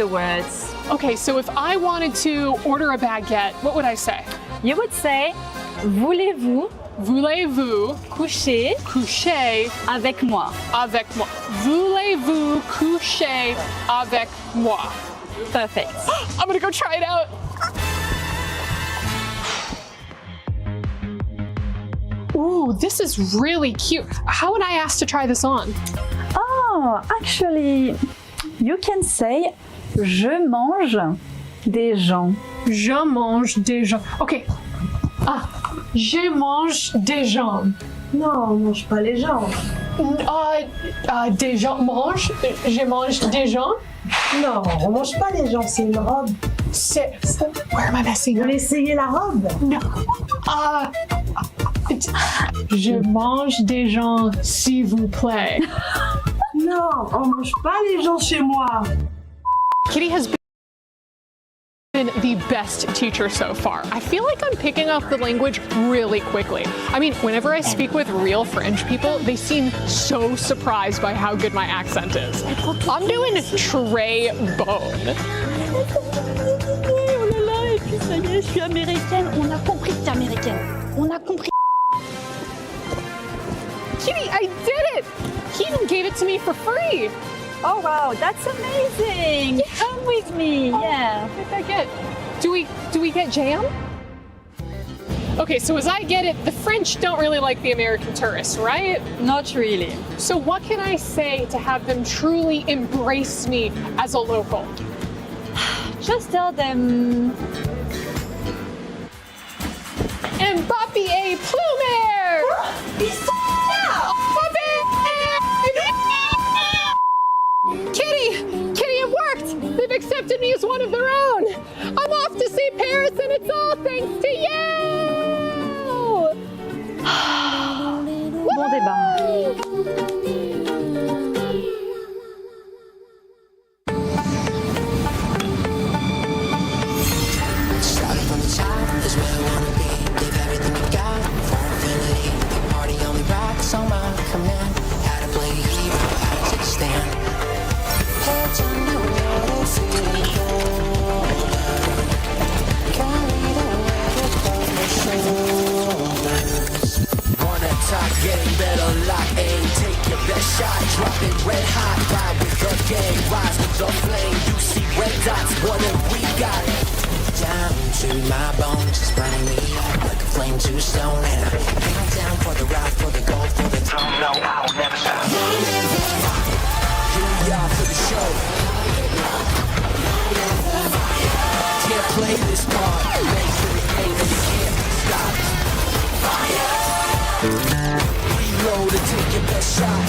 the words. Okay, so if I wanted to order a baguette, what would I say? You would say, voulez-vous Voulez-vous coucher coucher avec moi? avec moi? Voulez-vous coucher avec moi? Perfect. I'm gonna go try it out. Ooh, this is really cute. How would I ask to try this on? Oh, actually, you can say, je mange des gens. Je mange des gens. Okay. Ah, je mange des gens. Non, on mange pas les gens. Des gens mange. Je mange des gens. Non, on mange pas les gens, c'est une robe. C'est. Where am I messing Vous up? voulez essayer la robe? No. Je mange des gens, s'il vous plaît. Non, on mange pas les gens chez moi. Kitty has been the best teacher so far. I feel like I'm picking up the language really quickly. I mean, whenever I speak with real French people, they seem so surprised by how good my accent is. I'm doing très bon. Oh là là, et puis ça y est, je suis américaine. On a compris que t'es américaine. On a compris. Kitty, I did it! He gave it to me for free. Oh wow, that's amazing. Come with me. Yeah. What did I get? Do we get jam? Okay, so as I get it, the French don't really like the American tourists, right? Not really. So what can I say to have them truly embrace me as a local? Just tell them. Mbappé et Plumer! Kitty, it worked! They've accepted me as one of their own! I'm off to see Paris and it's all thanks to you! Bon débat. Starting from the top is where I wanna be. Give everything you got for infinity. Party only rocks on my command. How to play a hero, how to take a stand. Heads underwater, feeling golden. Carried away above my shoulders. Wanna talk game, better lock aim. Take your best shot, drop it red hot. Ride with the game, rise with the flame. You see red dots, what have we got? Down to my bones, it's burning me up like a flame to stone. And I hang down for the ride, for the gold, for the throne. No, I'll never stop. Here we are for the show. Can't play this part. Make sure it ain't that you can't be stopped. Reload and take your best shot.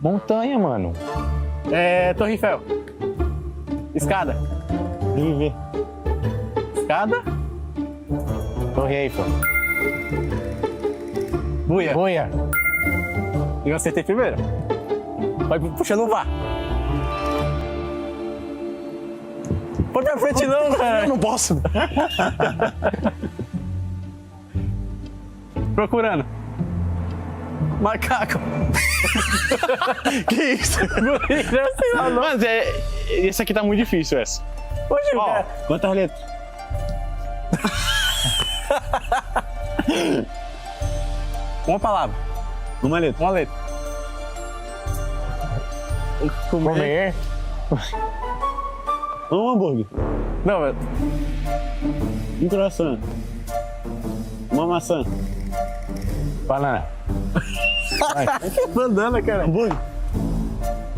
Montanha, mano. Torre Eiffel. Escada. Vive. Escada. Torre Eiffel. Buia. Boia. Eu acertei primeiro. Vai puxando o VAR. Põe pra frente não, cara. Eu não posso. Procurando. Macaco. Que isso? Mas esse aqui tá muito difícil, essa. Hoje, Ó, cara. quantas letras? Uma palavra. Uma letra. Uma letra. Comer. hambúrguer. Não, mas... Croissant. Uma maçã. Banana. Bandana, cara. Hambúrguer.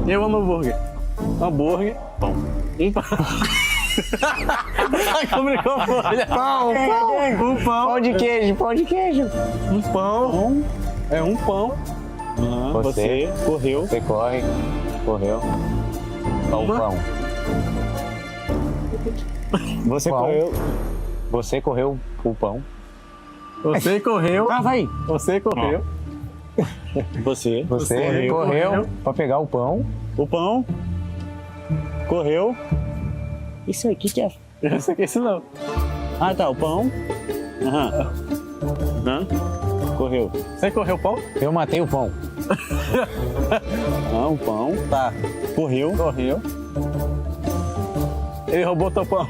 Eu amo hambúrguer. Hambúrguer. Pão. Como ele confunde? Pão. Um pão. Pão de queijo. Um pão. É um pão. Você correu. Você corre. Correu. Pão. Você Pão. correu. Você correu o pão. Você correu. Ah, vai. Você correu. Você Correu pra pegar o pão. o pão. Correu. Isso aí, que é? Eu sei que esse não. Ah, tá, o pão. Aham. Correu. Você correu o pão? Eu matei o pão. Ah, o pão. Tá. Correu. Correu. Ele roubou teu pão.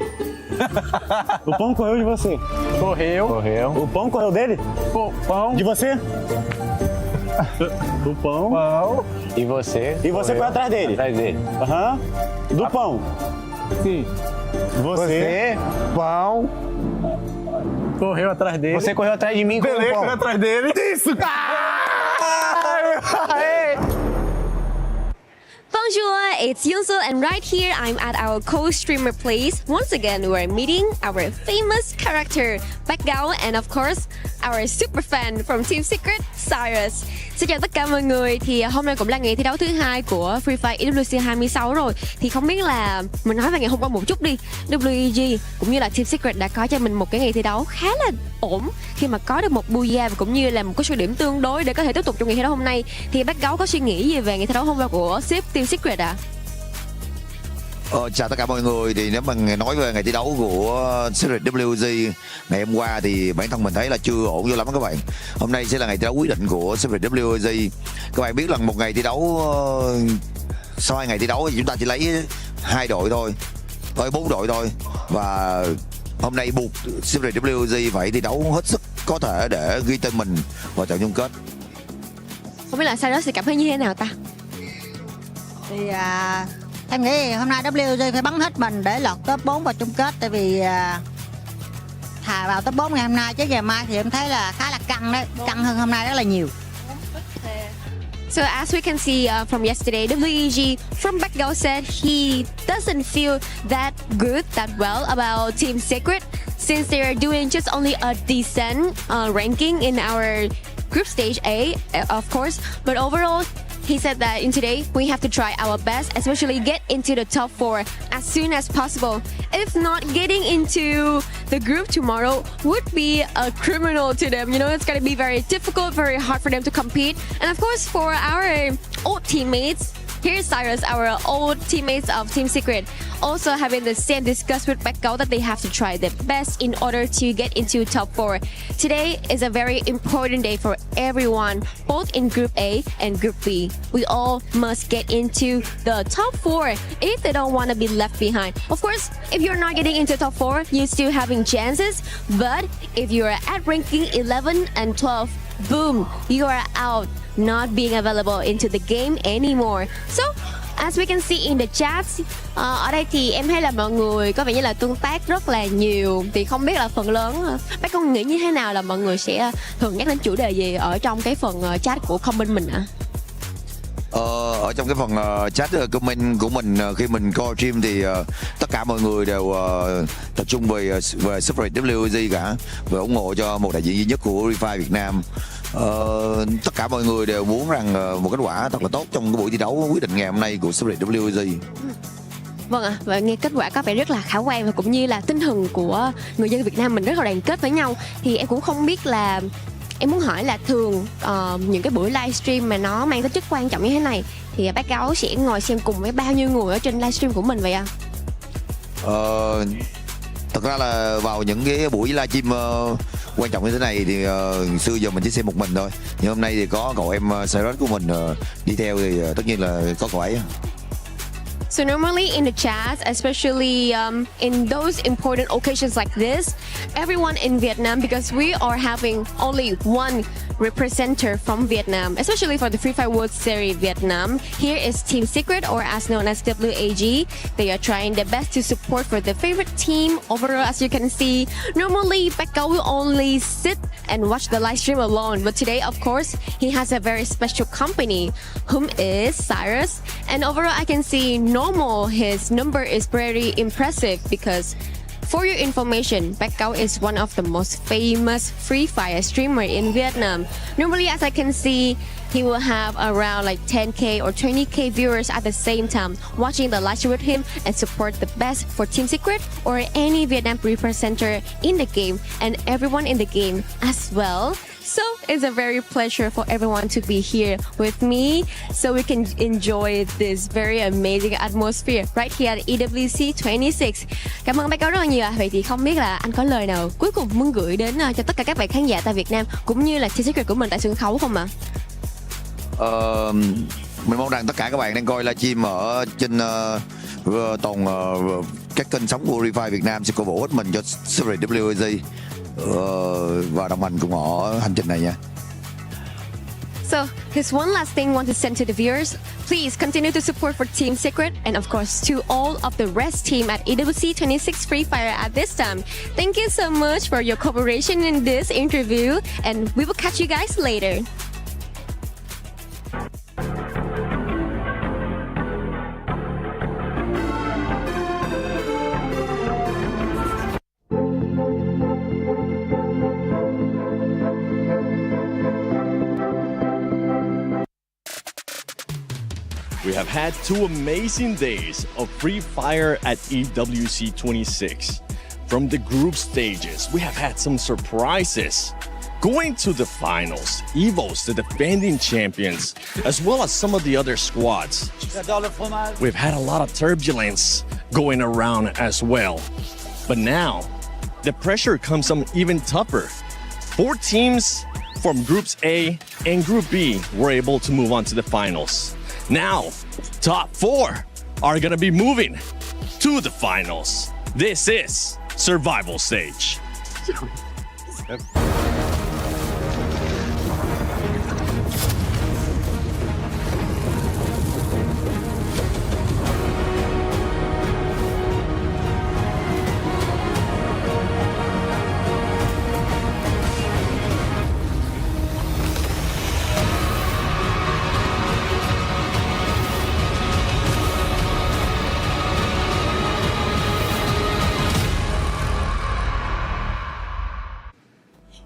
O pão correu de você. Correu. O pão correu dele? Pão. De você? O pão. Pão. E você? E você foi atrás dele? Atrás dele. Aham. Do pão. Sim. Você. Pão. Correu atrás dele. Você correu atrás de mim com o Beleza, pão. correu atrás dele. Isso, Bonjour, it's Yunso, and right here I'm at our co-streamer place. Once again, we're meeting our famous character, Backgao, and of course, our super fan from Team Secret, Cyrus. Xin chào tất cả mọi người, thì hôm nay cũng là ngày thi đấu thứ hai của Free Fire EWC 26 rồi. Thì không biết là mình nói về ngày hôm qua một chút đi. WEG cũng như là Team Secret đã có cho mình một cái ngày thi đấu khá là ổn khi mà có được một booyah và cũng như là một cái số điểm tương đối để có thể tiếp tục trong ngày thi đấu hôm nay. Thì bác Gấu có suy nghĩ gì về ngày thi đấu hôm qua của ship Team Secret ạ? Chào tất cả mọi người. Thì nếu mà nói về ngày thi đấu của Secret WG ngày hôm qua thì bản thân mình thấy là chưa ổn vô lắm các bạn. Hôm nay sẽ là ngày thi đấu quyết định của Secret WG. Các bạn biết là một ngày thi đấu, sau 2 ngày thi đấu thì chúng ta chỉ lấy 2 đội thôi, 4 đội thôi. Và hôm nay buộc Secret WG phải thi đấu hết sức có thể để ghi tên mình vào trận chung kết. Không biết là Cyrus thì cảm thấy như thế nào ta? Thì em nghĩ hôm nay WG phải bắn hết mình để lọt top 4 vào chung kết. Tại vì thà vào top 4 ngày hôm nay chứ ngày mai thì em thấy là khá là căng đấy. Căng hơn hôm nay rất là nhiều. So as we can see from yesterday, WEG from Backgao said he doesn't feel that good, that well about Team Secret since they are doing just only a decent ranking in our group stage A, of course. But overall, he said that in today we have to try our best, especially get into the top 4 as soon as possible. If not, getting into the group tomorrow would be a criminal to them. You know, it's going to be very difficult, very hard for them to compete. And of course, for our old teammates, here's Cyrus, our old teammates of Team Secret, also having the same discuss with Backgao that they have to try their best in order to get into top 4. Today is a very important day for everyone, both in Group A and Group B. We all must get into the top 4 if they don't want to be left behind. Of course, if you're not getting into top 4, you're still having chances. But if you're at ranking 11 and 12, boom, you are out, not being available into the game anymore. So, as we can see in the chats, ở đây thì em thấy là mọi người có vẻ như là tương tác rất là nhiều. Thì không biết là phần lớn, bác con nghĩ như thế nào là mọi người sẽ thường nhắc đến chủ đề gì ở trong cái phần chat của comment mình ạ? Ở trong cái phần chat comment của mình khi mình coi stream thì tất cả mọi người đều tập trung về Secret WG cả, và ủng hộ cho một đại diện duy nhất của Free Fire Việt Nam. Tất cả mọi người đều muốn rằng một kết quả thật là tốt trong cái buổi thi đấu quyết định ngày hôm nay của Secret WG. Vâng ạ, và nghe kết quả có vẻ rất là khả quan và cũng như là tinh thần của người dân Việt Nam mình rất là đoàn kết với nhau. Thì em cũng không biết là, em muốn hỏi là thường những cái buổi livestream mà nó mang tính chất quan trọng như thế này thì bác Gấu sẽ ngồi xem cùng với bao nhiêu người ở trên livestream của mình vậy ạ? Thật ra là vào những cái buổi livestream quan trọng như thế này thì xưa giờ mình chỉ xem một mình thôi. Nhưng hôm nay thì có cậu em Cyrus của mình đi theo thì tất nhiên là có cậu ấy. So normally in the chats, especially in those important occasions like this, everyone in Vietnam, because we are having only one representer from Vietnam, especially for the Free Fire World Series Vietnam. Here is Team Secret, or as known as WAG. They are trying their best to support for their favorite team. Overall, as you can see, normally Pekka will only sit and watch the live stream alone, but today, of course, he has a very special company, whom is Cyrus. And overall, I can see normal, his number is very impressive because for your information, Pekka is one of the most famous Free Fire streamer in Vietnam. Normally, as I can see, he will have around like 10k or 20k viewers at the same time watching the live stream with him and support the best for Team Secret or any Vietnam representer in the game and everyone in the game as well. So it's a very pleasure for everyone to be here with me so we can enjoy this very amazing atmosphere right here at EWC 26. Cảm ơn Pekka rất là nhiều. Vậy thì không biết là anh có lời nào cuối cùng muốn gửi đến cho tất cả các bạn khán giả tại Việt Nam cũng như là Team Secret của mình tại sân khấu không ạ? Mình mong rằng tất cả các bạn đang coi livestream ở trên toàn các kênh sóng của Free Fire Việt Nam sẽ cổ vũ hết mình cho Secret WAG và đồng hành cùng họ hành trình này nha. So, here's one last thing I want to send to the viewers. Please continue to support for Team Secret and of course to all of the rest team at EWC 26 Free Fire at this time. Thank you so much for your cooperation in this interview and we will catch you guys later. We have had 2 amazing days of Free Fire at EWC 26. From the group stages, we have had some surprises. Going to the finals, EVOs, the defending champions, as well as some of the other squads. We've had a lot of turbulence going around as well. But now, the pressure comes some even tougher. 4 teams from Groups A and Group B were able to move on to the finals. Now, top 4 are going to be moving to the finals. This is survival stage.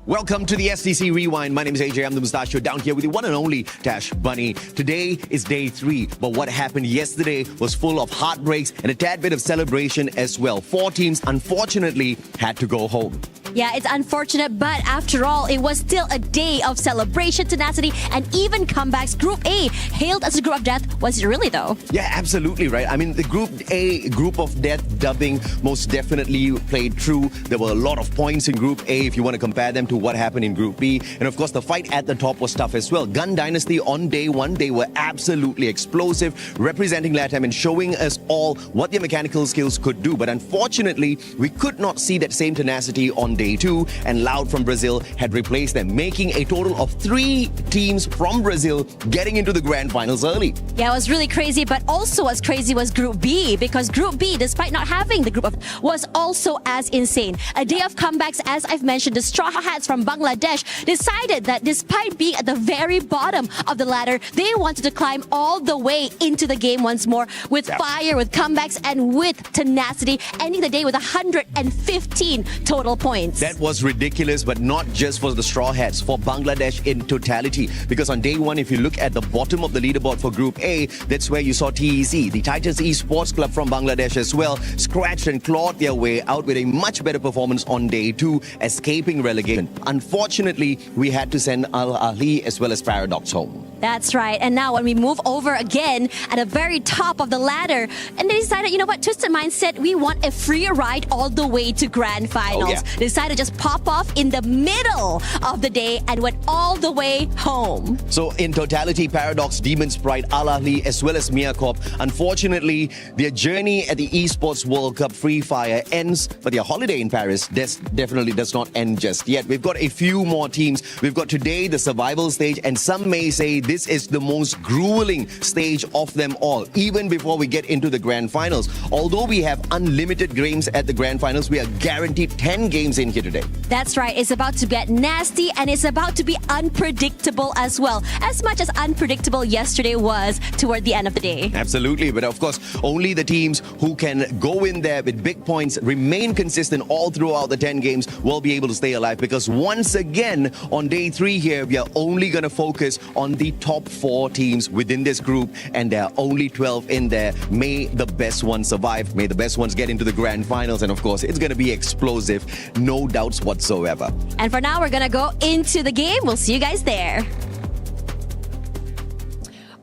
Welcome to the SDC Rewind. My name is AJ. I'm the Mustachio down here with the one and only Dash Bunny. Today is day 3, but what happened yesterday was full of heartbreaks and a tad bit of celebration as well. 4 teams, unfortunately, had to go home. Yeah, it's unfortunate, but after all, it was still a day of celebration, tenacity, and even comebacks. Group A, hailed as a group of death, was it really though? Yeah, absolutely right. I mean, the Group A, group of death dubbing, most definitely played true. There were a lot of points in Group A if you want to compare them to what happened in Group B. And of course, the fight at the top was tough as well. Gun Dynasty on day 1, they were absolutely explosive, representing LATAM and showing us all what their mechanical skills could do. But unfortunately, we could not see that same tenacity on day 2, and Loud from Brazil had replaced them, making a total of 3 teams from Brazil getting into the grand finals early. Yeah, it was really crazy, but also as crazy was Group B, because Group B, despite not having the group of, was also as insane. A day of comebacks, as I've mentioned, the Straw Hats from Bangladesh decided that despite being at the very bottom of the ladder, they wanted to climb all the way into the game once more with fire, with comebacks, and with tenacity, ending the day with 115 total points. That was ridiculous, but not just for the Straw Hats, for Bangladesh in totality. Because on day 1, if you look at the bottom of the leaderboard for Group A, that's where you saw TEC, the Titans Esports Club from Bangladesh as well, scratched and clawed their way out with a much better performance on day 2, escaping relegation. Unfortunately, we had to send Al Ahly as well as Paradox home. That's right. And now when we move over again at the very top of the ladder, and they decided, you know what, Twisted Mind said we want a free ride all the way to grand finals. Oh, yeah. decided to just pop off in the middle of the day and went all the way home. So in totality, Paradox, Demon Sprite, Al Ahly, as well as MiaCorp, unfortunately, their journey at the Esports World Cup Free Fire ends, but their holiday in Paris definitely does not end just yet. We've got a few more teams. We've got today the survival stage, and some may say this is the most grueling stage of them all, even before we get into the grand finals. Although we have unlimited games at the grand finals, we are guaranteed 10 games in here today. That's right. It's about to get nasty and it's about to be unpredictable as well. As much as unpredictable yesterday was toward the end of the day. Absolutely. But of course, only the teams who can go in there with big points, remain consistent all throughout the 10 games will be able to stay alive. Because once again, on day 3 here, we are only going to focus on the top 4 teams within this group. And there are only 12 in there. May the best ones survive. May the best ones get into the grand finals. And of course, it's going to be explosive. No doubts whatsoever. And for now, we're going to go into the game. We'll see you guys there.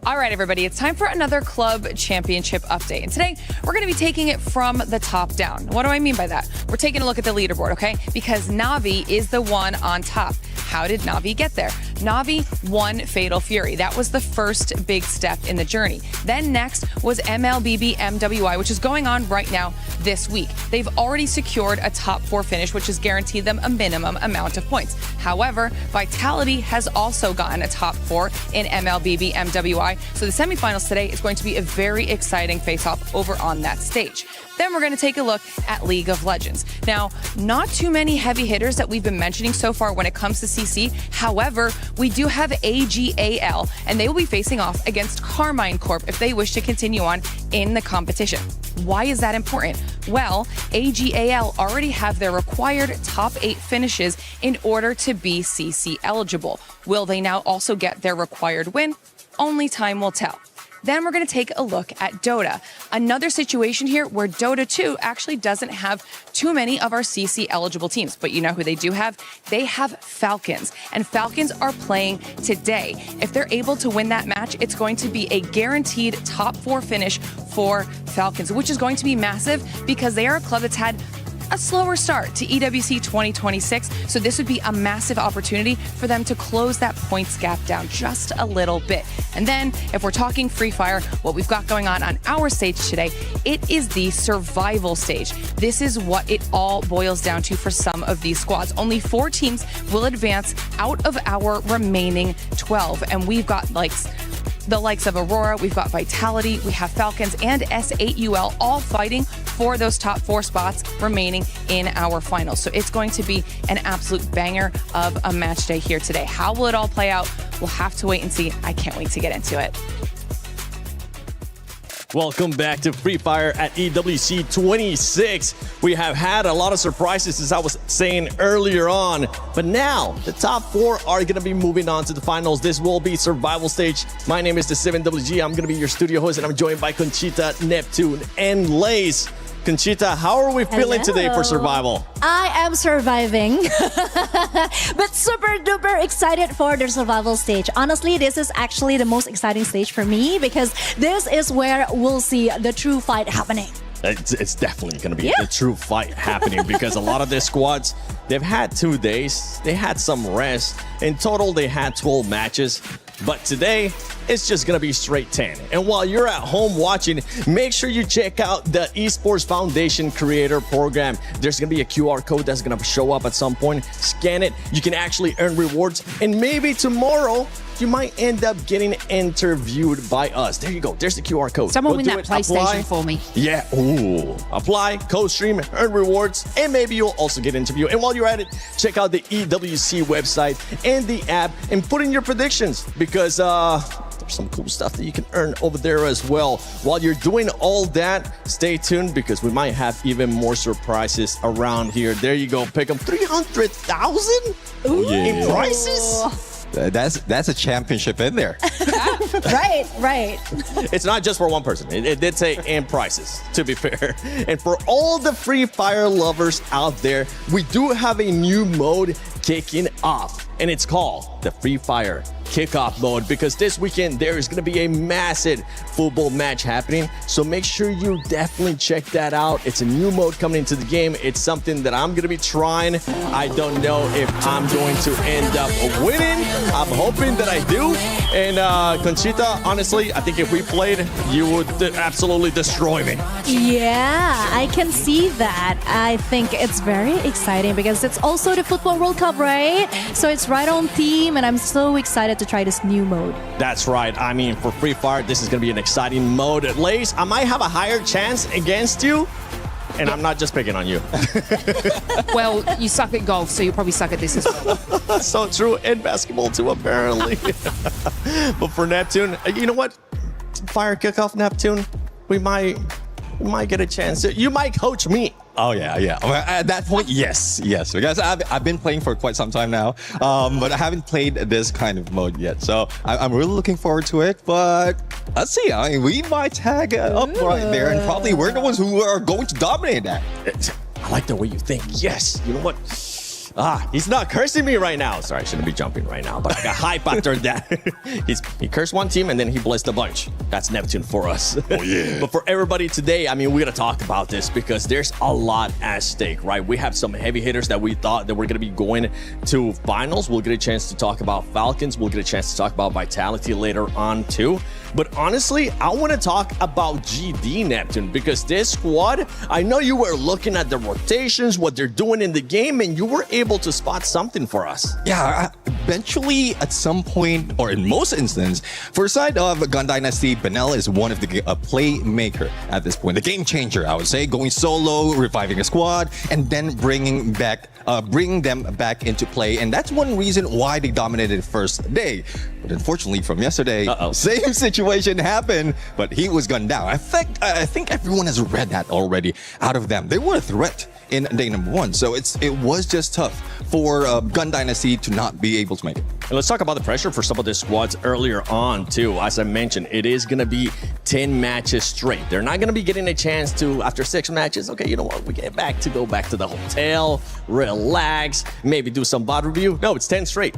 All right, everybody, it's time for another club championship update. And today, we're going to be taking it from the top down. What do I mean by that? We're taking a look at the leaderboard, okay? Because Navi is the one on top. How did Navi get there? Navi won Fatal Fury. That was the first big step in the journey. Then next was MLBB MWI, which is going on right now this week. They've already secured a top 4 finish, which has guaranteed them a minimum amount of points. However, Vitality has also gotten a top 4 in MLBB MWI. So the semifinals today is going to be a very exciting face-off over on that stage. Then we're going to take a look at League of Legends. Now, not too many heavy hitters that we've been mentioning so far when it comes to CC. However, we do have AGAL, and they will be facing off against Carmine Corp if they wish to continue on in the competition. Why is that important? Well, AGAL already have their required top 8 finishes in order to be CC eligible. Will they now also get their required win? Only time will tell. Then we're going to take a look at Dota. Another situation here where Dota 2 actually doesn't have too many of our CC eligible teams. But you know who they do have? They have Falcons. And Falcons are playing today. If they're able to win that match, it's going to be a guaranteed top 4 finish for Falcons, which is going to be massive because they are a club that's had a slower start to EWC 2026. So this would be a massive opportunity for them to close that points gap down just a little bit. And then if we're talking Free Fire, what we've got going on our stage today, it is the survival stage. This is what it all boils down to for some of these squads. Only 4 teams will advance out of our remaining 12. And we've got the likes of Aurora, we've got Vitality, we have Falcons and S8UL all fighting for those top 4 spots remaining in our finals. So it's going to be an absolute banger of a match day here today. How will it all play out? We'll have to wait and see. I can't wait to get into it. Welcome back to Free Fire at EWC 26. We have had a lot of surprises, as I was saying earlier on. But now, the top 4 are going to be moving on to the finals. This will be survival stage. My name is the 7WG. I'm going to be your studio host, and I'm joined by Conchita, Neptune, and Lace. Conchita, how are we feeling today for survival? I am surviving, but super duper excited for the survival stage. Honestly, this is actually the most exciting stage for me because this is where we'll see the true fight happening. It's definitely going to be the true fight happening because a lot of the squads, they've had 2 days, they had some rest. In total, they had 12 matches. But today, it's just going to be straight 10. And while you're at home watching, make sure you check out the Esports Foundation Creator Program. There's going to be a QR code that's going to show up at some point. Scan it. You can actually earn rewards. And maybe tomorrow, you might end up getting interviewed by us. There you go. There's the QR code. Someone win that PlayStation for me. Yeah. Ooh. Apply, co-stream, earn rewards, and maybe you'll also get interviewed. And while you're at it, check out the EWC website and the app and put in your predictions because there's some cool stuff that you can earn over there as well. While you're doing all that, stay tuned because we might have even more surprises around here. There you go. Pick them. 300,000 in prizes. That's a championship in there. Right. It's not just for one person. It did say and prices, to be fair. And for all the Free Fire lovers out there, we do have a new mode kicking off. And it's called the Free Fire kickoff mode, because this weekend there is going to be a massive football match happening. So make sure you definitely check that out. It's a new mode coming into the game. It's something that I'm going to be trying. I don't know if I'm going to end up winning. I'm hoping that I do. And Conchita, honestly, I think if we played, you would absolutely destroy me. Yeah, I can see that. I think it's very exciting because it's also the Football World Cup, right? So it's right on theme, and I'm so excited to try this new mode. That's right. I mean, for Free Fire, this is going to be an exciting mode. Lace, I might have a higher chance against you, and I'm not just picking on you. Well, you suck at golf, so you'll probably suck at this as well. So true. And basketball too, apparently. But for Neptune, you know what? Fire kickoff, Neptune. We might get a chance. You might coach me. Oh, yeah. Well, at that point, yes. Because I've been playing for quite some time now, but I haven't played this kind of mode yet. So I'm really looking forward to it. But let's see. I mean, we might tag up right there, and probably we're the ones who are going to dominate that. I like the way you think. Yes. You know what? He's not cursing me right now. Sorry, I shouldn't be jumping right now, but I got hype after that. He cursed one team and then he blessed a bunch. That's Neptune for us. Oh, yeah. But for everybody today, I mean, we're going to talk about this because there's a lot at stake, right? We have some heavy hitters that we thought that we're going to be going to finals. We'll get a chance to talk about Falcons. We'll get a chance to talk about Vitality later on too. But honestly, I want to talk about GD Neptune because this squad, I know you were looking at the rotations, what they're doing in the game, and you were able to spot something for us. Yeah, eventually at some point, or in most instances, for the side of Gun Dynasty, Benel is one of the playmaker at this point. The game changer, I would say, going solo, reviving a squad, and then bringing them back into play. And that's one reason why they dominated first day. But unfortunately, from yesterday, same situation happened, but he was gunned down. I think everyone has read that already out of them. They were a threat in day number one. So it was just tough for Gun Dynasty to not be able to make it. And let's talk about the pressure for some of the squads earlier on too. As I mentioned, it is going to be 10 matches straight. They're not going to be getting a chance to, after 6 matches, okay, you know what, we go back to the hotel, relax, maybe do some VOD review. No, it's 10 straight.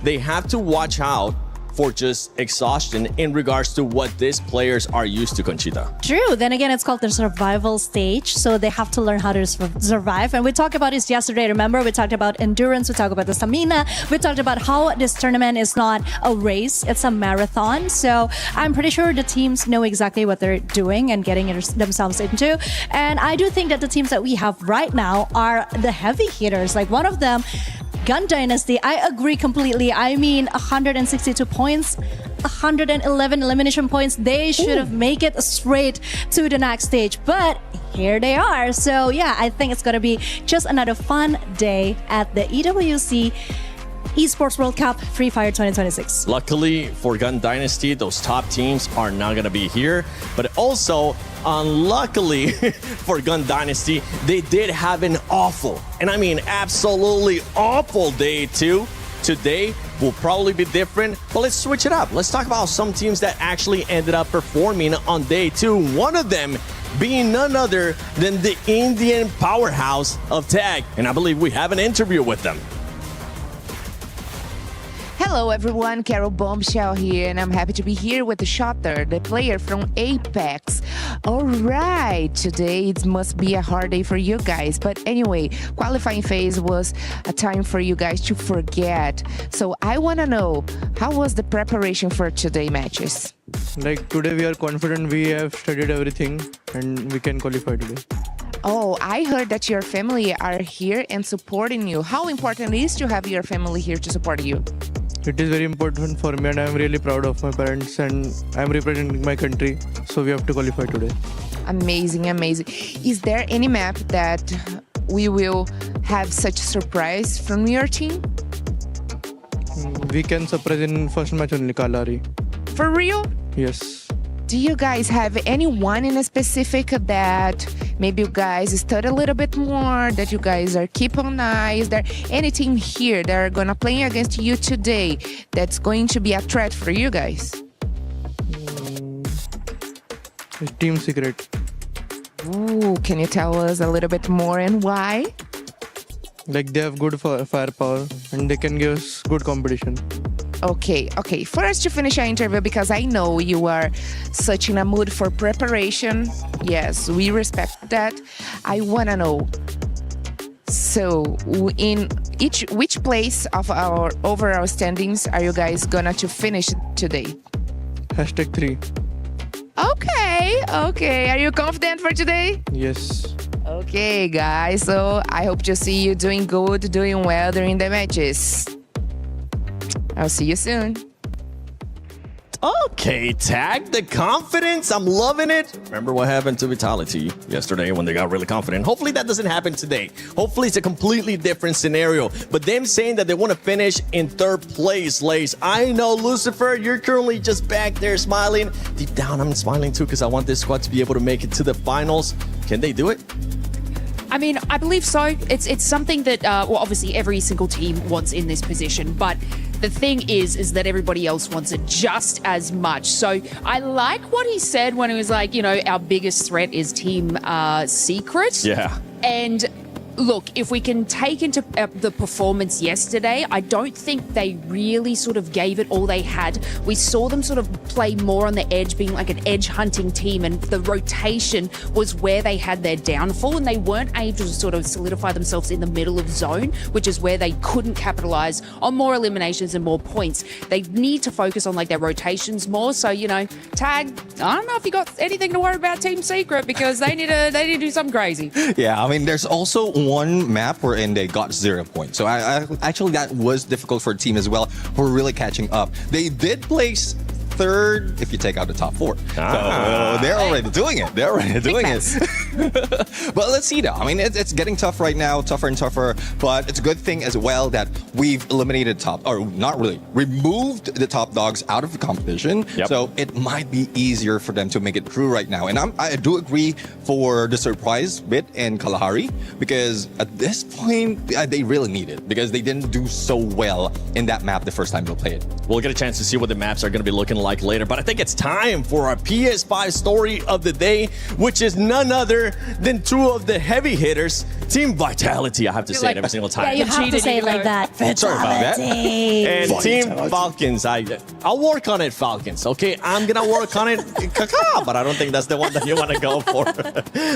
They have to watch out for just exhaustion in regards to what these players are used to, Conchita. True. Then again, it's called the survival stage. So they have to learn how to survive. And we talked about this yesterday. Remember, we talked about endurance. We talked about the stamina. We talked about how this tournament is not a race. It's a marathon. So I'm pretty sure the teams know exactly what they're doing and getting themselves into. And I do think that the teams that we have right now are the heavy hitters. Like one of them, Gun Dynasty, I agree completely. I mean, 162 points, 111 elimination points. They should have made it straight to the next stage, but here they are. So yeah, I think it's going to be just another fun day at the EWC ESPORTS World Cup Free Fire 2026. Luckily for Gun Dynasty, those top teams are not going to be here. But also, unluckily for Gun Dynasty, they did have an awful, and I mean absolutely awful day too. Today will probably be different, but let's switch it up. Let's talk about some teams that actually ended up performing on day 2. One of them being none other than the Indian powerhouse of tag. And I believe we have an interview with them. Hello everyone, Carol Bombshell here, and I'm happy to be here with the Shotter, the player from Apex. Alright, today it must be a hard day for you guys, but anyway, qualifying phase was a time for you guys to forget. So I want to know, how was the preparation for today matches? Like today we are confident, we have studied everything and we can qualify today. Oh, I heard that your family are here and supporting you. How important it is to have your family here to support you? It is very important for me and I am really proud of my parents and I am representing my country. So we have to qualify today. Amazing, amazing. Is there any map that we will have such a surprise from your team? We can surprise in first match only, Kalari. For real? Yes. Do you guys have anyone in a specific that maybe you guys study a little bit more, that you guys are keep an eye? Is there any team here that are going to play against you today that's going to be a threat for you guys? Team secret. Ooh, can you tell us a little bit more and why? Like they have good firepower and they can give us good competition. Okay. First, to finish our interview, because I know you are such in a mood for preparation. Yes, we respect that. I want to know. So, in which place of our overall standings are you guys gonna to finish today? #3. Okay. Are you confident for today? Yes. Okay, guys. So I hope to see you doing good, doing well during the matches. I'll see you soon. Okay, tag the confidence. I'm loving it. Remember what happened to Vitality yesterday when they got really confident? Hopefully that doesn't happen today. Hopefully it's a completely different scenario. But them saying that they want to finish in 3rd place, Lace. I know, Lucifer, you're currently just back there smiling. Deep down, I'm smiling too because I want this squad to be able to make it to the finals. Can they do it? I mean, I believe so. It's something that, well, obviously every single team wants in this position, but the thing is that everybody else wants it just as much. So I like what he said when he was like, our biggest threat is Team Secret. Yeah. And look, if we can take into the performance yesterday, I don't think they really sort of gave it all they had. We saw them sort of play more on the edge, being like an edge hunting team, and the rotation was where they had their downfall, and they weren't able to sort of solidify themselves in the middle of zone, which is where they couldn't capitalize on more eliminations and more points. They need to focus on like their rotations more. So, Tag, I don't know if you got anything to worry about Team Secret, because they need to do something crazy. Yeah, I mean, there's also one map wherein they got 0 points. So I actually, that was difficult for a team as well, who are really catching up. They did place 3rd if you take out the top 4. So they're already doing it. But let's see though. I mean, it's getting tough right now, tougher and tougher. But it's a good thing as well that we've eliminated removed the top dogs out of the competition. Yep. So it might be easier for them to make it through right now. And I do agree for the surprise bit in Kalahari, because at this point they really need it, because they didn't do so well in that map the first time they played it. We'll get a chance to see what the maps are going to be looking like later, but I think it's time for our PS5 story of the day, which is none other than 2 of the heavy hitters, Team Vitality. I have to say it every single time. Yeah, you have to say it like that. Vitality. Sorry about that. And Team Falcons. I'll work on it, Falcons. Okay, I'm gonna work on it, but I don't think that's the one that you want to go for.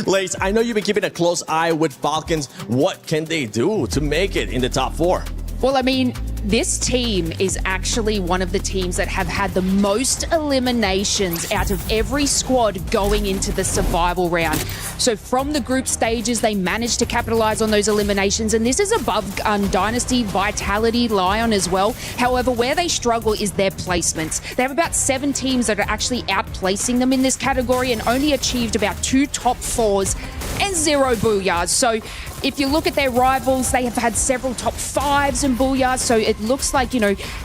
Lace, I know you've been keeping a close eye with Falcons. What can they do to make it in the top 4? Well, I mean, this team is actually one of the teams that have had the most eliminations out of every squad going into the survival round. So from the group stages, they managed to capitalize on those eliminations, and this is above Dynasty, Vitality, Lion as well. However, where they struggle is their placements. They have about 7 teams that are actually outplacing them in this category, and only achieved about 2 top 4s and 0 booyahs. So if you look at their rivals, they have had several top 5s and booyahs. So it looks like,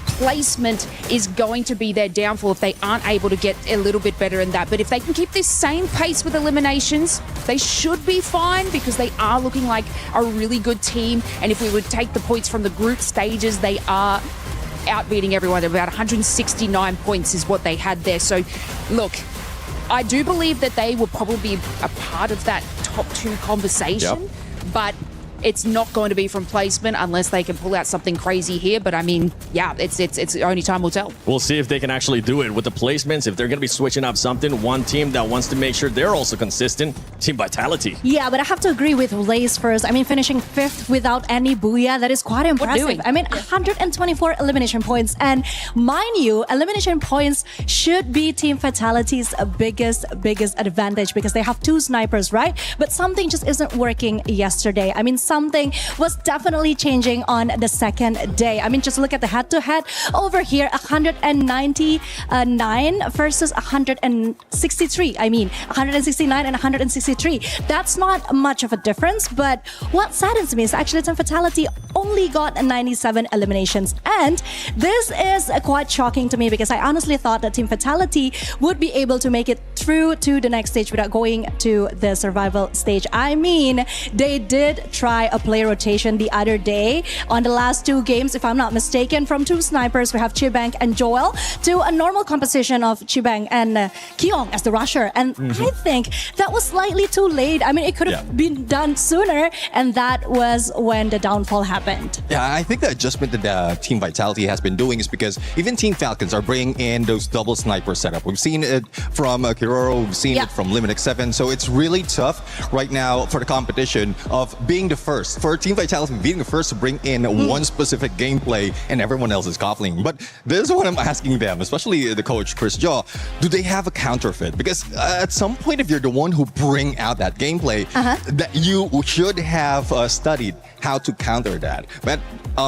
placement is going to be their downfall if they aren't able to get a little bit better in that. But if they can keep this same pace with eliminations, they should be fine, because they are looking like a really good team. And if we would take the points from the group stages, they are outbeating everyone. About 169 points is what they had there. So look, I do believe that they will probably be a part of that top 2 conversation. Yep. But it's not going to be from placement unless they can pull out something crazy here. But I mean, yeah, it's only time will tell. We'll see if they can actually do it with the placements. If they're going to be switching up something, one team that wants to make sure they're also consistent, Team Vitality. Yeah, but I have to agree with Lace first. I mean, finishing 5th without any booyah, that is quite impressive. I mean, 124 elimination points. And mind you, elimination points should be Team Vitality's biggest advantage, because they have 2 snipers, right? But something just isn't working yesterday. I mean, something was definitely changing on the 2nd day. I mean, just look at the head-to-head over here, 199 versus 163. I mean, 169 and 163. That's not much of a difference, but what saddens me is actually Team Vitality only got 97 eliminations. And this is quite shocking to me, because I honestly thought that Team Vitality would be able to make it through to the next stage without going to the survival stage. I mean, they did try try a play rotation the other day. On the last 2 games, if I'm not mistaken, from 2 snipers, we have Chibang and Joel, to a normal composition of Chibang and Kyong as the rusher. And I think that was slightly too late. I mean, it could have been done sooner, and that was when the downfall happened. Yeah, I think the adjustment that Team Vitality has been doing is because even Team Falcons are bringing in those double sniper setup. We've seen it from Kiroro, we've seen it from Limit X7, so it's really tough right now for the competition of being the first. For Team Vitality being the first to bring in one specific gameplay and everyone else is coupling. But this is what I'm asking them, especially the coach, Chris Jaw. Do they have a counterfeit? Because at some point, if you're the one who bring out that gameplay, that you should have studied how to counter that. But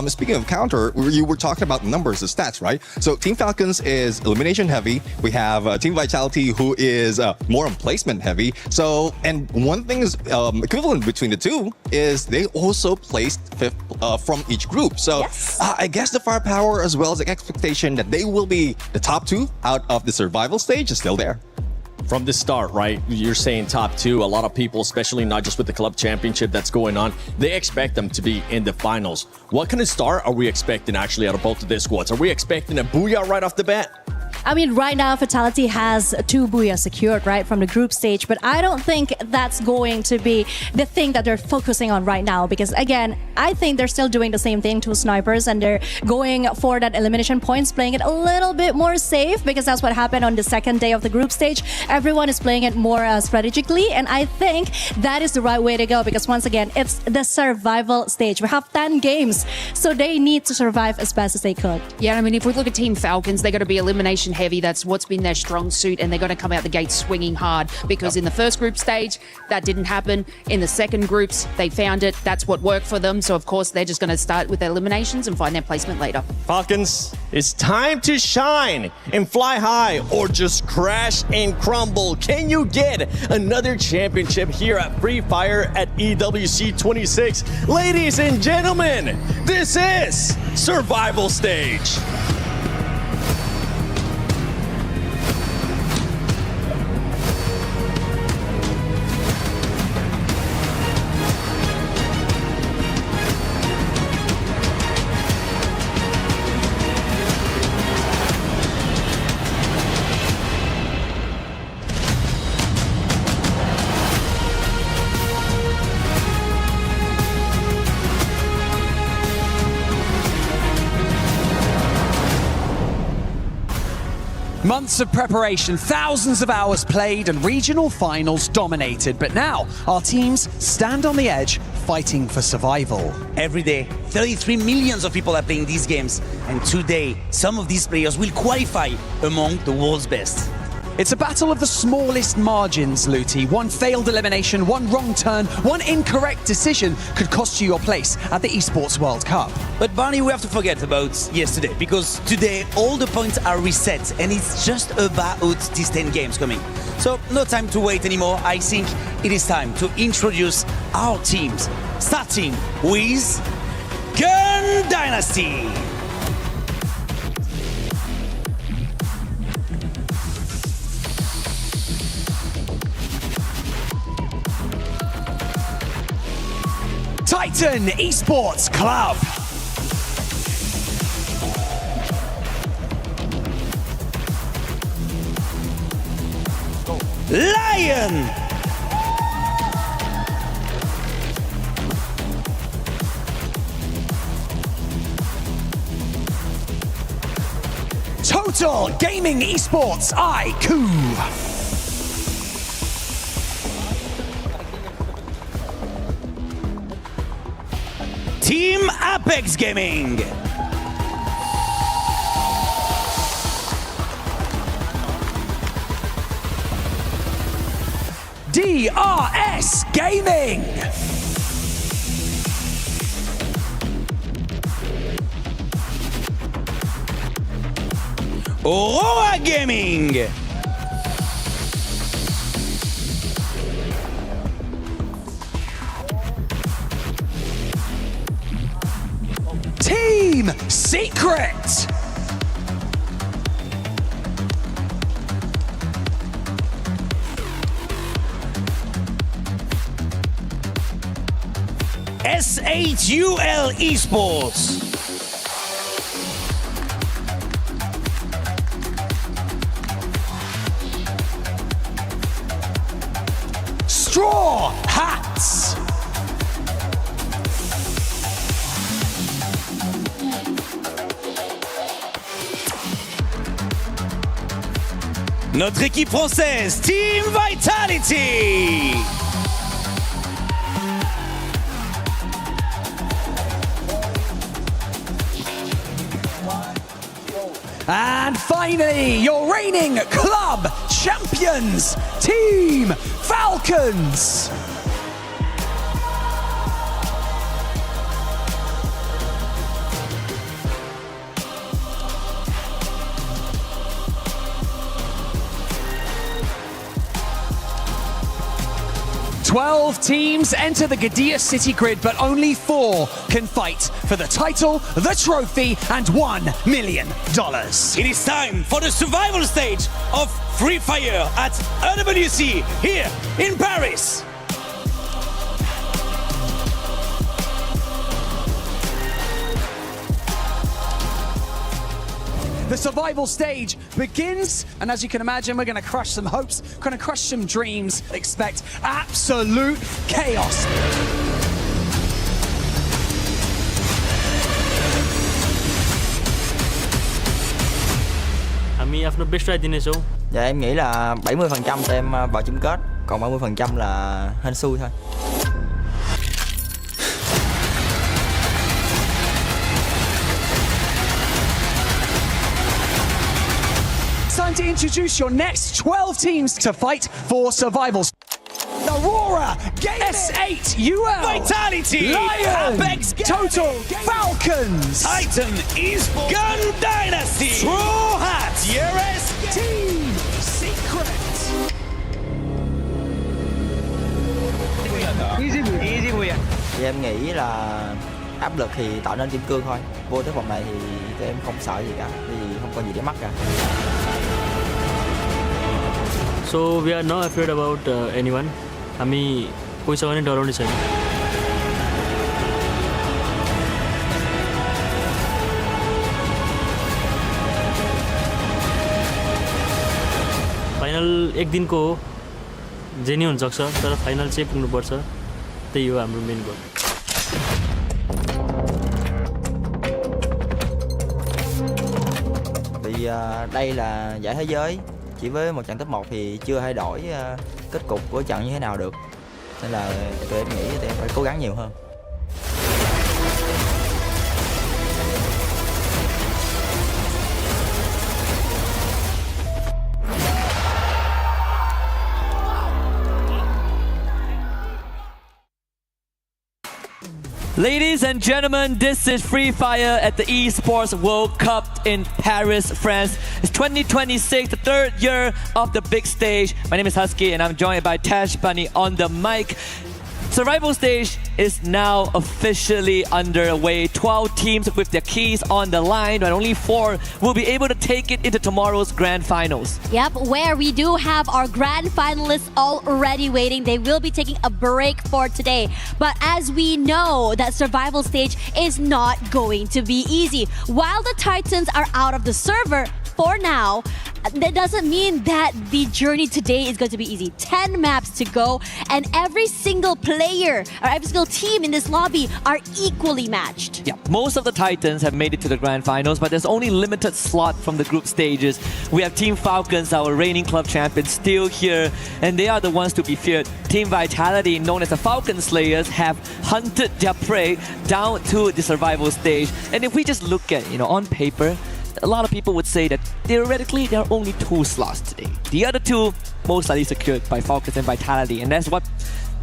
speaking of counter, you were talking about numbers, the stats, right? So Team Falcons is elimination heavy. We have Team Vitality who is more on placement heavy. So, and one thing is equivalent between the two is they also placed 5th from each group. So I guess the firepower as well as the expectation that they will be the top 2 out of the survival stage is still there. From the start, right? You're saying top 2. A lot of people, especially not just with the club championship that's going on, they expect them to be in the finals. What kind of start are we expecting actually out of both of their squads? Are we expecting a booyah right off the bat? I mean, right now, Vitality has 2 booyah secured, right, from the group stage. But I don't think that's going to be the thing that they're focusing on right now. Because, again, I think they're still doing the same thing to snipers. And they're going for that elimination points, playing it a little bit more safe. Because that's what happened on the second day of the group stage. Everyone is playing it more strategically. And I think that is the right way to go. Because, once again, it's the survival stage. We have 10 games. So they need to survive as best as they could. Yeah, I mean, if we look at Team Falcons, they're going to be elimination heavy. That's what's been their strong suit, and they're going to come out the gate swinging hard because in the first group stage, that didn't happen. In the second groups, they found it. That's what worked for them. So, of course, they're just going to start with their eliminations and find their placement later. Falcons, it's time to shine and fly high or just crash and crumble. Can you get another championship here at Free Fire at EWC 26? Ladies and gentlemen, this is Survival Stage. Months of preparation, thousands of hours played, and regional finals dominated. But now, our teams stand on the edge, fighting for survival. Every day, 33 millions of people are playing these games. And today, some of these players will qualify among the world's best. It's a battle of the smallest margins, Luti. One failed elimination, one wrong turn, one incorrect decision could cost you your place at the Esports World Cup. But Barney, we have to forget about yesterday, because today all the points are reset and it's just about these 10 games coming. So no time to wait anymore. I think it is time to introduce our teams, starting with Gun Dynasty. Titan Esports Club. Lion. Total Gaming Esports IQ. Team Apex Gaming. DRS Gaming. Aurora Gaming. Team Secret. S8UL Esports. Straw Hats. Notre équipe française, Team Vitality. And finally, your reigning club champions, Team Falcons. Twelve teams enter the Gadia City grid, but only 4 can fight for the title, the trophy, and $1 million. It is time for the survival stage of Free Fire at EWC here in Paris. The survival stage begins, and as you can imagine, we're going to crush some hopes, going to crush some dreams. Expect absolute chaos. Ami आफ्नो best try दिनेछौ. Dạ em nghĩ là 70% tụi em vào chung kết, còn 30% là hên xui thôi. Time to introduce your next 12 teams to fight for survival. Aurora, S8UL, Vitality, Lion, Apex, Total, Falcons, Titan, Esports, Gun Dynasty, Straw Hats, ERS, Team Secret. Easy win. Thì em nghĩ là áp lực thì tạo nên kim cương thôi. Vô tới vòng này thì tụi em không sợ gì cả, vì không có gì để mất cả. So we are not afraid about anyone. हामी कोहीसँग नि डराउने छैन. Final एक दिनको हो, जे नि हुन सक्छ, तर फाइनल चाहिँ पुग्नुपर्छ. त्यही हो हाम्रो main goal. Vì đây là giải thế giới, chỉ với một trận top 1 thì chưa thay đổi kết cục của trận như thế nào được, nên là tụi em nghĩ tụi em phải cố gắng nhiều hơn. Ladies and gentlemen, this is Free Fire at the Esports World Cup in Paris, France. It's 2026, the 3rd year of the big stage. My name is Husky and I'm joined by Tash Bunny on the mic. Survival stage is now officially underway. 12 teams with their keys on the line, and only 4 will be able to take it into tomorrow's grand finals. Yep, where we do have our grand finalists already waiting. They will be taking a break for today. But as we know, that survival stage is not going to be easy. While the Titans are out of the server for now, that doesn't mean that the journey today is going to be easy. 10 maps to go, and every single player or every single team in this lobby are equally matched. Yeah, most of the Titans have made it to the grand finals, but there's only limited slot from the group stages. We have Team Falcons, our reigning club champions, still here, and they are the ones to be feared. Team Vitality, known as the Falcon Slayers, have hunted their prey down to the survival stage. And if we just look at, on paper, a lot of people would say that theoretically there are only 2 slots today. The other 2 most likely secured by Falcons and Vitality, and that's what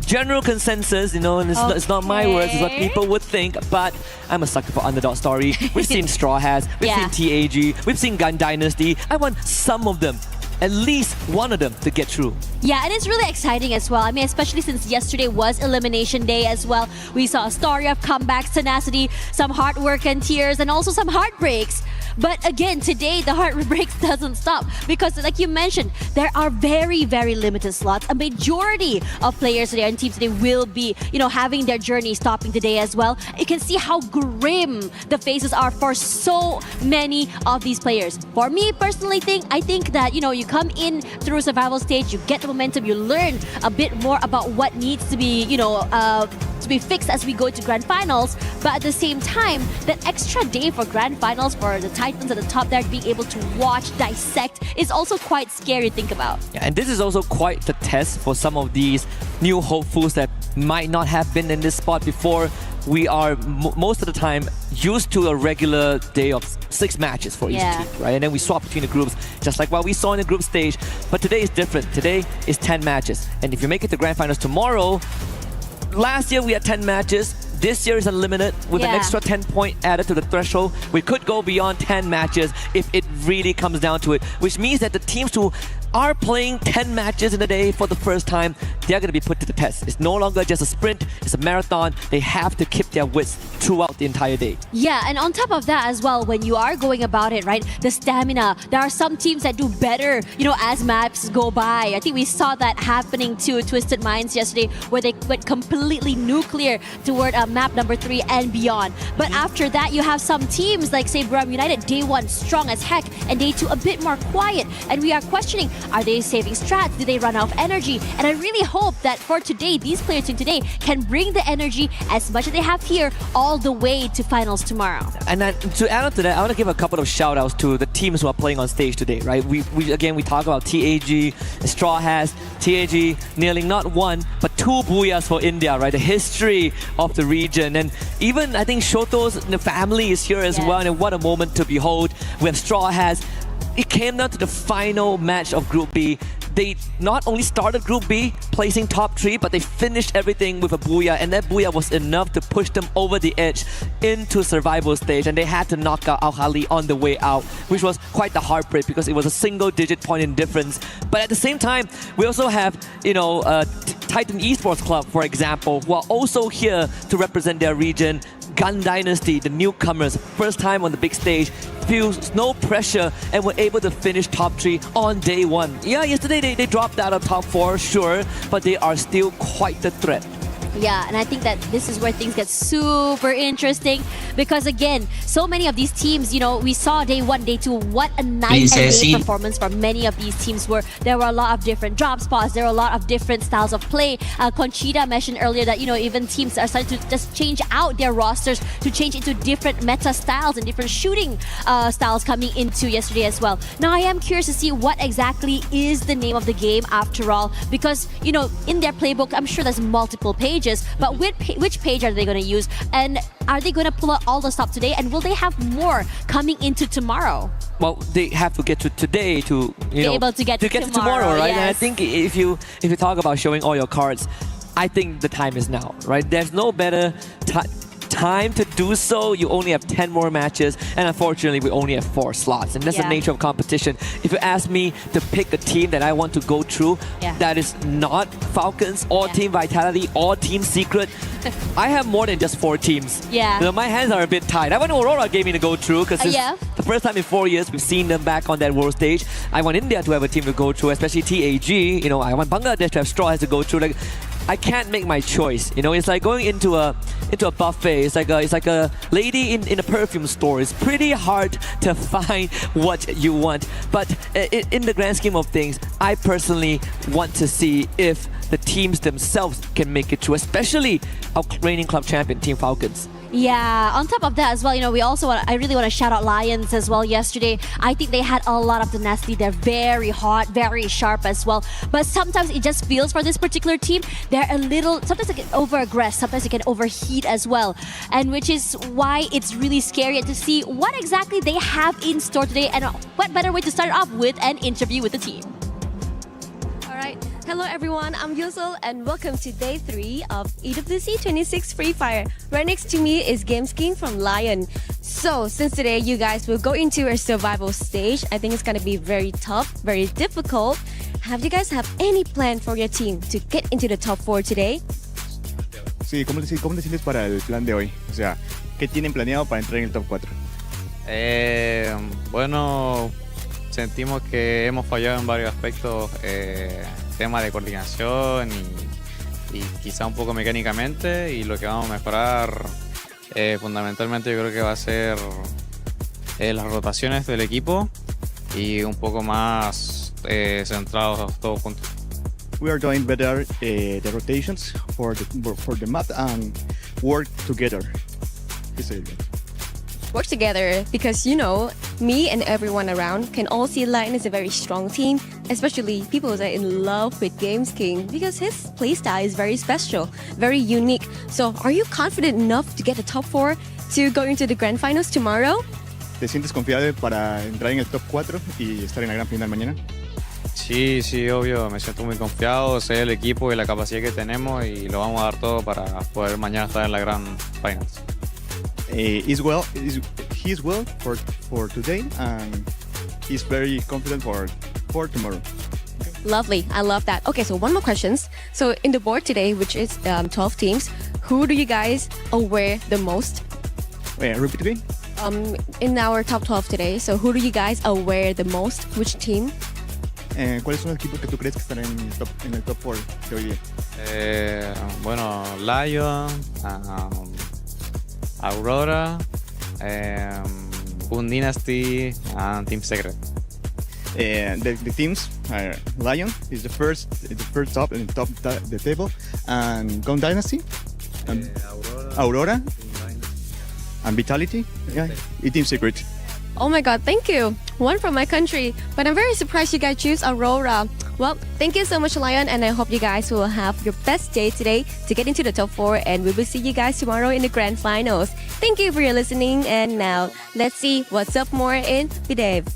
general consensus, and it's not my words, it's what people would think, but I'm a sucker for underdog story. We've seen Straw Hats, we've seen TAG, we've seen Gun Dynasty. I want some of them, at least one of them, to get through. Yeah, and it's really exciting as well. I mean, especially since yesterday was Elimination Day as well. We saw a story of comebacks, tenacity, some hard work and tears, and also some heartbreaks. But again, today the heartbreaks doesn't stop because, like you mentioned, there are very, very limited slots. A majority of players today and teams today will be, having their journey stopping today as well. You can see how grim the faces are for so many of these players. For me personally, I think that you come in through a survival stage, you get the momentum, you learn a bit more about what needs to be, to be fixed as we go to grand finals. But at the same time, that extra day for grand finals for the Titans at the top there, being able to watch, dissect, is also quite scary to think about. Yeah, and this is also quite the test for some of these new hopefuls that might not have been in this spot before. We are most of the time used to a regular day of 6 matches for each team, right? And then we swap between the groups, just like what we saw in the group stage. But today is different. Today is 10 matches. And if you make it to grand finals tomorrow, last year we had 10 matches. This year is unlimited with an extra 10 point added to the threshold. We could go beyond 10 matches if it really comes down to it, which means that the teams who are playing 10 matches in a day for the first time, they're going to be put to the test. It's no longer just a sprint, it's a marathon. They have to keep their wits throughout the entire day. Yeah, and on top of that as well, when you are going about it, right, the stamina, there are some teams that do better, as maps go by. I think we saw that happening to Twisted Minds yesterday, where they went completely nuclear toward map number 3 and beyond. But after that, you have some teams like, say, Bram United, day 1 strong as heck, and day 2 a bit more quiet. And we are questioning, are they saving strats? Do they run out of energy? And I really hope that for today, these players in today can bring the energy as much as they have here all the way to finals tomorrow. And then, to add on to that, I want to give a couple of shout outs to the teams who are playing on stage today, right? We talk about TAG, Straw Hats, TAG nearly not 1 but 2 booyahs for India, right? The history of the region. And even I think Shoto's family is here as well, and what a moment to behold. We have Straw Hats. It came down to the final match of Group B. They not only started Group B placing top 3, but they finished everything with a booyah, and that booyah was enough to push them over the edge into survival stage, and they had to knock out Al Ahly on the way out, which was quite the heartbreak because it was a single-digit point in difference. But at the same time, we also have, Titan Esports Club, for example, who are also here to represent their region. Gun Dynasty, the newcomers, first time on the big stage, feels no pressure and were able to finish top 3 on day 1. Yeah, yesterday they dropped out of top 4, sure, but they are still quite the threat. Yeah, and I think that this is where things get super interesting because, again, so many of these teams, we saw day 1, day 2, what a night and day performance for many of these teams were. There were a lot of different drop spots. There were a lot of different styles of play. Conchita mentioned earlier that, even teams are starting to just change out their rosters to change into different meta styles and different shooting styles coming into yesterday as well. Now, I am curious to see what exactly is the name of the game after all because, in their playbook, I'm sure there's multiple pages. But which page are they going to use? And are they going to pull out all the stuff today? And will they have more coming into tomorrow? Well, they have to get to today to be able to get to tomorrow, right? Yes. And I think if you talk about showing all your cards, I think the time is now, right? There's no better time to do so. You only have 10 more matches, and unfortunately we only have 4 slots, and that's the nature of competition. If you ask me to pick a team that I want to go through that is not Falcons or Team Vitality or Team Secret, I have more than just 4 teams. My hands are a bit tied. I want Aurora Gaming to go through because it's the first time in 4 years we've seen them back on that world stage. I want India to have a team to go through, especially TAG. I want Bangladesh to have Straw Hats to go through. I can't make my choice. It's like going into a buffet. It's like a lady in a perfume store. It's pretty hard to find what you want. But in the grand scheme of things, I personally want to see if the teams themselves can make it through, especially our reigning club champion, Team Falcons. Yeah, on top of that as well, I really want to shout out Lions as well yesterday. I think they had a lot of tenacity. They're very hot, very sharp as well. But sometimes it just feels for this particular team, they're sometimes they get over-aggressed, sometimes they can overheat as well. And which is why it's really scary to see what exactly they have in store today, and what better way to start off with an interview with the team. Hello everyone, I'm Yusel and welcome to day 3 of EWC 26 Free Fire. Right next to me is Games King from Lion. So since today you guys will go into a survival stage, I think it's going to be very tough, very difficult. Have you guys have any plan for your team to get into the top 4 today? Sí, ¿cómo te sientes para el plan de hoy? O sea, ¿qué tienen planeado para entrar en el top 4? Bueno, sentimos que hemos fallado en varios aspectos, tema de coordinación y quizá un poco mecánicamente, y lo que vamos a mejorar fundamentalmente yo creo que va a ser las rotaciones del equipo y un poco más centrados todos juntos. We are doing better the rotations for the map and work together. Work together because, you know, me and everyone around can all see Lion is a very strong team, especially people that are in love with Games King because his playstyle is very special, very unique. So are you confident enough to get the top 4 to go into the grand finals tomorrow? ¿Te sientes confiado para entrar en el top 4 y estar en la gran final mañana? Sí, obvio, me siento muy confiado, sé el equipo y la capacidad que tenemos y lo vamos a dar todo para poder mañana estar en la gran finals. He's well for today and he's very confident for tomorrow. Lovely, I love that. Okay, so one more questions. So in the board today, which is 12 teams, who do you guys aware the most? Wait, repeat again? In our top 12 today, so who do you guys aware the most? Which team? ¿Cuáles son los equipos que tú crees que están en el top 4 de hoy día? Bueno, Lion, Aurora, Boon Dynasty, and Team Secret. The teams are Lion is the first top in the top the table, and Gun Dynasty, and Aurora, and Vitality, and Team Secret. Oh my god, thank you. One from my country, but I'm very surprised you guys choose Aurora. Well, thank you so much, Lion, and I hope you guys will have your best day today to get into the top 4, and we will see you guys tomorrow in the grand finals. Thank you for your listening, and now let's see what's up more in VIVO.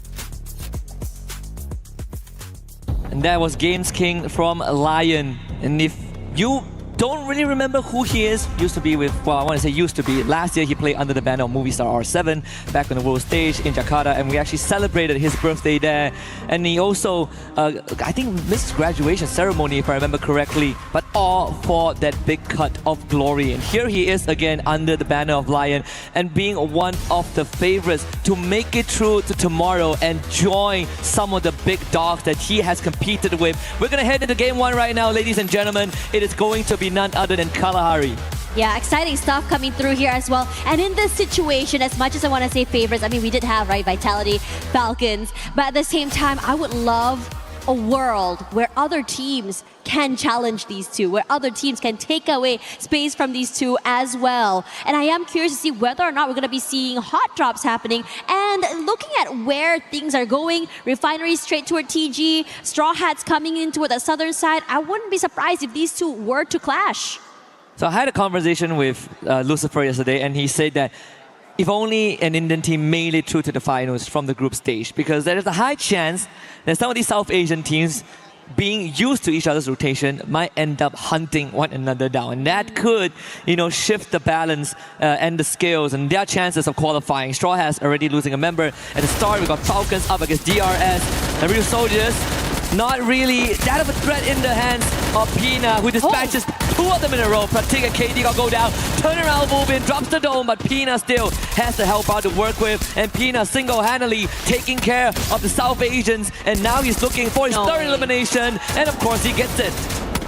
And that was Games King from Lion. And if you don't really remember who he is, used to be with, well, I want to say used to be. Last year he played under the banner of Movie Star R7 back on the world stage in Jakarta, and we actually celebrated his birthday there. And he also, I think, missed his graduation ceremony, if I remember correctly, but all for that big cut of glory. And here he is again under the banner of Lion and being one of the favorites to make it through to tomorrow and join some of the big dogs that he has competed with. We're going to head into game 1 right now, ladies and gentlemen. It is going to be none other than Kalahari. Yeah, exciting stuff coming through here as well. And in this situation, as much as I want to say favorites, I mean, we did have, right, Vitality, Falcons. But at the same time, I would love a world where other teams can challenge these two, where other teams can take away space from these two as well. And I am curious to see whether or not we're going to be seeing hot drops happening. And looking at where things are going, Refinery straight toward TG, Straw Hats coming in toward the southern side, I wouldn't be surprised if these two were to clash. So I had a conversation with Lucifer yesterday, and he said that if only an Indian team made it through to the finals from the group stage, because there is a high chance that some of these South Asian teams, being used to each other's rotation, might end up hunting one another down. And that could, you know, shift the balance and the scales and their chances of qualifying. Straw Hats already losing a member. At the start, we got Falcons up against DRS. The Real Soldiers, not really that of a threat in the hands of Pina, who dispatches two of them in a row. Pratik and KD got go down. Turn around moving, drops the dome, but Pina still has the help out to work with. And Pina single-handedly taking care of the South Asians. And now he's looking for his third elimination. And of course, he gets it.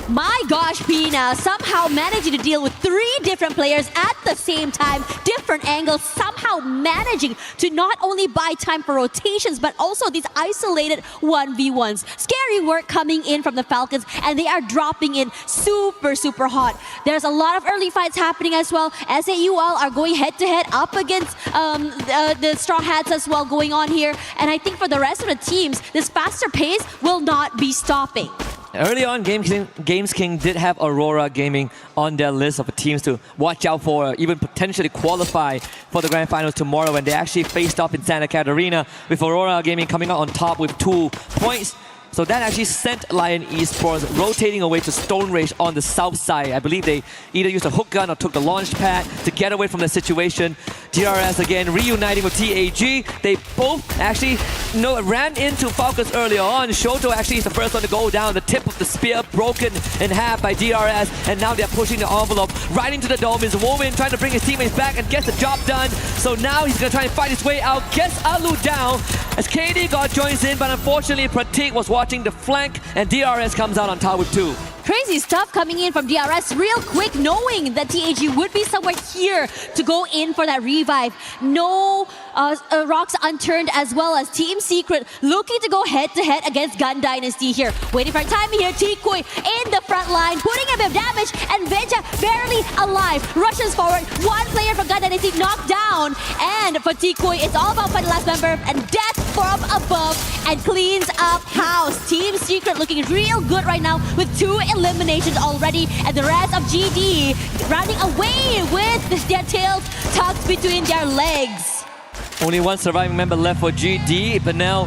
My gosh, Pina somehow managing to deal with 3 different players at the same time, different angles, somehow managing to not only buy time for rotations, but also these isolated 1v1s. Scary work coming in from the Falcons, and they are dropping in super, super hot. There's a lot of early fights happening as well. SAUL are going head-to-head up against the Straw Hats as well going on here. And I think for the rest of the teams, this faster pace will not be stopping. Early on, Games King did have Aurora Gaming on their list of teams to watch out for, even potentially qualify for the Grand Finals tomorrow, when they actually faced off in Santa Catarina, with Aurora Gaming coming out on top with 2 points. So that actually sent Lion Esports rotating away to Stone Rage on the south side. I believe they either used a hook gun or took the launch pad to get away from the situation. DRS again reuniting with TAG. They both actually ran into Falcons earlier on. Shoto actually is the first one to go down. The tip of the spear broken in half by DRS, and now they're pushing the envelope right into the dome. Is Woman trying to bring his teammates back and gets the job done. So now he's gonna try and fight his way out. Gets Alu down as KD God joins in, but unfortunately Pratik was watching the flank, and DRS comes out on top with 2. Crazy stuff coming in from DRS real quick, knowing that TAG would be somewhere here to go in for that revive. No rocks unturned, as well as Team Secret looking to go head-to-head against Gun Dynasty here. Waiting for timing here, Tikoy in the front line, putting a bit of damage, and Venja barely alive. Rushes forward, one player from Gun Dynasty knocked down, and for Tikoy, it's all about finding the last member, and death from above, and cleans up house. Team Secret looking real good right now with 2 eliminations already, and the rest of GD running away with their tails tucked between their legs. Only one surviving member left for GD. Benel,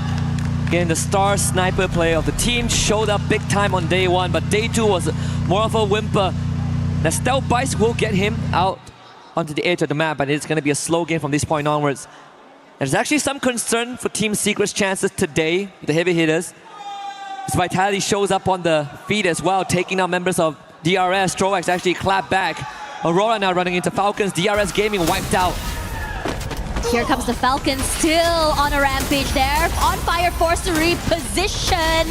again, the star sniper player of the team, showed up big time on day 1, but day 2 was more of a whimper. The stealth bites will get him out onto the edge of the map, but it's going to be a slow game from this point onwards. There's actually some concern for Team Secret's chances today, the heavy hitters. His Vitality shows up on the feed as well, taking out members of DRS. Stroax actually clapped back. Aurora now running into Falcons. DRS Gaming wiped out. Here comes the Falcons, still on a rampage there. On fire, forced to reposition,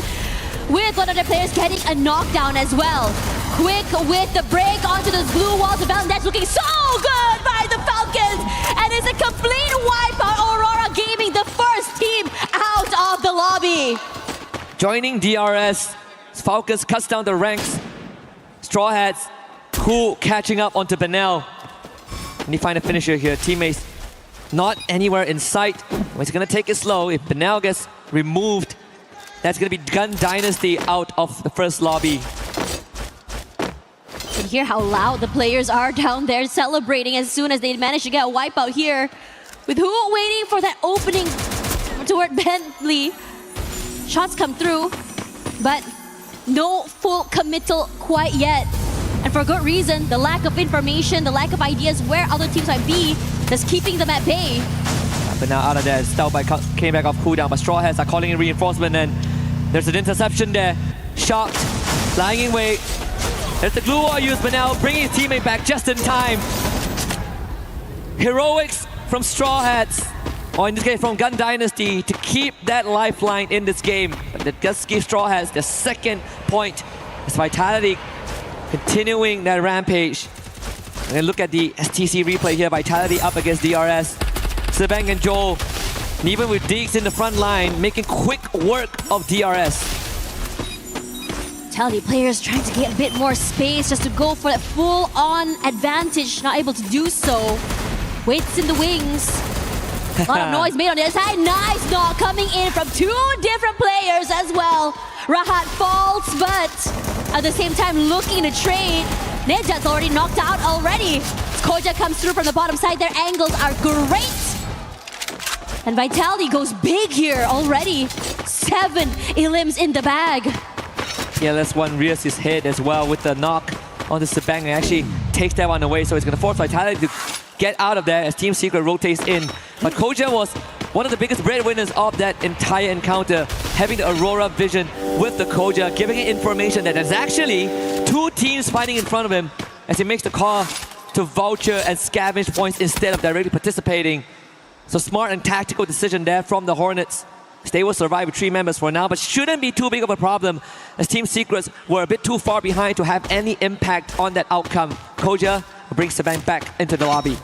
with one of their players getting a knockdown as well. Quick with the break onto those blue walls. The Valentine looking so good by the Falcons, and it's a complete wipeout. Aurora Gaming, the first team out of the lobby. Joining DRS, Falcons cuts down the ranks. Straw Hats, cool, catching up onto Benel. And you find a finisher here. Teammates not anywhere in sight. He's gonna take it slow. If Benel gets removed, that's gonna be Gun Dynasty out of the first lobby. You can hear how loud the players are down there celebrating as soon as they manage to get a wipeout here. With who waiting for that opening toward Bentley. Shots come through, but no full committal quite yet. And for good reason, the lack of information, the lack of ideas where other teams might be, that's keeping them at bay. But now out of there, Stealth Bite came back off cooldown, but Straw Hats are calling in reinforcement, and there's an interception there. Shocked, lying in wait. There's the glue wall used, but now bringing his teammate back just in time. Heroics from Straw Hats, or in this case from Gun Dynasty, to keep that lifeline in this game. But that does give Straw Hats the second point. It's Vitality continuing that rampage. And look at the STC replay here. Vitality up against DRS. Sebang and Joel, and even with Deeks in the front line, making quick work of DRS. Vitality players trying to get a bit more space just to go for that full-on advantage, not able to do so. Waits in the wings. A lot of noise made on the other side. Nice knock coming in from 2 different players as well. Rahat falls, but at the same time looking to trade. Nejat's already knocked out already. Koja comes through from the bottom side. Their angles are great. And Vitality goes big here already. 7 elims in the bag. Yeah, that's one rears his head as well with the knock onto Sebang, and actually takes that one away. So it's going to force Vitality to get out of there as Team Secret rotates in. But Koja was one of the biggest breadwinners of that entire encounter, having the Aurora vision with the Koja, giving it information that there's actually 2 teams fighting in front of him as he makes the call to vulture and scavenge points instead of directly participating. So smart and tactical decision there from the Hornets. They will survive with 3 members for now, but shouldn't be too big of a problem as Team Secrets were a bit too far behind to have any impact on that outcome. Koja brings the bank back into the lobby.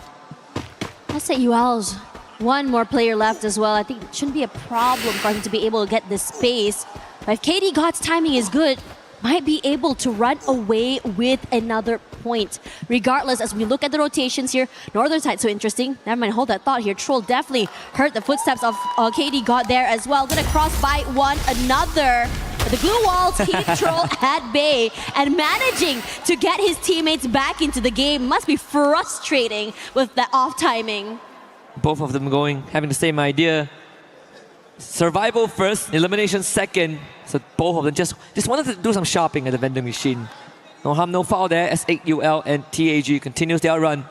Let's say UL's one more player left as well. I think it shouldn't be a problem for him to be able to get this space. But if KD God's timing is good, might be able to run away with another point. Regardless, as we look at the rotations here, Northern side so interesting. Never mind, hold that thought here. Troll definitely heard the footsteps of KD God there as well. Gonna cross by one another. But the glue walls keep Troll at bay, and managing to get his teammates back into the game must be frustrating with the off timing. Both of them having the same idea. Survival first, elimination second. So both of them just wanted to do some shopping at the vending machine. No harm, no foul there. S8UL and TAG continues their run.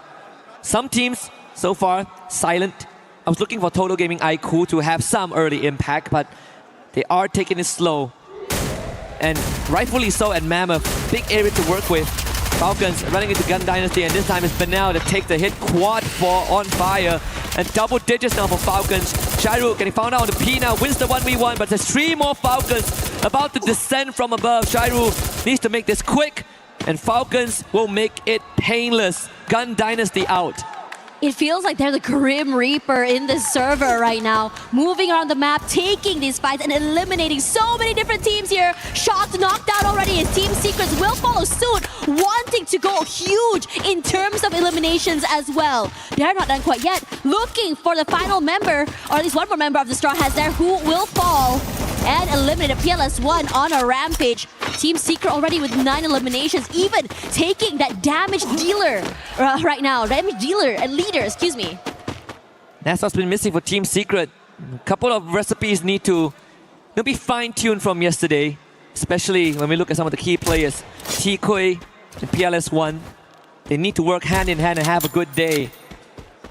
Some teams so far silent. I was looking for Total Gaming IQ to have some early impact, but they are taking it slow. And rightfully so at Mammoth. Big area to work with. Falcons running into Gun Dynasty, and this time it's Benel to take the hit. Quad 4 on fire. And double digits now for Falcons. Shairu getting found out on the P now, wins the 1v1, but there's 3 more Falcons about to descend from above. Shairu needs to make this quick, and Falcons will make it painless. Gun Dynasty out. It feels like they're the Grim Reaper in this server right now. Moving around the map, taking these fights and eliminating so many different teams here. Shocked, knocked out already, and Team Secrets will follow suit, wanting to go huge in terms of eliminations as well. They're not done quite yet. Looking for the final member, or at least one more member of the Straw Hats there, who will fall and eliminate a PLS1 on a rampage. Team Secret already with 9 eliminations, even taking that damage dealer right now. Damage dealer and leader, excuse me. That's what's been missing for Team Secret. A couple of recipes need to be fine-tuned from yesterday, especially when we look at some of the key players. T-Kui and PLS1. They need to work hand in hand and have a good day.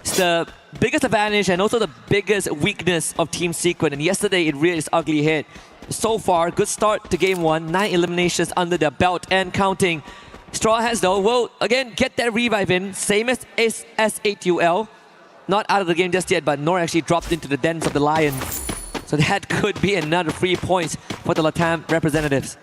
It's the biggest advantage and also the biggest weakness of Team Secret, and yesterday it really is ugly hit. So far, good start to game 1, 9 eliminations under their belt and counting. Straw Hats though will again get that revive in, same as S8UL. Not out of the game just yet, but nor actually dropped into the dens of the Lion. So that could be another 3 points for the LATAM representatives.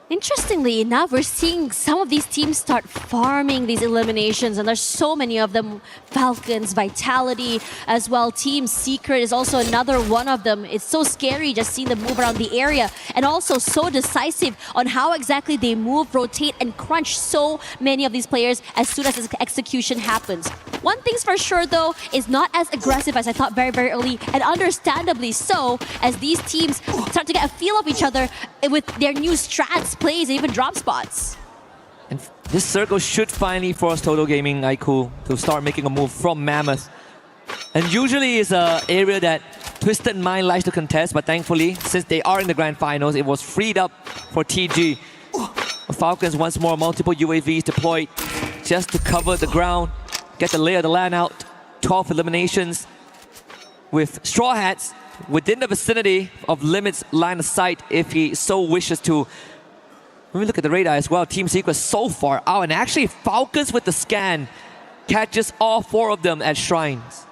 Interestingly enough, we're seeing some of these teams start farming these eliminations, and there's so many of them. Falcons, Vitality as well. Team Secret is also another one of them. It's so scary just seeing them move around the area, and also so decisive on how exactly they move, rotate, and crunch so many of these players as soon as this execution happens. One thing's for sure though, is not as aggressive as I thought very, very early, and understandably so, as these teams start to get a feel of each other with their new strats, plays, and even drop spots. And this circle should finally force Total Gaming IQ to start making a move from Mammoth. And usually it's an area that Twisted Mind likes to contest, but thankfully, since they are in the grand finals, it was freed up for TG. The Falcons once more, multiple UAVs deployed just to cover the ground, get the lay of the land out. 12 eliminations with Straw Hats within the vicinity of Limit's line of sight if he so wishes to. When we look at the radar as well, Team Secret so far out, and actually Falcons with the scan catches all 4 of them at shrines.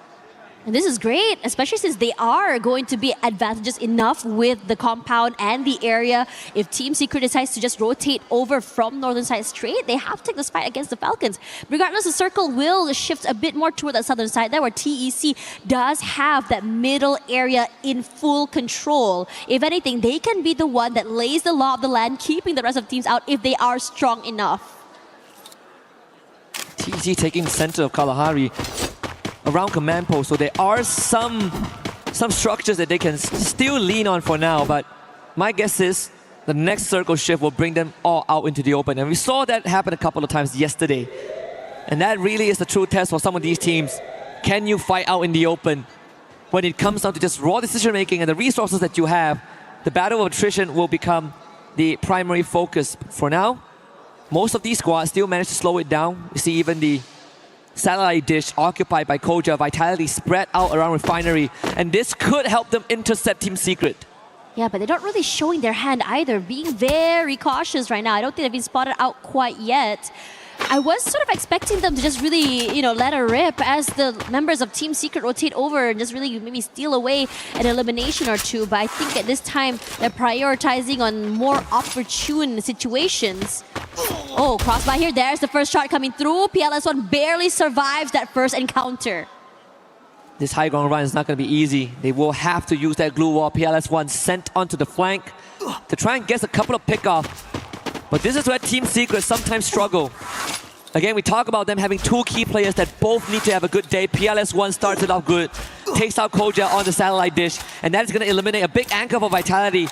And this is great, especially since they are going to be advantageous enough with the compound and the area. If Team Secret decides to just rotate over from northern side straight, they have to take this fight against the Falcons. Regardless, the circle will shift a bit more toward that southern side there, where TEC does have that middle area in full control. If anything, they can be the one that lays the law of the land, keeping the rest of teams out if they are strong enough. TEC taking the center of Kalahari around command post, so there are some structures that they can still lean on for now, but my guess is the next circle shift will bring them all out into the open, and we saw that happen a couple of times yesterday. And that really is the true test for some of these teams. Can you fight out in the open? When it comes down to just raw decision making and the resources that you have, the battle of attrition will become the primary focus. For now, most of these squads still manage to slow it down. You see even the satellite dish occupied by Koja, Vitality spread out around Refinery, and this could help them intercept Team Secret. Yeah, but they're not really showing their hand either, being very cautious right now. I don't think they've been spotted out quite yet. I was sort of expecting them to just really, let her rip as the members of Team Secret rotate over and just really maybe steal away an elimination or 2. But I think at this time, they're prioritizing on more opportune situations. Oh, crossbar here. There's the first shot coming through. PLS1 barely survives that first encounter. This high ground run is not going to be easy. They will have to use that glue wall. PLS1 sent onto the flank to try and get a couple of pickoffs. But this is where Team Secret sometimes struggle. Again, we talk about them having 2 key players that both need to have a good day. PLS1 starts it off good, takes out Koja on the satellite dish, and that is going to eliminate a big anchor for Vitality.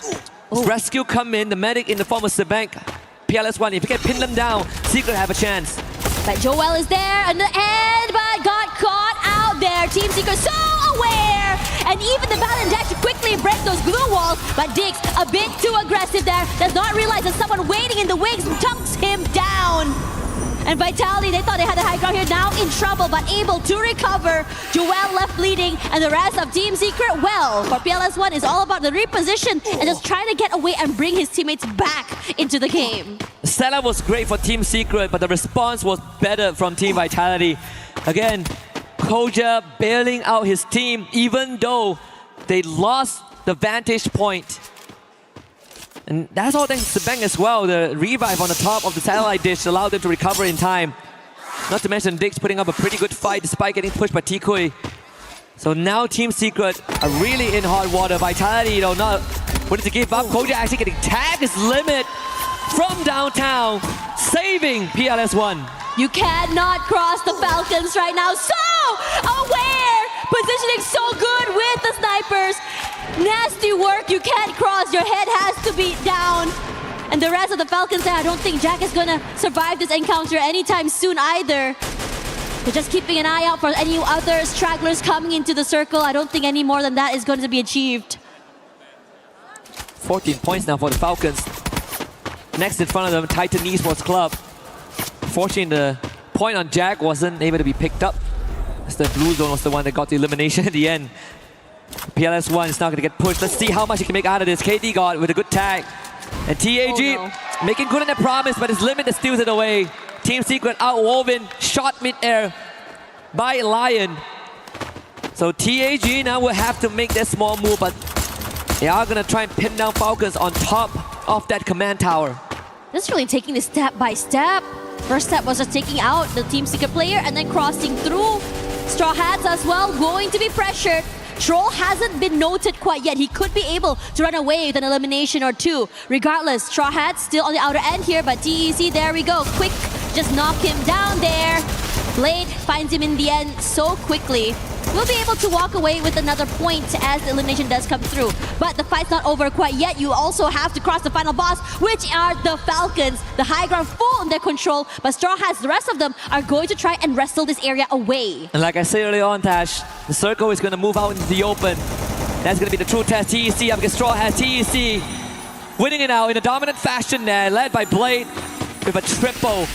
Rescue come in, the medic in the form of Sebank. PLS1, if you can pin them down, Secret have a chance. But Joel is there on the end, but got caught out there. Team Secret so aware, and even the Balan dash to quickly break those glue walls, but Dix a bit too aggressive there, does not realize there's someone waiting in the wings and chunks him down. And Vitality, they thought they had the high ground here, now in trouble, but able to recover. Joel left bleeding, and the rest of Team Secret, well, for PLS1, is all about the reposition and just trying to get away and bring his teammates back into the game. The setup was great for Team Secret, but the response was better from Team Vitality. Again, Koja bailing out his team, even though they lost the vantage point. And that's all thanks to Bang as well. The revive on the top of the satellite dish allowed them to recover in time. Not to mention Dix putting up a pretty good fight despite getting pushed by Tikui. So now Team Secret are really in hot water. Vitality, not willing to give up. Koja actually getting tagged his limit from downtown, saving PLS1. You cannot cross the Falcons right now. So aware! Positioning so good with the snipers. Nasty work. You can't cross. Your head has to be down. And the rest of the Falcons there, I don't think Jack is going to survive this encounter anytime soon either. They're just keeping an eye out for any other stragglers coming into the circle. I don't think any more than that is going to be achieved. 14 points now for the Falcons. Next in front of them, Titan Esports Club. Fortunately, the point on Jack wasn't able to be picked up, as the blue zone was the one that got the elimination at the end. PLS1 is now going to get pushed. Let's see how much he can make out of this. KD got with a good tag. And TAG making good on their promise, but his limit steals it away. Team Secret outwoven, shot mid-air by Lion. So TAG now will have to make that small move, but they are going to try and pin down Falcons on top of that command tower. Just really taking this step by step. First step was just taking out the Team Secret player and then crossing through. Straw Hats as well, going to be pressured. Troll hasn't been noted quite yet. He could be able to run away with an elimination or two. Regardless, Straw Hats still on the outer end here, but TEC, there we go. Quick, just knock him down there. Blade finds him in the end so quickly. We'll be able to walk away with another point as the elimination does come through. But the fight's not over quite yet. You also have to cross the final boss, which are the Falcons. The high ground full in their control, but Straw Hats, the rest of them, are going to try and wrestle this area away. And like I said earlier on, Tash, the circle is going to move out into the open. That's going to be the true test. TEC up against Straw Hats. TEC winning it out in a dominant fashion there, led by Blade with a triple.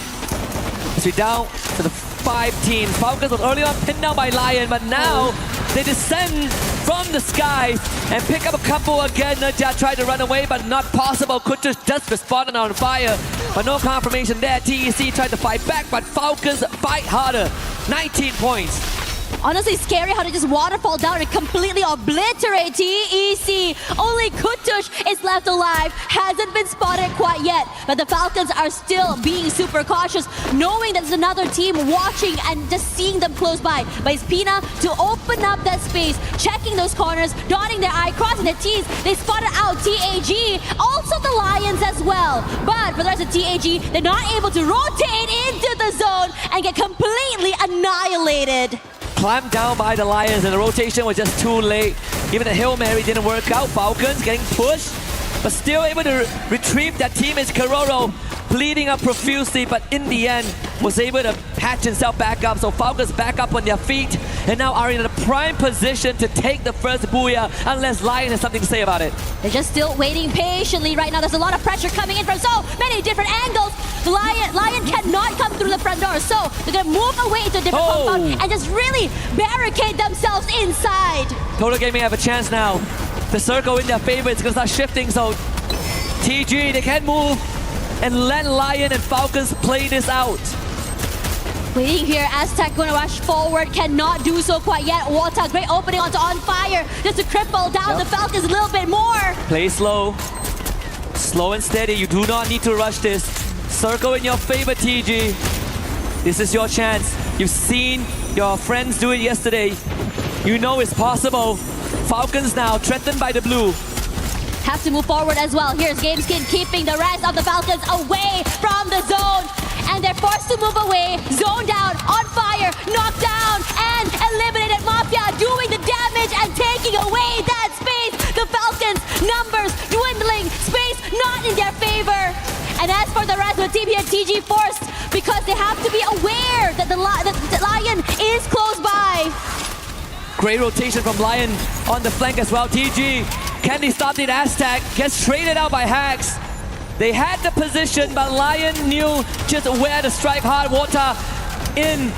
As we down to the 5 teams. Falcons was early on pinned down by Lion, but now they descend from the skies and pick up a couple again. Najat tried to run away, but not possible. Could just responded on fire, but no confirmation there. TEC tried to fight back, but Falcons fight harder. 19 points. Honestly, scary how they just waterfall down and completely obliterate TEC. Only Kutush is left alive. Hasn't been spotted quite yet. But the Falcons are still being super cautious, knowing that there's another team watching and just seeing them close by. But it's Pina to open up that space, checking those corners, dotting their I, crossing their T's. They spotted out TAG, also the Lions as well. But for the rest of TAG, they're not able to rotate into the zone and get completely annihilated. Clamped down by the Lions, and the rotation was just too late. Even the Hail Mary didn't work out. Falcons getting pushed, but still able to retrieve that teammate's Kororo, bleeding up profusely, but in the end was able to patch himself back up. So Falcons back up on their feet and now are in a prime position to take the first booyah, unless Lion has something to say about it. They're just still waiting patiently right now. There's a lot of pressure coming in from so many different angles. The Lion cannot come through the front door, so they're gonna move away to a different compound and just really barricade themselves inside. Total Gaming have a chance now. The circle in their favor is gonna start shifting, so TG, they can move and let Lion and Falcons play this out. Waiting here, Aztec going to rush forward, cannot do so quite yet. Wata, great opening onto On Fire, just to cripple down the Falcons a little bit more. Play slow. Slow and steady, you do not need to rush this. Circle in your favor, TG. This is your chance. You've seen your friends do it yesterday. You know it's possible. Falcons now threatened by the blue. Have to move forward as well. Here's Gameskin keeping the rest of the Falcons away from the zone. And they're forced to move away. Zone down, On Fire, knocked down, and eliminated Mafia, doing the damage and taking away that space. The Falcons, numbers dwindling, space not in their favor. And as for the rest of the team here, TG forced because they have to be aware that the Lion is close by. Great rotation from Lion on the flank as well. TG, can they stop the Aztec? Gets traded out by Hax. They had the position, but Lion knew just where to strike hard water in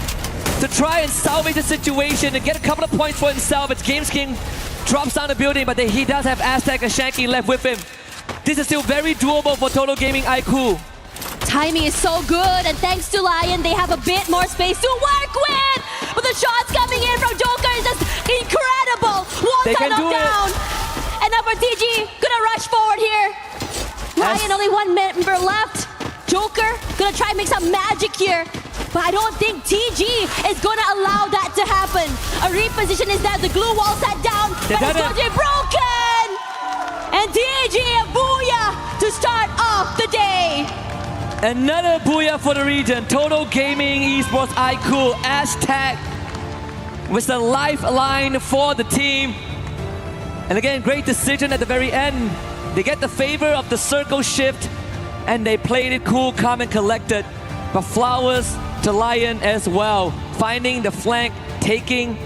to try and salvage the situation and get a couple of points for himself. It's Games King drops down the building, but he does have Aztec and Shanky left with him. This is still very doable for Total Gaming IQ. Timing is so good, and thanks to Lion, they have a bit more space to work with. But the shots coming in from Joker is just incredible. They can do down. And now for TG, gonna rush forward here. Lion, only one member left. Joker gonna try and make some magic here. But I don't think TG is gonna allow that to happen. A reposition is there, the glue wall sat down, but it's going to be broken. And TG, a booyah to start off the day. Another booyah for the region. Total Gaming Esports IQ Aztec with the lifeline for the team. And again, great decision at the very end. They get the favor of the circle shift and they played it cool, calm and collected. But flowers to Lion as well. Finding the flank, taking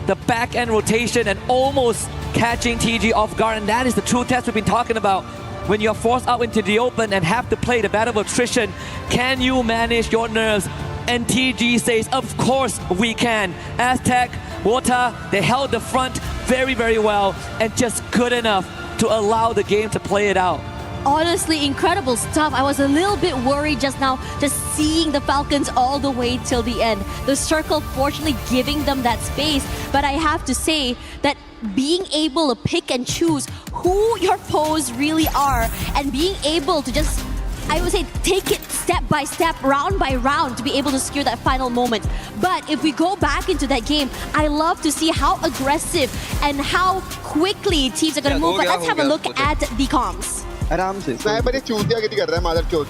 the back end rotation and almost catching TG off guard. And that is the true test we've been talking about. When you're forced out into the open and have to play the battle of attrition, can you manage your nerves? And TG says, of course we can. Aztec, Water, they held the front very, very well and just good enough to allow the game to play it out. Honestly, incredible stuff. I was a little bit worried just now, just seeing the Falcons all the way till the end. The circle fortunately giving them that space, but I have to say that being able to pick and choose who your foes really are and being able to just, I would say, take it step by step, round by round to be able to secure that final moment. But if we go back into that game, I love to see how aggressive and how quickly teams are going to move. But let's have a look at the comms. आराम से sniper एक चूतिया की कर रहा है मादर चोद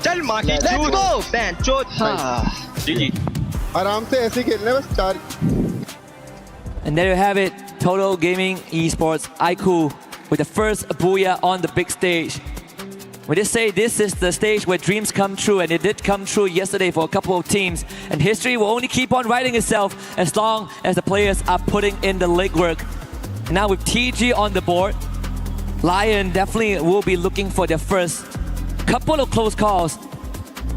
चल मां की चूत बैन चोद जी आराम से ऐसे खेलने बस चार. And there you have it, Total Gaming Esports IQ with the first booyah on the big stage. We just say this is the stage where dreams come true, and it did come true yesterday for a couple of teams. And history will only keep on writing itself as long as the players are putting in the legwork. Now with TG on the board, Lion definitely will be looking for their first couple of close calls,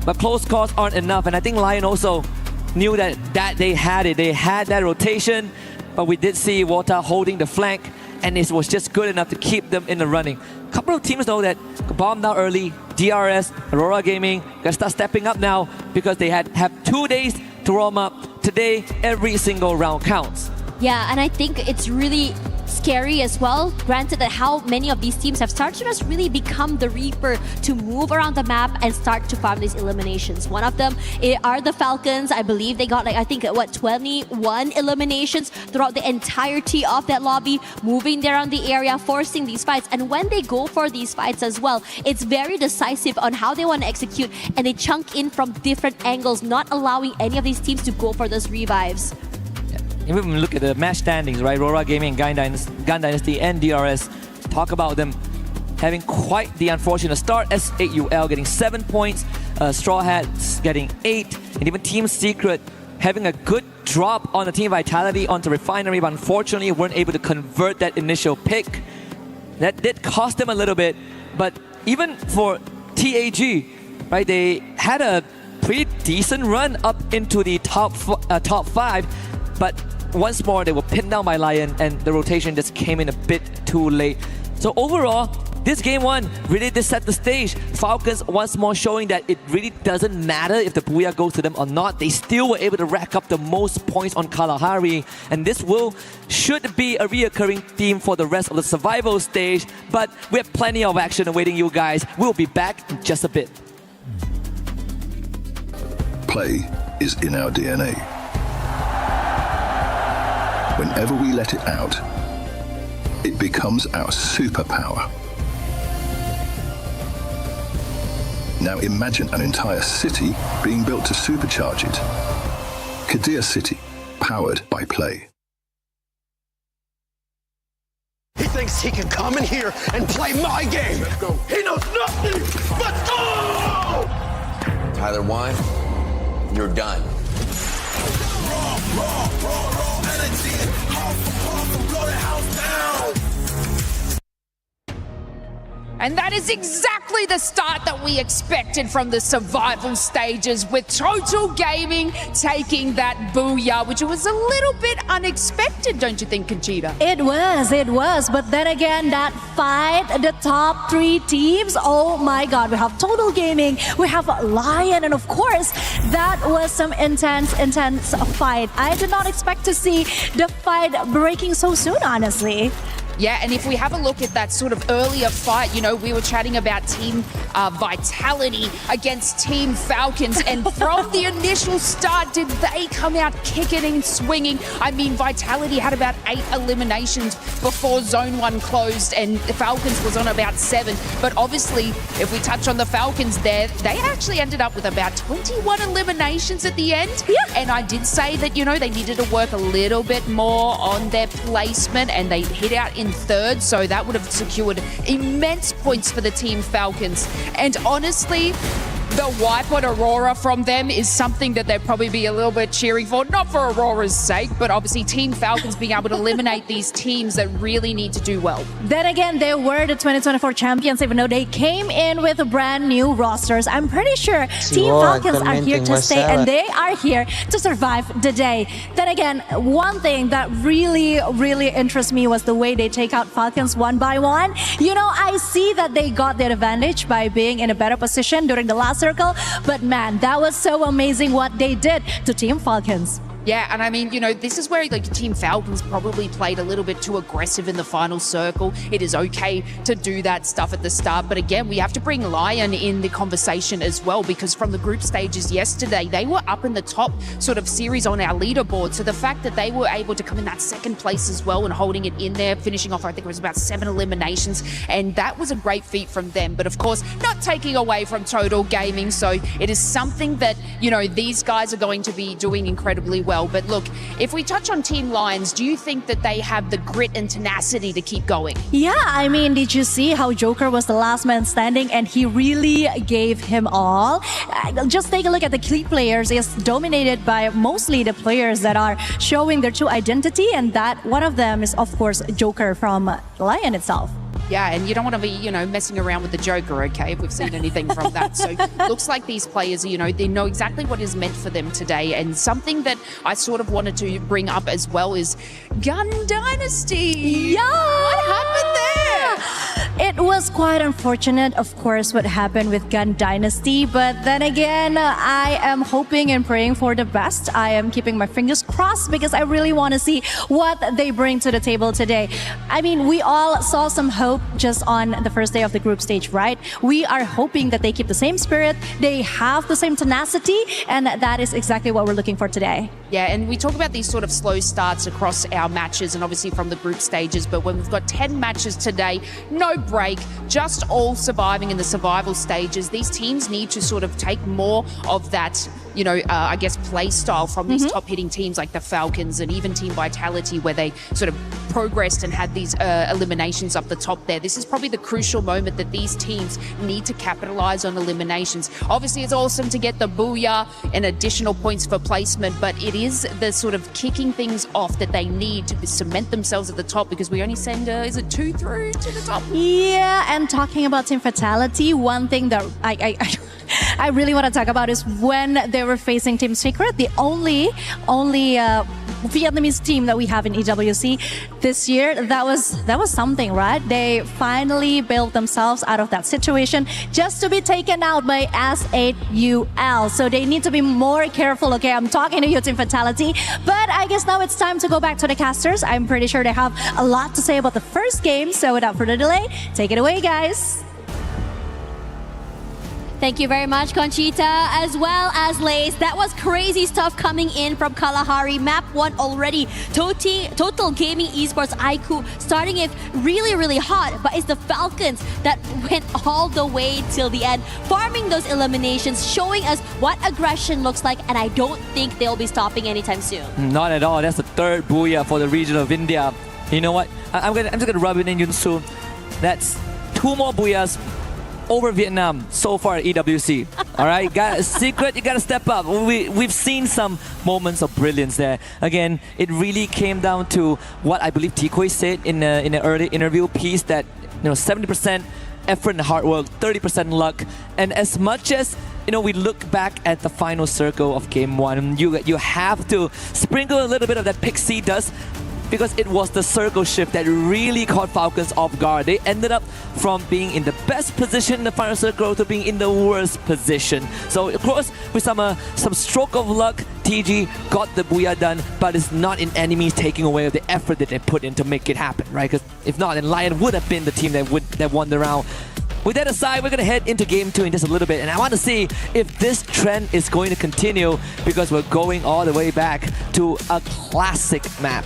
but close calls aren't enough. And I think Lion also knew that they had it. They had that rotation, but we did see Water holding the flank, and it was just good enough to keep them in the running. A couple of teams know that bombed out early. DRS, Aurora Gaming, gonna start stepping up now because they have 2 days to warm up. Today, every single round counts. Yeah, and I think it's really scary as well, granted that how many of these teams have started to just really become the Reaper to move around the map and start to farm these eliminations. One of them are the Falcons. I believe they got 21 eliminations throughout the entirety of that lobby, moving there on the area, forcing these fights. And when they go for these fights as well, it's very decisive on how they want to execute, and they chunk in from different angles, not allowing any of these teams to go for those revives. Even when we look at the match standings, right? Aurora Gaming, Gun Dynasty, and DRS, talk about them having quite the unfortunate start. S8UL getting 7 points, Straw Hats getting 8, and even Team Secret having a good drop on the Team Vitality onto Refinery, but unfortunately weren't able to convert that initial pick. That did cost them a little bit, but even for TAG, right? They had a pretty decent run up into the top 5, but once more they were pinned down by Lion and the rotation just came in a bit too late. So overall, this game one really did set the stage. Falcons once more showing that it really doesn't matter if the booyah goes to them or not. They still were able to rack up the most points on Kalahari, and this should be a reoccurring theme for the rest of the survival stage. But we have plenty of action awaiting you guys. We'll be back in just a bit. Play is in our DNA. Whenever we let it out, it becomes our superpower. Now imagine an entire city being built to supercharge it. Kadir City, powered by Play. He thinks he can come in here and play my game. Let's go. He knows nothing. Let's go! Tyler 1, you're done. And that is exactly the start that we expected from the survival stages, with Total Gaming taking that booyah, which was a little bit unexpected, don't you think, Conchita? It was. But then again, that fight, the top 3 teams, oh my God. We have Total Gaming, we have Lion, and of course, that was some intense fight. I did not expect to see the fight breaking so soon, honestly. Yeah, and if we have a look at that sort of earlier fight, you know, we were chatting about Team Vitality against Team Falcons, and from the initial start, did they come out kicking and swinging? I mean, Vitality had about 8 eliminations before Zone 1 closed, and the Falcons was on about 7. But obviously, if we touch on the Falcons there, they actually ended up with about 21 eliminations at the end. Yeah. And I did say that, you know, they needed to work a little bit more on their placement, and they hit out in 3rd, so that would have secured immense points for the Team Falcons. And honestly, the wipe on Aurora from them is something that they'd probably be a little bit cheering for, not for Aurora's sake, but obviously Team Falcons being able to eliminate these teams that really need to do well. Then again, they were the 2024 champions, even though they came in with brand new rosters. I'm pretty sure Team Falcons are here to stay, and they are here to survive the day. Then again, one thing that really interests me was the way they take out Falcons one by one. You know, I see that they got their advantage by being in a better position during the last circle, but man, that was so amazing what they did to Team Falcons. Yeah, and I mean, you know, this is where like Team Falcons probably played a little bit too aggressive in the final circle. It is okay to do that stuff at the start, but again, we have to bring Lion in the conversation as well, because from the group stages yesterday, they were up in the top sort of series on our leaderboard. So the fact that they were able to come in that 2nd place as well and holding it in there, finishing off, I think it was about 7 eliminations, and that was a great feat from them. But of course, not taking away from Total Gaming, so it is something that, you know, these guys are going to be doing incredibly well. But look, if we touch on Team Lions, do you think that they have the grit and tenacity to keep going? Yeah, I mean, did you see how Joker was the last man standing and he really gave him all? Just take a look at the key players. It's dominated by mostly the players that are showing their true identity, and that one of them is, of course, Joker from Lion itself. Yeah, and you don't want to be, you know, messing around with the Joker, okay, if we've seen anything from that. So looks like these players, you know, they know exactly what is meant for them today. And something that I sort of wanted to bring up as well is Gun Dynasty. Yeah! What happened there? It was quite unfortunate, of course, what happened with Gun Dynasty. But then again, I am hoping and praying for the best. I am keeping my fingers crossed because I really want to see what they bring to the table today. I mean, we all saw some hope just on the first day of the group stage, right? We are hoping that they keep the same spirit, they have the same tenacity, and that is exactly what we're looking for today. Yeah, and we talk about these sort of slow starts across our matches and obviously from the group stages, but when we've got 10 matches today, no break, just all surviving in the survival stages, these teams need to sort of take more of that, you know, I guess play style from these top hitting teams like the Falcons and even Team Vitality, where they sort of progressed and had these eliminations up the top there. This is probably the crucial moment that these teams need to capitalize on eliminations. Obviously, it's awesome to get the booyah and additional points for placement, but it is the sort of kicking things off that they need to cement themselves at the top, because we only send, is it 2 through to the top? Yeah, and talking about Team Vitality, one thing that I really want to talk about is when they were facing Team Secret, the only Vietnamese team that we have in EWC this year. That was something, right? They finally built themselves out of that situation just to be taken out by S8UL. So they need to be more careful. Okay, I'm talking to you, Team Vitality, but I guess now it's time to go back to the casters. I'm pretty sure they have a lot to say about the first game. So without further delay, take it away, guys. Thank you very much, Conchita, as well as Lace. That was crazy stuff coming in from Kalahari. Map 1 already. Total Gaming Esports IQ starting it really hot, but it's the Falcons that went all the way till the end, farming those eliminations, showing us what aggression looks like, and I don't think they'll be stopping anytime soon. Not at all. That's the 3rd booyah for the region of India. You know what? I'm just gonna rub it in, Yunsu. That's 2 more booyahs over Vietnam so far at EWC. All right, Secret, you gotta step up. We've seen some moments of brilliance there. Again, it really came down to what I believe Tikoi said in an early interview piece, that 70% effort and hard work, 30% luck. And as much as we look back at the final circle of game 1, you have to sprinkle a little bit of that pixie dust, because it was the circle shift that really caught Falcons off guard. They ended up from being in the best position in the final circle to being in the worst position. So of course, with some stroke of luck, TG got the booyah done, but it's not in any means taking away the effort that they put in to make it happen, right? Because if not, then Lion would have been the team that won the round. With that aside, we're going to head into game 2 in just a little bit, and I want to see if this trend is going to continue, because we're going all the way back to a classic map.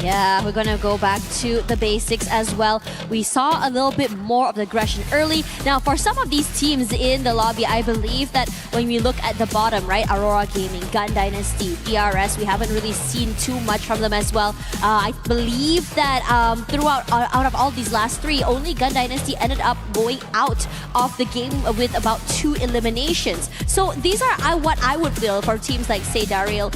Yeah, we're gonna go back to the basics as well. We saw a little bit more of the aggression early. Now, for some of these teams in the lobby, I believe that when we look at the bottom, right, Aurora Gaming, Gun Dynasty, DRS, we haven't really seen too much from them as well. I believe that throughout out of all these last 3, only Gun Dynasty ended up going out of the game with about 2 eliminations. So these are what I would feel for teams like, say, Daryl,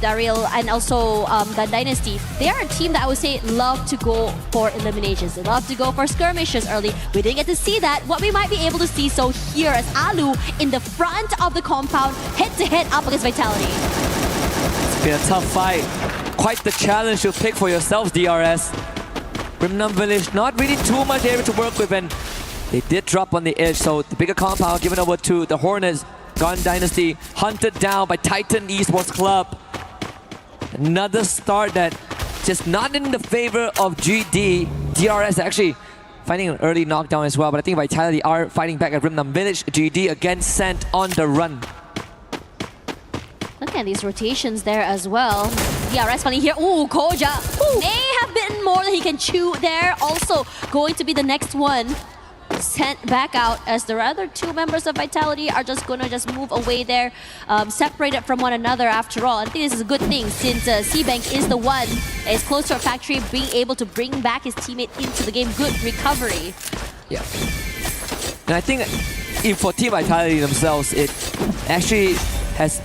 Daryl, and also Gun Dynasty. They are a team that I would say love to go for eliminations. They love to go for skirmishes early. We didn't get to see that. What we might be able to see, so here as Alu in the front of the compound, head-to-head up against Vitality. It's been a tough fight. Quite the challenge to pick for yourselves, DRS. Rimnam Village, not really too much area to work with, and they did drop on the edge, so the bigger compound given over to the Hornets. Gun Dynasty hunted down by Titan Esports Club. Another start that just not in the favor of GD. DRS actually finding an early knockdown as well, but I think Vitality are fighting back at Rimnam Village. GD again sent on the run. Look at these rotations there as well. DRS finally here. Ooh, Koja may have bitten more than he can chew there. Also going to be the next one sent back out, as the other 2 members of Vitality are just going to move away there, separated from one another after all. I think this is a good thing, since C-Bank is the one that is close to our factory, being able to bring back his teammate into the game. Good recovery. Yeah. And I think for Team Vitality themselves, it actually has,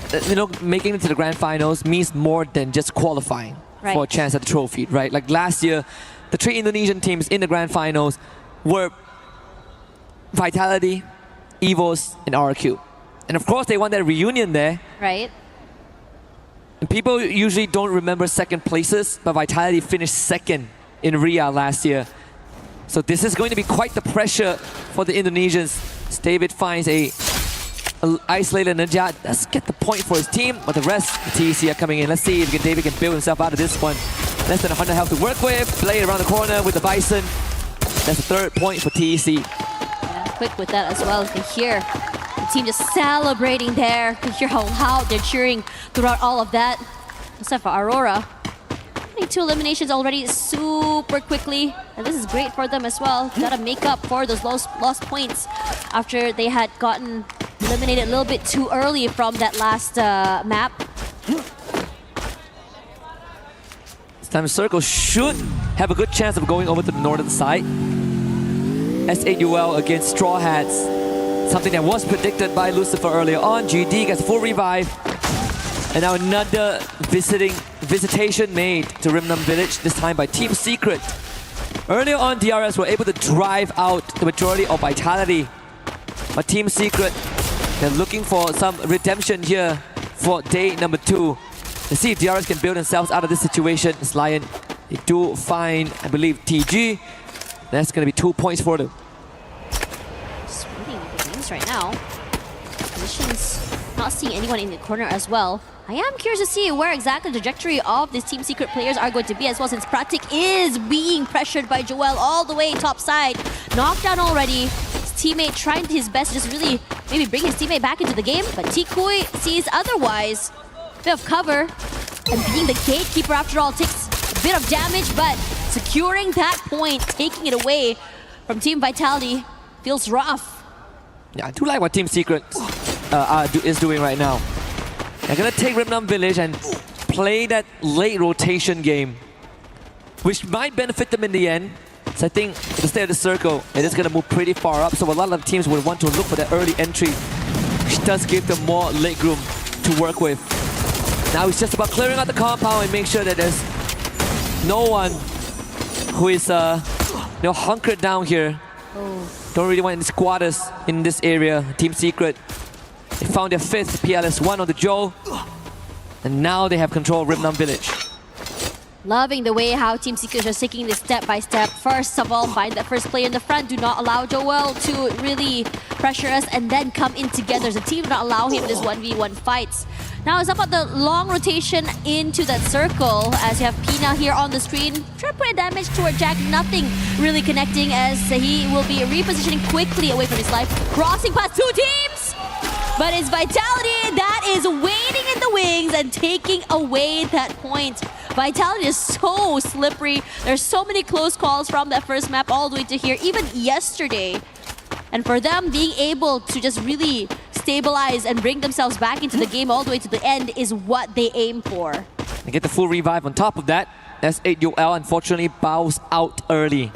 making it to the grand finals means more than just qualifying for a chance at the trophy, right? Like last year, the 3 Indonesian teams in the grand finals were Vitality, EVOS, and RQ. And of course, they won that reunion there. Right. And people usually don't remember second places, but Vitality finished 2nd in Ria last year. So this is going to be quite the pressure for the Indonesians. David finds a isolated Ninja, does get the point for his team, but the rest, the TEC are coming in. Let's see if David can build himself out of this one. Less than 100 health to work with. Blade around the corner with the Bison. That's the 3rd point for TEC. Quick with that as well. You can hear the team just celebrating there. You can hear how loud they're cheering throughout all of that. Except for Aurora. 2 eliminations already super quickly. And this is great for them as well. Gotta make up for those lost points after they had gotten eliminated a little bit too early from that last map. This time Circle should have a good chance of going over to the northern side. S8UL against Straw Hats. Something that was predicted by Lucifer earlier on. GD gets full revive. And now another visitation made to Rimnam Village, this time by Team Secret. Earlier on, DRS were able to drive out the majority of Vitality. But Team Secret, they're looking for some redemption here for day number 2. Let's see if DRS can build themselves out of this situation. It's Lion. They do find, I believe, TG. That's going to be 2 points for them. Just reading the games right now. Positions, not seeing anyone in the corner as well. I am curious to see where exactly the trajectory of these Team Secret players are going to be as well, since Pratik is being pressured by Joel all the way top side. Knocked down already. His teammate trying his best to just really maybe bring his teammate back into the game, but Tikui sees otherwise. Bit of cover, and being the gatekeeper after all takes a bit of damage, but securing that point, taking it away from Team Vitality, feels rough. Yeah, I do like what Team Secret is doing right now. They're going to take Rimnam Village and play that late rotation game, which might benefit them in the end. So I think at the state of the circle, it is going to move pretty far up. So a lot of teams would want to look for that early entry, which does give them more leg room to work with. Now it's just about clearing out the compound and make sure that there's no one who is hunkered down here Don't really want any squatters in this area. Team Secret, they found their 5th PLS1 on the Joe. And now they have control of Rimnam Village. Loving the way how Team Secret is taking this step by step. First of all, find that first player in the front. Do not allow Joel to really pressure us and then come in together. The team do not allow him this 1v1 fights. Now it's about the long rotation into that circle as you have Pina here on the screen. Try to put a damage toward Jack. Nothing really connecting as he will be repositioning quickly away from his life. Crossing past 2 teams! But it's Vitality that is waiting in the wings and taking away that point. Vitality is so slippery. There's so many close calls from that first map all the way to here, even yesterday. And for them, being able to just really stabilize and bring themselves back into the game all the way to the end is what they aim for. And get the full revive on top of that. S8UL unfortunately bows out early.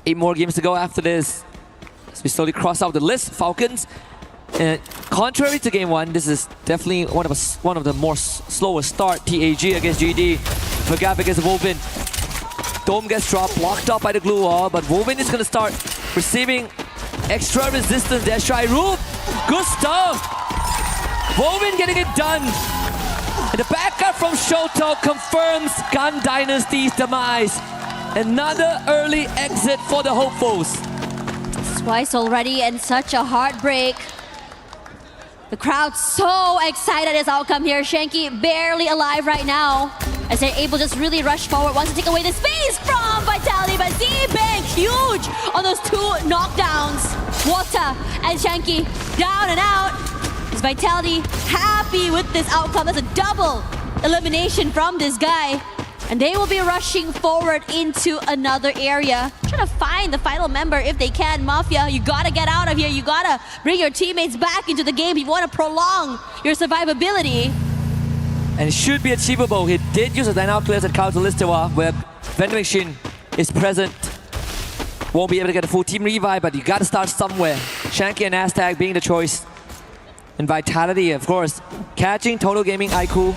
8 more games to go after this. As we slowly cross out the list, Falcons. And contrary to game 1, this is definitely one of the more slower start. TAG against GD. Vergab against Wolvin. Dome gets dropped, blocked up by the glue wall, but Wolvin is going to start receiving extra resistance there. Shairu, good stuff. Wolvin getting it done. And the backup from Shoto confirms Gun Dynasty's demise. Another early exit for the hopefuls. Twice already and such a heartbreak. The crowd's so excited at this outcome here. Shanky barely alive right now as they're able to just really rush forward, wants to take away the space from Vitality, but Z-Bank huge on those 2 knockdowns. Walter and Shanky down and out. Is Vitality happy with this outcome? That's a double elimination from this guy. And they will be rushing forward into another area. Trying to find the final member if they can. Mafia, you gotta get out of here. You gotta bring your teammates back into the game if you want to prolong your survivability. And it should be achievable. He did use a dynamic clears at Kautalistwa where Vending Machine is present. Won't be able to get a full team revive, but you gotta start somewhere. Shanky and Aztag being the choice. And Vitality, of course, catching Total Gaming Aiku.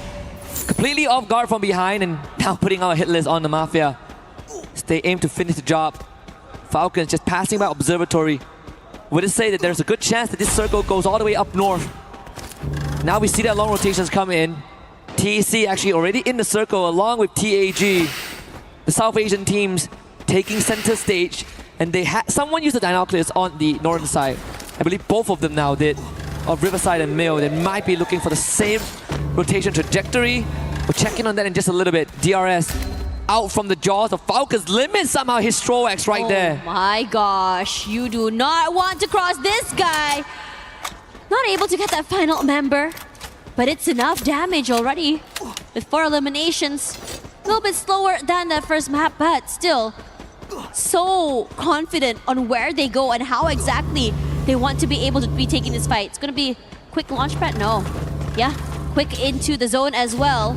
Completely off guard from behind and now putting out a hit list on the Mafia. They aim to finish the job. Falcons just passing by Observatory. Would it say that there's a good chance that this circle goes all the way up north? Now we see that long rotations come in. TEC actually already in the circle along with TAG. The South Asian teams taking center stage. And they had someone used the Dinoculus on the northern side. I believe both of them now did. Of Riverside and Mill. They might be looking for the same rotation trajectory. We'll check in on that in just a little bit. DRS out from the jaws of Falcons. Limits somehow his Stroax right there. Oh my gosh. You do not want to cross this guy. Not able to get that final member. But it's enough damage already. With 4 eliminations. A little bit slower than the first map, but still so confident on where they go and how exactly they want to be able to be taking this fight. It's going to be quick launch pad? No. Yeah, quick into the zone as well.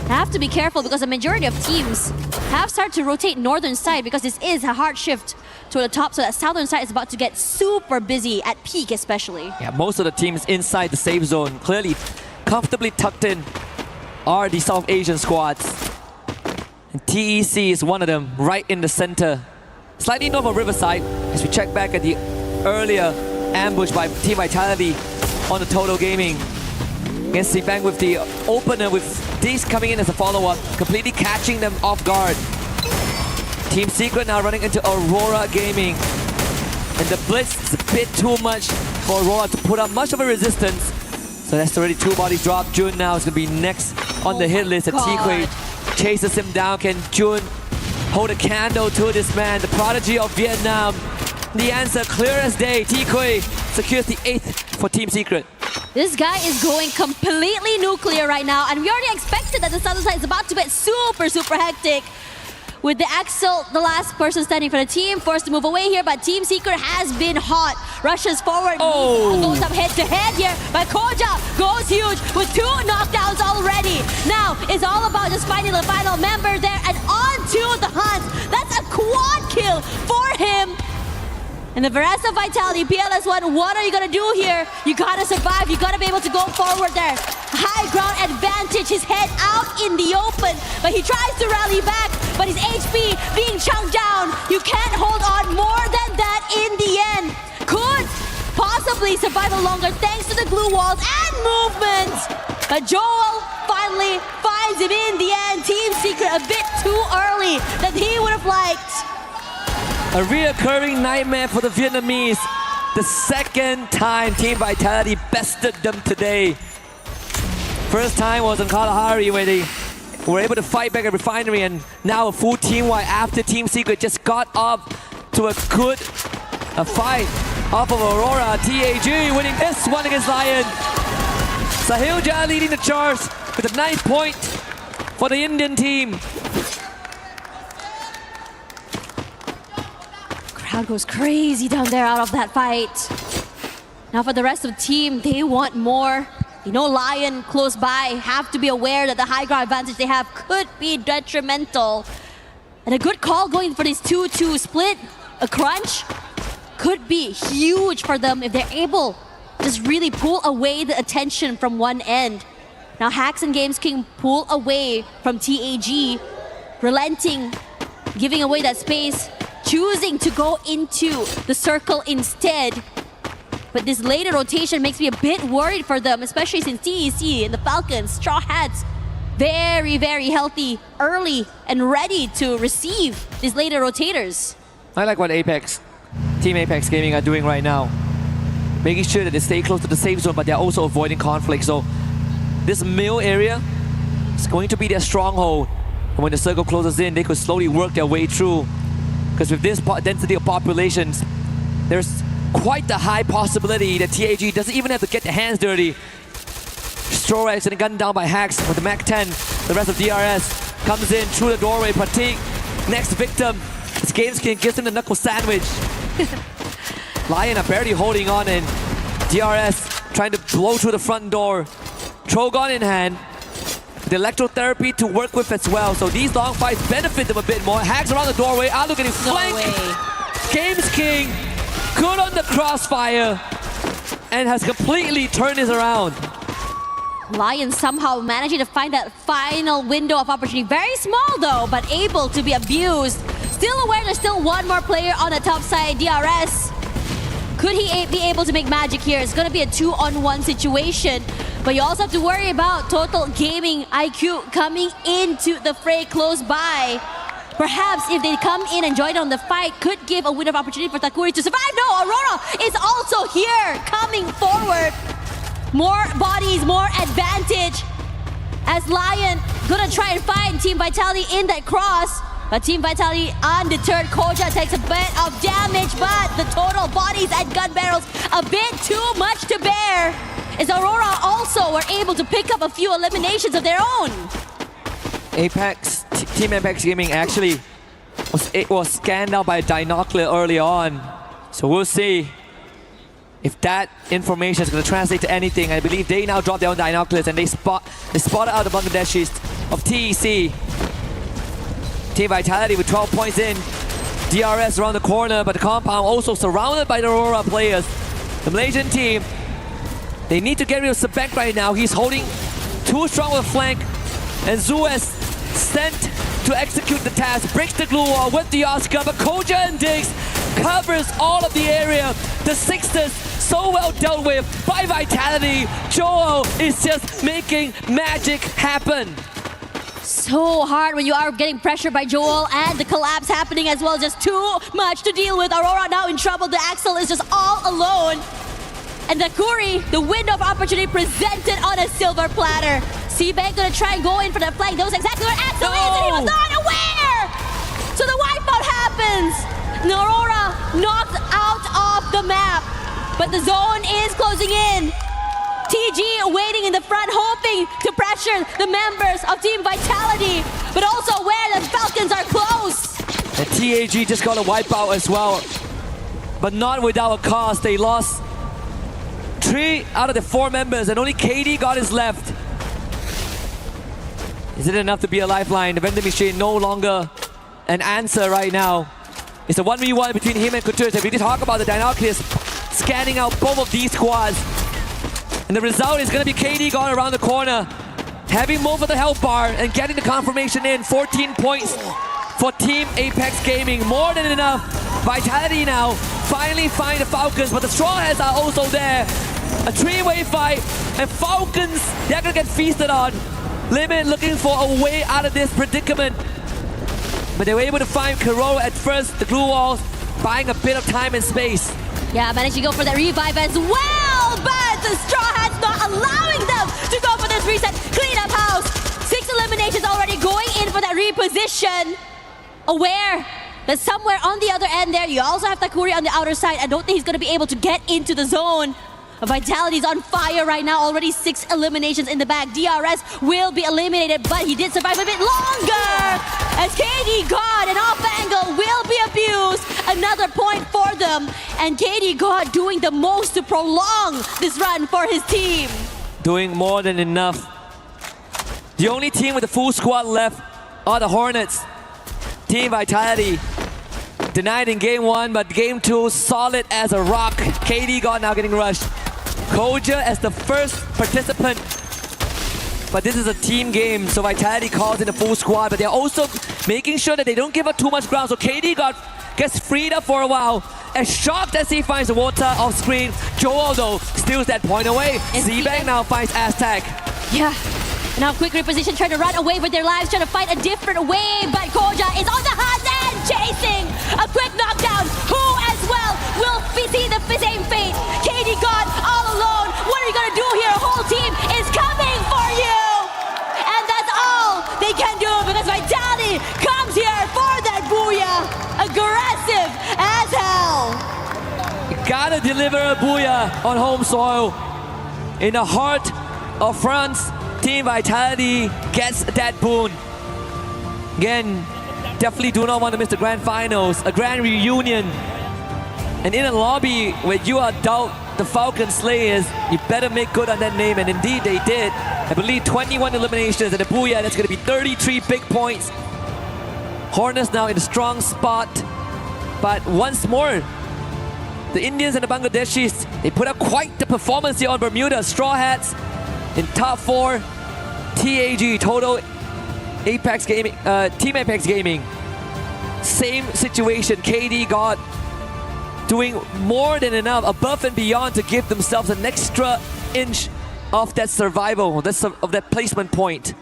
Have to be careful because the majority of teams have started to rotate northern side because this is a hard shift to the top, so that southern side is about to get super busy at peak especially. Yeah, most of the teams inside the safe zone, clearly comfortably tucked in, are the South Asian squads. And TEC is one of them, right in the center. Slightly north of Riverside, as we check back at the earlier ambush by Team Vitality on the Total Gaming. Against Z-Bank with the opener, with these coming in as a follow-up, completely catching them off guard. Team Secret now running into Aurora Gaming. And the blitz is a bit too much for Aurora to put up much of a resistance. So that's already 2 bodies dropped. Jun now is going to be next on the hit list. And T-Quay chases him down. Can Jun hold a candle to this man, the prodigy of Vietnam? The answer clear as day. T-Quay secures the 8th for Team Secret. This guy is going completely nuclear right now, and we already expected that the southern side is about to get super hectic. With the Axel, the last person standing for the team, forced to move away here, but Team Secret has been hot. Rushes forward, goes up head to head here, but Koja goes huge with 2 knockdowns already. Now it's all about just finding the final member there and on to the hunt. That's a quad kill for him. And the rest of Vitality, PLS1, what are you gonna do here? You gotta survive, you gotta be able to go forward there. High ground advantage, his head out in the open, but he tries to rally back, but his HP being chunked down. You can't hold on more than that in the end. Could possibly survive longer thanks to the glue walls and movement. But Joel finally finds him in the end. Team Secret a bit too early than he would have liked. A reoccurring nightmare for the Vietnamese. The second time Team Vitality bested them today. First time was in Kalahari where they were able to fight back at Refinery, and now a full team-wide after Team Secret just got up to a good fight off of Aurora. TAG winning this one against Lion. Sahil Jha leading the charge with a 9th point for the Indian team. Crowd goes crazy down there out of that fight. Now for the rest of the team, they want more. You know, Lion close by have to be aware that the high ground advantage they have could be detrimental. And a good call going for this 2-2 split, a crunch, could be huge for them if they're able to just really pull away the attention from one end. Now Hacks and Games King pull away from TAG, relenting, giving away that space, choosing to go into the circle instead. But this later rotation makes me a bit worried for them, especially since TEC and the Falcons, Straw Hats, very, very healthy, early, and ready to receive these later rotators. I like what Team Apex Gaming are doing right now. Making sure that they stay close to the safe zone, but they're also avoiding conflict. So this mill area is going to be their stronghold. And when the circle closes in, they could slowly work their way through. Because with this density of populations, there's quite the high possibility that TAG doesn't even have to get their hands dirty. Strorex and gunned down by Hacks with the Mac 10. The rest of DRS comes in through the doorway. Pratik, next victim. This Games King gives him the knuckle sandwich. Lion are barely holding on, and DRS trying to blow through the front door. Trogon in hand. The electrotherapy to work with as well. So these long fights benefit them a bit more. Hacks around the doorway. Outlook getting flanked. Games King good on the crossfire and has completely turned this around. Lions somehow managing to find that final window of opportunity. Very small though, but able to be abused. Still aware there's still one more player on the top side, DRS. Could he be able to make magic here? It's gonna be a 2-on-1 situation. But you also have to worry about Total Gaming IQ coming into the fray close by. Perhaps if they come in and join on the fight, could give a window of opportunity for Takuri to survive. No, Aurora is also here, coming forward. More bodies, more advantage. As Lion gonna try and find Team Vitality in that cross. But Team Vitality undeterred. Koja takes a bit of damage, but the total bodies and gun barrels a bit too much to bear. As Aurora also were able to pick up a few eliminations of their own. Team Apex Gaming actually was scanned out by Dinocular early on. So we'll see if that information is going to translate to anything. I believe they now drop their own Dinoculars and they spotted out the Bangladeshis of TEC. Team Vitality with 12 points in. DRS around the corner, but the compound also surrounded by the Aurora players. The Malaysian team, they need to get rid of Sebek right now. He's holding too strong of a flank. And Zuez sent to execute the task. Breaks the glue wall with the Oscar, but Koja and Diggs covers all of the area. The Sixers so well dealt with by Vitality. Joel is just making magic happen. So hard when you are getting pressured by Joel and the collapse happening as well. Just too much to deal with. Aurora now in trouble. The Axel is just all alone. And the Kuri, the window of opportunity presented on a silver platter. Seabank gonna try and go in for the flank. That was exactly where Axel is, and he was not aware! So the wipeout happens. And Aurora knocked out of the map. But the zone is closing in. TG waiting in the front, hoping to pressure the members of Team Vitality, but also aware that Falcons are close. And TAG just got a wipeout as well, but not without a cause. They lost 3 out of the 4 members, and only KD got his left. Is it enough to be a lifeline? The vending machine no longer an answer right now. It's a 1v1 between him and Couture. So we need to talk about the dynamics, scanning out both of these squads. And the result is going to be KD gone around the corner, having most of the health bar and getting the confirmation in. 14 points for Team Apex Gaming. More than enough. Vitality now finally find the Falcons, but the Straw Hats are also there. A three-way fight, and Falcons, they're going to get feasted on. Limit looking for a way out of this predicament. But they were able to find Kuro at first, the glue walls, buying a bit of time and space. Yeah, managed to go for that revive as well, but the Straw Hats not allowing them to go for this reset. Clean up house. 6 eliminations already going in for that reposition. Aware that somewhere on the other end there, you also have Takuri on the outer side. I don't think he's going to be able to get into the zone. Vitality's on fire right now, already 6 eliminations in the bag. DRS will be eliminated, but he did survive a bit longer. As KD God, an off angle will be abused. Another point for them. And KD God doing the most to prolong this run for his team. Doing more than enough. The only team with a full squad left are the Hornets. Team Vitality denied in game 1, but game 2 solid as a rock. KD God now getting rushed. Koja as the first participant, but this is a team game, so Vitality calls in a full squad, but they're also making sure that they don't give up too much ground, so KD God gets freed up for a while. As shocked as he finds the water off screen, Joel though steals that point away. Z-Bang now finds Aztec. Yeah. Now quick reposition, trying to run away with their lives, trying to find a different way, but Koja is on the hunt and chasing. A quick knockdown. Who as well will see the same fate? KD God all alone. What are you gonna do here? A whole team is coming for you. And that's all they can do because Vitality comes here for that booyah. Aggressive as hell. You gotta deliver a booyah on home soil. In the heart of France, Team Vitality gets that boon. Again, definitely do not want to miss the grand finals, a grand reunion. And in a lobby where you are doubt the Falcon Slayers, you better make good on that name, and indeed they did. I believe 21 eliminations and a booyah, that's going to be 33 big points. Hornets now in a strong spot, but once more, the Indians and the Bangladeshis, they put up quite the performance here on Bermuda. Straw Hats in top 4, TAG, Total Apex Gaming, Team Apex Gaming. Same situation, KD God doing more than enough, above and beyond to give themselves an extra inch of that survival, of that placement point.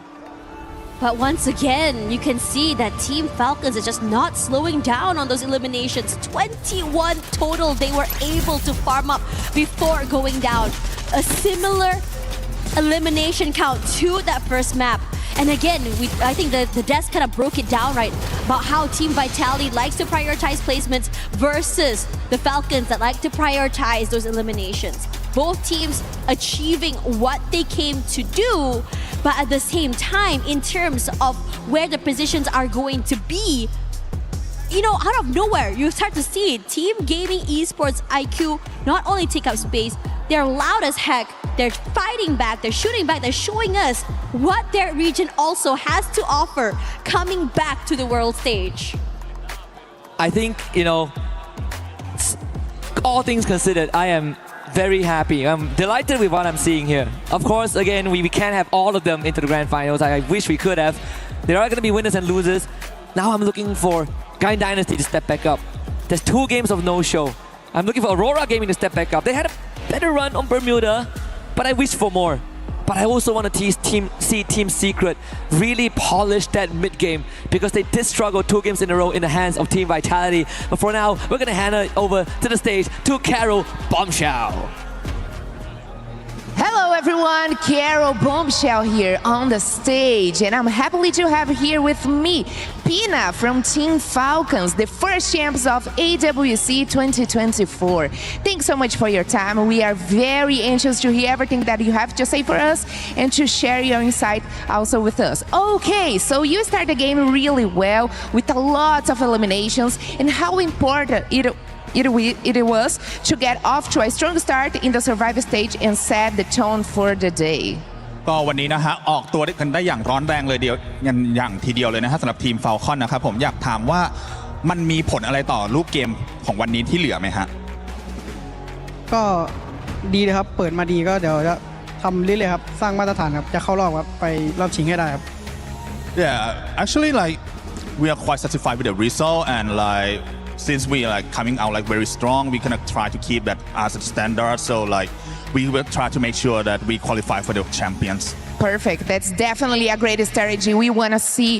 But once again, you can see that Team Falcons is just not slowing down on those eliminations. 21 total they were able to farm up before going down. A similar elimination count to that first map. And again, I think the desk kind of broke it down right about how Team Vitality likes to prioritize placements versus the Falcons that like to prioritize those eliminations. Both teams achieving what they came to do, but at the same time, in terms of where the positions are going to be, you know, out of nowhere, you start to see Team Gaming Esports IQ not only take up space, they're loud as heck, they're fighting back, they're shooting back, they're showing us what their region also has to offer coming back to the world stage. I think, you know, all things considered, I am very happy. I'm delighted with what I'm seeing here. Of course, again, we can't have all of them into the grand finals. I wish we could have. There are going to be winners and losers. Now I'm looking for Gain Dynasty to step back up. There's 2 games of no-show. I'm looking for Aurora Gaming to step back up. They had a better run on Bermuda, but I wish for more. But I also want to see Team Secret really polish that mid-game because they did struggle 2 games in a row in the hands of Team Vitality. But for now, we're going to hand it over to the stage to Carol Bombshell. Hello everyone, Carol Bombshell here on the stage, and I'm happy to have here with me Pina from Team Falcons, the first champs of EWC 2024. Thanks so much for your time. We are very anxious to hear everything that you have to say for us and to share your insight also with us. Okay, so you start the game really well with a lot of eliminations, and how important it was to get off to a strong start in the survival stage and set the tone for the day. ก็วันนี้นะฮะออกตัวกันได้อย่างร้อนแรงเลยอย่างทีเดียวเลยนะฮะสำหรับทีม Falcon นะครับผมอยากถามว่า มันมีผลอะไรต่อรูปเกมของวันนี้ที่เหลือไหมฮะ ก็ดีเลยครับเปิดมาดีก็เดี๋ยวจะทำเรื่อยๆครับสร้างมาตรฐานครับจะเข้ารอบครับไปรอบชิงให้ได้ครับ Yeah, actually, like we are quite satisfied with the result, and like since we are like coming out like very strong, we gonna try to keep that as a standard. So like we will try to make sure that we qualify for the champions. Perfect. That's definitely a great strategy. We want to see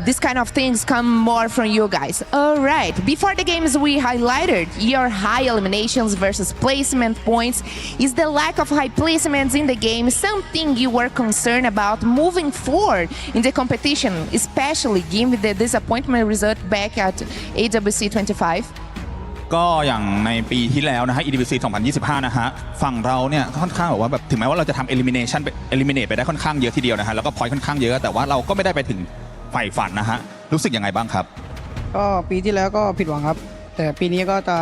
this kind of things come more from you guys. All right. Before the games, we highlighted your high eliminations versus placement points. Is the lack of high placements in the game something you were concerned about moving forward in the competition, especially given the disappointment result back at EWC 25? ก็อย่างในปีที่แล้วนะฮะ EWC 2025 นะฮะฝั่งเราเนี่ยค่อนข้างบอกว่าแบบถึงแม้ว่าเราจะทำ eliminate ไปได้ค่อนข้างเยอะทีเดียวนะฮะแล้วก็ point ค่อนข้างเยอะแต่ว่าเราก็ไม่ได้ไปถึงใฝ่ฝันนะฮะรู้สึกยังไงบ้างครับ ก็ปีที่แล้วก็ผิดหวังครับแต่ปีนี้ก็จะ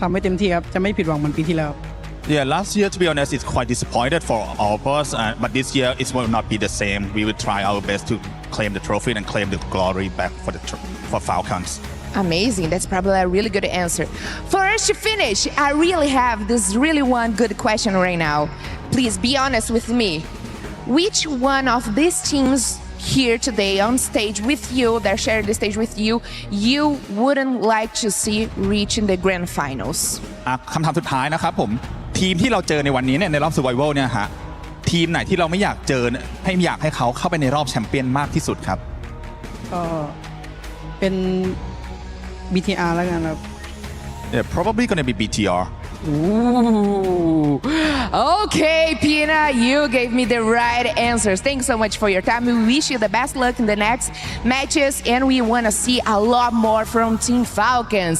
ทำให้เต็มที่ครับจะไม่ผิดหวังเหมือนปีที่แล้ว Yeah, last year to be honest, it's quite disappointed for all of us, but this year it will not be the same. We will try our best to claim the trophy and claim the glory back for Falcons. Amazing. That's probably a really good answer. For us to finish, I really have this really one good question right now. Please be honest with me. Which one of these teams here today on stage with you, that share the stage with you, you wouldn't like to see reach in the grand finals? คำถามสุดท้ายนะครับผมทีมที่เราเจอในวันนี้เนี่ยในรอบ Survival เนี่ยฮะทีมไหนที่เราไม่อยากเจอให้อยากให้เขาเข้าไปในรอบแชมเปี้ยนมากที่สุดครับก็เป็น BTR แล้วกันครับ Yeah, probably gonna be BTR. Ooh. Okay, Pina, you gave me the right answers. Thanks so much for your time. We wish you the best luck in the next matches, and we want to see a lot more from Team Falcons.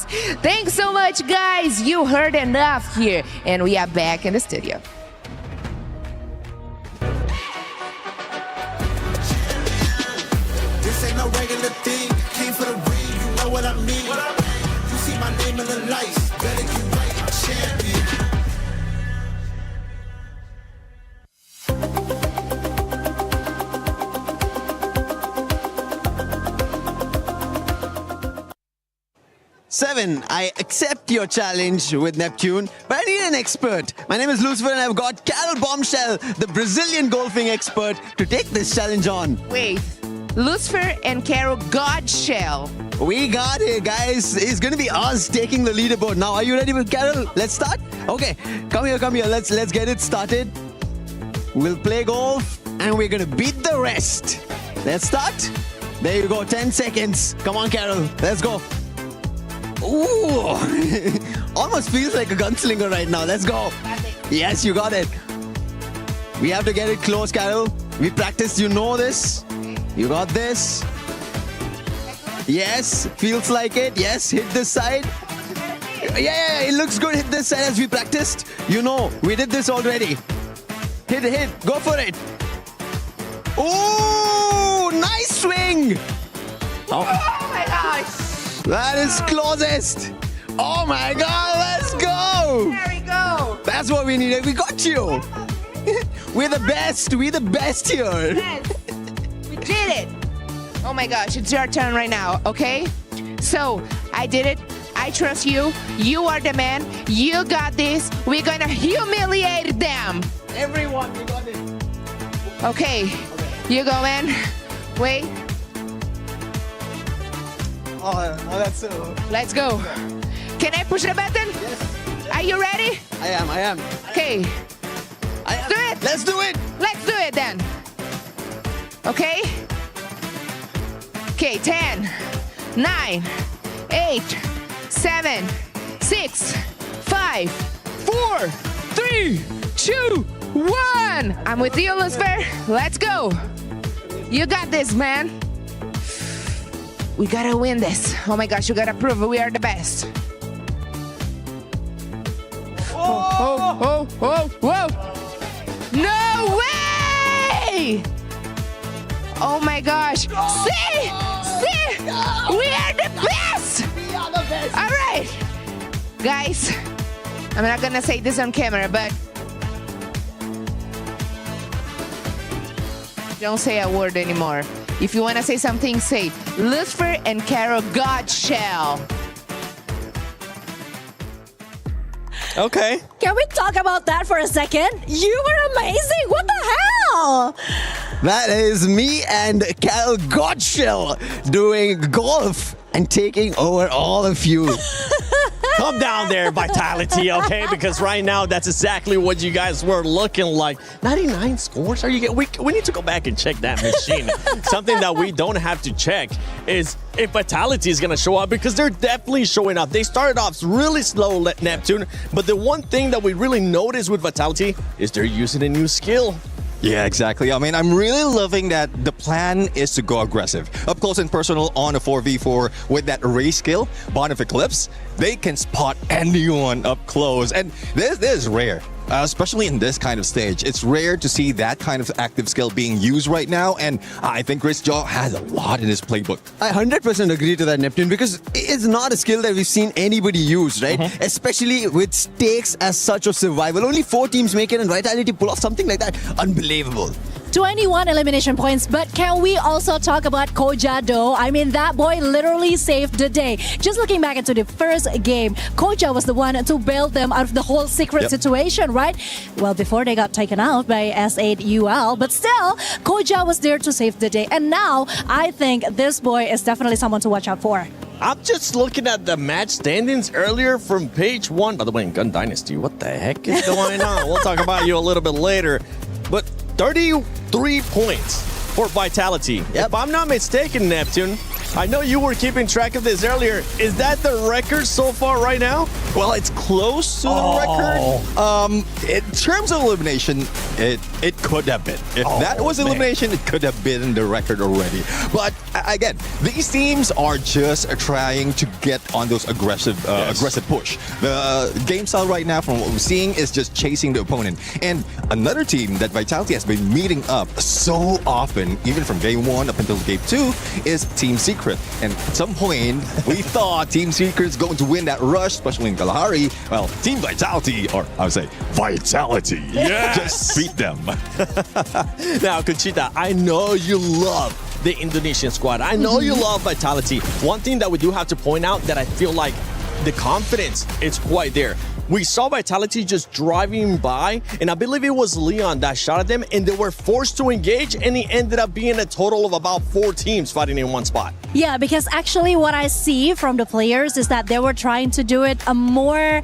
Thanks so much, guys. You heard enough here, and we are back in the studio. This ain't no regular thing. Came for the ring, you know what I mean. You see my name in the lights. Better get right, I'm champion. Seven, I accept your challenge with Neptune, but I need an expert. My name is Lucifer and I've got Carol Bombshell, the Brazilian golfing expert, to take this challenge on. Wait, Lucifer and Carol Godshell. We got it, guys. It's going to be us taking the leaderboard. Now, are you ready with Carol? Let's start? Okay, come here. Let's get it started. We'll play golf and we're going to beat the rest. Let's start. There you go, 10 seconds. Come on, Carol. Let's go. Ooh, almost feels like a gunslinger right now. Let's go. Yes, you got it. We have to get it close, Carol. We practiced, you know this. You got this. Yes, feels like it. Yes, hit this side. Yeah, it looks good. Hit this side as we practiced. You know, we did this already. Hit, go for it. Ooh, nice swing. Oh my gosh. That is closest. Oh my God, let's go. There we go. That's what we needed. We got you. We're the best. We're the best here. Yes, we did it. Oh my gosh, it's your turn right now, okay? So, I did it. I trust you. You are the man. You got this. We're gonna humiliate them. Everyone, we got it. Okay. You go, man. Wait. Oh, that's so... Let's go. Can I push the button? Yes. Are you ready? I am. Okay. Do it. Let's do it. Let's do it then. Okay? Okay, 10, 9, 8, 7, 6, 5, 4, 3, 2, 1. I'm with you, Lucifer. Let's go. You got this, man. We gotta win this. Oh my gosh, you gotta prove we are the best. Whoa. No way! Oh my gosh. See? We are the best! We are the best. All right. Guys, I'm not gonna say this on camera, but don't say a word anymore. If you want to say something, say Lucifer and Carol Godshell. Okay. Can we talk about that for a second? You were amazing. What the hell? That is me and Carol Godshell doing golf and taking over all of you. Calm down there, Vitality, okay? Because right now, that's exactly what you guys were looking like. 99 scores? Are you we need to go back and check that machine. Something that we don't have to check is if Vitality is going to show up, because they're definitely showing up. They started off really slow, Neptune, but the one thing that we really noticed with Vitality is they're using a new skill. Yeah, exactly. I mean, I'm really loving that the plan is to go aggressive. Up close and personal on a 4v4 with that array skill, Bond of Eclipse, they can spot anyone up close. And this is rare. Especially in this kind of stage. It's rare to see that kind of active skill being used right now, and I think Chris Jaw has a lot in his playbook. I 100% agree to that, Neptune, because it's not a skill that we've seen anybody use, right? Especially with stakes as such of survival. Only 4 teams make it, and Vitality pull off something like that. Unbelievable. 21 elimination points, but can we also talk about Koja though? I mean, that boy literally saved the day. Just looking back into the first game, Koja was the one to bail them out of the whole secret situation, right? Well, before they got taken out by S8UL, but still, Koja was there to save the day. And now, I think this boy is definitely someone to watch out for. I'm just looking at the match standings earlier from page 1. By the way, in Gun Dynasty, what the heck is going on? We'll talk about you a little bit later. But 33 points for Vitality. If I'm not mistaken, Neptune, I know you were keeping track of this earlier. Is that the record so far right now? Well, it's close to the record. In terms of elimination, it could have been. If that was elimination, it could have been the record already. But again, these teams are just trying to get on those aggressive push. The game style right now, from what we're seeing, is just chasing the opponent. And another team that Vitality has been meeting up so often, even from game 1 up until game 2, is Team Secret. And at some point, we thought Team Secret's going to win that rush, especially in Kalahari. Well, Team Vitality, or I would say Vitality, just beat them. Now, Conchita, I know you love the Indonesian squad. I know you love Vitality. One thing that we do have to point out that I feel like the confidence is quite there. We saw Vitality just driving by, and I believe it was Leon that shot at them, and they were forced to engage, and it ended up being a total of about 4 teams fighting in one spot. Yeah, because actually what I see from the players is that they were trying to do it a more,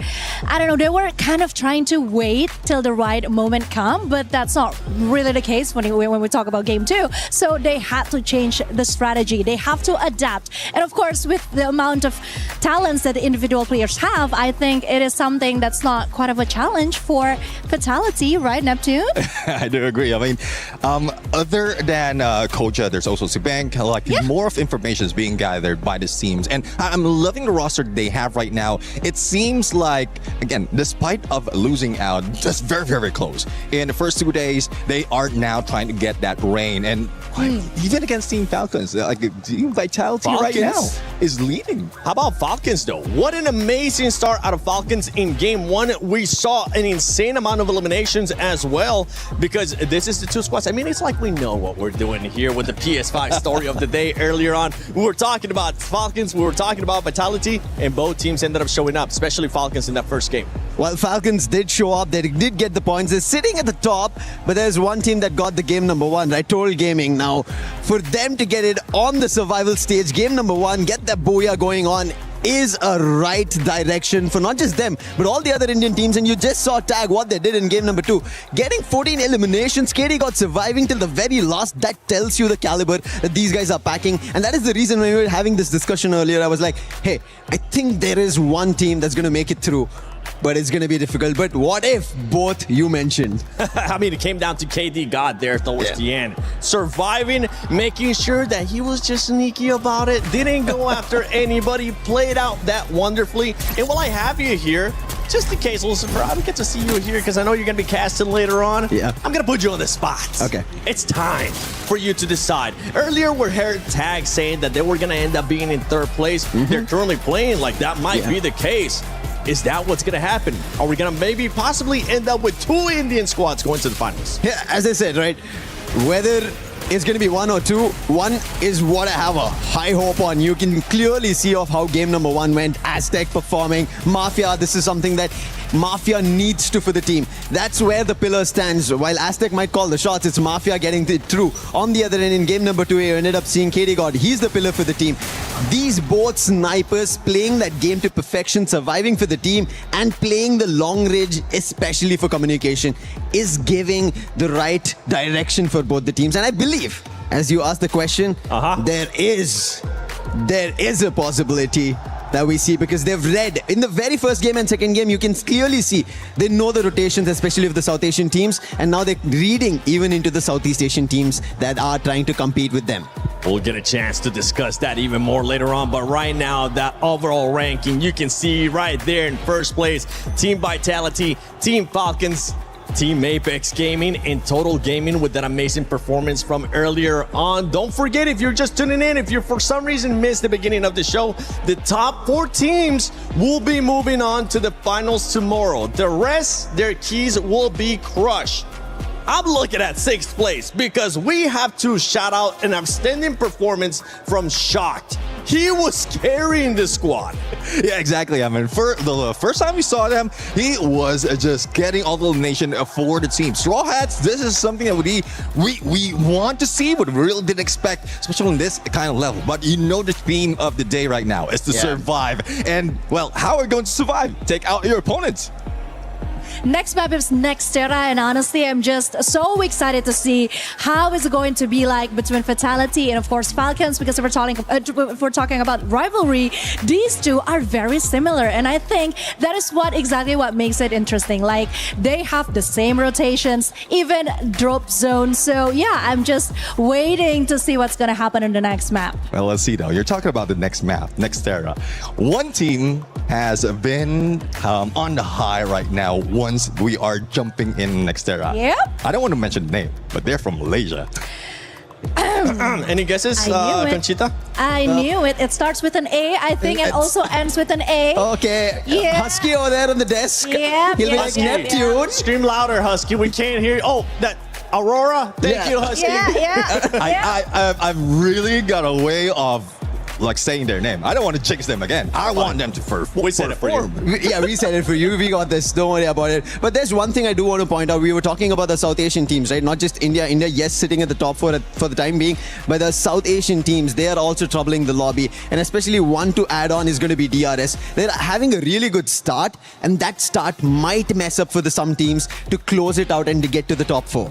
I don't know, they were kind of trying to wait till the right moment come, but that's not really the case when we talk about game 2. So they had to change the strategy. They have to adapt. And of course, with the amount of talents that the individual players have, I think it is something that's not quite of a challenge for Vitality, right, Neptune? I do agree. I mean, other than Koja, there's also Sibank. Like, more of information is being gathered by these teams. And I'm loving the roster they have right now. It seems like, again, despite of losing out, just very, very close. In the first 2 days, they are now trying to get that reign. And even against Team Falcons, like Team Vitality right now is leading. How about Falcons, though? What an amazing start out of Falcons in game 1. We saw an insane amount of eliminations as well, because this is the 2 squads. I mean, it's like we know what we're doing here with the PS5 story of the day earlier on. We were talking about Falcons, we were talking about Vitality, and both teams ended up showing up, especially Falcons in that first game. Well, Falcons did show up. They did get the points. They're sitting at the top, but there's one team that got the game number 1, right? Total Gaming. Now, for them to get it on the survival stage, game number 1, get that booyah going on, is a right direction for not just them, but all the other Indian teams. And you just saw Tag what they did in game number 2. Getting 14 eliminations, KD got surviving till the very last. That tells you the caliber that these guys are packing. And that is the reason when we were having this discussion earlier, I was like, hey, I think there is one team that's going to make it through. But it's going to be difficult. But what if both you mentioned? I mean, it came down to KD God there towards the end. Surviving, making sure that he was just sneaky about it. Didn't go after anybody. Played out that wonderfully. And while I have you here, just in case, Lucifer, I don't get to see you here because I know you're going to be casting later on. Yeah. I'm going to put you on the spot. Okay. It's time for you to decide. Earlier, we heard Tag saying that they were going to end up being in 3rd place. They're currently playing like that might be the case. Is that what's going to happen? Are we going to maybe possibly end up with 2 Indian squads going to the finals? Yeah, as I said, right, whether is going to be 1 or 2. 1 is what I have a high hope on. You can clearly see of how game number 1 went. Aztec performing. Mafia, this is something that Mafia needs to for the team. That's where the pillar stands. While Aztec might call the shots, it's Mafia getting it through. On the other end, in game number 2, you ended up seeing KD God. He's the pillar for the team. These both snipers playing that game to perfection, surviving for the team, and playing the long range, especially for communication, is giving the right direction for both the teams. And I believe, as you asked the question, there is a possibility that we see, because they've read in the very first game and second game, you can clearly see they know the rotations, especially of the South Asian teams, and now they're reading even into the Southeast Asian teams that are trying to compete with them. We'll get a chance to discuss that even more later on, but right now, that overall ranking, you can see right there in first place, Team Vitality, Team Falcons, Team Apex Gaming, and Total Gaming with that amazing performance from earlier on. Don't forget, if you're just tuning in, if you for some reason missed the beginning of the show, the top 4 teams will be moving on to the finals tomorrow. The rest, their keys will be crushed. I'm looking at 6th place because we have to shout out an outstanding performance from Shocked. He was carrying the squad. Yeah, exactly. I mean, for the first time we saw them, he was just getting all the elimination for the team. Straw Hats, this is something that we want to see, but we really didn't expect, especially on this kind of level. But you know the theme of the day right now is to survive. And, well, how are we going to survive? Take out your opponents. Next map is NextEra, and honestly, I'm just so excited to see how it's going to be like between Fatality and, of course, Falcons, because if we're talking about rivalry, these two are very similar, and I think that is exactly what makes it interesting. Like, they have the same rotations, even drop zones. So yeah, I'm just waiting to see what's going to happen in the next map. Well, let's see though. You're talking about the next map, NextEra. One team has been on the high right now once we are jumping in NextEra. Yep. I don't want to mention the name, but they're from Malaysia. Any guesses, Conchita? I knew it. It starts with an A, I think, and also ends with an A. Okay. Yeah. Husky over there on the desk. Yeah. He'll be like Neptune. Yeah. Scream louder, Husky. We can't hear you. Oh, that Aurora. Thank you, Husky. I've really got a way of like saying their name. I don't want to jinx them again. I want them to first. We said it for you. Yeah, we said it for you. We got this. Don't worry about it. But there's one thing I do want to point out. We were talking about the South Asian teams, right? Not just India. India, yes, sitting at the top for the time being. But the South Asian teams, they are also troubling the lobby. And especially one to add on is going to be DRS. They're having a really good start. And that start might mess up for some teams to close it out and to get to the top 4.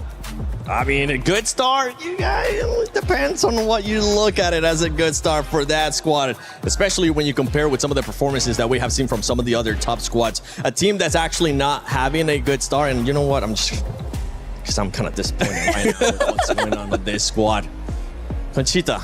I mean, a good start, it depends on what you look at it as a good start for that squad, especially when you compare with some of the performances that we have seen from some of the other top squads. A team that's actually not having a good start, and you know what, because I'm kind of disappointed right now with what's going on with this squad. Conchita,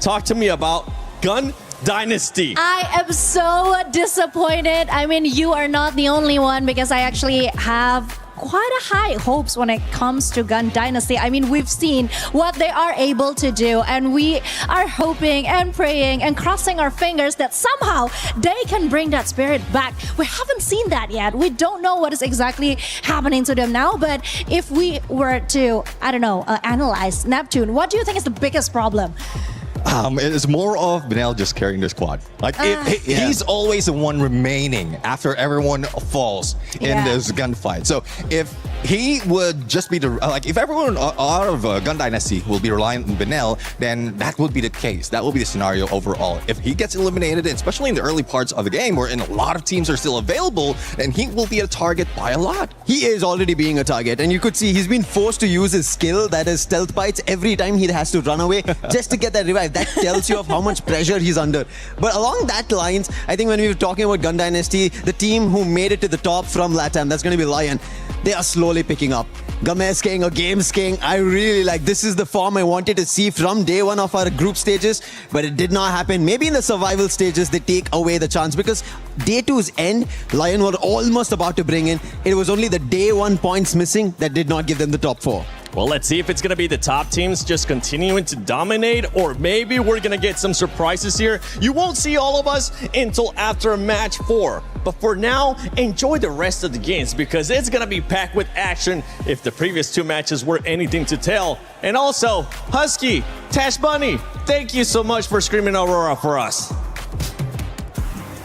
talk to me about Gun Dynasty. I am so disappointed. I mean, you are not the only one, because I actually have quite a high hopes when it comes to Gun Dynasty. I mean, we've seen what they are able to do, and we are hoping and praying and crossing our fingers that somehow they can bring that spirit back. We haven't seen that yet. We don't know what is exactly happening to them now, but if we were to, analyze Neptune, what do you think is the biggest problem? It is more of Benel just carrying the squad. Like, he's always the one remaining after everyone falls in this gunfight. So if he would just be if everyone out of Gun Dynasty will be relying on Benel, then that would be the case. That will be the scenario overall. If he gets eliminated, especially in the early parts of the game, where a lot of teams are still available, then he will be a target by a lot. He is already being a target, and you could see he's been forced to use his skill, that is stealth bites, every time he has to run away just to get that revive. That tells you of how much pressure he's under. But along that lines, I think when we were talking about Gun Dynasty, the team who made it to the top from LATAM, that's going to be Lion. They are slowly picking up. Games King or Games King, I really like. This is the form I wanted to see from day one of our group stages, but it did not happen. Maybe in the survival stages, they take away the chance, because day 2's end, Lion were almost about to bring in. It was only the day 1 points missing that did not give them the top 4. Well, let's see if it's going to be the top teams just continuing to dominate, or maybe we're going to get some surprises here. You won't see all of us until after match 4. But for now, enjoy the rest of the games because it's going to be packed with action if the previous 2 matches were anything to tell. And also, Husky, Tash Bunny, thank you so much for screaming Aurora for us.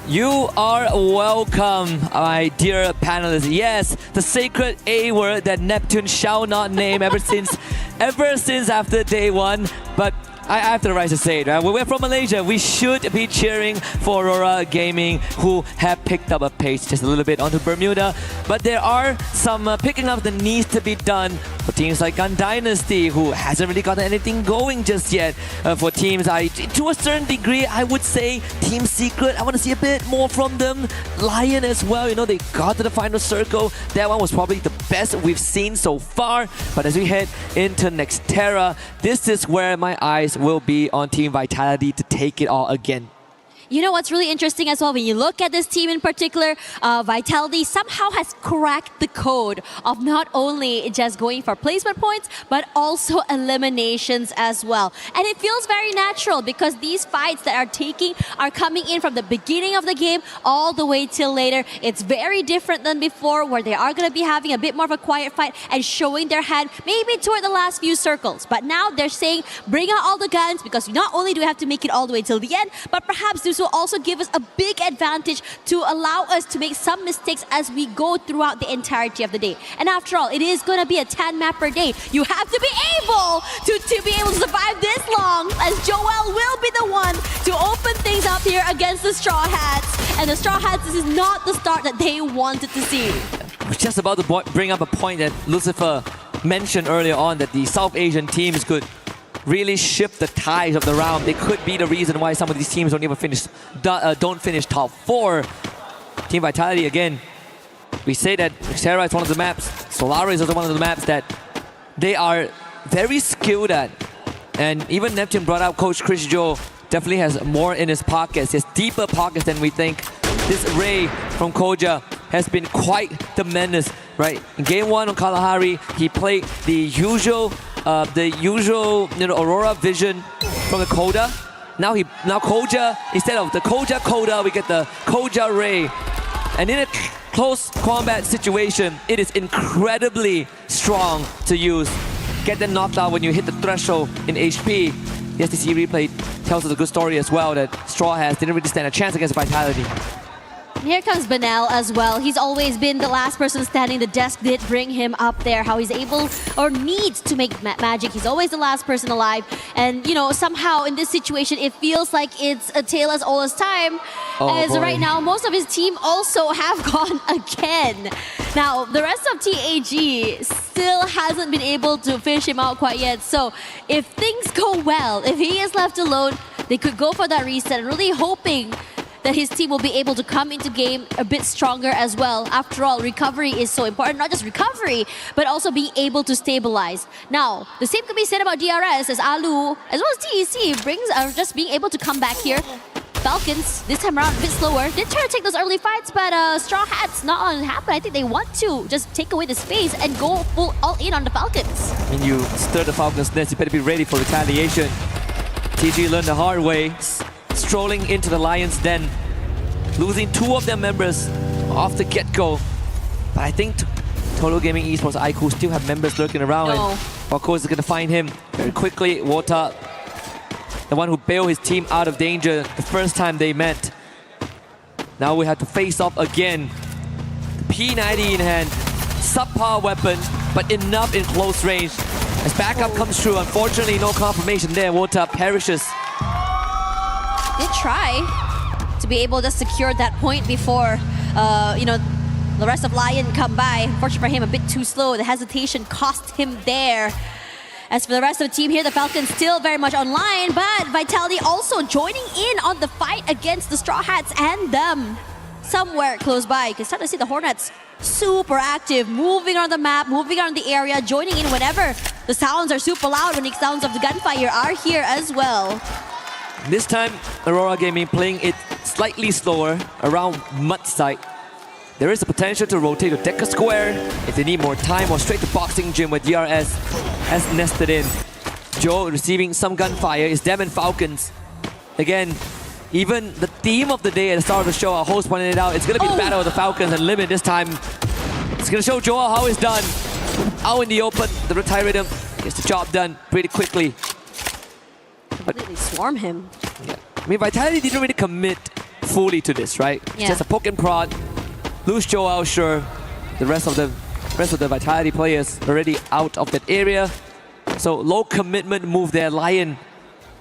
You are welcome, my dear panelists. Yes, the sacred A word that Neptune shall not name ever since after day 1. But I have the right to say it, right? We're from Malaysia. We should be cheering for Aurora Gaming, who have picked up a pace just a little bit onto Bermuda. But there are some picking up that needs to be done for teams like Gun Dynasty, who hasn't really gotten anything going just yet. For teams, to a certain degree, I would say Team Secret, I want to see a bit more from them. Lion as well, you know, they got to the final circle. That one was probably the best we've seen so far. But as we head into Nextera, this is where my eyes will be on Team Vitality to take it all again. You know what's really interesting as well, when you look at this team in particular, Vitality somehow has cracked the code of not only just going for placement points, but also eliminations as well. And it feels very natural because these fights that are coming in from the beginning of the game all the way till later. It's very different than before, where they are going to be having a bit more of a quiet fight and showing their hand maybe toward the last few circles. But now they're saying, bring out all the guns, because not only do we have to make it all the way till the end, but perhaps this will also give us a big advantage to allow us to make some mistakes as we go throughout the entirety of the day. And after all, it is going to be a 10 map per day. You have to be able to survive this long, as Joel will be the one to open things up here against the Straw Hats. And the Straw Hats, this is not the start that they wanted to see. I was just about to bring up a point that Lucifer mentioned earlier on, that the South Asian teams could really shift the tides of the round. They could be the reason why some of these teams don't finish top 4. Team Vitality, again, we say that Xterra is one of the maps, Solaris is also one of the maps that they are very skilled at. And even Neptune brought out Coach Chris Joe, definitely has more in his pockets. He has deeper pockets than we think. This Ray from Koja has been quite the menace, right? In game 1 on Kalahari, he played the usual Aurora Vision from the Koda. Now Koja, instead of the Koja Koda, we get the Koja Ray. And in a close combat situation, it is incredibly strong to use. Get them knocked out when you hit the threshold in HP. The STC replay tells us a good story as well, that Straw Hats didn't really stand a chance against Vitality. Here comes Benel as well. He's always been the last person standing. The desk did bring him up there. How he's able or needs to make magic. He's always the last person alive. And, you know, somehow in this situation, it feels like it's a tale as old as time. Right now, most of his team also have gone again. Now, the rest of TAG still hasn't been able to finish him out quite yet. So if things go well, if he is left alone, they could go for that reset. Really hoping that his team will be able to come into game a bit stronger as well. After all, recovery is so important. Not just recovery, but also being able to stabilize. Now, the same could be said about DRS, as Alu, as well as TEC, are just being able to come back here. Falcons, this time around, a bit slower. Did try to take those early fights, but Straw Hats not on happen. I think they want to just take away the space and go full all in on the Falcons. When you stir the Falcons' nest, you better be ready for retaliation. TG learned the hard way, strolling into the Lions' den, losing 2 of their members off the get-go. But I think Total Gaming Esports IQ still have members lurking around, and Wako is going to find him very quickly. Wota, the one who bailed his team out of danger the first time they met. Now we have to face off again. The P90 in hand, subpar weapon, but enough in close range. As backup comes through, unfortunately no confirmation there. Wota perishes. Did try to be able to secure that point before, the rest of Lion come by. Unfortunately for him, a bit too slow. The hesitation cost him there. As for the rest of the team here, the Falcons still very much online, but Vitality also joining in on the fight against the Straw Hats and them somewhere close by. You can start to see the Hornets super active, moving on the map, moving on the area, joining in whenever the sounds are super loud, when the sounds of the gunfire are here as well. This time, Aurora Gaming playing it slightly slower around mud site. There is a potential to rotate to Decker Square if they need more time, or straight to Boxing Gym with DRS has nested in. Joe receiving some gunfire. It's them and Falcons. Again, even the theme of the day at the start of the show, our host pointed it out, it's going to be the battle of the Falcons and Limit this time. It's going to show Joel how it's done. Out in the open, the Reptile Rhythm gets the job done pretty quickly. Completely swarm him. Yeah. I mean, Vitality didn't really commit fully to this, right? Yeah. It's just a poke and prod. Lose Joel, sure. The rest of the Vitality players already out of that area. So low commitment move there. Lion,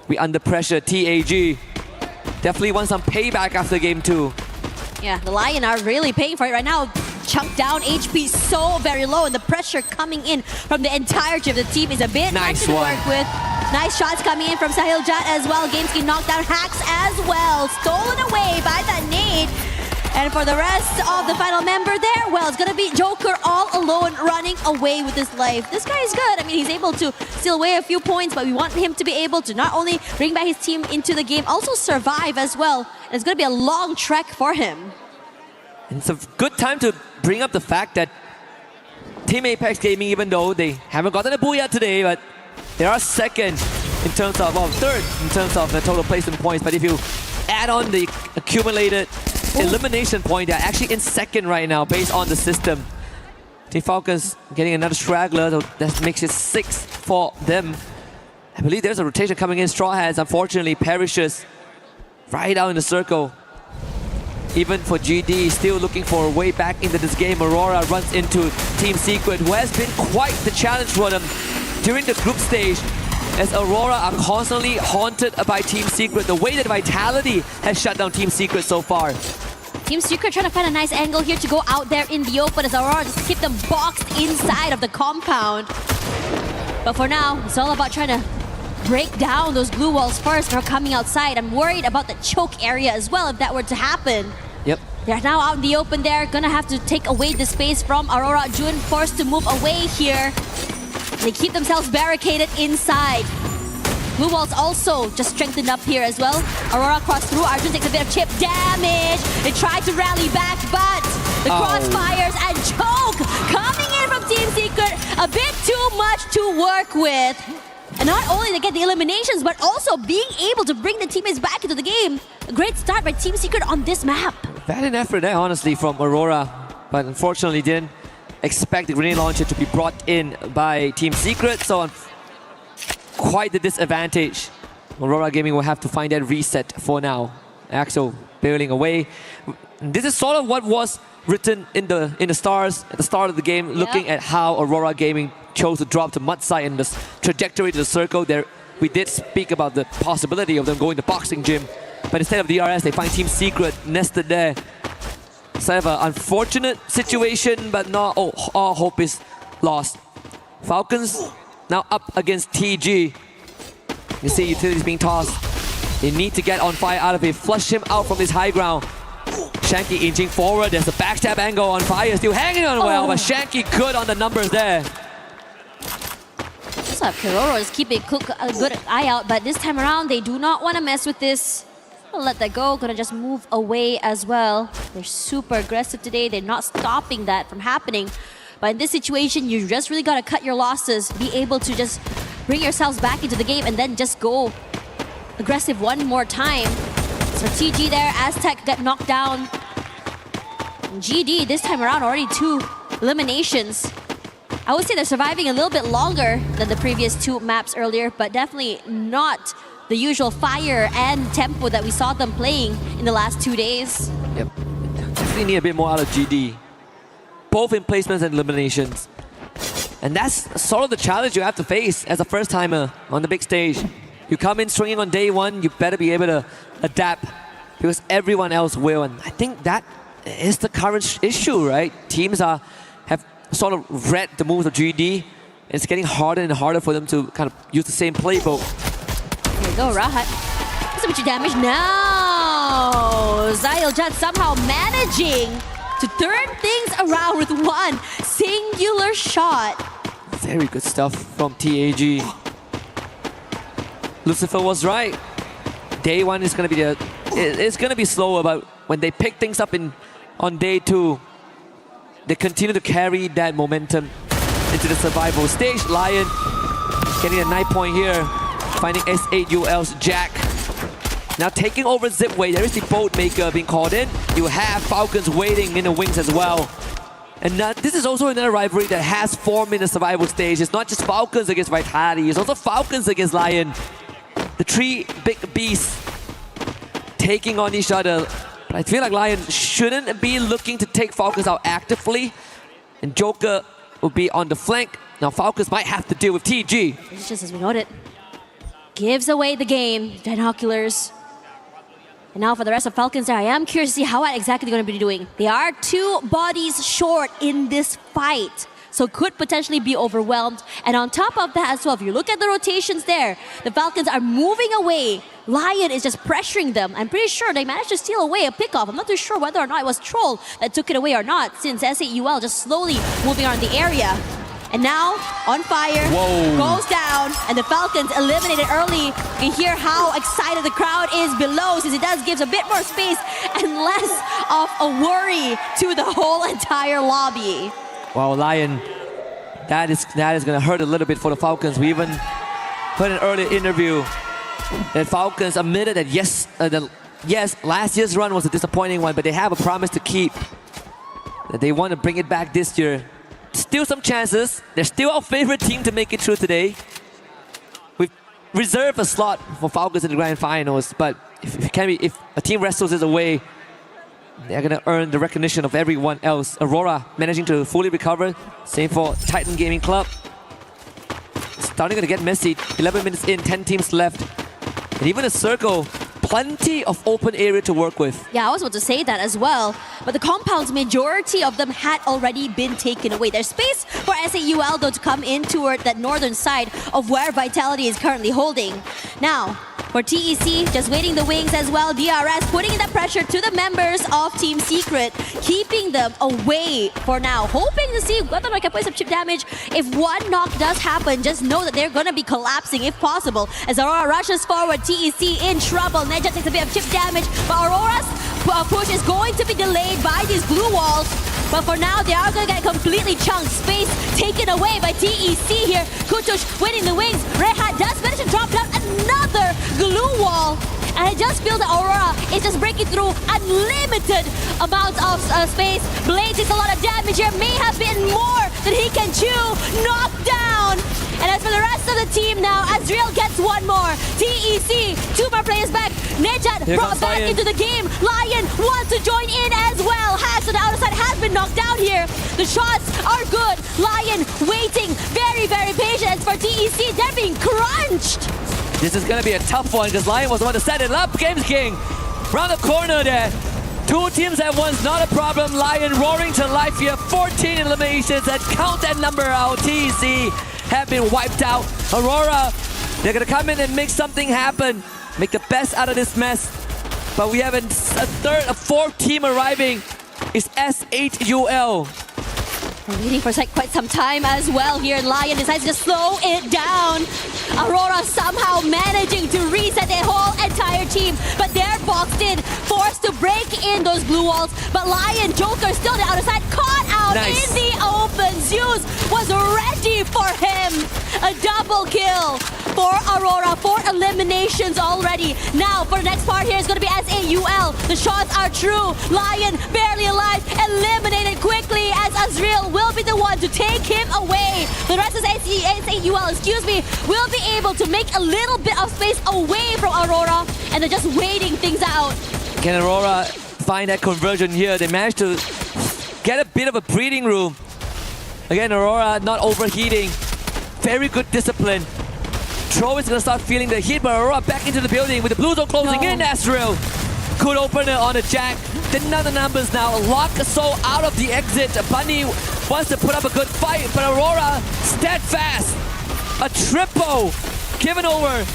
we under pressure. TAG definitely want some payback after game 2. Yeah, the Lion are really paying for it right now. Chunk down, HP so very low, and the pressure coming in from the entirety of the team is a bit nice to one. work with. Nice shots coming in from Sahil Jat as well. Gamesky knocked down Hacks as well. Stolen away by that nade. And for the rest of the final member there, well, it's gonna be Joker all alone running away with his life. This guy is good. I mean, he's able to steal away a few points, but we want him to be able to not only bring back his team into the game, also survive as well. And it's gonna be a long trek for him. And it's a good time to bring up the fact that Team Apex Gaming, even though they haven't gotten a booyah today, but they are second in terms of, well, third in terms of the total placement points. But if you add on the accumulated elimination point, they're actually in second right now based on the system. Team Falcons getting another straggler, so that makes it 6 for them. I believe there's a rotation coming in. Straw Hats unfortunately perishes right out in the circle. Even for GD, still looking for a way back into this game. Aurora runs into Team Secret, who has been quite the challenge for them during the group stage, as Aurora are constantly haunted by Team Secret. The way that Vitality has shut down Team Secret so far. Team Secret trying to find a nice angle here to go out there in the open, as Aurora just keep them boxed inside of the compound. But for now, it's all about trying to break down those glue walls first before coming outside. I'm worried about the choke area as well if that were to happen. Yep. They're now out in the open there, gonna have to take away the space from Aurora. Jun forced to move away here. They keep themselves barricaded inside. Blue walls also just strengthened up here as well. Aurora crossed through. Arjun takes a bit of chip damage. They try to rally back, but the crossfires and choke coming in from Team Secret. A bit too much to work with. And not only they get the eliminations, but also being able to bring the teammates back into the game. A great start by Team Secret on this map. Valiant effort there, honestly, from Aurora. But unfortunately didn't expect the grenade launcher to be brought in by Team Secret. So quite the disadvantage. Aurora Gaming will have to find that reset for now. Axel bailing away. This is sort of what was written in the stars at the start of the game, looking at how Aurora Gaming chose to drop to mud side and the trajectory to the circle. There, we did speak about the possibility of them going to Boxing Gym, but instead of DRS, they find Team Secret nested there. Sort of an unfortunate situation, but not all hope is lost. Falcons now up against TG. You see utilities being tossed. They need to get on fire out of it, flush him out from this high ground. Shanky inching forward. There's a backstab angle on fire, still hanging on well, but Shanky good on the numbers there. Also have Keroro is keeping a good eye out, but this time around they do not want to mess with this. I'll let that go, gonna just move away as well. They're super aggressive today, they're not stopping that from happening. But in this situation, you just really gotta cut your losses, be able to just bring yourselves back into the game and then just go aggressive one more time. So TG there, Aztec got knocked down. And GD this time around already 2 eliminations. I would say they're surviving a little bit longer than the previous 2 maps earlier, but definitely not the usual fire and tempo that we saw them playing in the last 2 days. Yep, definitely need a bit more out of GD. Both in placements and eliminations. And that's sort of the challenge you have to face as a first-timer on the big stage. You come in swinging on day 1, you better be able to adapt because everyone else will. And I think that is the current issue, right? Teams have sort of read the moves of GD. It's getting harder and harder for them to kind of use the same playbook. Here we go, Rahat. That's a bit of damage now. Zayljat somehow managing to turn things around with one singular shot. Very good stuff from TAG. Lucifer was right. Day 1 is going to be it's going to be slower, but when they pick things up on day 2, they continue to carry that momentum into the survival stage. Lion getting a 9-point here, finding S8UL's Jack. Now taking over Zipway, there is the boat maker being called in. You have Falcons waiting in the wings as well. And this is also another rivalry that has formed in the survival stage. It's not just Falcons against Vitality, it's also Falcons against Lion. The three big beasts taking on each other. But I feel like Lion shouldn't be looking to take Falcons out actively. And Joker will be on the flank. Now Falcons might have to deal with TG. It's just as we noted. Gives away the game, Binoculars. And now for the rest of Falcons, I am curious to see how exactly they're going to be doing. They are 2 bodies short in this fight, so could potentially be overwhelmed. And on top of that as well, if you look at the rotations there, the Falcons are moving away. Lion is just pressuring them. I'm pretty sure they managed to steal away a pickoff. I'm not too sure whether or not it was Troll that took it away or not, since S8UL just slowly moving around the area. And now, on fire, goes down, and the Falcons eliminated early. You can hear how excited the crowd is below, since it does give a bit more space and less of a worry to the whole entire lobby. Wow, Lion, that is going to hurt a little bit for the Falcons. We even heard in an earlier interview that Falcons admitted that yes, last year's run was a disappointing one, but they have a promise to keep. That they want to bring it back this year. Still some chances. They're still our favorite team to make it through today. We've reserved a slot for Falcons in the grand finals, but if a team wrestles it away, they're gonna earn the recognition of everyone else. Aurora managing to fully recover. Same for Titan Gaming Club. Starting to get messy. 11 minutes in, 10 teams left. And even a circle, plenty of open area to work with. Yeah, I was about to say that as well. But the compounds, majority of them had already been taken away. There's space for S8UL though to come in toward that northern side of where Vitality is currently holding. Now, for TEC, just waiting the wings as well. DRS putting in that pressure to the members of Team Secret, keeping them away for now. Hoping to see whether or not can play some chip damage. If one knock does happen, just know that they're going to be collapsing if possible. As Aurora rushes forward, TEC in trouble. Neja takes a bit of chip damage, but Aurora's push is going to be delayed by these blue walls. But for now, they are going to get completely chunked. Space taken away by TEC here. Kutush winning the wings. Rehat does manage to drop down another glue wall. And I just feel that Aurora is just breaking through unlimited amounts of space. Blaze takes a lot of damage here. May have been more than he can chew. Knocked down. And as for the rest of the team now, Azriel gets one more. TEC, 2 more players back. Nejat brought back into the game. Lion wants to join in as well. Has to the outer side has been knocked down here. The shots are good. Lion waiting, very, very patient. As for TEC, they're being crunched. This is going to be a tough one because Lion was the one to set it up. Games King, round the corner there. 2 teams at once, not a problem. Lion roaring to life here. 14 eliminations, and count that number out. TEC have been wiped out. Aurora, they're going to come in and make something happen. Make the best out of this mess. But we have a 4th team arriving. It's S8UL. We're waiting for quite some time as well here. Lion decides to slow it down. Aurora somehow managing to reset their whole entire team, but they're boxed in, forced to break in those blue walls. But Lion, Joker still on the outer side, caught out in the open. Zeus was ready for him. A double kill for Aurora, 4 eliminations already. Now for the next part here is going to be S8UL. The shots are true. Lion barely alive, eliminated quickly as Azriel will be the one to take him away. The rest of S8UL, will be able to make a little bit of space away from Aurora, and they're just waiting things out. Can Aurora find that conversion here? They managed to get a bit of a breathing room. Again, Aurora not overheating. Very good discipline. Tro is going to start feeling the heat, but Aurora back into the building with the blue zone closing in. Azriel could open it on a Jack. Didn't know the numbers now. Lock Soul out of the exit. Bunny wants to put up a good fight, but Aurora steadfast. A triple given over.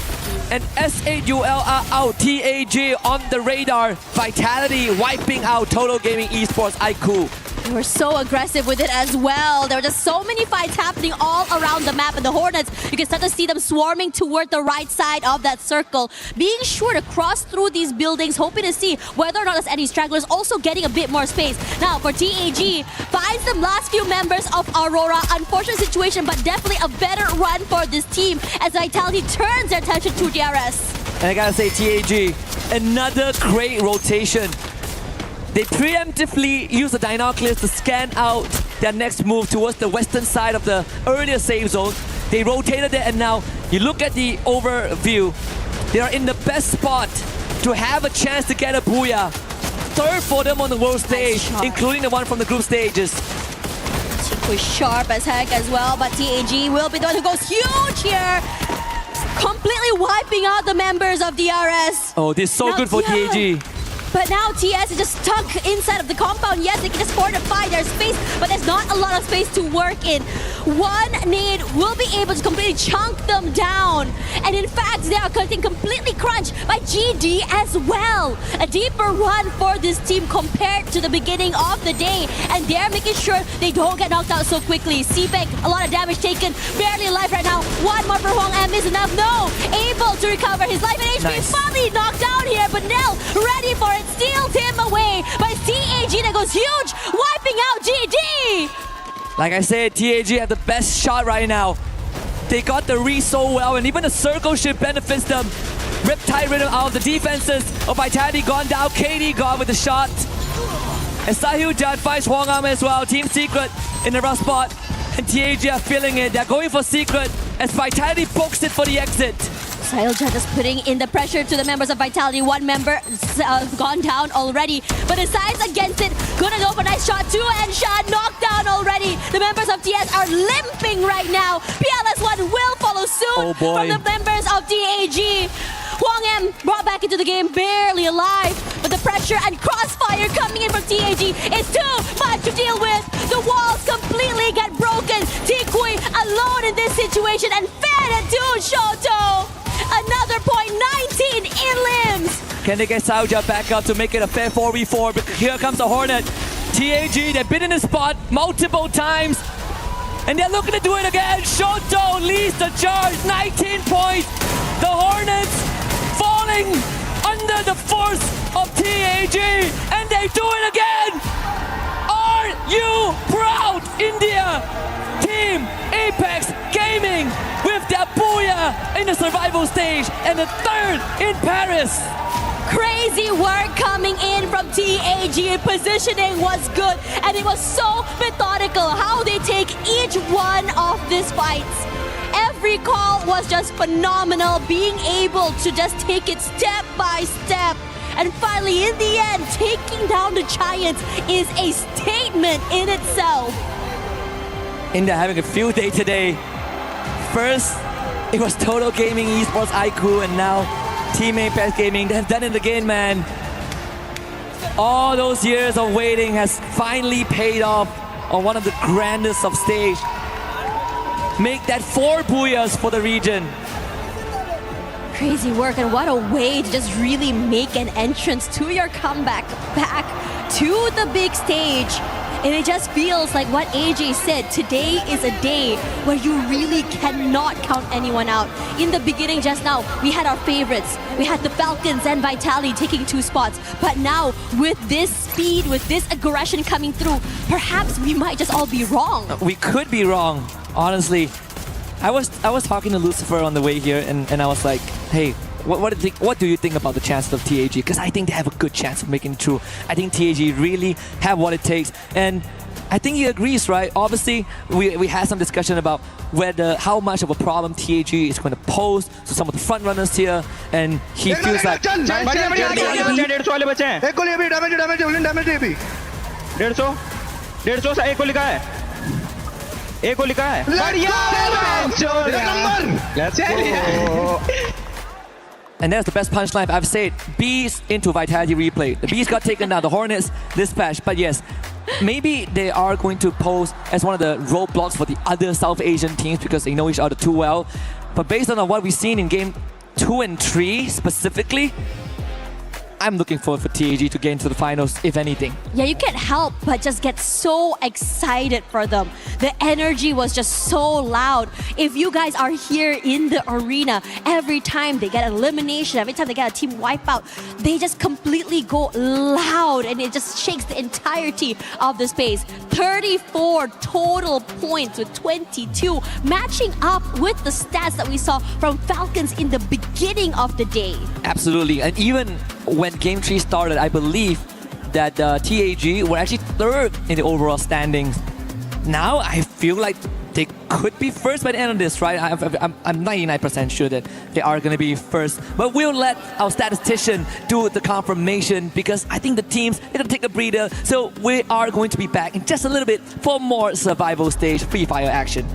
And S8UL are out. TAG on the radar. Vitality wiping out Total Gaming Esports IQ. They were so aggressive with it as well. There were just so many fights happening all around the map. And the Hornets, you can start to see them swarming toward the right side of that circle, being sure to cross through these buildings, hoping to see whether or not there's any stragglers, also getting a bit more space. Now for TAG, finds the last few members of Aurora. Unfortunate situation, but definitely a better run for this team as Vitality turns their attention to DRS. And I gotta say, TAG, another great rotation. They preemptively use the binoculars to scan out their next move towards the western side of the earlier save zone. They rotated it, and now you look at the overview. They are in the best spot to have a chance to get a booyah. Third for them on the world stage, including the one from the group stages. Was sharp as heck as well, but TAG will be the one who goes huge here, completely wiping out the members of DRS. Oh, this is so good for TAG. But now TS is just stuck inside of the compound. Yes, they can just fortify their space, but there's not a lot of space to work in. One nade will be able to completely chunk them down. And in fact, they are getting completely crunched by GD as well. A deeper run for this team compared to the beginning of the day. And they're making sure they don't get knocked out so quickly. Seabek, a lot of damage taken, barely alive right now. One more for Hwang M is enough. No, able to recover his life. And HP finally knocked down here, but Nell ready for it. Steals him away, but TAG that goes huge, wiping out GD! Like I said, TAG have the best shot right now. They got the read so well, and even the circle ship benefits them. Riptide rhythm out of the defenses of Vitality gone down, KD gone with the shot. And Sahil Judd finds Hwang Am as well, Team Secret in the rough spot. And TAG are feeling it, they're going for Secret as Vitality books it for the exit. Sahil just putting in the pressure to the members of Vitality. One member gone down already, but decides against it. Gonna go for a nice shot too, and shot knocked down already. The members of TS are limping right now. PLS1 will follow suit from the members of TAG. Hwang M brought back into the game, barely alive, but the pressure and crossfire coming in from TAG is too much to deal with. The walls completely get broken. Tikui alone in this situation and fed it to Shoto. Another point, 19 in limbs. Can they get Sauja back up to make it a fair 4v4? But here comes the Hornet. TAG, they've been in this spot multiple times, and they're looking to do it again. Shoto leads the charge, 19 points. The Hornets falling under the force of TAG, and they do it again. Are you proud, India? Team Apex Gaming with their booyah in the survival stage and the third in Paris. Crazy work coming in from TAG. Positioning was good, and it was so methodical how they take each one of these fights. Every call was just phenomenal, being able to just take it step by step. And finally, in the end, taking down the Giants is a statement in itself. India having a field day today. First, it was Total Gaming, Esports, IQ, and now Team Apex Gaming. They've done it again, man. All those years of waiting has finally paid off on one of the grandest of stage. Make that 4 booyahs for the region. Crazy work, and what a way to just really make an entrance to your comeback back to the big stage. And it just feels like what AJ said, today is a day where you really cannot count anyone out. In the beginning just now, we had our favorites. We had the Falcons and Vitality taking 2 spots. But now, with this speed, with this aggression coming through, perhaps we might just all be wrong. We could be wrong, honestly. I was talking to Lucifer on the way here, and I was like, hey, what do you think about the chances of TAG? Because I think they have a good chance of making it through. I think TAG really have what it takes. And I think he agrees, right? Obviously, we had some discussion about how much of a problem TAG is going to pose to some of the front runners here. And he feels like... And that's the best punchline I've said. Bees into Vitality replay. The Bees got taken down. The Hornets dispatched. But yes, maybe they are going to pose as one of the roadblocks for the other South Asian teams because they know each other too well. But based on what we've seen in game 2 and 3 specifically, I'm looking forward for TAG to get into the finals, if anything. Yeah, you can't help but just get so excited for them. The energy was just so loud. If you guys are here in the arena, every time they get elimination, every time they get a team wipeout, they just completely go loud and it just shakes the entirety of the space. 34 total points with 22, matching up with the stats that we saw from Falcons in the beginning of the day. Absolutely. And even when Game 3 started, I believe that TAG were actually third in the overall standings. Now I feel like they could be first by the end of this, right? I'm 99% sure that they are going to be first. But we'll let our statistician do the confirmation because I think the teams, they're going to take a breather. So we are going to be back in just a little bit for more survival stage Free Fire action.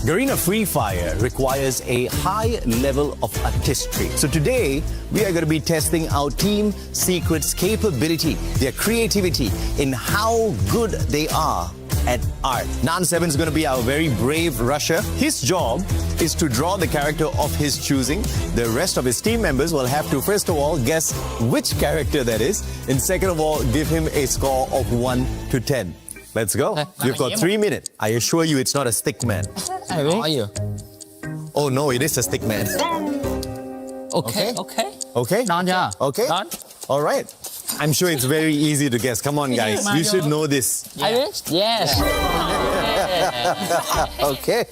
Garena Free Fire requires a high level of artistry. So today, we are going to be testing our Team Secret's capability, their creativity in how good they are at art. Nan7 is going to be our very brave rusher. His job is to draw the character of his choosing. The rest of his team members will have to, first of all, guess which character that is, and second of all, give him a score of 1 to 10. Let's go. You've got 3 minutes. I assure you it's not a stick man. Oh no, it is a stick man. Okay. Okay? Done, yeah. Okay? Done. All right. I'm sure it's very easy to guess. Come on, guys. You should know this. Yes. Okay.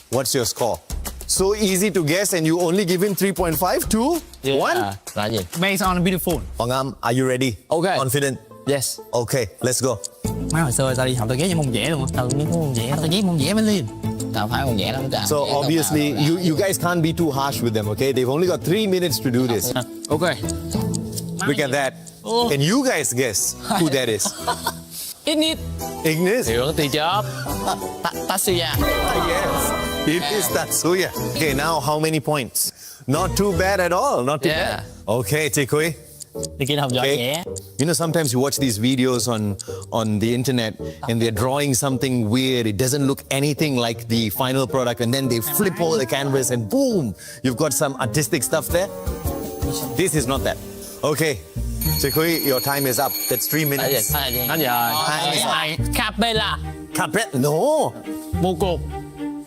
What's your score? So easy to guess and you only give him 3.5, 2, 1? Based on beautiful. Hoàng, are you ready? Okay. Confident? Yes. Okay, let's go. Mấy hồi xưa tao đi học tao ghé với môn vẽ luôn á. Tao nghiên cứu môn vẽ, tao ghé môn vẽ mới liền. Tao phải môn vẽ lắm. So obviously, you guys can't be too harsh with them, okay? They've only got 3 minutes to do this. Okay. Look at that. Can you guys guess who that is? Ignis? Hiểu từ chớp. Tatsuya. Yes, it is Tatsuya. Okay, now how many points? Not too bad at all, not too bad. Okay, Tikui. Okay. You know, sometimes you watch these videos on the internet and they're drawing something weird. It doesn't look anything like the final product, and then they flip over the canvas and boom, you've got some artistic stuff there. This is not that. Okay, Chikui, your time is up. That's 3 minutes. Capella. Capella? No. Moko.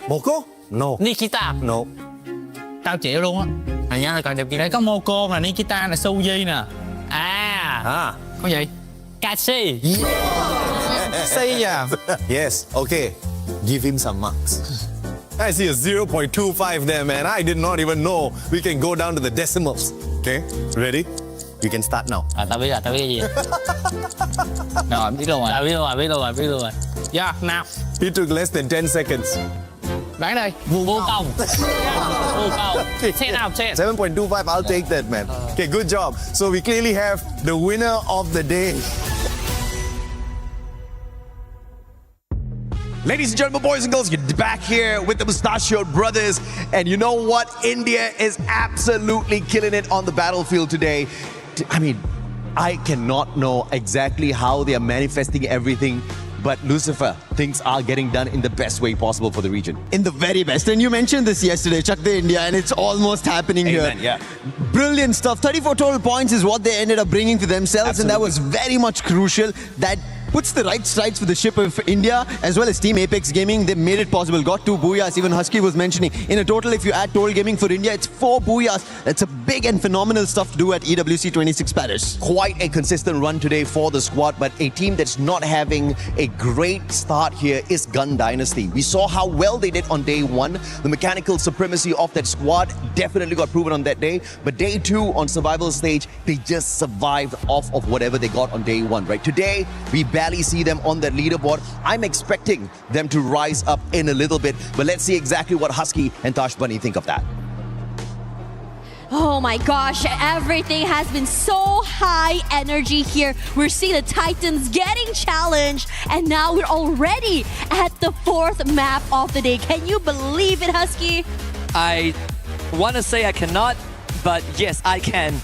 Moko? No. Nikita. No. Tao chịu luôn á. Này nha, còn đẹp gì đây? Có Moko nè, Nikita nè, Suzy nè. Có gì? Cassie. Say yeah. Yes, okay. Give him some marks. I see a 0.25 there, man. I did not even know we can go down to the decimals. Okay, ready? You can start now. Tao biết cái gì. Rồi, biết luôn rồi. Yeah, now. It took less than 10 seconds. Đoán đây. Vô công. 10 out of 10. 7.25, I'll take that, man. Okay, good job. So we clearly have the winner of the day. Ladies and gentlemen, boys and girls, you're back here with the Mustachioed Brothers. And you know what? India is absolutely killing it on the battlefield today. I mean, I cannot know exactly how they are manifesting everything, but Lucifer, things are getting done in the best way possible for the region. In the very best. And you mentioned this yesterday, Chak De India, and it's almost happening Amen, here. yeah. Brilliant stuff. 34 total points is what they ended up bringing to themselves, and that was very much crucial. That puts the right strides for the ship of India, as well as Team Apex Gaming. They made it possible. Got 2 booyahs, even Husky was mentioning. In a total, if you add Total Gaming for India, it's 4 booyahs. That's a big and phenomenal stuff to do at EWC 26 Paris. Quite a consistent run today for the squad, but a team that's not having a great start here is Gun Dynasty. We saw how well they did on day 1. The mechanical supremacy of that squad definitely got proven on that day, but day 2 on survival stage, they just survived off of whatever they got on day 1, right? Today, we barely see them on that leaderboard. I'm expecting them to rise up in a little bit, but let's see exactly what Husky and Tash Bunny think of that. Oh my gosh, everything has been so high energy here. We're seeing the Titans getting challenged, and now we're already at the 4th map of the day. Can you believe it, Husky? I want to say I cannot, but yes, I can.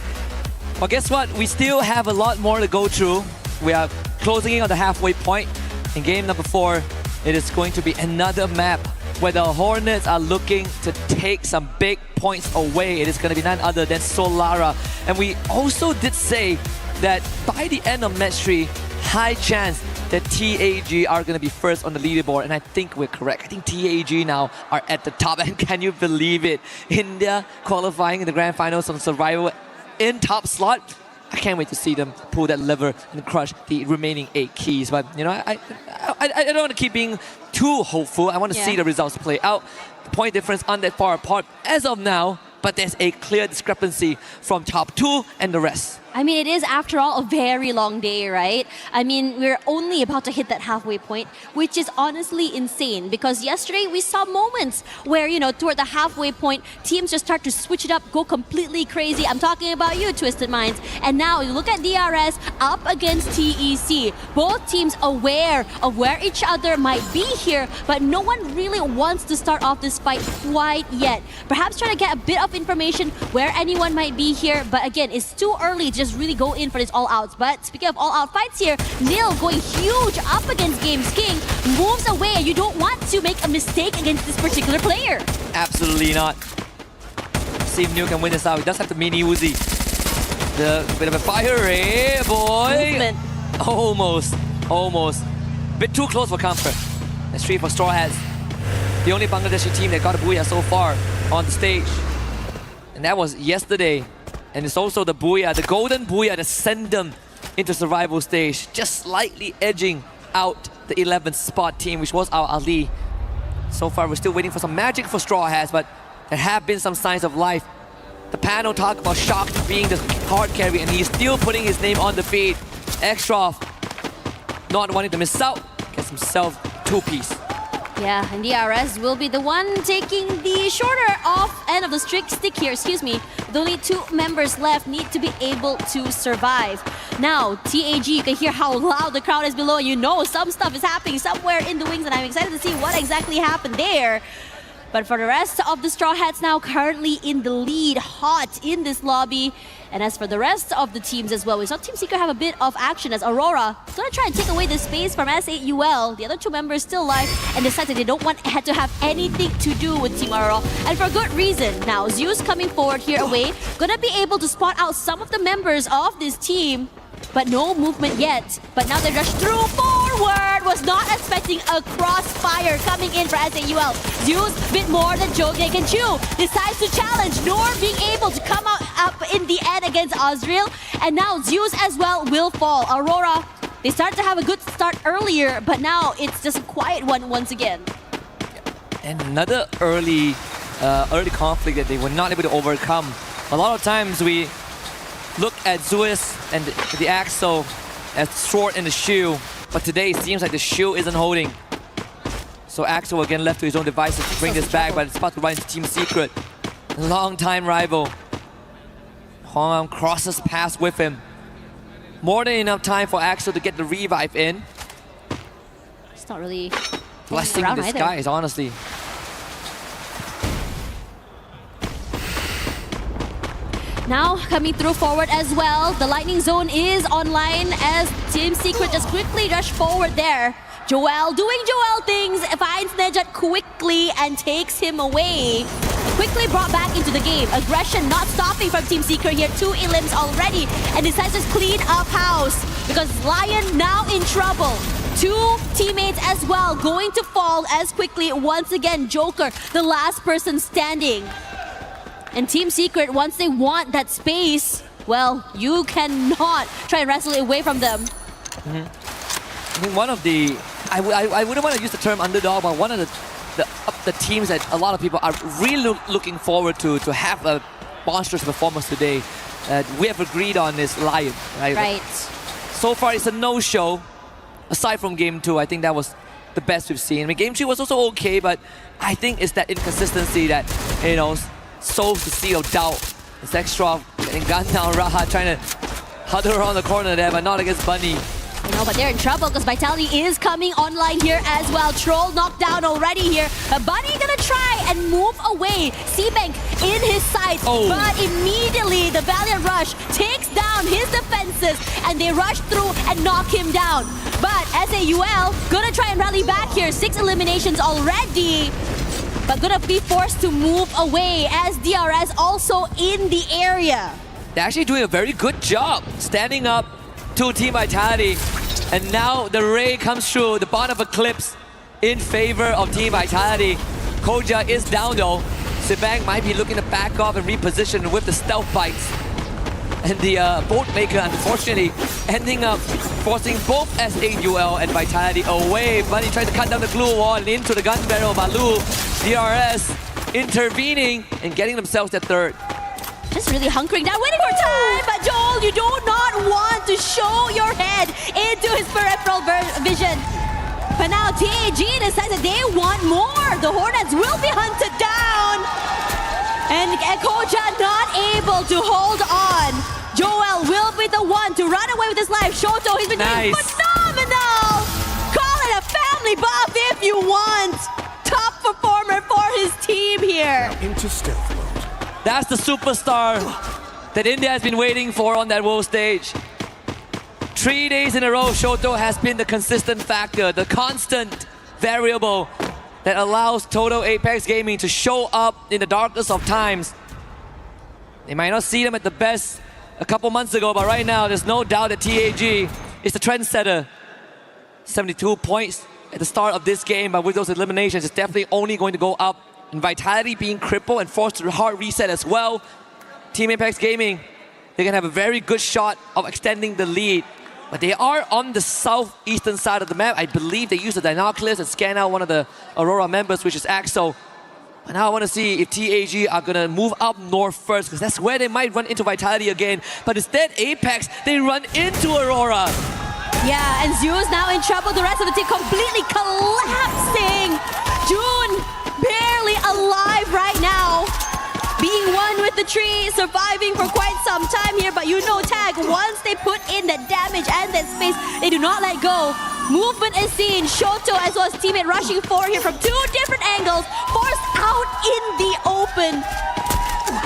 Well, guess what? We still have a lot more to go through. We are closing in on the halfway point. In game number 4, it is going to be another map where the Hornets are looking to take some big points away. It is going to be none other than Solara. And we also did say that by the end of match 3, high chance that TAG are going to be first on the leaderboard. And I think we're correct. I think TAG now are at the top. And can you believe it? India qualifying in the grand finals on Survival in top slot. I can't wait to see them pull that lever and crush the remaining 8 keys. But, you know, I don't want to keep being too hopeful. I want to see the results play out. The point difference aren't that far apart as of now, but there's a clear discrepancy from top 2 and the rest. I mean, it is, after all, a very long day, right? I mean, we're only about to hit that halfway point, which is honestly insane, because yesterday we saw moments where, you know, toward the halfway point, teams just start to switch it up, go completely crazy. I'm talking about you, Twisted Minds. And now you look at DRS up against TEC. Both teams aware of where each other might be here, but no one really wants to start off this fight quite yet. Perhaps trying to get a bit of information where anyone might be here, but again, it's too early to just really go in for this all-outs. But speaking of all-out fights here, Nil going huge up against Games King, moves away, and you don't want to make a mistake against this particular player. Absolutely not. See if Nil can win this out. He does have the mini Uzi. The bit of a fire, eh, boy? Movement. Almost. Bit too close for comfort. That's 3 for Straw Hats. The only Bangladeshi team that got a Booyah so far on the stage. And that was yesterday. And it's also the Booyah, the golden Booyah that sent them into survival stage, just slightly edging out the 11th spot team, which was our Ali. So far, we're still waiting for some magic for Straw Hats, but there have been some signs of life. The panel talked about Shocked being the card carry, and he's still putting his name on the feed. Extroff, not wanting to miss out, gets himself 2-piece. Yeah, and DRS will be the one taking the shorter off end of the stick here, With only 2 members left, need to be able to survive. Now, TAG, you can hear how loud the crowd is below. You know some stuff is happening somewhere in the wings, and I'm excited to see what exactly happened there. But for the rest of the Straw Hats now currently in the lead, hot in this lobby. And as for the rest of the teams as well, we saw Team Secret have a bit of action as Aurora is going to try and take away the space from S8UL. The other 2 members still alive and decide that they don't want to have anything to do with Team Aurora. And for good reason. Now, Zeus coming forward here away, going to be able to spot out some of the members of this team. But no movement yet. But now they rush through forward. Was not expecting a crossfire coming in for S8UL. Zeus, bit more than Jogek and Chu, decides to challenge, nor being able to come out up in the end against Azrael. And now Zeus as well will fall. Aurora, they started to have a good start earlier, but now it's just a quiet one once again. And another early conflict that they were not able to overcome. A lot of times we look at Zeus and the Axel as sword in the shield, but today it seems like the shield isn't holding. So Axel again left to his own devices to bring this back, but it's about to run into Team Secret. Long-time rival. Hong crosses paths with him. More than enough time for Axel to get the revive in. It's not really blessing in disguise, honestly. Now coming through forward as well. The lightning zone is online as Team Secret just quickly rush forward there. Joel doing Joel things, finds Nejat quickly and takes him away. Quickly brought back into the game. Aggression not stopping from Team Secret here. 2 elims already and decides to clean up house because Lion now in trouble. 2 teammates as well going to fall as quickly. Once again, Joker, the last person standing. And Team Secret, once they want that space, well, you cannot try and wrestle it away from them. I think one of the, I wouldn't want to use the term underdog, but one of the teams that a lot of people are really looking forward to have a monstrous performance today. We have agreed on this Lion, right? Right. So far, it's a no-show. Aside from Game 2, I think that was the best we've seen. I mean, Game 3 was also okay, but I think it's that inconsistency that, you know, sows the seed of doubt It's Extra getting gunned down. Raha trying to huddle around the corner there, but not against Bunny. You know, but they're in trouble because Vitality is coming online here as well. Troll knocked down already here. Bunny gonna try and move away. Seabank in his sights, but immediately the Valiant Rush takes down his defenses and they rush through and knock him down. But SAUL gonna try and rally back here. 6 eliminations already, but gonna be forced to move away as DRS also in the area. They're actually doing a very good job standing up to Team Vitality. And now the Ray comes through, the Bond of Eclipse in favor of Team Vitality. Koja is down though. Sibang might be looking to back off and reposition with the stealth bites. And the Boatmaker, unfortunately, ending up forcing both SAUL and Vitality away. Bunny trying to cut down the glue wall and into the gun barrel. Balu, DRS intervening and getting themselves their third. Just really hunkering down, waiting for time. But Joel, you do not want to show your head into his peripheral vision. But now TAG decides that they want more. The Hornets will be hunted down. And Koja not able to hold on. Joel will be the one to run away with his life. Shoto, he's been doing phenomenal. Call it a family buff if you want. Top performer for his team here. Into stealth mode. That's the superstar that India has been waiting for on that world stage. 3 days in a row, Shoto has been the consistent factor, the constant variable that allows Total Apex Gaming to show up in the darkest of times. They might not see them at the best a couple months ago, but right now there's no doubt that TAG is the trendsetter. 72 points at the start of this game, but with those eliminations, it's definitely only going to go up. And Vitality being crippled and forced to hard reset as well. Team Apex Gaming, they're gonna have a very good shot of extending the lead. But they are on the southeastern side of the map. I believe they use the binoculars and scan out one of the Aurora members, which is Axel. And now I want to see if TAG are gonna move up north first, because that's where they might run into Vitality again. But instead, Apex, they run into Aurora. Yeah, and Zeus now in trouble. The rest of the team completely collapsing. June barely alive right now. Being one with the tree, surviving for quite some time here, but you know Tag, once they put in that damage and that space, they do not let go. Movement is seen. Shoto as well as teammate rushing forward here from 2 different angles, forced out in the open.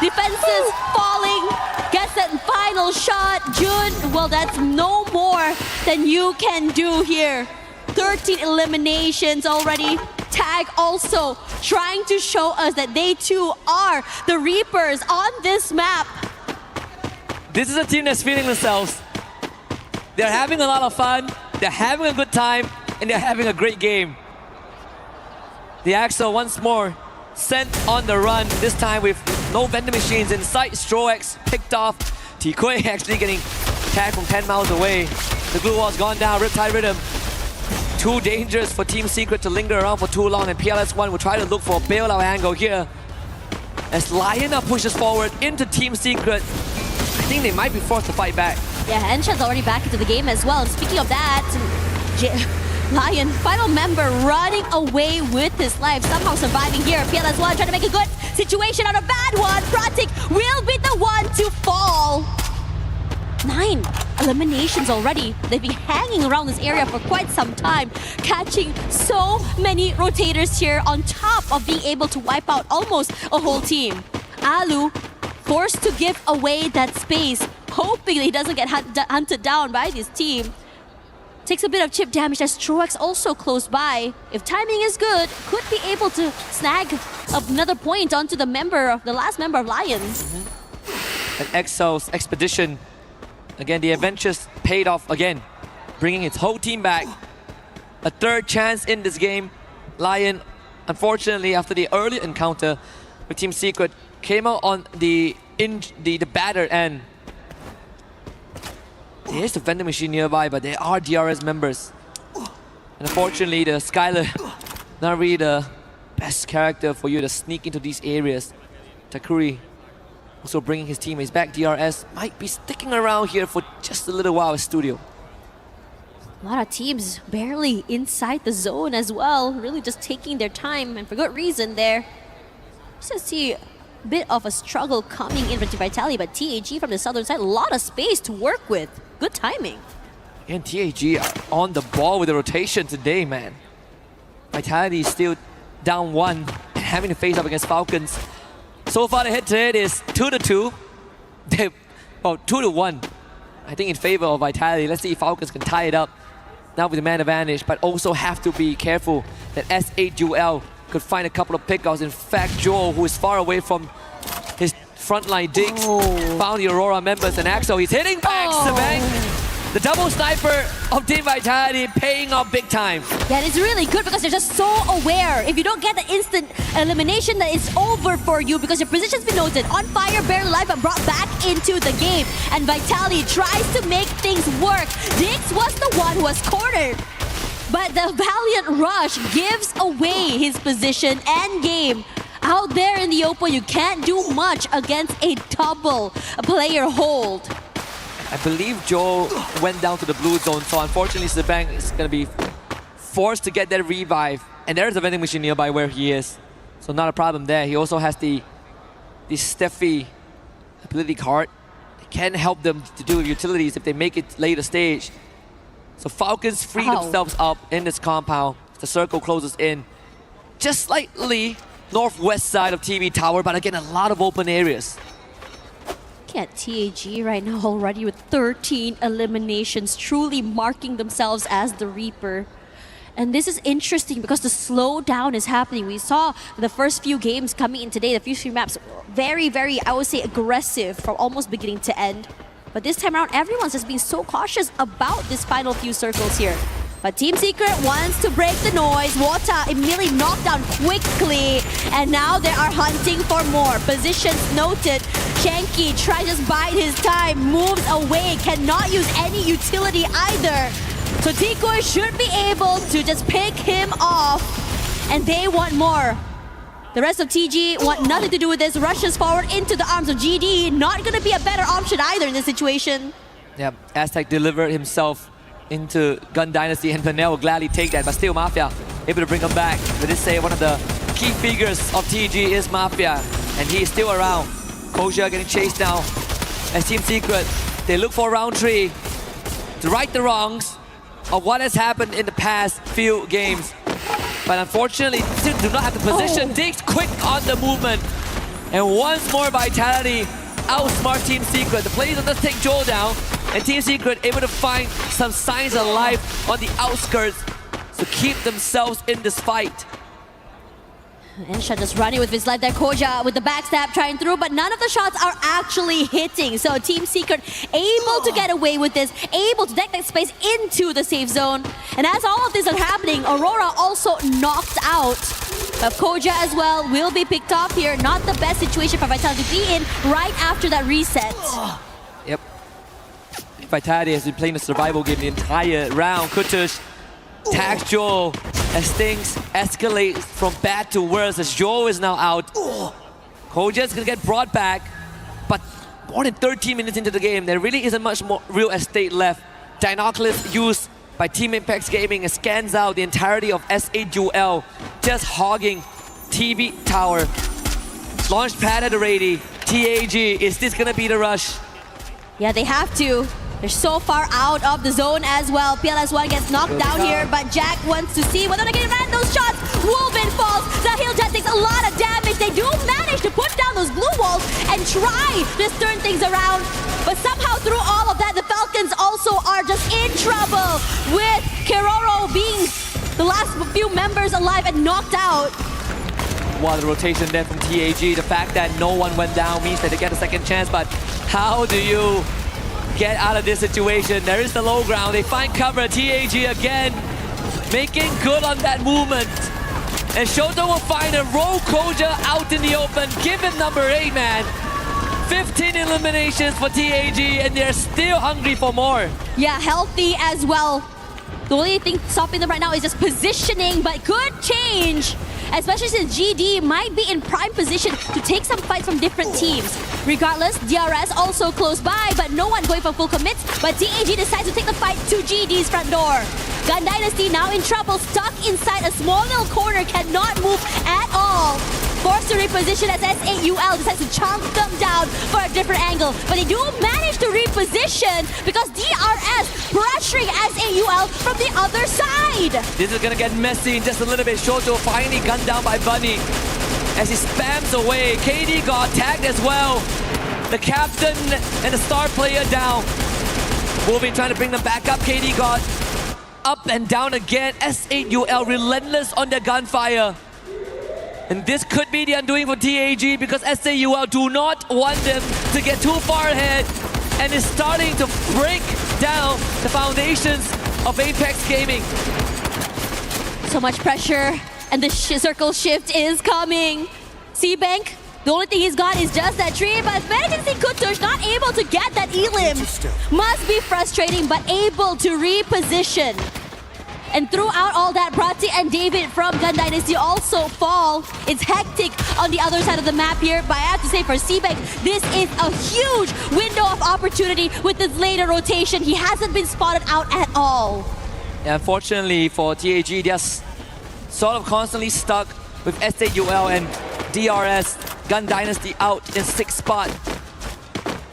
Defenses falling, gets that final shot. June, well, that's no more than you can do here. 13 eliminations already. Tag also trying to show us that they too are the Reapers on this map. This is a team that's feeling themselves. They're having a lot of fun, they're having a good time, and they're having a great game. The Axel once more sent on the run, this time with no vending machines in sight. Stroex picked off. Tikui actually getting tagged from 10 miles away. The glue wall's gone down, Riptide Rhythm. Too dangerous for Team Secret to linger around for too long, and PLS1 will try to look for a bailout angle here. As Lion pushes forward into Team Secret, I think they might be forced to fight back. Yeah, Hensha's already back into the game as well. And speaking of that, Lion, final member running away with his life, somehow surviving here. PLS1 trying to make a good situation out of a bad one. Pratik will be the one to fall. 9 eliminations already. They've been hanging around this area for quite some time, catching so many rotators here on top of being able to wipe out almost a whole team. Alu forced to give away that space, hoping that he doesn't get hunted down by this team. Takes a bit of chip damage as Troax also close by. If timing is good, could be able to snag another point onto the last member of Lions. And Excel's expedition. Again, the adventures paid off again, bringing its whole team back. A third chance in this game. Lion, unfortunately, after the early encounter with Team Secret, came out on the battered end. There's the vending machine nearby, but they are DRS members. And unfortunately, the Skylar, not really the best character for you to sneak into these areas. Takuri also bringing his teammates back. DRS might be sticking around here for just a little while at Studio. A lot of teams barely inside the zone as well. Really just taking their time, and for good reason there. Let's just see bit of a struggle coming in from Team Vitality, but TAG from the southern side, a lot of space to work with. Good timing. And TAG are on the ball with the rotation today, man. Vitality is still down 1 and having to face up against Falcons. So far the head-to-head is 2-2. Well, 2-1. I think in favor of Vitality. Let's see if Falcons can tie it up now with the man advantage, but also have to be careful that S8UL could find a couple of pickouts. In fact, Joel, who is far away from his frontline digs, found the Aurora members, and Axel, he's hitting back, Sabang. The double sniper of Team Vitality paying off big time. Yeah, and it's really good because they're just so aware. If you don't get the instant elimination, that it's over for you because your position's been noted. On fire, barely alive, but brought back into the game. And Vitality tries to make things work. Dix was the one who was cornered. But the Valiant Rush gives away his position and game. Out there in the open, you can't do much against a double player hold. I believe Joe went down to the blue zone, so unfortunately Sabang is going to be forced to get that revive. And there is a vending machine nearby where he is, so not a problem there. He also has the Steffi ability card. It can help them to do utilities if they make it later stage. So Falcons free themselves up in this compound. The circle closes in just slightly northwest side of TV Tower, but again, a lot of open areas. At TAG right now already with 13 eliminations, truly marking themselves as the Reaper. And this is interesting because the slowdown is happening. We saw the first few games coming in today, the few few maps, very, I would say, aggressive from almost beginning to end. But this time around, everyone's just being so cautious about this final few circles here. But Team Secret wants to break the noise. Wata immediately knocked down quickly. And now they are hunting for more. Positions noted. Shanky tries to bide his time, moves away, cannot use any utility either. So Tikoy should be able to just pick him off. And they want more. The rest of TG want nothing to do with this. Rushes forward into the arms of GD. Not going to be a better option either in this situation. Yeah, Aztec delivered himself into Gun Dynasty, and Vanel will gladly take that, but still Mafia able to bring him back. But this say one of the key figures of TG is Mafia, and he is still around. Koja getting chased now as Team Secret. They look for round 3 to right the wrongs of what has happened in the past few games. But unfortunately, still do not have the position. Diggs quick on the movement. And once more Vitality outsmart Team Secret. The players will just take Joel down, and Team Secret able to find some signs of life on the outskirts to keep themselves in this fight. Ensha just running with his life there. Koja with the backstab trying through, but none of the shots are actually hitting. So Team Secret able to get away with this, able to deck that space into the safe zone. And as all of this is happening, Aurora also knocked out. But Koja as well will be picked off here. Not the best situation for Vitality to be in right after that reset. Yep. Vitality has been playing the survival game the entire round. Kutush tags Joel as things escalate from bad to worse as Joel is now out. Koja's gonna get brought back, but more than 13 minutes into the game, there really isn't much more real estate left. Dinoculus used by Team Apex Gaming scans out the entirety of S8UL, just hogging TV Tower. Launch pad at the ready. TAG, is this gonna be the rush? Yeah, they have to. They're so far out of the zone as well. PLS1 gets knocked down here, but Jack wants to see whether they can land those shots. Wolven falls. Zahil Jet takes a lot of damage. They do manage to put down those blue walls and try to turn things around. But somehow through all of that, the Falcons also are just in trouble with Keroro being the last few members alive and knocked out. While the rotation there from TAG, the fact that no one went down means that they get a second chance, but how do you get out of this situation? There is the low ground. They find cover. TAG again making good on that movement. And Shoto will find a roll Koja out in the open. Give him number 8, man. 15 eliminations for TAG, and they're still hungry for more. Yeah, healthy as well. The only thing stopping them right now is just positioning, but good change. Especially since GD might be in prime position to take some fight from different teams. Regardless, DRS also close by, but no one going for full commits. But TAG decides to take the fight to GD's front door. Gun Dynasty now in trouble, stuck inside a small little corner, cannot move at all. forced to reposition as SAUL decides to chunk them down for a different angle. But they do manage to reposition because DRS pressuring SAUL from the other side. This is gonna get messy in just a little bit. Shoto finally gunned down by Bunny as he spams away. KD got tagged as well. The captain and the star player down. Moving, trying to bring them back up. KD got up and down again. SAUL relentless on their gunfire. And this could be the undoing for TAG because SAUL do not want them to get too far ahead and is starting to break down the foundations of Apex Gaming. So much pressure and the circle shift is coming. C-Bank, the only thing he's got is just that tree, but Emergency Kutush not able to get that elim. Must be frustrating, but able to reposition. And throughout all that, Prati and David from Gun Dynasty also fall. It's hectic on the other side of the map here, but I have to say for C-Bank, this is a huge window of opportunity with this later rotation. He hasn't been spotted out at all. Yeah, unfortunately for TAG, they're sort of constantly stuck with SAUL and DRS. Gun Dynasty out in 6th spot.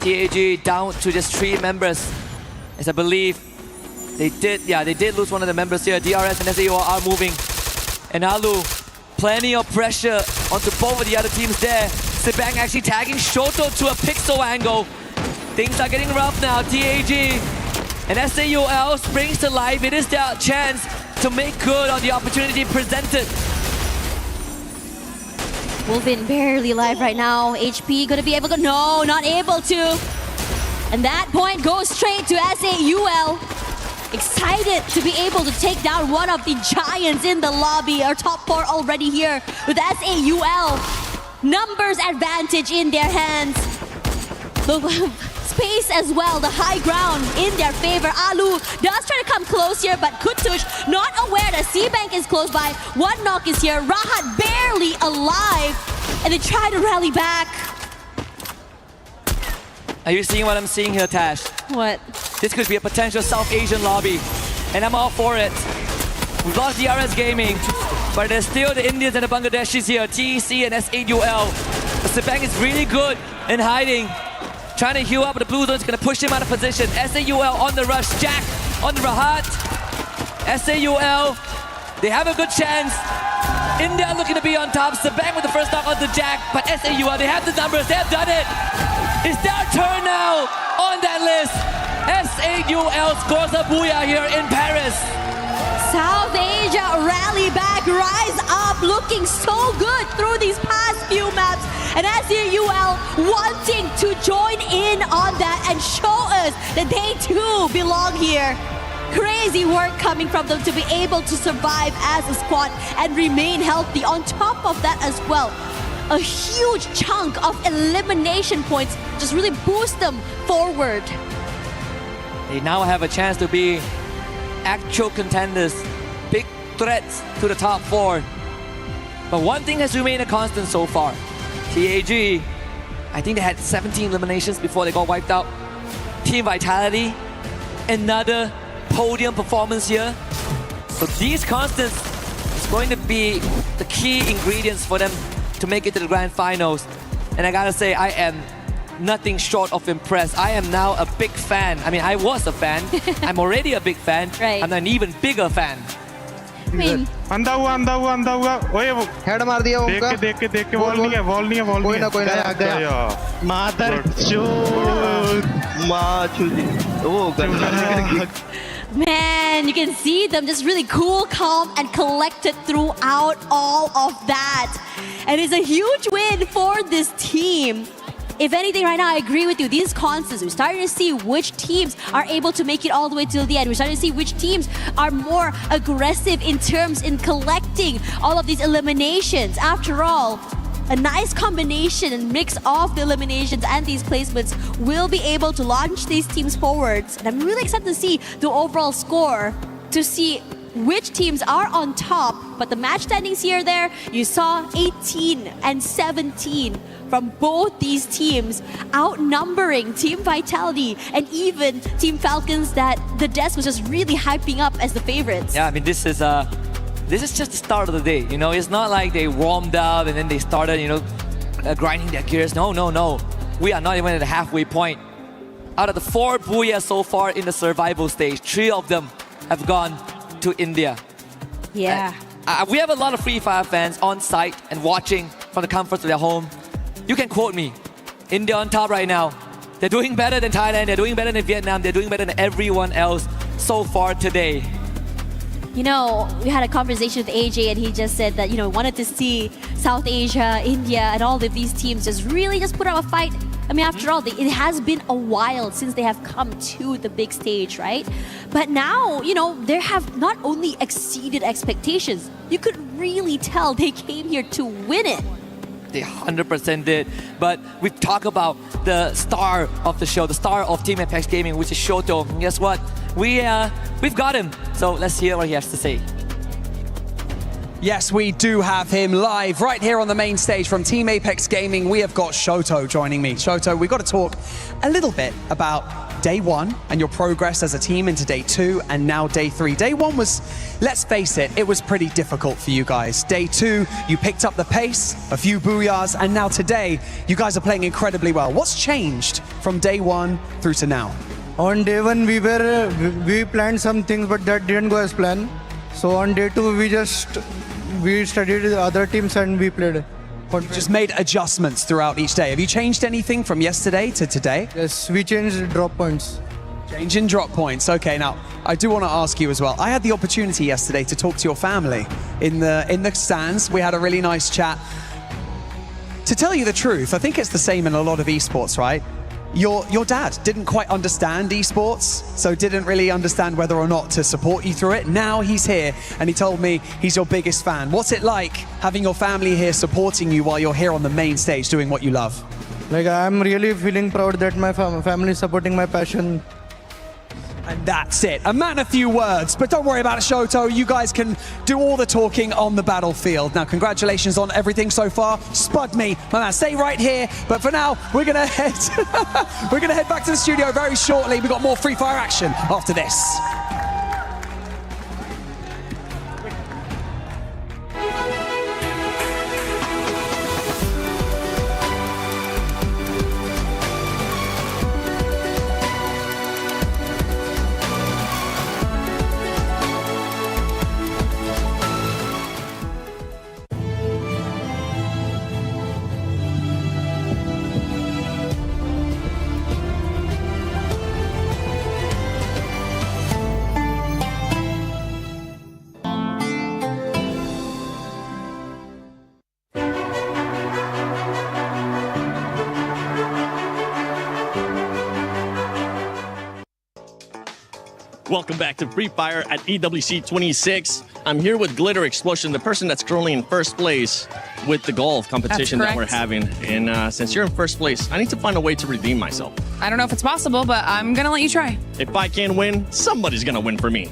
TAG down to just 3 members. As I believe they did lose one of the members here. DRS and SAUL are moving. And Alu, plenty of pressure onto both of the other teams there. Sibang actually tagging Shoto to a pixel angle. Things are getting rough now. TAG and SAUL springs to life. It is their chance to make good on the opportunity presented. Wolvin barely alive right now. HP gonna be able to, no, not able to. And that point goes straight to SAUL. Excited to be able to take down one of the giants in the lobby. Our top 4 already here with SAUL. Numbers advantage in their hands. The space as well, the high ground in their favor. Alu does try to come close here, but Kutush not aware that C-Bank is close by. One knock is here. Rahat barely alive. And they try to rally back. Are you seeing what I'm seeing here, Tash? What? This could be a potential South Asian lobby, and I'm all for it. We've lost DRS Gaming, but there's still the Indians and the Bangladeshis here, TEC and SAUL. Sibang is really good in hiding, trying to heal up, but the blue zone's gonna push him out of position. SAUL on the rush, Jack on the Rahat. SAUL, they have a good chance. India looking to be on top. Sibang with the first knock on the Jack, but SAUL, they have the numbers, they have done it. It's their turn now on that list. SAUL scores a booyah here in Paris. South Asia rally back, rise up, looking so good through these past few maps. And SAUL wanting to join in on that and show us that they too belong here. Crazy work coming from them to be able to survive as a squad and remain healthy. On top of that as well, a huge chunk of elimination points just really boost them forward. They now have a chance to be actual contenders, big threats to the top 4. But one thing has remained a constant so far. TAG, I think they had 17 eliminations before they got wiped out. Team Vitality, another podium performance here. So these constants is going to be the key ingredients for them to make it to the grand finals. And I gotta say, I am nothing short of impressed. I am now a big fan. I mean, I was a fan. I'm already a big fan. Right. I'm an even bigger fan. I mean, अंधा हुआ ओए वो head मार दिया उनका देख के ball नहीं है कोई ना गया मादर चोद माँ चुदी वो गंदा man, you can see them just really cool, calm, and collected throughout all of that. And it's a huge win for this team. If anything, right now, I agree with you. These constants, we're starting to see which teams are able to make it all the way till the end. We're starting to see which teams are more aggressive in terms in collecting all of these eliminations. After all, a nice combination and mix of the eliminations and these placements will be able to launch these teams forwards. And I'm really excited to see the overall score, to see which teams are on top. But the match standings here, there, you saw 18 and 17 from both these teams, outnumbering Team Vitality and even Team Falcons that the desk was just really hyping up as the favorites. Yeah, I mean, this is this is just the start of the day. You know, it's not like they warmed up and then they started, you know, grinding their gears. No. We are not even at the halfway point. Out of the 4 Booyah so far in the survival stage, 3 of them have gone to India. Yeah. We have a lot of Free Fire fans on site and watching from the comforts of their home. You can quote me. India on top right now. They're doing better than Thailand. They're doing better than Vietnam. They're doing better than everyone else so far today. You know, we had a conversation with AJ and he just said that, you know, wanted to see South Asia, India, and all of these teams just really just put up a fight. I mean, after all, it has been a while since they have come to the big stage, right? But now, you know, they have not only exceeded expectations, you could really tell they came here to win it. They 100% did. But we talk about the star of the show, the star of Team Apex Gaming, which is Shoto. And guess what? We've got him. So let's hear what he has to say. Yes, we do have him live right here on the main stage from Team Apex Gaming. We have got Shoto joining me. Shoto, we've got to talk a little bit about day 1 and your progress as a team into day 2 and now day 3. Day 1 was, let's face it, it was pretty difficult for you guys. Day 2, you picked up the pace, a few booyahs, and now today, you guys are playing incredibly well. What's changed from day 1 through to now? On day 1, we planned some things, but that didn't go as planned. So on day 2, we studied the other teams and we played. Just made adjustments throughout each day. Have you changed anything from yesterday to today? Yes, we changed drop points. Changing drop points. Okay, now I do want to ask you as well. I had the opportunity yesterday to talk to your family in the stands. We had a really nice chat. To tell you the truth, I think it's the same in a lot of esports, right? Your dad didn't quite understand esports, so didn't really understand whether or not to support you through it. Now he's here and he told me he's your biggest fan. What's it like having your family here supporting you while you're here on the main stage doing what you love? Like, I'm really feeling proud that my family is supporting my passion. And that's it. A man, a few words, but don't worry about it, Shoto. You guys can do all the talking on the battlefield. Now, congratulations on everything so far. Spud me, my man. Stay right here. But for now, we're gonna head back to the studio very shortly. We've got more Free Fire action after this. Welcome back to Free Fire at EWC 26. I'm here with Glitter Explosion, the person that's currently in first place with the golf competition that we're having. And since you're in first place, I need to find a way to redeem myself. I don't know if it's possible, but I'm gonna let you try. If I can't win, somebody's gonna win for me.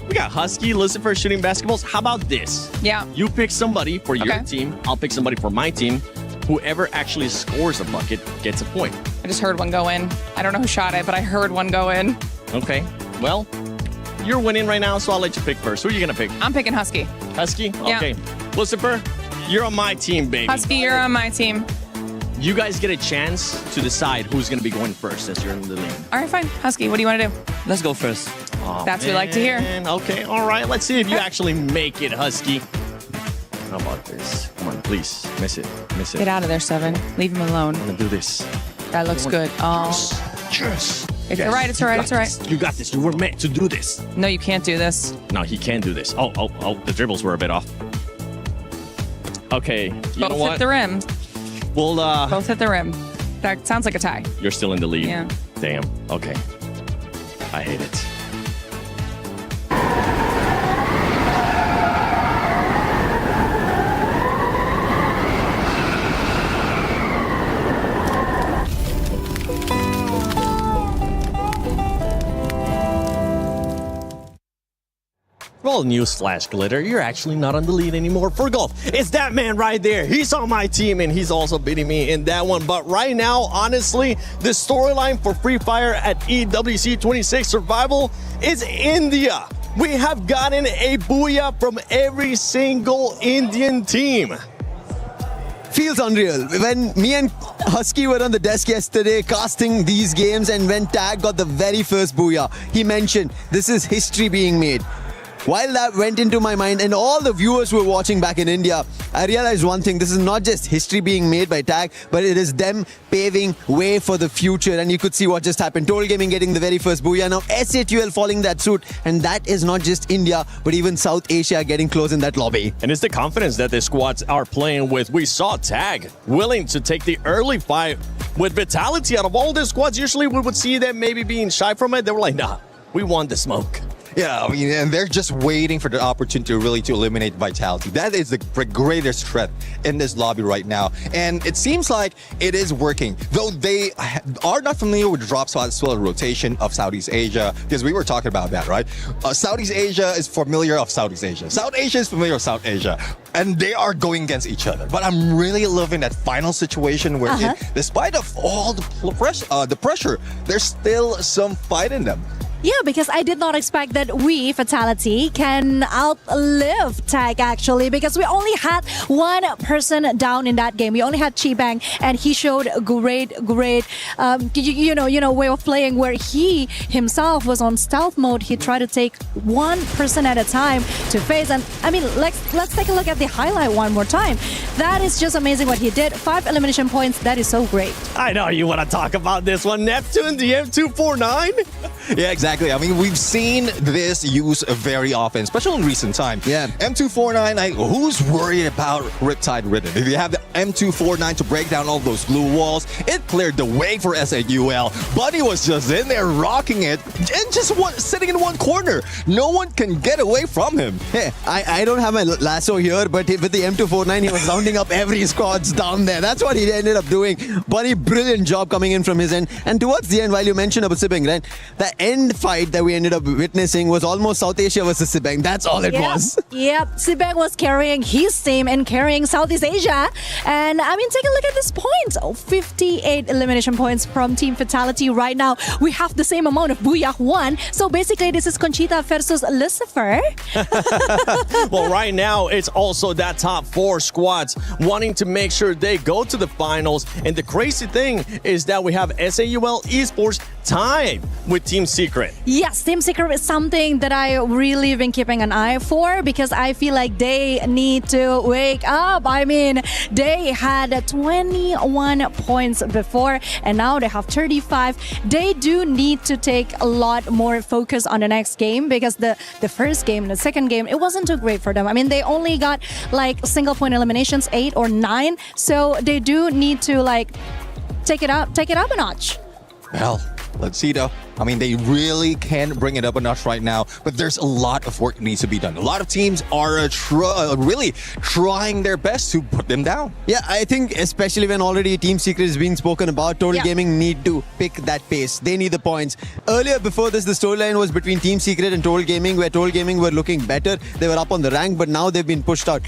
We got Husky, Lucifer shooting basketballs. How about this? Yeah. You pick somebody for your team. I'll pick somebody for my team. Whoever actually scores a bucket gets a point. I just heard one go in. I don't know who shot it, but I heard one go in. Okay. Well, you're winning right now, so I'll let you pick first. Who are you going to pick? I'm picking Husky. Husky? Yeah. Okay. Lucifer, you're on my team, baby. Husky, you're on my team. You guys get a chance to decide who's going to be going first since you're in the lead. All right, fine. Husky, what do you want to do? Let's go first. Oh, That's what we like to hear. Okay, all right. Let's see if you actually make it, Husky. How about this? Come on, please. Miss it. Miss it. Get out of there, Seven. Leave him alone. I'm going to do this. That looks good. Oh. Yes. It's all right. It's all right. It's all right. You got this. You were meant to do this. No, you can't do this. No, he can do this. Oh, the dribbles were a bit off. Okay, you know Both what? hit the rim. We'll, Both hit the rim. That sounds like a tie. You're still in the lead. Yeah. Damn. Okay. I hate it. Well, newsflash, Glitter, you're actually not on the lead anymore for golf. It's that man right there. He's on my team, and he's also beating me in that one. But right now, honestly, the storyline for Free Fire at EWC 26 Survival is India. We have gotten a booyah from every single Indian team. Feels unreal. When me and Husky were on the desk yesterday casting these games, and when Tag got the very first booyah, he mentioned this is history being made. While that went into my mind and all the viewers who were watching back in India, I realized one thing. This is not just history being made by Tag, but it is them paving way for the future. And you could see what just happened. Total Gaming getting the very first booyah. Now SATL following that suit. And that is not just India, but even South Asia getting close in that lobby. And it's the confidence that the squads are playing with. We saw Tag willing to take the early fight with Vitality. Out of all the squads, usually we would see them maybe being shy from it. They were like, nah, we want the smoke. Yeah, I mean, and they're just waiting for the opportunity really to eliminate Vitality. That is the greatest threat in this lobby right now. And it seems like it is working. Though they are not familiar with the drop spot as well as rotation of Southeast Asia, because we were talking about that, right? Southeast Asia is familiar of Southeast Asia. South Asia is familiar of South Asia. And they are going against each other. But I'm really loving that final situation where despite of all the pressure, there's still some fight in them. Yeah, because I did not expect that we, Vitality, can outlive Tag actually, because we only had one person down in that game. We only had Chibang, and he showed great way of playing where he himself was on stealth mode. He tried to take one person at a time to face. And I mean, let's take a look at the highlight one more time. That is just amazing what he did. 5 elimination points. That is so great. I know you want to talk about this one. Neptune, the M249. Yeah, exactly. I mean, we've seen this used very often, especially in recent time. Yeah. M249, who's worried about Riptide Ridden? If you have the M249 to break down all those blue walls, it cleared the way for SAUL. Buddy was just in there rocking it and just sitting in one corner. No one can get away from him. Hey, I don't have my lasso here, but with the M249, he was rounding up every squads down there. That's what he ended up doing. Buddy, brilliant job coming in from his end. And towards the end, while you mentioned about Sibeng, right? The end fight that we ended up witnessing was almost South Asia versus Sibeng. That's all it was. Yep, Sibeng was carrying his team and carrying Southeast Asia. And I mean, take a look at this point. 58 elimination points from Team Vitality right now. We have the same amount of Booyah 1. So basically, this is Conchita versus Lucifer. Well, right now, it's also that top 4 squads wanting to make sure they go to the finals. And the crazy thing is that we have SAUL Esports tied with Team Secret. Yes, Team Secret is something that I really been keeping an eye for, because I feel like they need to wake up. I mean, they had 21 points before and now they have 35. They do need to take a lot more focus on the next game, because the first game and the second game, it wasn't too great for them. I mean, they only got like single point eliminations, 8 or 9. So they do need to like take it up a notch. Well, let's see though. I mean, they really can bring it up a notch right now, but there's a lot of work that needs to be done. A lot of teams are really trying their best to put them down. Yeah, I think especially when already Team Secret is being spoken about, Total Gaming need to pick that pace. They need the points. Earlier, before this, the storyline was between Team Secret and Total Gaming, where Total Gaming were looking better. They were up on the rank, but now they've been pushed out.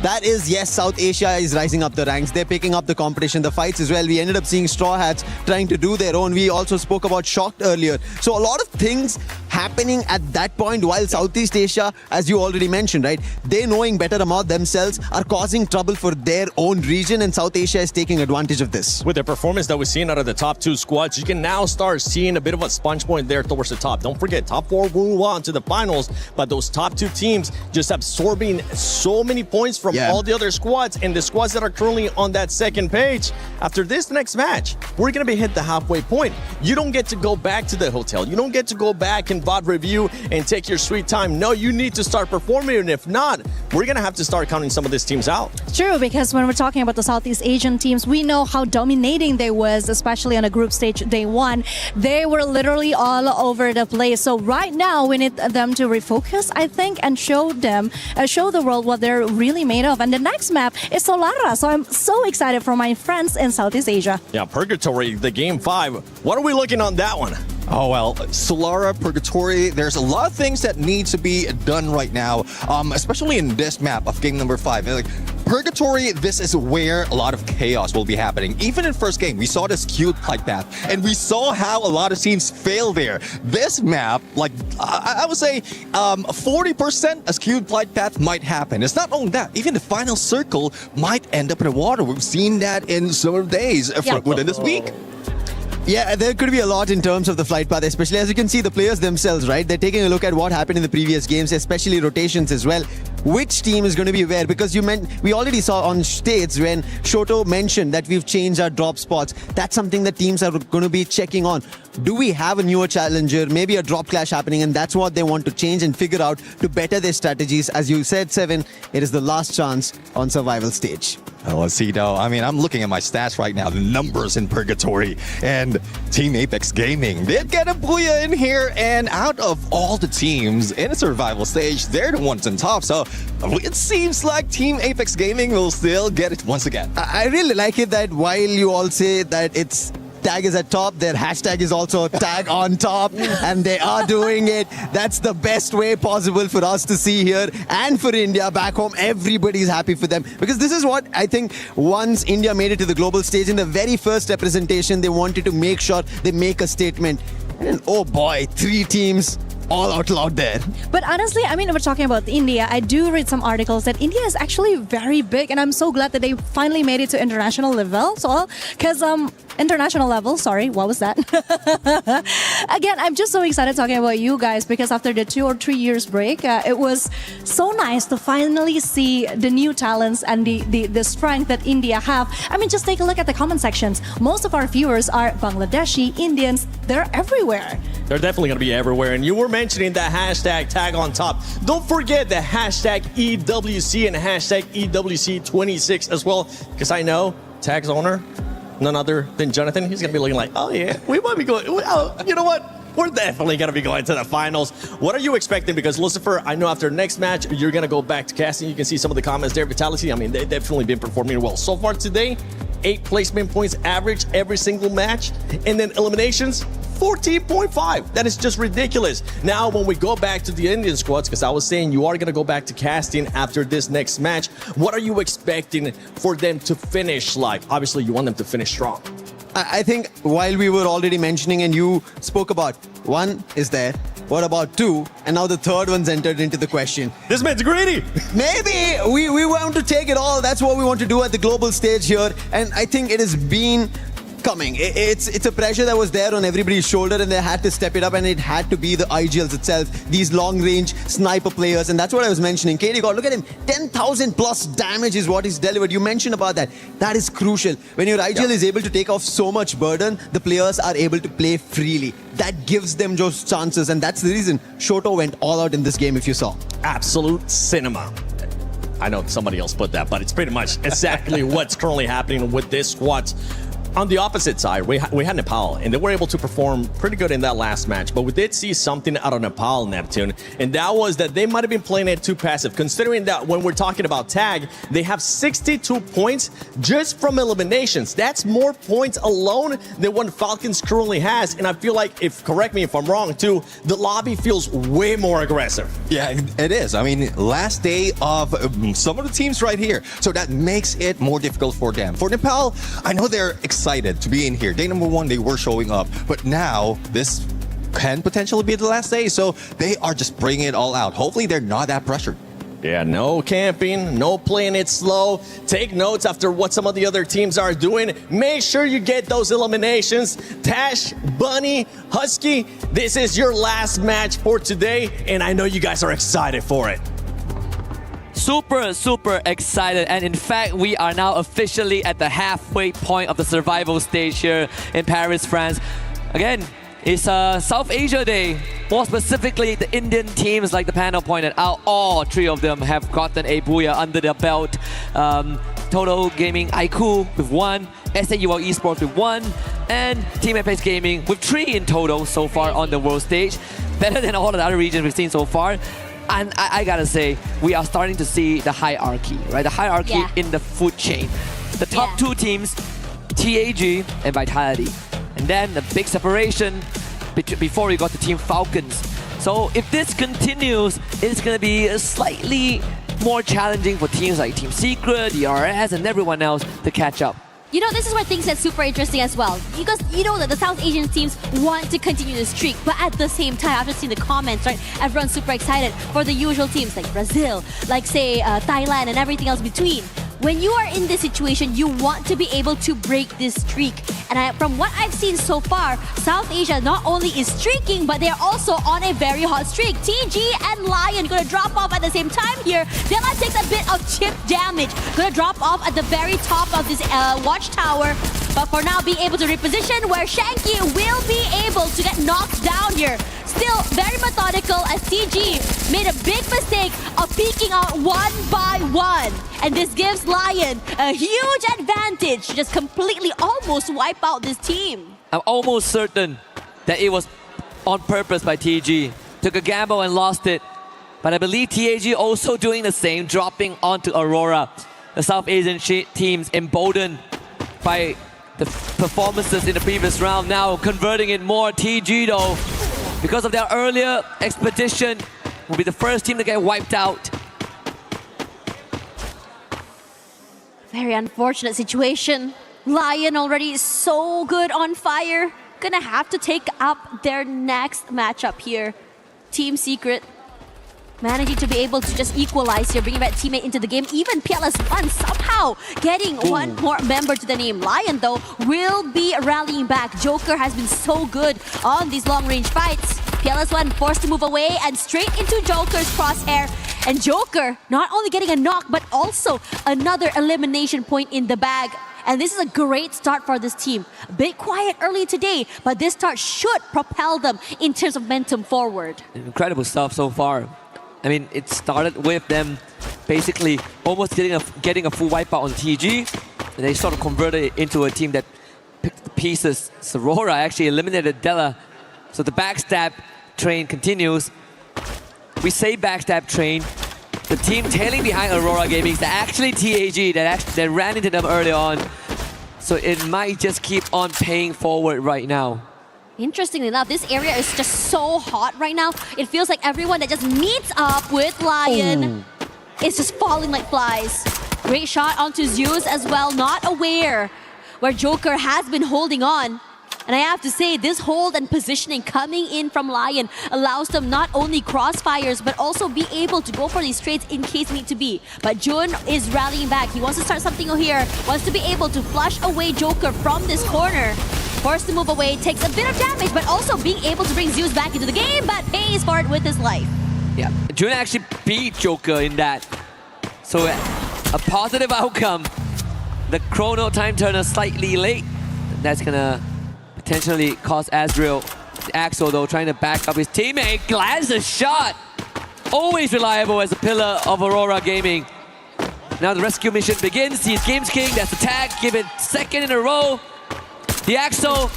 That is, yes, South Asia is rising up the ranks. They're picking up the competition, the fights as well. We ended up seeing Straw Hats trying to do their own. We also spoke about Shocked earlier. So a lot of things happening at that point, while Southeast Asia, as you already mentioned, right, they knowing better about themselves are causing trouble for their own region, and South Asia is taking advantage of this. With the performance that we've seen out of the top 2 squads, you can now start seeing a bit of a sponge point there towards the top. Don't forget, top 4 move on to the finals, but those top 2 teams just absorbing so many points from all the other squads, and the squads that are currently on that second page. After this next match, we're going to be hit the halfway point. You don't get to go back to the hotel. You don't get to go back and VOD review and take your sweet time. No, you need to start performing, and if not, we're going to have to start counting some of these teams out. True, because when we're talking about the Southeast Asian teams, we know how dominating they was, especially on a group stage day 1. They were literally all over the place. So right now, we need them to refocus, I think, and show the world what they're really made of. And the next map is Solara, so I'm so excited for my friends in Southeast Asia. Yeah, Purgatory, the game 5. What are we looking on that one? Oh, well, Solara, Purgatory, there's a lot of things that need to be done right now, especially in this map of game number 5. Like, Purgatory, this is where a lot of chaos will be happening. Even in first game, we saw this cute flight path, and we saw how a lot of teams fail there. This map, like, I would say 40% a skewed flight path might happen. It's not only that, even the final circle might end up in the water. We've seen that in some days within this week. Yeah, there could be a lot in terms of the flight path, especially as you can see the players themselves, right? They're taking a look at what happened in the previous games, especially rotations as well. Which team is going to be where? Because we already saw on states when Shoto mentioned that we've changed our drop spots. That's something that teams are going to be checking on. Do we have a newer challenger, maybe a drop clash happening, and that's what they want to change and figure out to better their strategies. As you said, Seven, it is the last chance on survival stage. Well, let's see though. I mean, I'm looking at my stats right now, the numbers in Purgatory and Team Apex Gaming. They'd get a booyah in here, and out of all the teams in a survival stage, they're the ones on top. So it seems like Team Apex Gaming will still get it once again. I really like it that while you all say that it's tag is at top, their hashtag is also tag on top, and they are doing it. That's the best way possible for us to see here, and for India back home. Everybody's happy for them, because this is what I think once India made it to the global stage, in the very first representation, they wanted to make sure they make a statement. And oh boy, 3 teams all out loud there. But honestly, I mean, we're talking about India. I do read some articles that India is actually very big, and I'm so glad that they finally made it to international level. So, because international level, sorry, what was that? Again, I'm just so excited talking about you guys, because after the 2 or 3 years break, it was so nice to finally see the new talents and the strength that India have. I mean, just take a look at the comment sections. Most of our viewers are Bangladeshi, Indians. They're everywhere. They're definitely going to be everywhere. And you were mentioning that hashtag tag on top. Don't forget the hashtag EWC and hashtag EWC26 as well, because I know tag's owner, none other than Jonathan. He's going to be looking like, oh yeah, we might be going, oh, you know what? We're definitely going to be going to the finals. What are you expecting? Because Lucifer, I know after next match, you're going to go back to casting. You can see some of the comments there. Vitality, I mean, they've definitely been performing well. So far today, 8 placement points average every single match. And then eliminations, 14.5. That is just ridiculous. Now, when we go back to the Indian squads, because I was saying you are going to go back to casting after this next match, what are you expecting for them to finish like? Obviously, you want them to finish strong. I think while we were already mentioning, and you spoke about, 1 is there, what about 2? And now the 3rd one's entered into the question. This man's greedy. Maybe we want to take it all. That's what we want to do at the global stage here. And I think it has been coming. It's a pressure that was there on everybody's shoulder, and they had to step it up, and it had to be the IGLs itself, these long-range sniper players. And that's what I was mentioning. KD God, look at him, 10,000 plus damage is what he's delivered. You mentioned about that. That is crucial. When your IGL is able to take off so much burden, the players are able to play freely. That gives them those chances, and that's the reason Shoto went all out in this game, if you saw. Absolute cinema. I know somebody else put that, but it's pretty much exactly what's currently happening with this squad. On the opposite side, we had Nepal, and they were able to perform pretty good in that last match. But we did see something out of Nepal, Neptune, and that was that they might have been playing it too passive, considering that when we're talking about tag, they have 62 points just from eliminations. That's more points alone than what Falcons currently has. And I feel like, correct me if I'm wrong too, the lobby feels way more aggressive. Yeah, it is. I mean, last day of some of the teams right here. So that makes it more difficult for them. For Nepal, I know they're excited to be in here. Day number 1, they were showing up, but now this can potentially be the last day, so they are just bringing it all out. Hopefully they're not that pressured. Yeah, no camping, no playing it slow. Take notes after what some of the other teams are doing. Make sure you get those eliminations. Tash, Bunny, Husky, this is your last match for today, and I know you guys are excited for it. Super excited, and in fact we are now officially at the halfway point of the survival stage here in Paris, France. Again, it's South Asia Day. More specifically, the Indian teams, like the panel pointed out, all 3 of them have gotten a booyah under their belt. Total Gaming IQ with 1, SAUL Esports with 1, and Team Apex Gaming with 3 in total so far on the world stage. Better than all the other regions we've seen so far. And I gotta say, we are starting to see the hierarchy, right? The hierarchy in the food chain. The top 2 teams, TAG and Vitality. And then the big separation, before we got to Team Falcons. So if this continues, it's going to be slightly more challenging for teams like Team Secret, DRS, and everyone else to catch up. You know, this is where things get super interesting as well. Because you know that the South Asian teams want to continue the streak, but at the same time, after seeing the comments, right, everyone's super excited for the usual teams like Brazil, like say Thailand and everything else between. When you are in this situation, you want to be able to break this streak. And from what I've seen so far, South Asia not only is streaking, but they're also on a very hot streak. TG and Lion gonna drop off at the same time here. Della takes a bit of chip damage. Gonna drop off at the very top of this watchtower. But for now, being able to reposition where Shanky will be able to get knocked down here. Still very methodical as TG made a big mistake of peeking out one by one. And this gives Lion a huge advantage to just completely almost wipe out this team. I'm almost certain that it was on purpose by TG. Took a gamble and lost it. But I believe TAG also doing the same, dropping onto Aurora. The South Asian teams emboldened by the performances in the previous round, now converting it more. TG though, because of their earlier expedition, will be the first team to get wiped out. Very unfortunate situation. Lion already so good on fire. Gonna have to take up their next matchup here. Team Secret managing to be able to just equalize here, bringing back teammate into the game. Even PLS1 somehow getting one more member to the name. Lion, though, will be rallying back. Joker has been so good on these long-range fights. PLS1 forced to move away and straight into Joker's crosshair. And Joker not only getting a knock, but also another elimination point in the bag. And this is a great start for this team. A bit quiet early today, but this start should propel them in terms of momentum forward. Incredible stuff so far. I mean, it started with them basically almost getting a full wipeout on TG. And they sort of converted it into a team that picked the pieces. Aurora actually eliminated Della. So the backstab train continues. We say backstab train. The team tailing behind Aurora Gaming is actually TAG that ran into them early on. So it might just keep on paying forward right now. Interestingly enough, this area is just so hot right now. It feels like everyone that just meets up with Lion is just falling like flies. Great shot onto Zeus as well, not aware where Joker has been holding on. And I have to say, this hold and positioning coming in from Lion allows them not only crossfires, but also be able to go for these trades in case need to be. But Jun is rallying back. He wants to start something here, wants to be able to flush away Joker from this corner. Forced to move away, takes a bit of damage, but also being able to bring Zeus back into the game, but pays for it with his life. Yeah, Jun actually beat Joker in that. So a positive outcome. The chrono time turner slightly late. That's gonna potentially cost Azrael. Axel though trying to back up his teammate. Lands a shot. Always reliable as a pillar of Aurora Gaming. Now the rescue mission begins. He's Games King. That's the tag. Give it second in a row. The Axel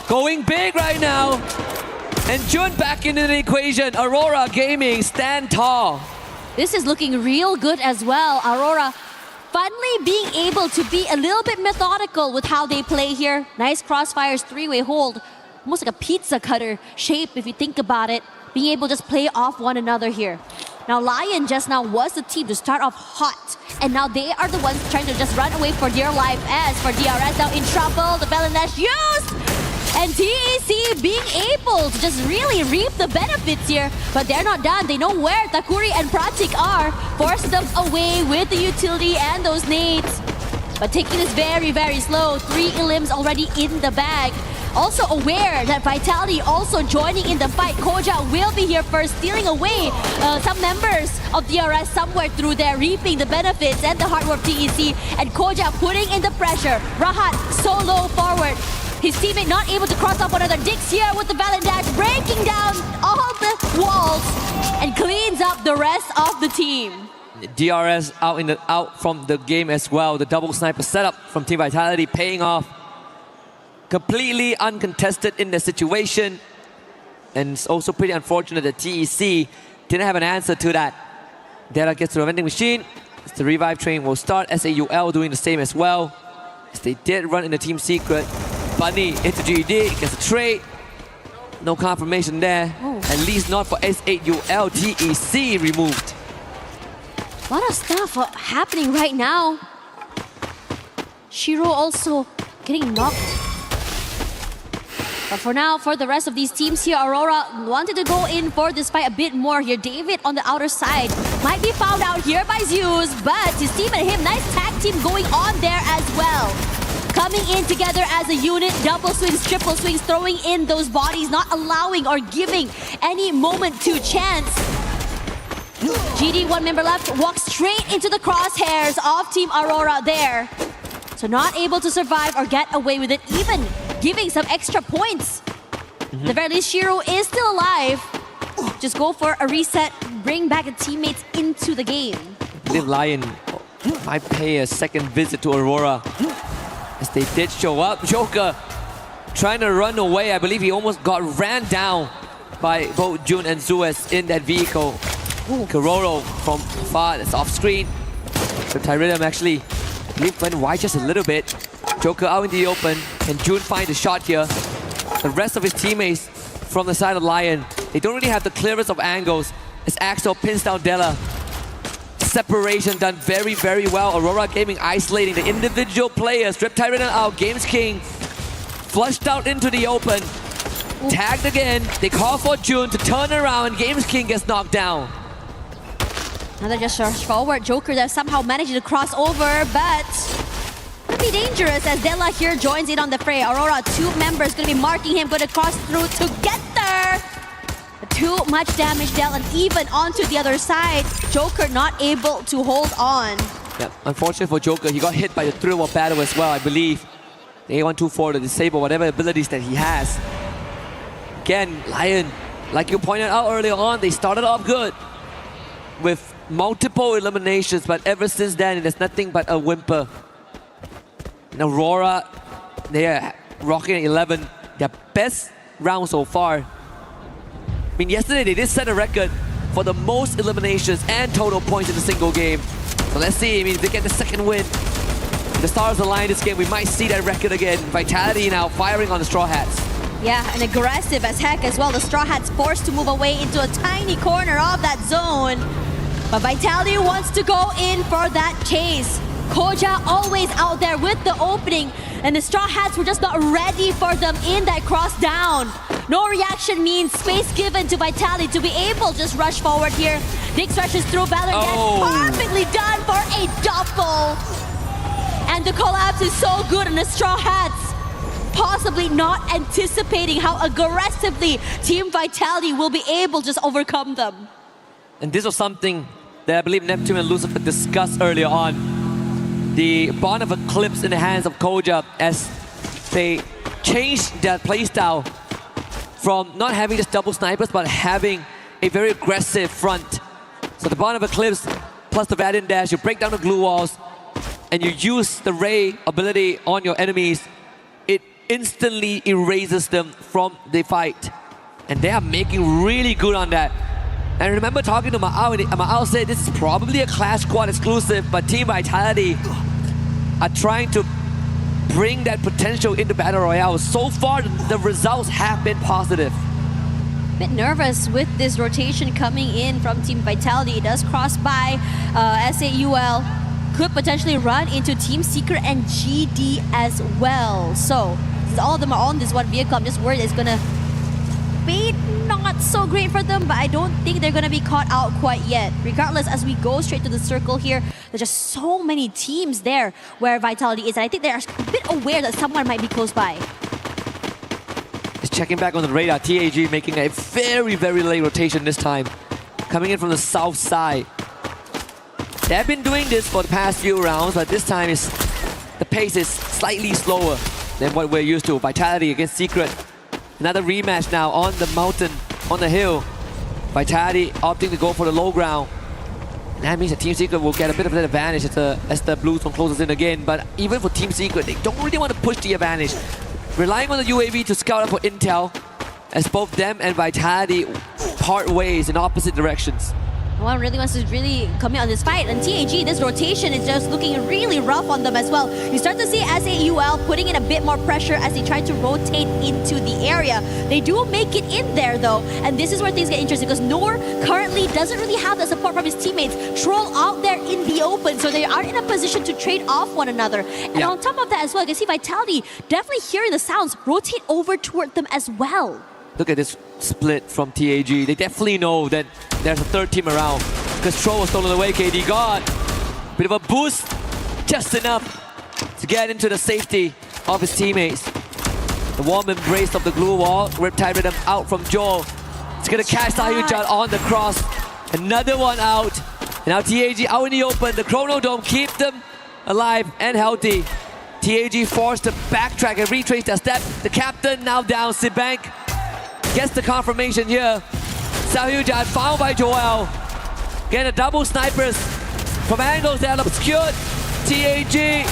going big right now. And Jun back into the equation. Aurora Gaming stand tall. This is looking real good as well. Aurora finally being able to be a little bit methodical with how they play here. Nice crossfires, three-way hold. Almost like a pizza cutter shape if you think about it. Being able to just play off one another here. Now Lion just now was the team to start off hot. And now they are the ones trying to just run away for dear life. As for DRS now in trouble, the Valendash used! And TEC being able to just really reap the benefits here. But they're not done. They know where Takuri and Pratik are. Force them away with the utility and those nades. But taking this very, very slow. 3 elims already in the bag. Also aware that Vitality also joining in the fight. Koja will be here first, stealing away some members of DRS somewhere through there, reaping the benefits and the hard work TEC. And Koja putting in the pressure. Rahat solo forward. His teammate not able to cross up one another. Dix here with the Valendash, breaking down all the walls and cleans up the rest of the team. DRS out from the game as well. The double sniper setup from Team Vitality paying off. Completely uncontested in the situation. And it's also pretty unfortunate that TEC didn't have an answer to that. Dera gets to the vending machine. The revive train will start. SAUL doing the same as well. As they did run in the Team Secret. Bunny into GD, gets a trade. No confirmation there. At least not for SAULTEC removed. A lot of stuff happening right now. Shiro also getting knocked. But for now, for the rest of these teams here, Aurora wanted to go in for this fight a bit more here. David on the outer side might be found out here by Zeus, but his team and him, nice tag team going on there as well. Coming in together as a unit, double swings, triple swings, throwing in those bodies, not allowing or giving any moment to chance. GD, one member left, walks straight into the crosshairs of Team Aurora there. So not able to survive or get away with it, even giving some extra points. The very least, Shiro is still alive. Just go for a reset, bring back the teammates into the game. I believe Lion might pay a second visit to Aurora, as they did show up. Joker trying to run away. I believe he almost got ran down by both Jun and Suez in that vehicle. Kororo from far, that's off screen. So Tyridum actually went wide just a little bit. Joker out in the open, and Jun finds a shot here. The rest of his teammates from the side of Lion, they don't really have the clearest of angles as Axel pins down Della. Separation done very, very well. Aurora Gaming isolating the individual players. Strip Tyridon out, Games King flushed out into the open. Tagged again, they call for Jun to turn around, and Games King gets knocked down. Another just rush forward. Joker there somehow managing to cross over, but could be dangerous as Della here joins in on the fray. Aurora, two members going to be marking him, going to cross through together. Too much damage dealt, and even onto the other side. Joker not able to hold on. Yeah, unfortunate for Joker, he got hit by the thrill of battle as well, I believe. The A124 to disable whatever abilities that he has. Again, Lion, like you pointed out earlier on, they started off good with multiple eliminations, but ever since then, there's nothing but a whimper. And Aurora, they are rocking at 11, their best round so far. I mean, yesterday they did set a record for the most eliminations and total points in a single game. So let's see, I mean, if they get the second win, the stars align this game, we might see that record again. Vitality now firing on the Straw Hats. Yeah, and aggressive as heck as well. The Straw Hats forced to move away into a tiny corner of that zone. But Vitality wants to go in for that chase. Koja always out there with the opening, and the Straw Hats were just not ready for them in that cross down. No reaction means space given to Vitality to be able to just rush forward here. Nick stretches through Valor, perfectly done for a double. And the collapse is so good on the Straw Hats. Possibly not anticipating how aggressively Team Vitality will be able to just overcome them. And this was something that I believe Neptune and Lucifer discussed earlier on. The Bond of Eclipse in the hands of Koja as they changed their playstyle from not having just double snipers, but having a very aggressive front. So the Bond of Eclipse plus the Valiant Dash, you break down the glue walls, and you use the Ray ability on your enemies, it instantly erases them from the fight. And they are making really good on that. And I remember talking to Ma'ao, and Ma'ao said this is probably a Clash Squad exclusive, but Team Vitality are trying to bring that potential into Battle Royale. So far, the results have been positive. Bit nervous with this rotation coming in from Team Vitality. It does cross by SAUL. Could potentially run into Team Secret and GD as well. So, since all of them are on this one vehicle, I'm just worried it's gonna be not so great for them, but I don't think they're gonna be caught out quite yet. Regardless, as we go straight to the circle here, there's just so many teams there where Vitality is, and I think they're a bit aware that someone might be close by. Just checking back on the radar, TAG making a very, very late rotation this time. Coming in from the south side. They've been doing this for the past few rounds, but this time the pace is slightly slower than what we're used to. Vitality against Secret. Another rematch now on the mountain, on the hill. Vitality opting to go for the low ground. That means that Team Secret will get a bit of an advantage as the Blues one closes in again. But even for Team Secret, they don't really want to push the advantage. Relying on the UAV to scout up for intel, as both them and Vitality part ways in opposite directions. No one really wants to commit on this fight. And TAG, this rotation is just looking really rough on them as well. You start to see SAUL putting in a bit more pressure as they try to rotate into the area. They do make it in there though. And this is where things get interesting because Noor currently doesn't really have the support from his teammates. Troll out there in the open, so they are in a position to trade off one another. And on top of that as well, you can see Vitality definitely hearing the sounds, rotate over toward them as well. Look at this split from TAG. They definitely know that there's a third team around. Because Troll was stolen away, KD gone. Bit of a boost, just enough to get into the safety of his teammates. The warm embrace of the glue wall. Riptide Rhythm out from Joel. It's gonna catch Sahyujan on the cross. Another one out. And now TAG out in the open. The Chrono Dome keep them alive and healthy. TAG forced to backtrack and retrace their step. The captain now down, Sibank. Gets the confirmation here. Sahyujan found by Joel. Again, a double snipers from angles that are obscured. TAG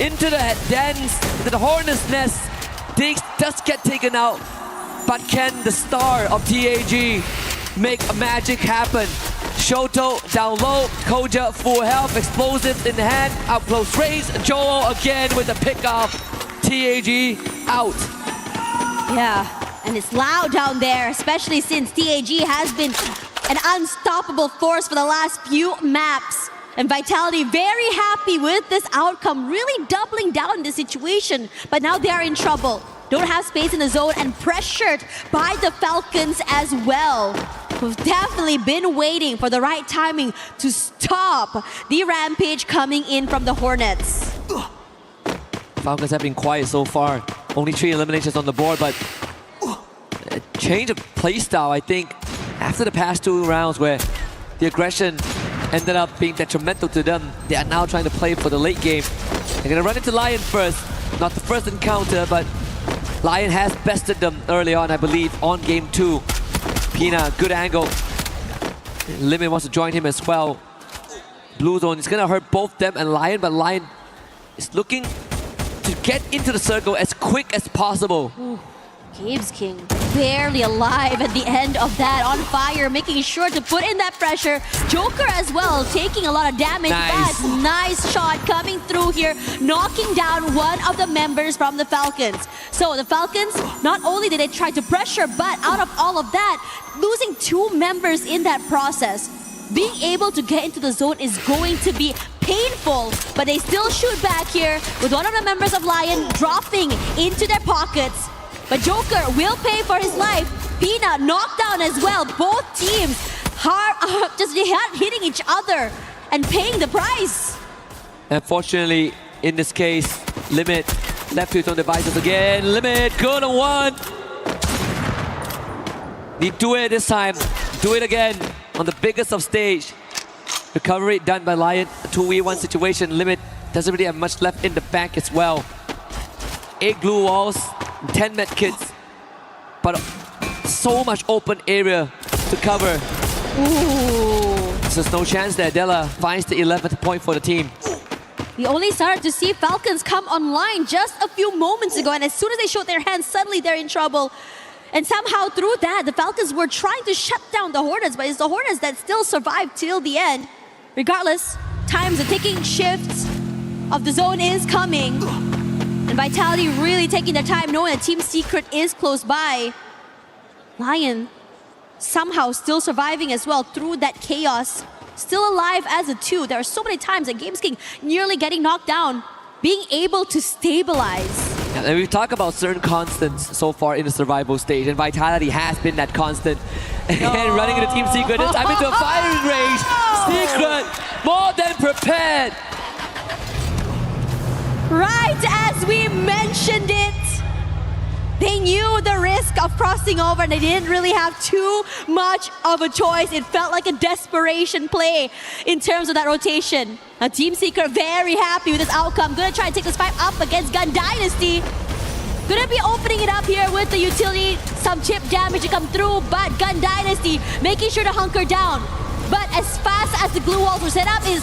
into the dens, into the hornet's nest. Things just get taken out. But can the star of TAG make a magic happen? Shoto down low, Koja full health, explosives in the hand, up close range. Joel again with the pick off. TAG out. Yeah. And it's loud down there, especially since TAG has been an unstoppable force for the last few maps. And Vitality very happy with this outcome, really doubling down the situation. But now they are in trouble. Don't have space in the zone and pressured by the Falcons as well. Who've definitely been waiting for the right timing to stop the rampage coming in from the Hornets. Falcons have been quiet so far. Only 3 eliminations on the board, but a change of playstyle, I think, after the past 2 rounds where the aggression ended up being detrimental to them. They are now trying to play for the late game. They're gonna run into Lion first. Not the first encounter, but Lion has bested them early on, I believe, on game 2. Pina, good angle. Limit wants to join him as well. Blue zone is gonna hurt both them and Lion, but Lion is looking to get into the circle as quick as possible. Ooh. Games King barely alive at the end of that, on fire, making sure to put in that pressure. Joker as well, taking a lot of damage. Nice. But nice shot coming through here, knocking down one of the members from the Falcons. So the Falcons, not only did they try to pressure, but out of all of that, losing 2 members in that process. Being able to get into the zone is going to be painful, but they still shoot back here with one of the members of Lion dropping into their pockets. But Joker will pay for his life. Pina knocked down as well. Both teams just hitting each other and paying the price. Unfortunately, in this case, Limit left to his own devices again. Limit, good on 1. Need to do it this time. Do it again on the biggest of stage. Recovery done by Lion. A 2v1 situation. Limit doesn't really have much left in the bank as well. 8 glue walls. 10 med kits, but so much open area to cover. Ooh. So there's no chance there. Della finds the 11th point for the team. We only started to see Falcons come online just a few moments ago, and as soon as they showed their hands, suddenly they're in trouble. And somehow through that, the Falcons were trying to shut down the Hornets, but it's the Hornets that still survived till the end. Regardless, time's a ticking, shifts of the zone is coming. And Vitality really taking their time, knowing that Team Secret is close by. Lion somehow still surviving as well through that chaos. Still alive as a 2. There are so many times that Games King nearly getting knocked down, being able to stabilize. Yeah, and we've talked about certain constants so far in the survival stage, and Vitality has been that constant. And running into Team Secret, this time into a firing range. Secret, more than prepared. Right as we mentioned it, they knew the risk of crossing over and they didn't really have too much of a choice. It felt like a desperation play in terms of that rotation. Now Team Secret very happy with this outcome. Gonna try and take this fight up against Gun Dynasty. Gonna be opening it up here with the utility, some chip damage to come through, but Gun Dynasty making sure to hunker down. But as fast as the glue walls were set up, it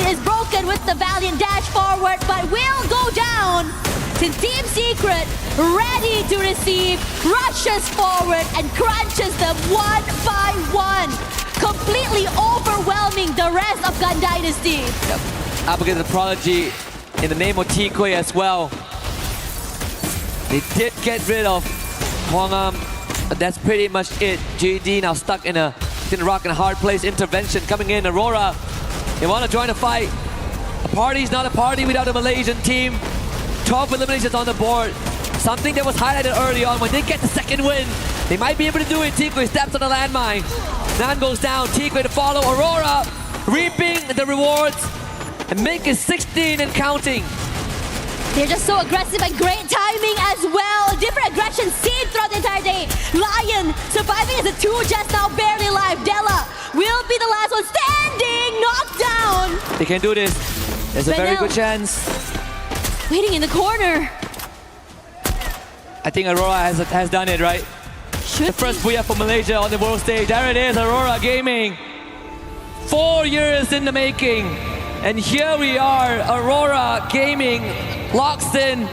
is broken with the Valiant dash forward, but will go down since Team Secret, ready to receive, rushes forward and crunches them 1 by 1. Completely completely overwhelming the rest of Gun Dynasty. Yep. Up against the Prodigy in the name of Tikwe as well. They did get rid of Hwangam, but that's pretty much it. GD now stuck in a rock and a hard place. Intervention coming in. Aurora, they want to join the fight. A party's not a party without a Malaysian team. 12 eliminations on the board. Something that was highlighted early on. When they get the second win, they might be able to do it. Tikwe steps on the landmine. Nan goes down. Tikwe to follow. Aurora reaping the rewards and making 16 and counting. They're just so aggressive and great timing as well. Different aggression seen throughout the entire day. Lion surviving as a 2 just now, barely alive. Della will be the last one standing, knocked down. They can do this. There's a very good chance. Waiting in the corner. I think Aurora has done it, right? The first booyah for Malaysia on the world stage. There it is, Aurora Gaming. 4 years in the making. And here we are, Aurora Gaming locks in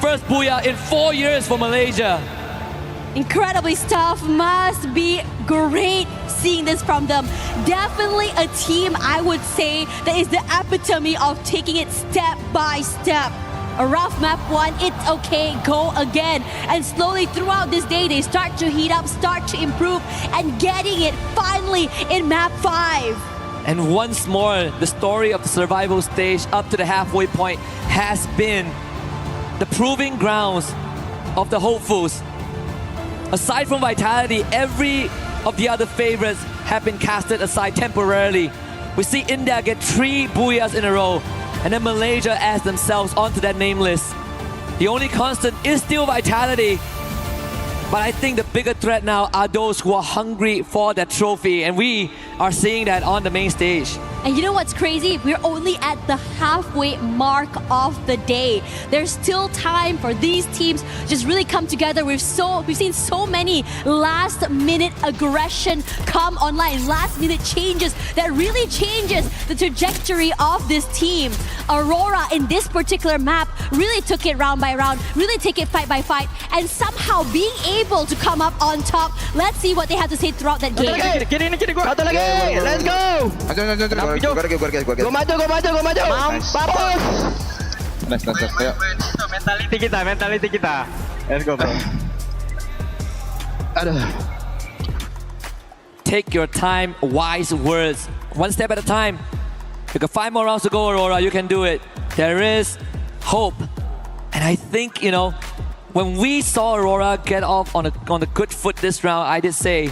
first booyah in 4 years for Malaysia. Incredibly tough, must be great seeing this from them. Definitely a team, I would say, that is the epitome of taking it step by step. A rough map 1, it's okay, go again. And slowly throughout this day, they start to heat up, start to improve, and getting it finally in map 5. And once more, the story of the survival stage up to the halfway point has been the proving grounds of the hopefuls. Aside from Vitality, every of the other favorites have been casted aside temporarily. We see India get 3 booyahs in a row, and then Malaysia adds themselves onto that name list. The only constant is still Vitality. But I think the bigger threat now are those who are hungry for that trophy, and we are seeing that on the main stage. And you know what's crazy? We're only at the halfway mark of the day. There's still time for these teams to just really come together. We've seen so many last-minute aggression come online, last-minute changes that really changes the trajectory of this team. Aurora in this particular map really took it round by round, really take it fight by fight, and somehow being able to come up on top. Let's see what they have to say throughout that game. Satu lagi, let's go. Go maju. Mampus. Mentality kita. Let's go, bro. Take your time, wise words. One step at a time. You got 5 more rounds to go, Aurora. You can do it. There is hope. And I think, you know, when we saw Aurora get off on a good foot this round, I did say,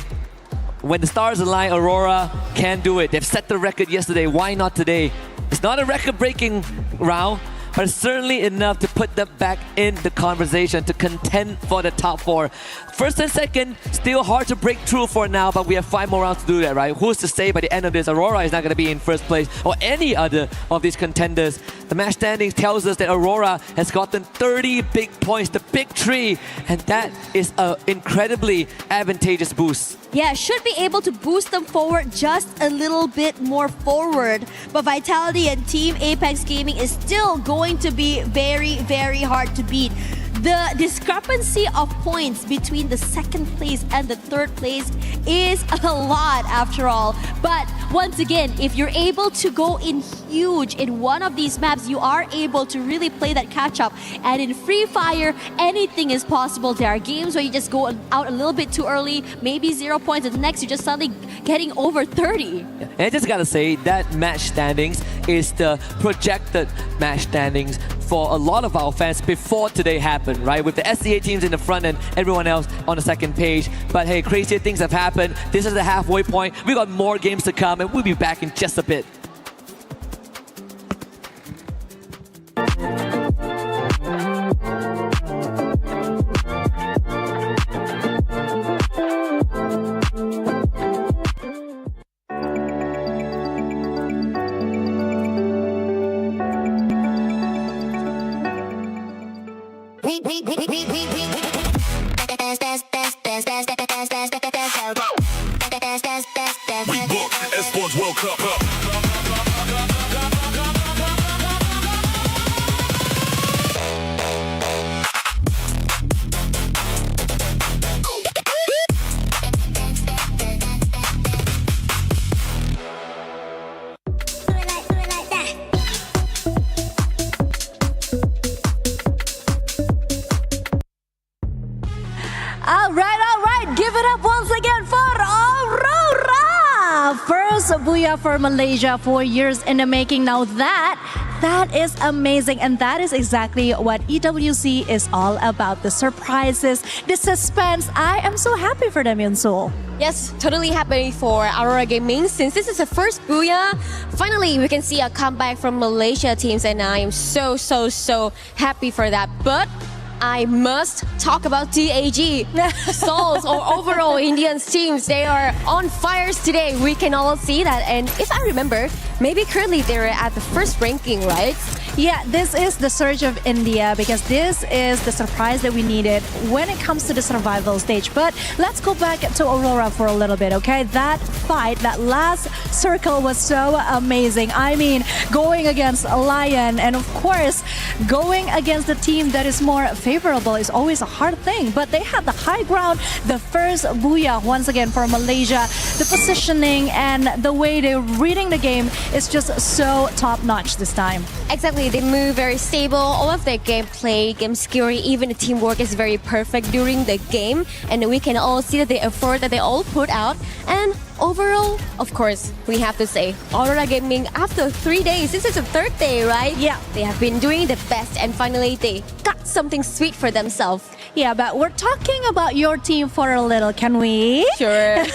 when the stars align, Aurora can do it. They've set the record yesterday. Why not today? It's not a record-breaking round, but it's certainly enough to put them back in the conversation, to contend for the top 4. First and second, still hard to break through for now, but we have 5 more rounds to do that, right? Who's to say by the end of this, Aurora is not going to be in first place, or any other of these contenders. The match standings tells us that Aurora has gotten 30 big points, the big 3, and that is an incredibly advantageous boost. Yeah, should be able to boost them forward just a little bit more forward. But Vitality and Team Apex Gaming is still going to be very, very hard to beat. The discrepancy of points between the second place and the third place is a lot after all. But once again, if you're able to go in huge in one of these maps, you are able to really play that catch-up. And in Free Fire, anything is possible. There are games where you just go out a little bit too early, maybe 0 points, and the next you're just suddenly getting over 30. And I just gotta say, that match standings is the projected match standings for a lot of our fans before today happened, right? With the SCA teams in the front and everyone else on the second page. But hey, crazier things have happened. This is the halfway point. We got more games to come, and we'll be back in just a bit. ESPORTS World Cup. first booyah for Malaysia, 4 years in the making. Now that is amazing, and that is exactly what EWC is all about. The surprises, the suspense. I am so happy for them, Yunsul. Yes, totally happy for Aurora Gaming since this is the first booyah. Finally, we can see a comeback from Malaysia teams, and I am so happy for that. But I must talk about TAG. Seoul's or overall Indians teams, they are on fires today. We can all see that. And if I remember, maybe currently they're at the first ranking, right? Yeah, this is the surge of India because this is the surprise that we needed when it comes to the survival stage. But let's go back to Aurora for a little bit, okay? That fight, that last circle was so amazing. I mean, going against Lion and of course, going against the team that is more favorable is always a hard thing. But they had the high ground, the first booyah once again for Malaysia. The positioning and the way they're reading the game is just so top-notch this time. Exactly, they move very stable. All of their gameplay, game skill, even the teamwork is very perfect during the game. And we can all see that the effort that they all put out. And overall, of course, we have to say, Aurora Gaming, after 3 days, this is the third day, right? Yeah. They have been doing the best and finally they got something sweet for themselves. Yeah, but we're talking about your team for a little, can we? Sure.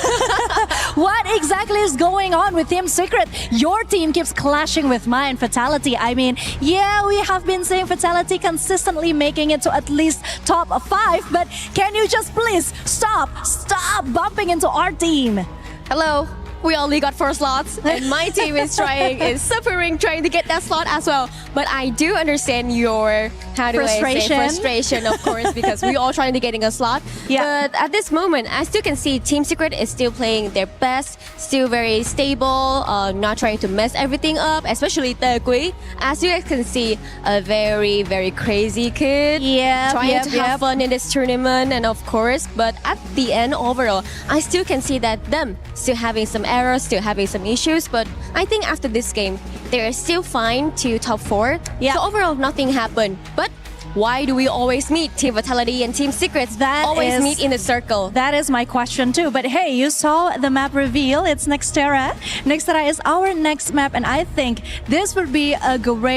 What exactly is going on with Team Secret? Your team keeps clashing with mine, Fatality. I mean, yeah, we have been seeing Fatality consistently making it to at least top 5, but can you just please stop bumping into our team? Hello. We only got 4 slots and my team is suffering trying to get that slot as well. But I do understand your frustration, of course, because we all trying to getting a slot. Yeah. But at this moment, I still can see Team Secret is still playing their best, still very stable, not trying to mess everything up, especially Tegui. As you guys can see, a very crazy kid. Yeah. Trying to have fun in this tournament and of course, but at the end overall, I still can see that them still having some errors, still having some issues, but I think after this game, they're still fine to top 4. Yeah. So overall, nothing happened. But why do we always meet Team Vitality and Team Secrets? Always meet in a circle. That is my question too. But hey, you saw the map reveal. It's NextEra. NextEra is our next map, and I think this would be a great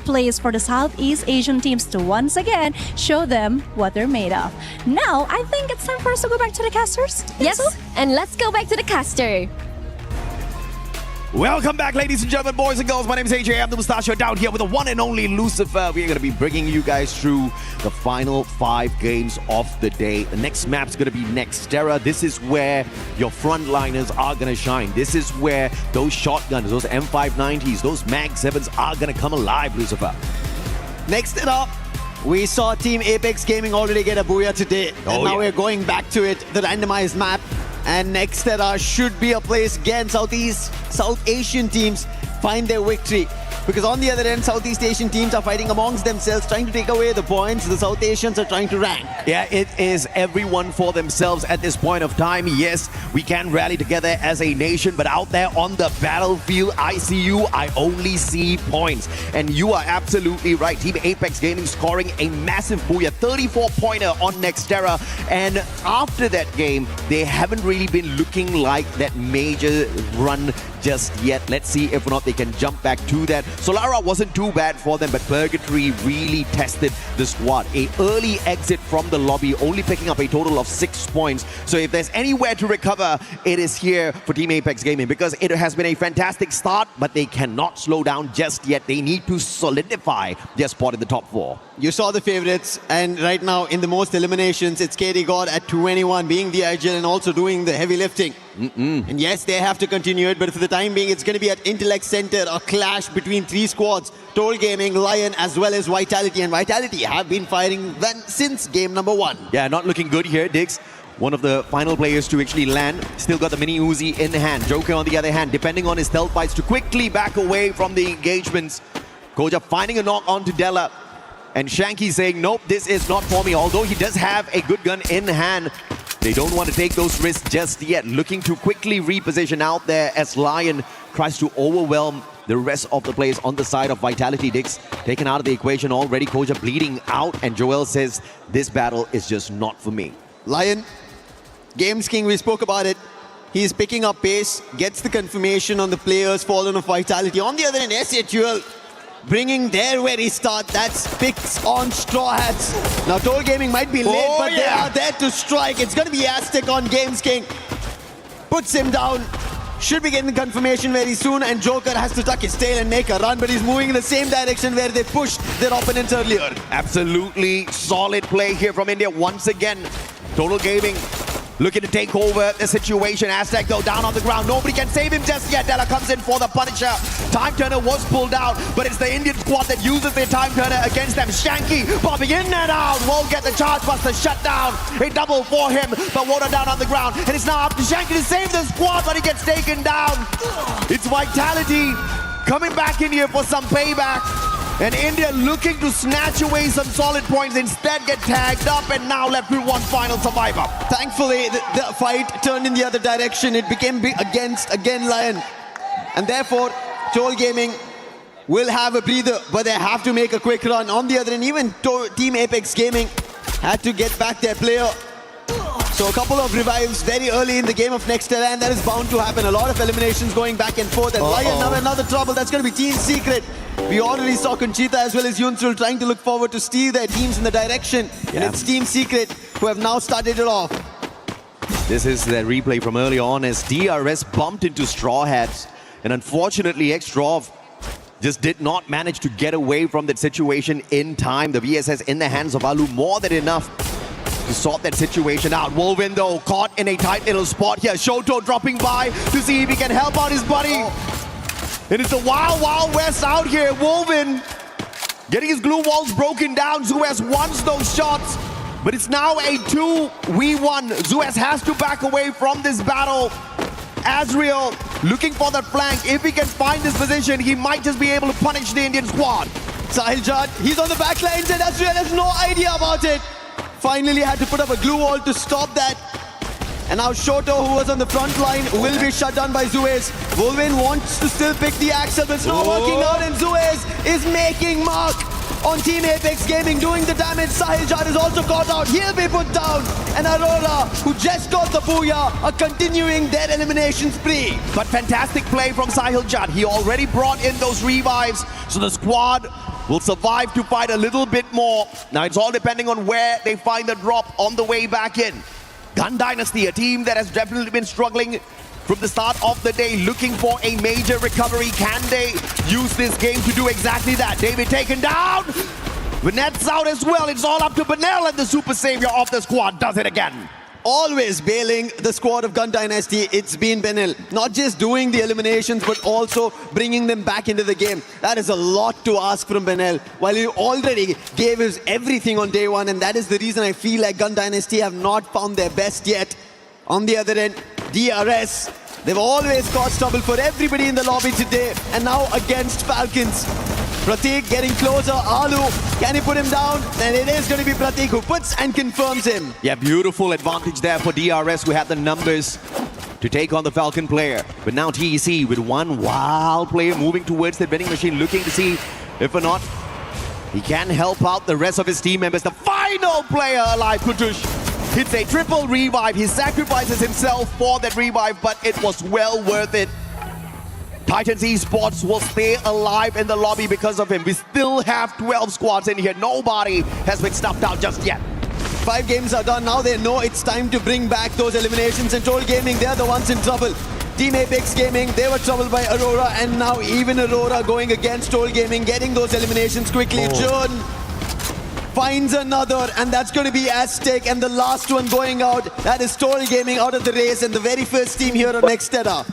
place for the Southeast Asian teams to once again show them what they're made of. Now, I think it's time for us to go back to the casters. Yes, and let's go back to the caster. Welcome back, ladies and gentlemen, boys and girls. My name is AJ. I'm the Mustachio down here with the one and only Lucifer. We're going to be bringing you guys through the final 5 games of the day. The next map's going to be NextEra. This is where your frontliners are going to shine. This is where those shotguns, those M590s, those Mag 7s are going to come alive, Lucifer. Next up, we saw Team Apex Gaming already get a booyah today. And now we're going back to it, the randomized map. And NextEra should be a place again. South Asian teams find their victory. Because on the other end, Southeast Asian teams are fighting amongst themselves, trying to take away the points. The South Asians are trying to rank. Yeah, it is everyone for themselves at this point of time. Yes, we can rally together as a nation, but out there on the battlefield, I see you, I only see points. And you are absolutely right. Team Apex Gaming scoring a massive booyah, 34-pointer on NextEra. And after that game, they haven't really been looking like that major run just yet. Let's see if or not they can jump back to that. Solara wasn't too bad for them, but Purgatory really tested the squad. A early exit from the lobby, only picking up a total of 6 points. So if there's anywhere to recover, it is here for Team Apex Gaming, because it has been a fantastic start, but they cannot slow down just yet. They need to solidify their spot in the top 4. You saw the favorites, and right now in the most eliminations, it's KD God at 221 being the agile and also doing the heavy lifting. And yes, they have to continue it, but for the time being, it's going to be at Intellect Center, a clash between 3 squads, Toll Gaming, Lion, as well as Vitality. And Vitality have been fighting since game number 1. Yeah, not looking good here, Dix. One of the final players to actually land. Still got the mini Uzi in hand. Joker on the other hand, depending on his stealth fights to quickly back away from the engagements. Koja finding a knock onto Della. And Shanky saying, nope, this is not for me. Although he does have a good gun in hand, they don't want to take those risks just yet. Looking to quickly reposition out there as Lion tries to overwhelm the rest of the players on the side of Vitality. Dix taken out of the equation already. Koja bleeding out, and Joel says, this battle is just not for me. Lion, Games King, we spoke about it. He's picking up pace, gets the confirmation on the players, fallen of vitality. On the other end, SHUL bringing their very start. That's picks on Straw Hats. Now, Toll Gaming might be late, but they are there to strike. It's going to be Aztec on Games King. Puts him down. Should be getting the confirmation very soon, and Joker has to tuck his tail and make a run, but he's moving in the same direction where they pushed their opponents earlier. Absolutely solid play here from India once again. Total Gaming looking to take over the situation. Aztec though down on the ground. Nobody can save him just yet. Della comes in for the Punisher. Time Turner was pulled out, but it's the Indian squad that uses their Time Turner against them. Shanky popping in and out. Won't get the charge buster shut down. A double for him, but Water down on the ground. And it's now up to Shanky to save the squad, but he gets taken down. It's Vitality coming back in here for some payback. And India looking to snatch away some solid points, instead get tagged up and now left with one final survivor. Thankfully, the fight turned in the other direction. It became against, again, Lion. And therefore, Toll Gaming will have a breather, but they have to make a quick run. On the other end, even Team Apex Gaming had to get back their player. So a couple of revives very early in the game of Nextera, and that is bound to happen. A lot of eliminations going back and forth. And Lion now another trouble. That's going to be Team Secret. We already saw Conchita as well as Yunsul trying to look forward to steer their teams in the direction. And it's Team Secret who have now started it off. This is the replay from early on as DRS bumped into Straw Hats. And unfortunately, Xtrov just did not manage to get away from that situation in time. The VSS in the hands of Alu, more than enough to sort that situation out. Wolvin though caught in a tight little spot here. Shoto dropping by to see if he can help out his buddy. And it's the wild, wild west out here. Wolvin getting his glue walls broken down. Zuez wants those shots, but it's now a 2v1. Zuez has to back away from this battle. Azriel looking for that flank. If he can find this position, he might just be able to punish the Indian squad. Sahil Jad, he's on the back lines and Azriel has no idea about it. Finally had to put up a glue wall to stop that. And now Shoto, who was on the front line, will be shut down by Zuez. Wolvin wants to still pick the axle, but it's not working out, and Zuez is making mark on Team Apex Gaming, doing the damage. Sahil Jad is also caught out. He'll be put down. And Aurora, who just got the booyah, are continuing their elimination spree. But fantastic play from Sahil Jad. He already brought in those revives, so the squad will survive to fight a little bit more. Now it's all depending on where they find the drop on the way back in. Gun Dynasty, a team that has definitely been struggling from the start of the day, looking for a major recovery. Can they use this game to do exactly that? David taken down. Vinet's out as well. It's all up to Benel, and the super savior of the squad does it again. Always bailing the squad of Gun Dynasty, it's been Benel. Not just doing the eliminations, but also bringing them back into the game. That is a lot to ask from Benel, while he already gave his everything on day one, and that is the reason I feel like Gun Dynasty have not found their best yet. On the other end, DRS, they've always caused trouble for everybody in the lobby today, and now against Falcons. Pratik getting closer. Alu, can he put him down? And it is going to be Pratik who puts and confirms him. Yeah, beautiful advantage there for DRS, who had the numbers to take on the Falcon player. But now TEC with one wild player moving towards the vending machine, looking to see if or not he can help out the rest of his team members. The final player alive, Kutush, hits a triple revive. He sacrifices himself for that revive, but it was well worth it. Titans Esports will stay alive in the lobby because of him. We still have 12 squads in here. Nobody has been stuffed out just yet. 5 games are done. Now they know it's time to bring back those eliminations. And Toll Gaming, they're the ones in trouble. Team Apex Gaming, they were troubled by Aurora. And now even Aurora going against Toll Gaming, getting those eliminations quickly. Jun finds another, and that's going to be Aztec. And the last one going out, that is Toll Gaming out of the race. And the very first team here on Nextera.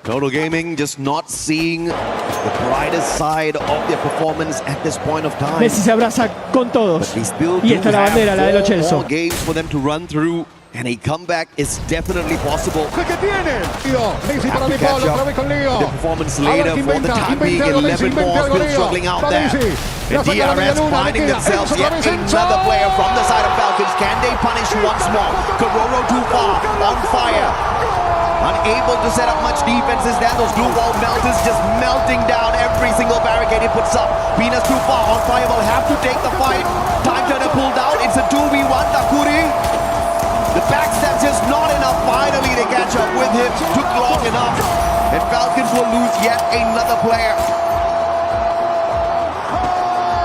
Total Gaming just not seeing the brightest side of their performance at this point of time. Messi se abraza con todos. Y esta es la bandera, la de los Chelsea. More games for them to run through, and a comeback is definitely possible. Messi para Di Paolo, otra vez con Leo. The performance later for the time being, 11 more still struggling out there. And DRS finding themselves yet another player from the side of Falcons. Can they punish once more? Kororo too far, on fire. Unable to set up much defenses there. Those glue wall melters just melting down every single barricade he puts up. Venus too far, on fire, will have to take the fight. Time Turner pulled out. It's a 2v1. Takuri. The backstab's just not enough finally to catch up with him. lose yet another player.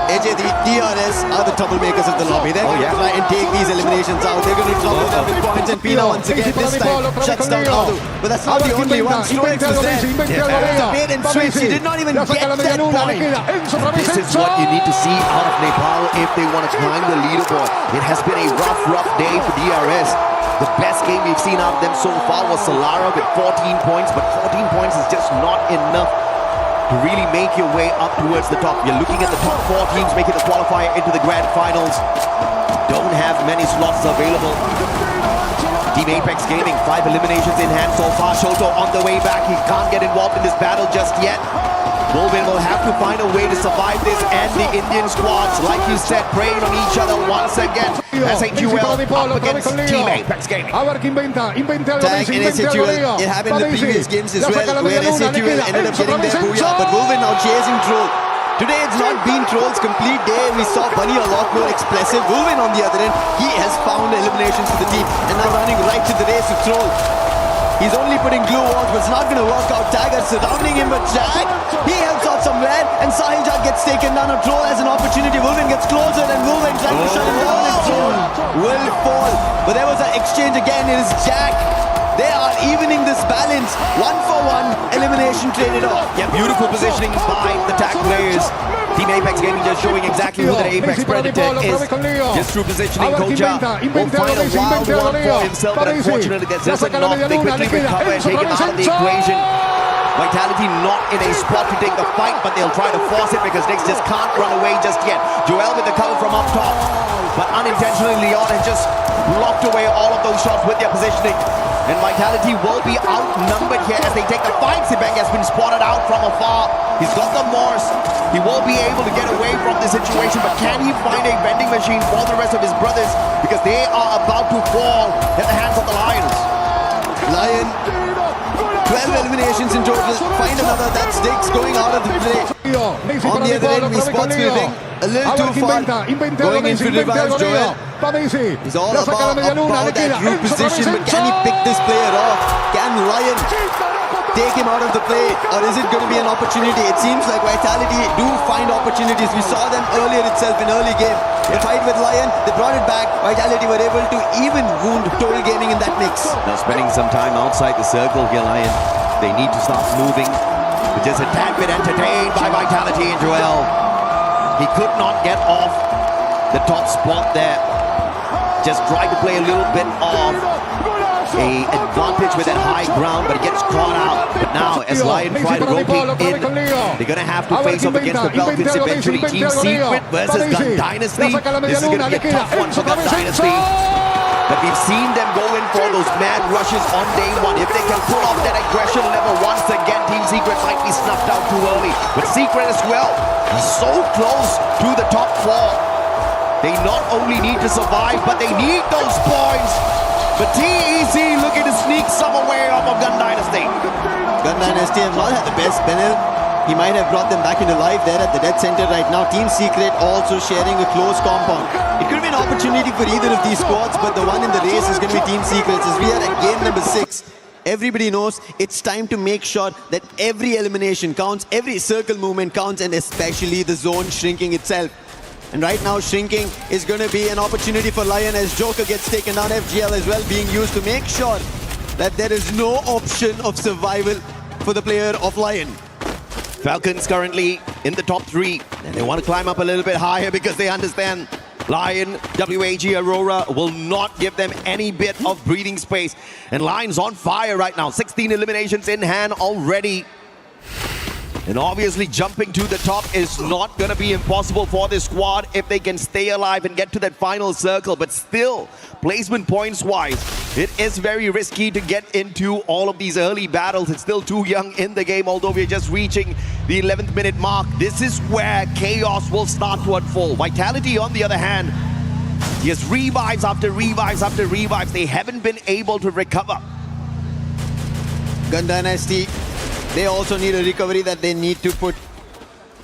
AJ, the DRS are the troublemakers of the lobby. They're going to try and take these eliminations out. They're going to trouble them with points. And Pina once again, this time, shuts down Adu. But that's not the only one. Stroix was there. The bait and switch. He did not even get that point. This is what you need to see out of Nepal if they want to climb the leaderboard. It has been a rough day for DRS. The best game we've seen out of them so far was Solara with 14 points. But 14 points is just not enough to really make your way up towards the top. You're looking at the top 4 teams making the qualifier into the grand finals. Don't have many slots available. Team Apex Gaming, 5 eliminations in hand so far. Shoto on the way back. He can't get involved in this battle just yet. Wolvin will have to find a way to survive this, and the Indian squads, like you said, preying on each other once again. SHUL up against Team Apex Gaming. Tag in SHUL. It happened in the previous games as well, where SHUL ended up getting their booyah, but Wolvin now chasing Troll. Today it's not been Troll's complete day. We saw Bunny a lot more expressive. Wolvin on the other end, he has found eliminations for the team, and now running right to the race with Troll. He's only putting glue walls, but it's not going to work out. Tiger surrounding him, but Jack, he helps out somewhere, and Sahijat gets taken down. A Troll has an opportunity. Wolvin gets closer, and Wolvin trying to shut him down, and Troll will fall. But there was an exchange again. It is Jack. They are evening this balance. 1-for-1 elimination traded off. Yeah, beautiful positioning by the tag players. Team Apex Gaming just showing exactly who the Apex Predator is. Just through positioning, Koja will find a wild one for himself, but unfortunately there's just enough. They quickly recover and take him out of the equation. Vitality not in a spot to take the fight, but they'll try to force it because Nix just can't run away just yet. Joel with the cover from up top, but unintentionally Leon has just blocked away all of those shots with their positioning. And Vitality will be outnumbered here as they take the fight. Sibeng has been spotted out from afar. He's got the Morse. He will be able to get away from this situation, but can he find a vending machine for the rest of his brothers? Because they are about to fall at the hands of the Lions. Lion, 12 eliminations in total. Find another. That's Dix going out of the play. On the other end, we spot Sweeping a little too far. Going in for revives Joel. He's all about that root position, but can he pick this player off? Can Lion take him out of the play, or is it going to be an opportunity? It seems like Vitality do find opportunities. We saw them earlier itself in early game. The fight with Lion, they brought it back. Vitality were able to even wound Total Gaming in that mix. Now spending some time outside the circle here, Lion. They need to start moving. But just a tad bit entertained by Vitality and Joel. He could not get off the top spot there. Just tried to play a little bit of a advantage with that high ground, but it gets caught out. But now, as Lion try to rotate in, they're going to have to face off against the Falcons eventually. Team Secret versus Gun Dynasty. This is going to be a tough one for Gun Dynasty. But we've seen them go in for those mad rushes on day one. If they can pull off that aggression level once again, Team Secret might be snuffed out too early. But Secret as well are so close to the top 4. They not only need to survive, but they need those points. But TEC looking to sneak some away off of Gun Dynasty. Gun Dynasty have not had the best Benel. He might have brought them back into life there at the dead center right now. Team Secret also sharing a close compound. It could be an opportunity for either of these squads, but the one in the race is going to be Team Secret's. As we are at game number 6, everybody knows it's time to make sure that every elimination counts, every circle movement counts, and especially the zone shrinking itself. And right now, shrinking is going to be an opportunity for Lion as Joker gets taken down. FGL as well being used to make sure that there is no option of survival for the player of Lion. Falcons currently in the top 3, and they want to climb up a little bit higher because they understand Lion, WAG, Aurora will not give them any bit of breathing space. And Lion's on fire right now. 16 eliminations in hand already. And obviously jumping to the top is not going to be impossible for this squad if they can stay alive and get to that final circle. But still, placement points wise, it is very risky to get into all of these early battles. It's still too young in the game, although we're just reaching the 11th minute mark. This is where chaos will start to unfold. Vitality, on the other hand, just revives after revives after revives. They haven't been able to recover. Gun Dynasty, they also need a recovery that they need to put.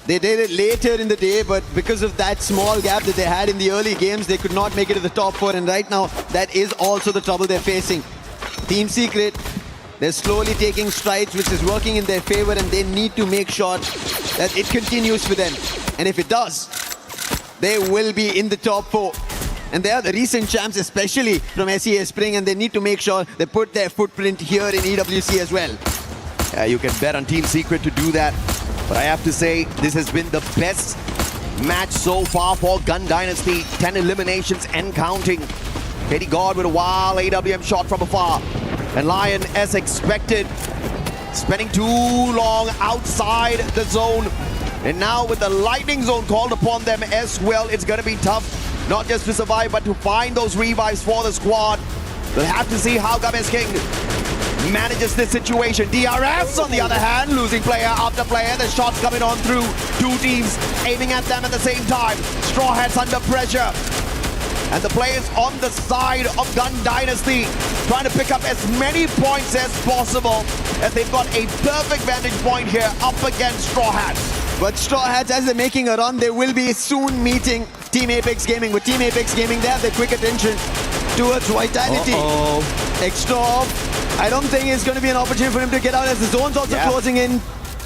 They did it later in the day, but because of that small gap that they had in the early games, they could not make it to the top 4. And right now, that is also the trouble they're facing. Team Secret, They're slowly taking strides, which is working in their favor, and they need to make sure that it continues for them. And if it does, they will be in the top 4. And they are the recent champs, especially from SEA Spring, and they need to make sure they put their footprint here in EWC as well. You can bet on Team Secret to do that. But I have to say, this has been the best match so far for Gun Dynasty. 10 eliminations and counting. Katie God with a wild AWM shot from afar. And Lion, as expected, spending too long outside the zone. And now with the lightning zone called upon them as well, it's going to be tough, not just to survive, but to find those revives for the squad. We'll have to see how Games King manages this situation. DRS, on the other hand, losing player after player. The shots coming on through. Two teams aiming at them at the same time. Straw Hats under pressure. And the players on the side of Gun Dynasty trying to pick up as many points as possible, as they've got a perfect vantage point here up against Straw Hats. But Straw Hats, as they're making a run, they will be soon meeting Team Apex Gaming. With Team Apex Gaming, they have their quick attention towards Vitality. Extra off. I don't think it's going to be an opportunity for him to get out, as the zone's also closing in.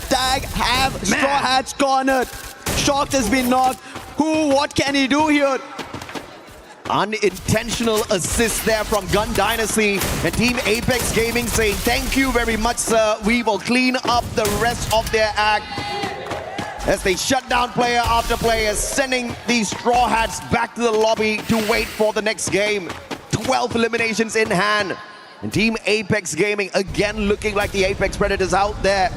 Tag have Straw Hats cornered. Shocked has been knocked. What can he do here? Unintentional assist there from Gun Dynasty, and Team Apex Gaming saying thank you very much, sir. We will clean up the rest of their act, as they shut down player after player, sending these Straw Hats back to the lobby to wait for the next game. 12 eliminations in hand, and Team Apex Gaming again looking like the Apex Predators out there.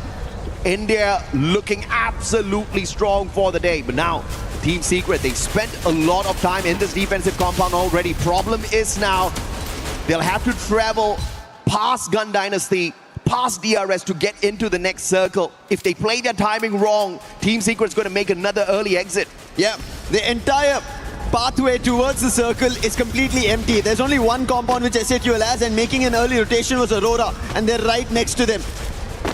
India looking absolutely strong for the day, but now Team Secret, they spent a lot of time in this defensive compound already. Problem is now, they'll have to travel past Gun Dynasty, past DRS to get into the next circle. If they play their timing wrong, Team Secret's going to make another early exit. Yeah, the entire pathway towards the circle is completely empty. There's only one compound which SAQL has, and making an early rotation was Aurora, and they're right next to them.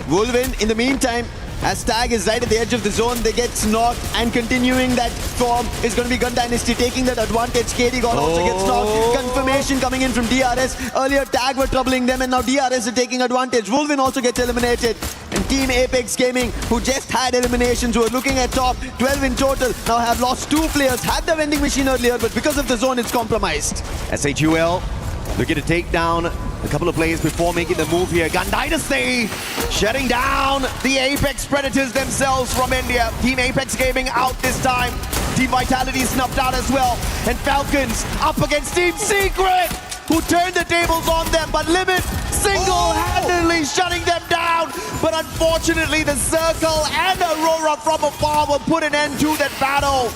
Wolvin, in the meantime, as Tag is right at the edge of the zone, they get knocked, and continuing that form is going to be Gun Dynasty taking that advantage. KD God also gets knocked. Confirmation coming in from DRS. Earlier Tag were troubling them, and now DRS is taking advantage. Wolvin also gets eliminated. And Team Apex Gaming, who just had eliminations, who are looking at top 12 in total, now have lost 2 players. Had the vending machine earlier, but because of the zone, it's compromised. SHUL looking to take down a couple of players before making the move here. Gun Dynasty shutting down the Apex Predators themselves from India. Team Apex Gaming out this time. Team Vitality snuffed out as well. And Falcons up against Team Secret, who turned the tables on them, but Limit single-handedly shutting them down. But unfortunately, the Circle and Aurora from afar will put an end to that battle.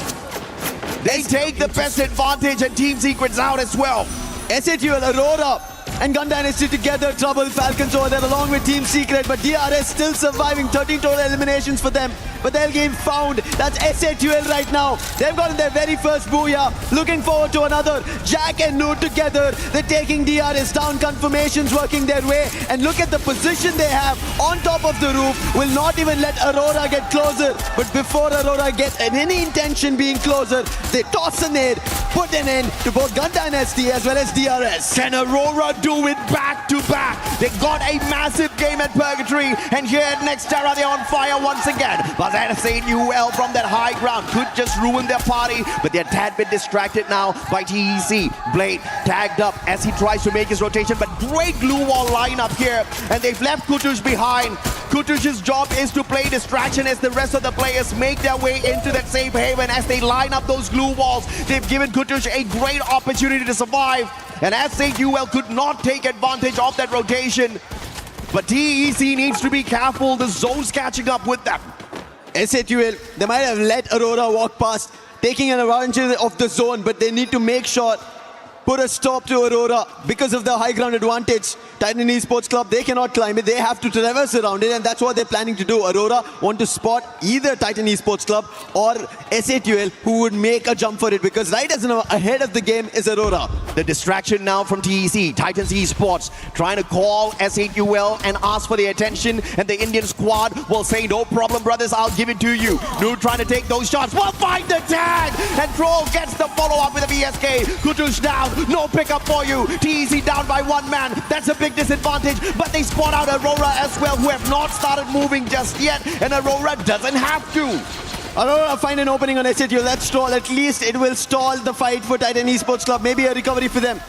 They take the best advantage, and Team Secret's out as well. SAQL, Aurora and Gun Dynasty together trouble Falcons over there along with Team Secret, but DRS still surviving. 13 total eliminations for them, but they'll game found. That's SAQL right now. They've gotten their very first booyah. Looking forward to another. Jack and Nude together, they're taking DRS down. Confirmations working their way, and look at the position they have on top of the roof. Will not even let Aurora get closer, but before Aurora gets any intention being closer, they toss a nade, put an end to both Gun Dynasty as well as DRS. Can Aurora do it back to back? They got a massive game at Purgatory, and here at NextEra they're on fire once again. But SAQL from that high ground could just ruin their party, but they're a tad bit distracted now by TEC. Blade tagged up as he tries to make his rotation, but great glue wall lineup here, and they've left Kutush behind. Kutush's job is to play distraction as the rest of the players make their way into that safe haven. As they line up those glue walls, they've given Kutush a great opportunity to survive, and SAQL could not take advantage of that rotation. But TEC needs to be careful. The zone's catching up with them. SAQL, they might have let Aurora walk past, taking an advantage of the zone, but they need to make sure, put a stop to Aurora because of the high ground advantage. Titan Esports Club, they cannot climb it. They have to traverse around it, and that's what they're planning to do. Aurora want to spot either Titan Esports Club or SAQL, who would make a jump for it, because right as ahead of the game is Aurora. The distraction now from TEC, Titans Esports, trying to call SAQL and ask for their attention, and the Indian squad will say, no problem, brothers, I'll give it to you. Nude trying to take those shots. We'll find the tag, and Troll gets the follow-up with a VSK. Kutush down, ground. No pickup for you. TEC down by one man. That's a big disadvantage, but they spot out Aurora as well, who have not started moving just yet, and Aurora doesn't have to. Aurora find an opening on SHU. Let's stall. At least it will stall the fight for Titan Esports Club. Maybe a recovery for them.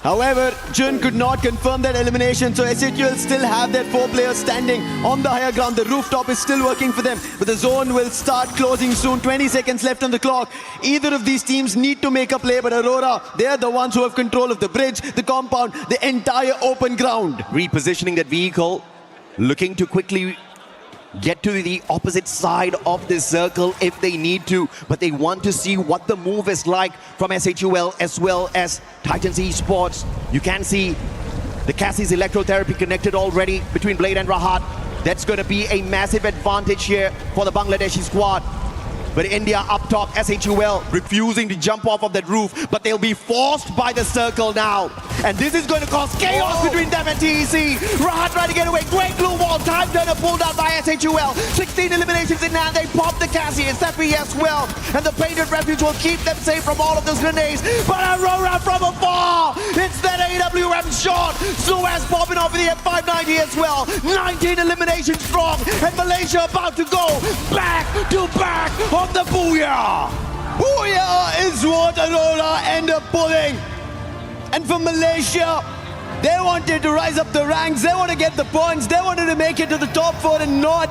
However, Jun could not confirm that elimination, so SHU will still have their 4 players standing on the higher ground. The rooftop is still working for them, but the zone will start closing soon. 20 seconds left on the clock. Either of these teams need to make a play, but Aurora, they are the ones who have control of the bridge, the compound, the entire open ground. Repositioning that vehicle, looking to quickly get to the opposite side of this circle if they need to, but they want to see what the move is like from SHUL as well as Titans Esports. You can see the Cassie's electrotherapy connected already between Blade and Rahat. That's going to be a massive advantage here for the Bangladeshi squad. But India up top, SHUL refusing to jump off of that roof, but they'll be forced by the circle now. And this is going to cause chaos between them and TEC. Rahat trying to get away. Great blue wall. Time turner pulled out by SHUL. 16 eliminations in now. They pop the Cassie. It's Seppi as well. And the Painted Refuge will keep them safe from all of those grenades. But Aurora from afar. It's that AWM shot. Suez popping off with the F590 as well. 19 eliminations strong. And Malaysia about to go back to back on the Booyah. Booyah is what Aurora end up pulling. And for Malaysia, they wanted to rise up the ranks, they want to get the points, they wanted to make it to the top 4 and not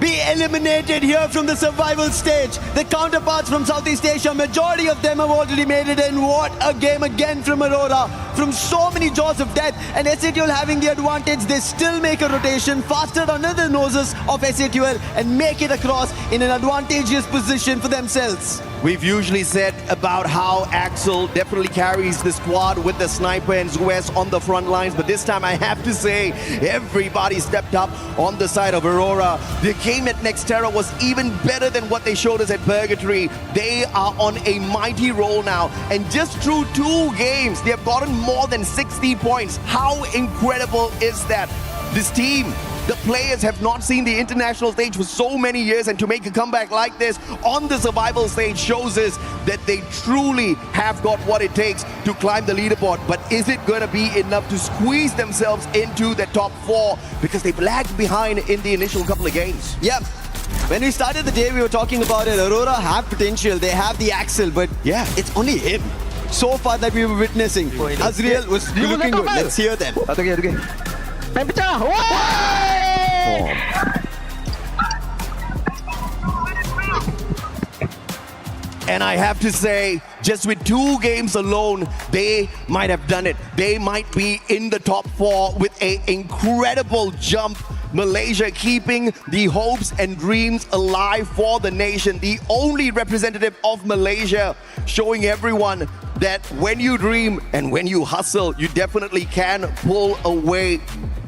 be eliminated here from the survival stage. The counterparts from Southeast Asia, majority of them have already made it in. What a game again from Aurora. From so many jaws of death, and SHUL having the advantage, they still make a rotation faster under the noses of SHUL and make it across in an advantageous position for themselves. We've usually said about how Axel definitely carries the squad with the sniper and Suez on the front lines, but this time I have to say everybody stepped up on the side of Aurora. The game at Nextera was even better than what they showed us at Purgatory. They are on a mighty roll now, and just through 2 games they have gotten more than 60 points. How incredible is that? This team, the players have not seen the international stage for so many years, and to make a comeback like this on the survival stage shows us that they truly have got what it takes to climb the leaderboard. But is it going to be enough to squeeze themselves into the top 4? Because they've lagged behind in the initial couple of games. Yep. When we started the day, we were talking about it. Aurora have potential. They have the Axel, but yeah, it's only him so far that we were witnessing. Azriel was looking good. Let's hear them. And I have to say, just with 2 games alone, they might have done it. They might be in the top 4 with an incredible jump. Malaysia keeping the hopes and dreams alive for the nation. The only representative of Malaysia showing everyone that when you dream and when you hustle, you definitely can pull away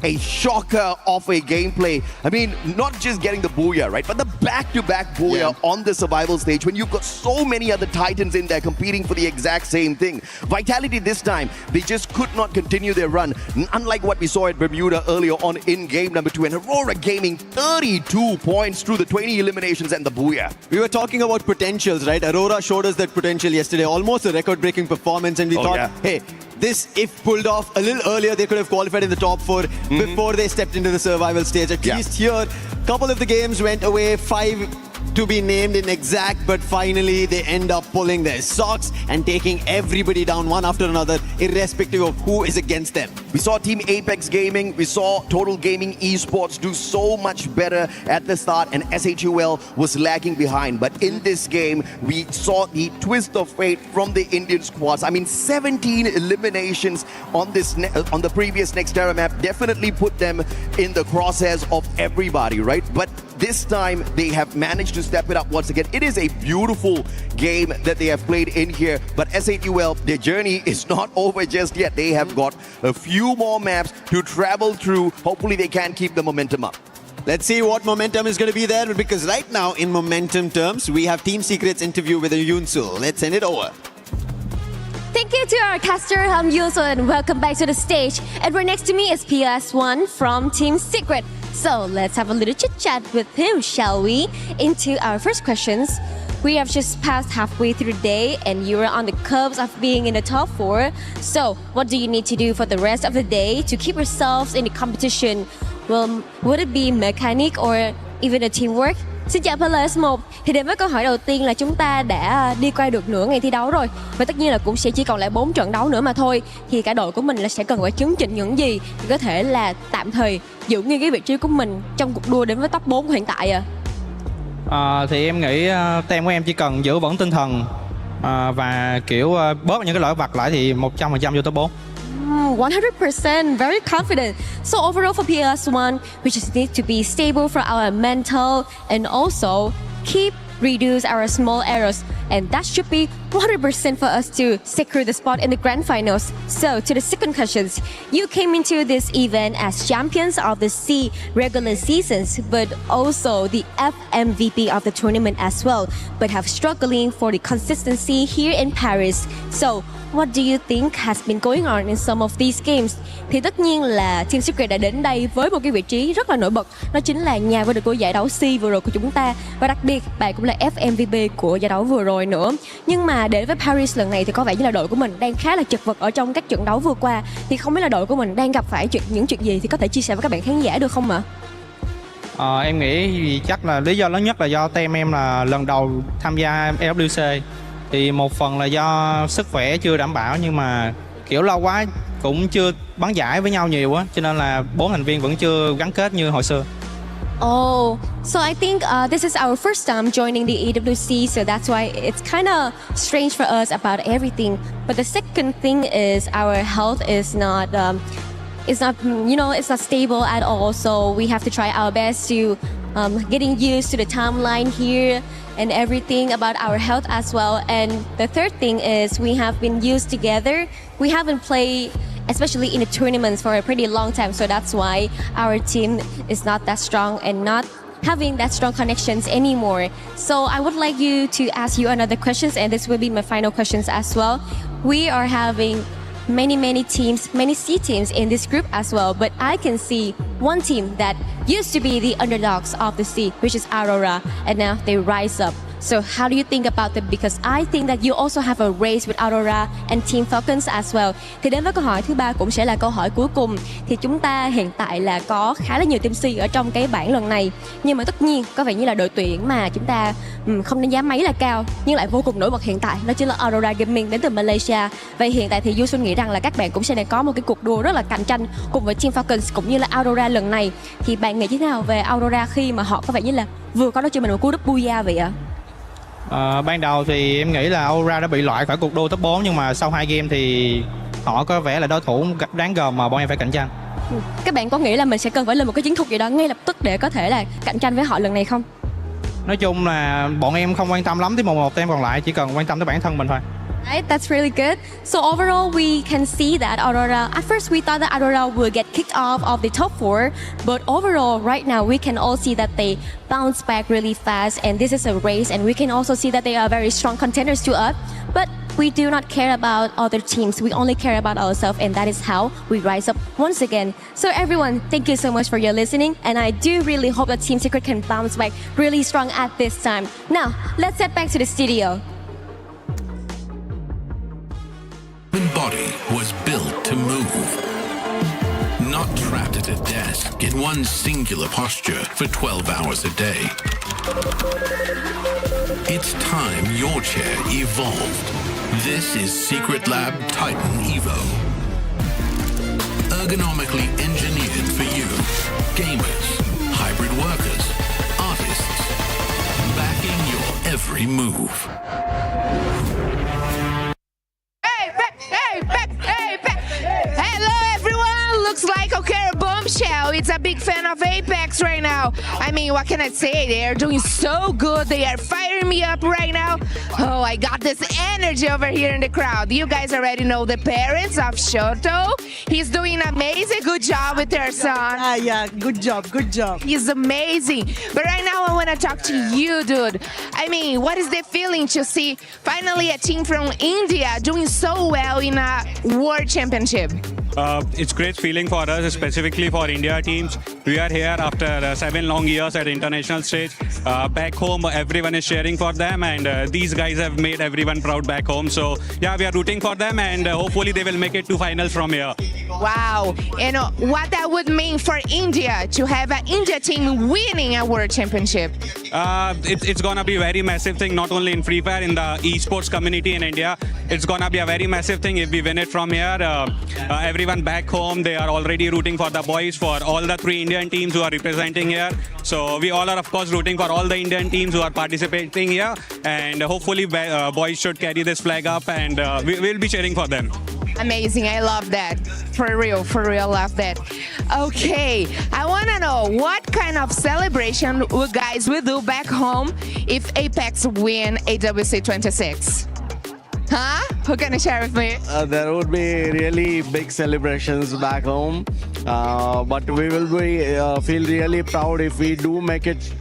a shocker of a gameplay. I mean, not just getting the booyah, right? But the back-to-back booyah on the survival stage when you've got so many other Titans in there competing for the exact same thing. Vitality this time, they just could not continue their run. Unlike what we saw at Bermuda earlier on in game number 2. And Aurora gaming 32 points through the 20 eliminations and the booyah. We were talking about potentials, right? Aurora showed us that potential yesterday. Almost a record-breaking performance. And we thought, hey, this, if pulled off a little earlier, they could have qualified in the top 4 before they stepped into the survival stage. At least here, a couple of the games went away, 5 to be named in exact, but finally they end up pulling their socks and taking everybody down one after another, irrespective of who is against them. We saw Team Apex Gaming, we saw Total Gaming Esports do so much better at the start, and SHUL was lagging behind. But in this game, we saw the twist of fate from the Indian squads. I mean, 17 eliminations on this on the previous Nextera map definitely put them in the crosshairs of everybody, right? But this time they have managed to step it up once again. It is a beautiful game that they have played in here, but SHUL, their journey is not over just yet. They have got a few more maps to travel through. Hopefully they can keep the momentum up. Let's see what momentum is going to be there, because right now in momentum terms, we have Team Secret's interview with Yunsul. Let's send it over. Thank you to our caster, Yunsul, and welcome back to the stage. And right next to me is PS1 from Team Secret. So let's have a little chit-chat with him, shall we? Into our first questions. we have just passed halfway through the day and you are on the cusp of being in the top 4. So what do you need to do for the rest of the day to keep yourselves in the competition? Well, would it be mechanic or even a teamwork? Xin chào Players 1. Thì đến với câu hỏi đầu tiên là chúng ta đã đi qua được nửa ngày thi đấu rồi. Và tất nhiên là cũng sẽ chỉ còn lại 4 trận đấu nữa mà thôi. Thì cả đội của mình là sẽ cần phải chứng chỉnh những gì để có thể là tạm thời giữ nguyên cái vị trí của mình trong cuộc đua đến với top 4 hiện tại à. Thì em nghĩ team của em chỉ cần giữ vững tinh thần và kiểu bớt những cái lỗi vặt lại thì 100% vô top 4. 100%, very confident. So overall for PS1, we just need to be stable for our mental and also keep reduce our small errors, and that should be 100% for us to secure the spot in the grand finals. So to the second questions, you came into this event as champions of the C regular seasons, but also the FMVP of the tournament as well, but have struggling for the consistency here in Paris. So what do you think has been going on in some of these games? Thì tất nhiên là Team Secret đã đến đây với một cái vị trí rất là nổi bật, đó chính là nhà vô địch của giải đấu C vừa rồi của chúng ta, và đặc biệt bạn cũng là FMVP của giải đấu vừa rồi nữa. Nhưng mà đến với Paris lần này thì có vẻ như là đội của mình đang khá là chật vật ở trong các trận đấu vừa qua. Thì không biết là đội của mình đang gặp phải những chuyện gì thì có thể chia sẻ với các bạn khán giả được không ạ? Em nghĩ chắc là lý do lớn nhất là do team em là lần đầu tham gia EWC. Thì một phần là do sức khỏe chưa đảm bảo, nhưng mà kiểu lâu quá cũng chưa bắn giải với nhau nhiều á, cho nên là 4 thành viên vẫn chưa gắn kết như hồi xưa. Oh, so I think this is our first time joining the EWC, so that's why it's kind of strange for us about everything. But the second thing is our health is not, it's not stable at all. So we have to try our best to getting used to the timeline here and everything about our health as well. And the third thing is we have been used together. We haven't played, especially in the tournaments, for a pretty long time. So that's why our team is not that strong and not having that strong connections anymore. So I would like you to ask you another questions, and this will be my final questions as well. We are having many teams, many C teams in this group as well, but I can see one team that used to be the underdogs of the C, which is Aurora, and now they rise up. So how do you think about them? Because I think that you also have a race with Aurora and Team Falcons as well. Thì đến với câu hỏi thứ ba cũng sẽ là câu hỏi cuối cùng. Thì chúng ta hiện tại là có khá là nhiều team C ở trong cái bảng lần này. Nhưng mà tất nhiên có vẻ như là đội tuyển mà chúng ta không đánh giá mấy là cao nhưng lại vô cùng nổi bật hiện tại, đó chính là Aurora Gaming đến từ Malaysia. Vậy hiện tại thì Du Xuân nghĩ rằng là các bạn cũng sẽ đang có một cái cuộc đua rất là cạnh tranh cùng với Team Falcons cũng như là Aurora lần này. Thì bạn nghĩ thế nào về Aurora khi mà họ có vẻ như là vừa có đó cho mình một cú đúp booyah vậy ạ? Ban đầu thì em nghĩ là Aurora đã bị loại khỏi cuộc đua top 4, nhưng mà sau 2 game thì họ có vẻ là đối thủ đáng gờm mà bọn em phải cạnh tranh. Các bạn có nghĩ là mình sẽ cần phải lên một cái chiến thuật gì đó ngay lập tức để có thể là cạnh tranh với họ lần này không? Nói chung là bọn em không quan tâm lắm tới một team còn lại, chỉ cần quan tâm tới bản thân mình thôi. Right, that's really good. So overall, we can see that Aurora, at first we thought that Aurora would get kicked off the top 4, but overall, right now, we can all see that they bounce back really fast, and this is a race, and we can also see that they are very strong contenders to us, but we do not care about other teams. We only care about ourselves, and that is how we rise up once again. So everyone, thank you so much for your listening, and I do really hope that Team Secret can bounce back really strong at this time. Now, let's head back to the studio. Human body was built to move, not trapped at a desk in one singular posture for 12 hours a day. It's time your chair evolved. This is Secret Lab Titan Evo. Ergonomically engineered for you, gamers, hybrid workers, artists, backing your every move. Hello everyone, looks like Okera Bombshell. It's a big fan of Apex right now. I mean, what can I say? They are doing so good. They are firing me up right now. Oh, I got this energy over here in the crowd. You guys already know the parents of Shoto. He's doing amazing. Good job with their son. Yeah, good job. He's amazing. But right now I want to talk to you, dude. I mean, what is the feeling to see finally a team from India doing so well in a World Championship? It's great feeling for us, specifically for India teams. We are here after 7 long years at international stage. Back home, everyone is cheering for them, and these guys have made everyone proud back home. So yeah, we are rooting for them, and hopefully they will make it to finals from here. Wow. And what that would mean for India to have an India team winning a world championship? It's gonna be a very massive thing, not only in Free Fire, in the esports community in India. It's gonna be a very massive thing if we win it from here. Everyone back home, they are already rooting for the boys, for all the 3 Indian teams who are representing here. So we all are, of course, rooting for all the Indian teams who are participating here. And hopefully boys should carry this flag up, and we'll be cheering for them. Amazing. I love that. For real, love that. Okay, I want to know what kind of celebration you guys will do back home if Apex win EWC 26? Huh? Who can you share with me? There would be really big celebrations back home, but we will be feel really proud if we do make it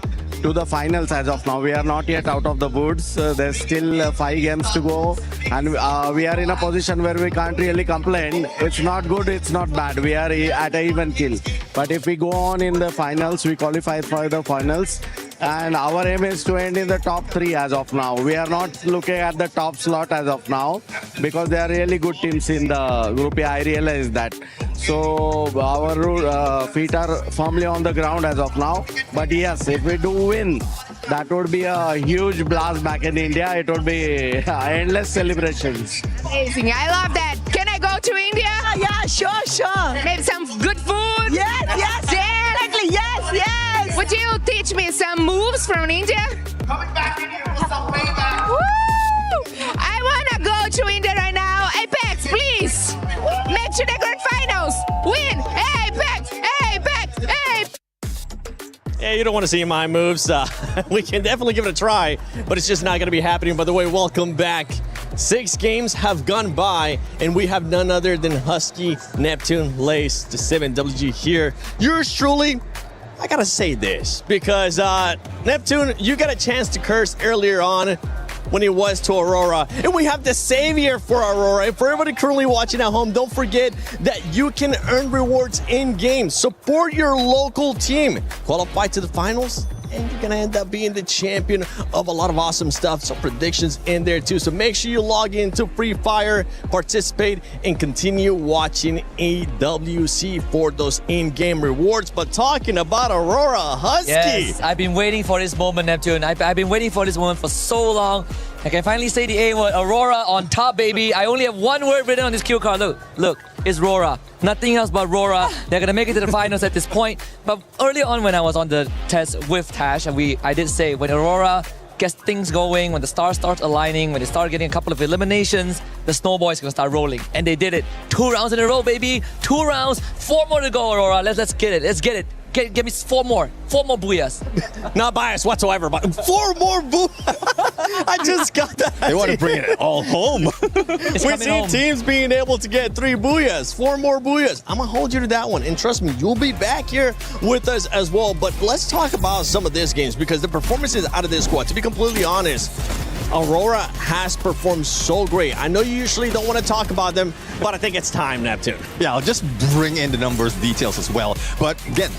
to the finals. As of now, we are not yet out of the woods. There's still 5 games to go, and we are in a position where we can't really complain. It's not good, it's not bad. We are at an even kill. But if we go on in the finals, we qualify for the finals, and our aim is to end in the top 3 as of now. We are not looking at the top slot as of now because there are really good teams in the group. I realize that. So our feet are firmly on the ground as of now. But yes, if we do win, that would be a huge blast back in India. It would be endless celebrations. Amazing. I love that. Can I go to India? Yeah, sure. Maybe some good food? Yes. Exactly. Yes. Would you teach me some moves from India? Coming back in here with some flavor. I want to go to India right now. Apex, please. Make to the grand finals. Win. Apex. Yeah, you don't want to see my moves. We can definitely give it a try, but it's just not going to be happening. By the way, welcome back. 6 games have gone by, and we have none other than Husky, Neptune, Lace, the 7WG here. Yours truly. I gotta say this because Neptune, you got a chance to curse earlier on when it was to Aurora, and we have the savior for Aurora. And for everybody currently watching at home, don't forget that you can earn rewards in game. Support your local team, qualify to the finals, and you're gonna end up being the champion of a lot of awesome stuff. Some predictions in there too. So make sure you log into Free Fire, participate, and continue watching EWC for those in-game rewards. But talking about Aurora, Husky. Yes, I've been waiting for this moment, Neptune. I've been waiting for this moment for so long. I can finally say the A word, Aurora on top, baby. I only have one word written on this cue card. Look, it's Rora. Nothing else but Rora. They're gonna make it to the finals at this point. But early on when I was on the test with Tash, and I did say when Aurora gets things going, when the stars start aligning, when they start getting a couple of eliminations, the snowball is gonna start rolling. And they did it. 2 rounds in a row, baby. 2 rounds, 4 more to go, Aurora. Let's get it. Let's get it. Give me 4 more. 4 more booyahs. Not biased whatsoever, but 4 more booyahs. I just got that. They want to bring it all home. We've seen teams being able to get 3 booyahs, 4 more booyahs. I'm going to hold you to that one. And trust me, you'll be back here with us as well. But let's talk about some of these games because the performances out of this squad, to be completely honest, Aurora has performed so great. I know you usually don't want to talk about them, but I think it's time, Neptune. Yeah, I'll just bring in the numbers details as well. But again,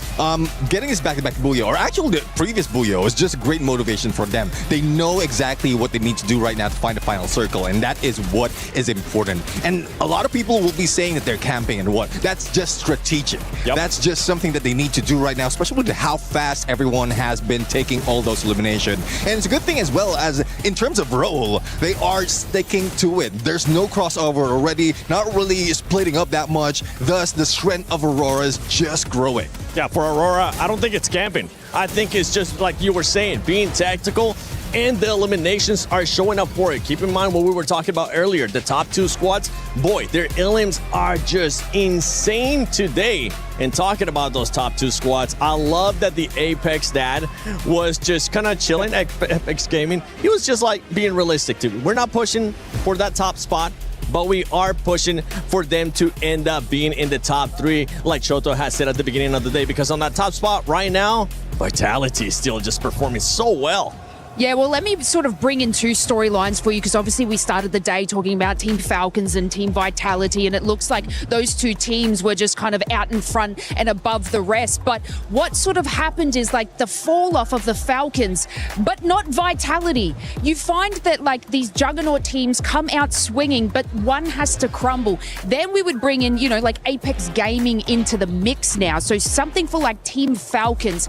getting this back-to-back Booyah, or actually the previous Booyah, was just great motivation for them. They know exactly what they need to do right now to find the final circle, and that is what is important. And a lot of people will be saying that they're camping and what. That's just strategic. Yep. That's just something that they need to do right now, especially with how fast everyone has been taking all those eliminations. And it's a good thing as well as in terms of role, they are sticking to it. There's no crossover already, not really splitting up that much. Thus, the strength of Aurora is just growing. Yeah, for Aurora, I don't think it's camping. I think it's just like you were saying, being tactical, and the eliminations are showing up for it. Keep in mind what we were talking about earlier. The top 2 squads, boy, their elims are just insane today. And talking about those top 2 squads, I love that the Apex dad was just kind of chilling at Apex Gaming. He was just like being realistic too. We're not pushing for that top spot, but we are pushing for them to end up being in the top 3, like Shoto has said at the beginning of the day, because on that top spot right now, Vitality is still just performing so well. Yeah, well, let me sort of bring in two storylines for you because obviously we started the day talking about Team Falcons and Team Vitality, and it looks like those two teams were just kind of out in front and above the rest. But what sort of happened is like the fall off of the Falcons, but not Vitality. You find that like these juggernaut teams come out swinging, but one has to crumble. Then we would bring in, you know, like Apex Gaming into the mix now. So something for like Team Falcons.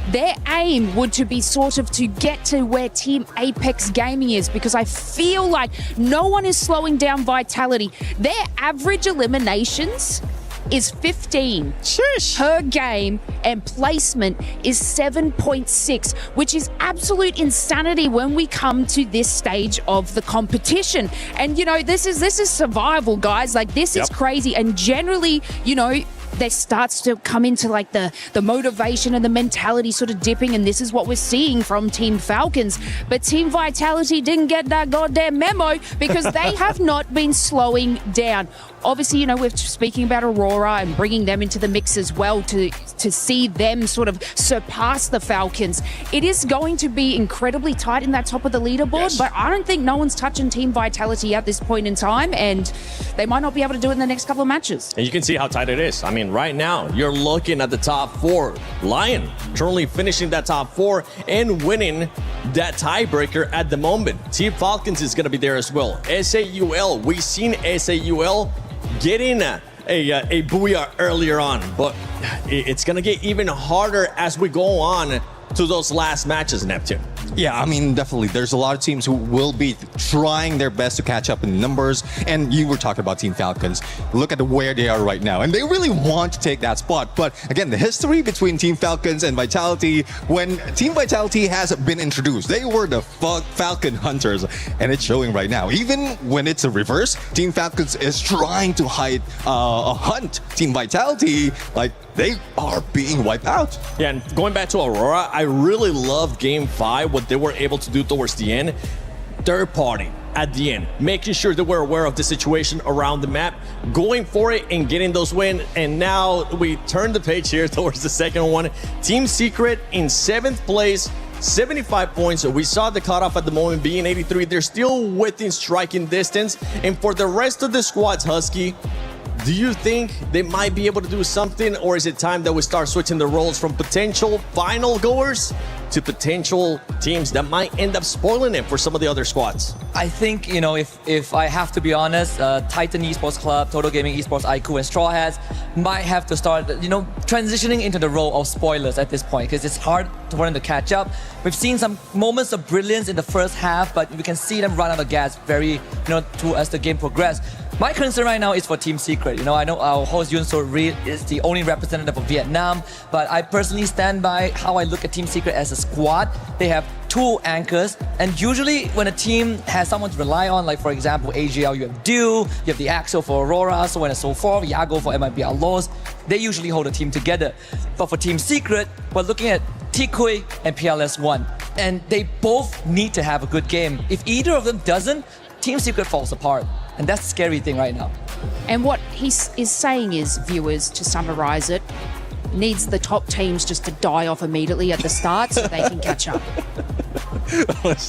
Their aim would to be sort of to get to where Team Apex Gaming is, because I feel like no one is slowing down Vitality. Their average eliminations is 15 per game, and placement is 7.6, which is absolute insanity when we come to this stage of the competition. And you know, this is survival, guys. Like this is crazy. And generally, you know, there starts to come into like the motivation and the mentality sort of dipping, and this is what we're seeing from Team Falcons. But Team Vitality didn't get that goddamn memo because they have not been slowing down. Obviously, you know, we're speaking about Aurora and bringing them into the mix as well to see them sort of surpass the Falcons. It is going to be incredibly tight in that top of the leaderboard, but I don't think no one's touching Team Vitality at this point in time, and they might not be able to do it in the next couple of matches. And you can see how tight it is. I mean, right now, you're looking at the top four. Lion currently finishing that top four and winning that tiebreaker at the moment. Team Falcons is going to be there as well. SAUL, we've seen SAUL getting a booyah earlier on, but it's going to get even harder as we go on to those last matches, Neptune. Yeah, I mean, definitely. There's a lot of teams who will be trying their best to catch up in numbers. And you were talking about Team Falcons. Look at where they are right now. And they really want to take that spot. But again, the history between Team Falcons and Vitality, when Team Vitality has been introduced, they were the Falcon Hunters. And it's showing right now. Even when it's a reverse, Team Falcons is trying to hunt Team Vitality. Like, they are being wiped out. Yeah, and going back to Aurora, I really loved Game 5, what they were able to do towards the end. Third party at the end, making sure that we're aware of the situation around the map, going for it and getting those wins. And now we turn the page here towards the second one. Team Secret in 7th place, 75 points. We saw the cutoff at the moment being 83. They're still within striking distance. And for the rest of the squads, Husky, do you think they might be able to do something, or is it time that we start switching the roles from potential final goers to potential teams that might end up spoiling it for some of the other squads? I think, you know, if I have to be honest, Titan Esports Club, Total Gaming Esports, IQ, and Straw Hats might have to start, you know, transitioning into the role of spoilers at this point, because it's hard for them to catch up. We've seen some moments of brilliance in the first half, but we can see them run out of gas very, as the game progressed. My concern right now is for Team Secret. You know, I know our host Yun So Reed is the only representative of Vietnam, but I personally stand by how I look at Team Secret as a squad. They have 2 anchors, and usually when a team has someone to rely on, like for example AGL, you have Dew, you have the Axel for Aurora, so on and so forth, Yago for MIBR Lows, they usually hold a team together. But for Team Secret, we're looking at Tikui and PLS1, and they both need to have a good game. If either of them doesn't, Team Secret falls apart. And that's the scary thing right now. And what he is saying is, viewers, to summarize it, needs the top teams just to die off immediately at the start so they can catch up. Let's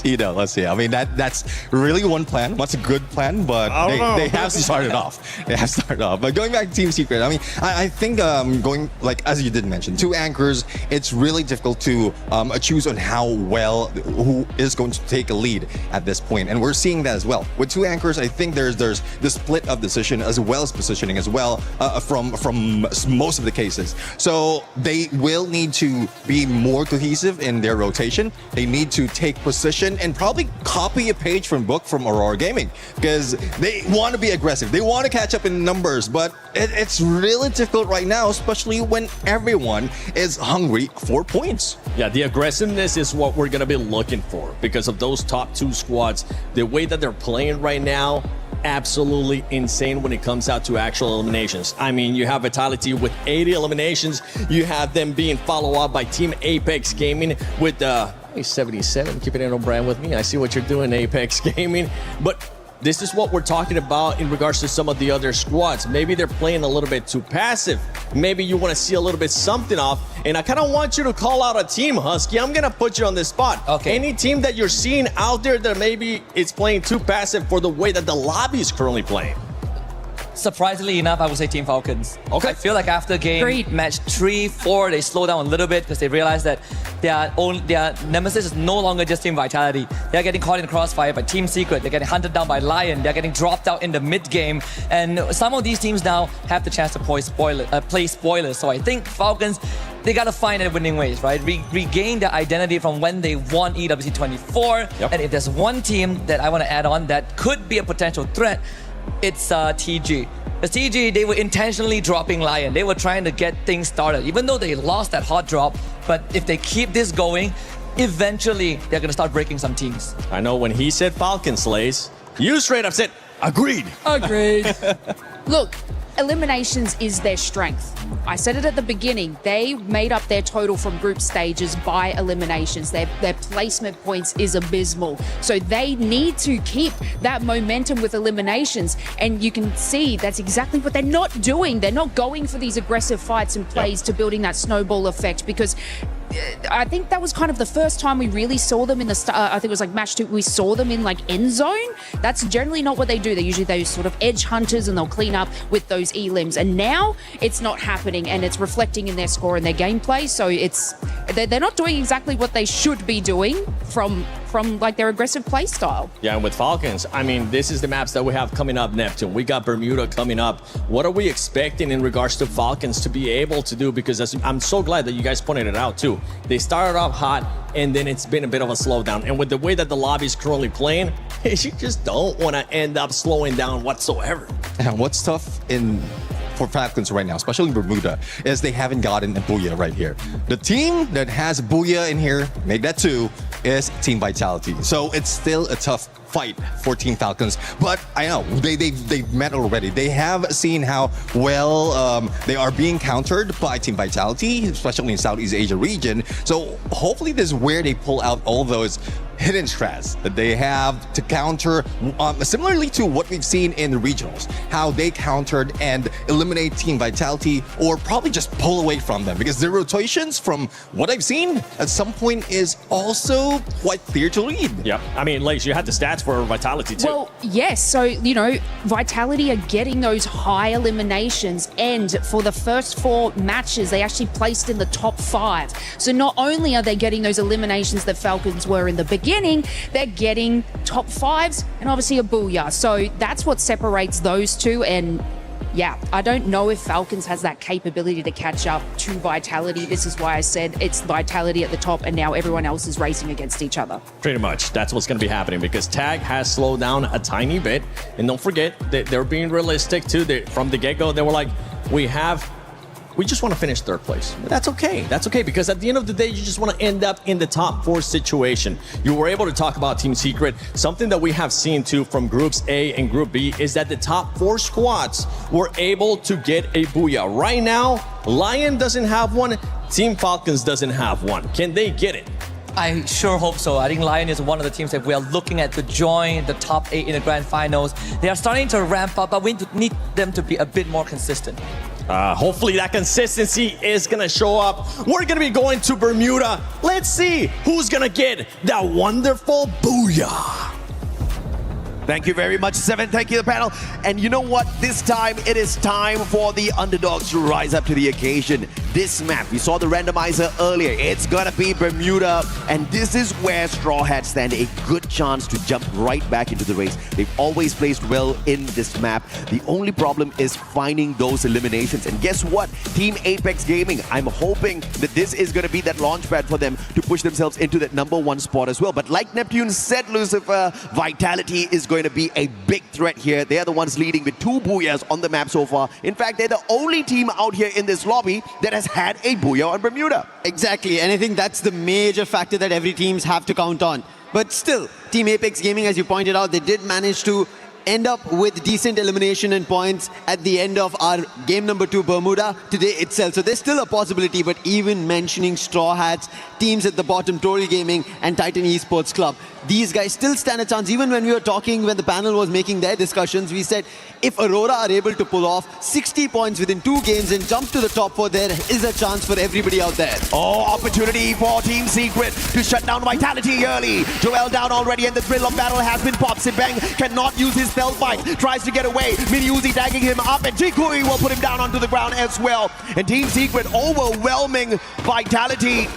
see. I mean, that's really one plan. That's a good plan, but they have to start it off. They have to start it off. But going back to Team Secret, I mean, I think going, like, as you did mention, 2 anchors, it's really difficult to choose on who is going to take a lead at this point. And we're seeing that as well. With 2 anchors, I think there's the split of decision as well as positioning as well from most of the cases. So they will need to be more cohesive in their rotation. They need to take position and probably copy a page from Aurora Gaming, because they want to be aggressive. They want to catch up in numbers, but it's really difficult right now, especially when everyone is hungry for points. Yeah, the aggressiveness is what we're going to be looking for because of those top 2 squads. The way that they're playing right now, absolutely insane when it comes out to actual eliminations. I mean, you have Vitality with 80 eliminations. You have them being followed up by Team Apex Gaming with 77. Keeping it on brand with me. I see what you're doing, Apex Gaming. But this is what we're talking about in regards to some of the other squads. Maybe they're playing a little bit too passive. Maybe you want to see a little bit something off. And I kind of want you to call out a team, Husky. I'm going to put you on this spot. Okay. Any team that you're seeing out there that maybe it's playing too passive for the way that the lobby is currently playing? Surprisingly enough, I would say Team Falcons. Okay. I feel like after match 3, 4, they slow down a little bit because they realize that their nemesis is no longer just Team Vitality. They're getting caught in the crossfire by Team Secret. They're getting hunted down by Lion. They're getting dropped out in the mid game. And some of these teams now have the chance to play spoilers. So I think Falcons, they got to find their winning ways, right? Regain their identity from when they won EWC 24. Yep. And if there's one team that I want to add on that could be a potential threat, it's TG. The TG, they were intentionally dropping Lion. They were trying to get things started, even though they lost that hot drop. But if they keep this going, eventually they're going to start breaking some teams. I know when he said Falcon Slays, you straight up said, agreed. Agreed. Look, eliminations is their strength. I said it at the beginning. They made up their total from group stages by eliminations. Their placement points is abysmal. So they need to keep that momentum with eliminations. And you can see that's exactly what they're not doing. They're not going for these aggressive fights and plays to building that snowball effect, because I think that was kind of the first time we really saw them in the I think it was like match 2, we saw them in like end zone. That's generally not what they do. They're usually those sort of edge hunters, and they'll clean up with those elims. And now it's not happening, and it's reflecting in their score and their gameplay. So they're not doing exactly what they should be doing from like their aggressive play style. Yeah, and with Falcons, I mean, this is the maps that we have coming up, Neptune. We got Bermuda coming up. What are we expecting in regards to Falcons to be able to do? Because I'm so glad that you guys pointed it out too. They started off hot, and then it's been a bit of a slowdown. And with the way that the lobby is currently playing, you just don't want to end up slowing down whatsoever. And what's tough for Falcons right now, especially Bermuda, is they haven't gotten a Booyah right here. The team that has Booyah in here, make that 2, is Team Vitality. So it's still a tough fight for Team Falcons, but I know they've met already. They have seen how well they are being countered by Team Vitality, especially in Southeast Asia region. So hopefully this is where they pull out all those hidden strats that they have to counter, similarly to what we've seen in the regionals, how they countered and eliminate Team Vitality, or probably just pull away from them, because their rotations, from what I've seen, at some point is also quite clear to read. Yeah, I mean, Lace, you had the stats for Vitality too. Well, yes. So, Vitality are getting those high eliminations, and for the first 4 matches, they actually placed in the top 5. So not only are they getting those eliminations that Falcons were in the beginning, they're getting top 5s and obviously a Booyah. So that's what separates those two. And yeah, I don't know if Falcons has that capability to catch up to Vitality. This is why I said it's Vitality at the top, and now everyone else is racing against each other. Pretty much. That's what's going to be happening, because Tag has slowed down a tiny bit. And don't forget, they're being realistic too. From the get-go, they were like, we just want to finish 3rd place. But that's okay. That's okay, because at the end of the day, you just want to end up in the top 4 situation. You were able to talk about Team Secret. Something that we have seen too from Groups A and Group B is that the top 4 squads were able to get a Booyah. Right now, Lion doesn't have one. Team Falcons doesn't have one. Can they get it? I sure hope so. I think Lion is one of the teams that we are looking at to join the top 8 in the grand finals. They are starting to ramp up, but we need them to be a bit more consistent. Hopefully that consistency is going to show up. We're going to be going to Bermuda. Let's see who's going to get that wonderful Booyah. Thank you very much, Seven. Thank you, the panel. And you know what? This time, it is time for the underdogs to rise up to the occasion. This map, we saw the randomizer earlier. It's gonna be Bermuda. And this is where Straw Hats stand a good chance to jump right back into the race. They've always placed well in this map. The only problem is finding those eliminations. And guess what? Team Apex Gaming, I'm hoping that this is gonna be that launch pad for them to push themselves into that #1 spot as well. But like Neptune said, Lucifer, Vitality is going to be a big threat here. They are the ones leading with 2 Booyahs on the map so far. In fact, they're the only team out here in this lobby that has had a Booyah on Bermuda. Exactly, and I think that's the major factor that every teams have to count on. But still, Team Apex Gaming, as you pointed out, they did manage to end up with decent elimination and points at the end of our game number 2 Bermuda today itself. So there's still a possibility, but even mentioning Straw Hats, teams at the bottom, Total Gaming and Titan Esports Club, these guys still stand a chance. Even when we were talking, when the panel was making their discussions, we said if Aurora are able to pull off 60 points within 2 games and jump to the top 4, there is a chance for everybody out there. Oh, opportunity for Team Secret to shut down Vitality early. Joel down already and the thrill of battle has been popped. Sibeng cannot use his stealth bite, tries to get away. Mini Uzi tagging him up and Jikui will put him down onto the ground as well. And Team Secret overwhelming Vitality.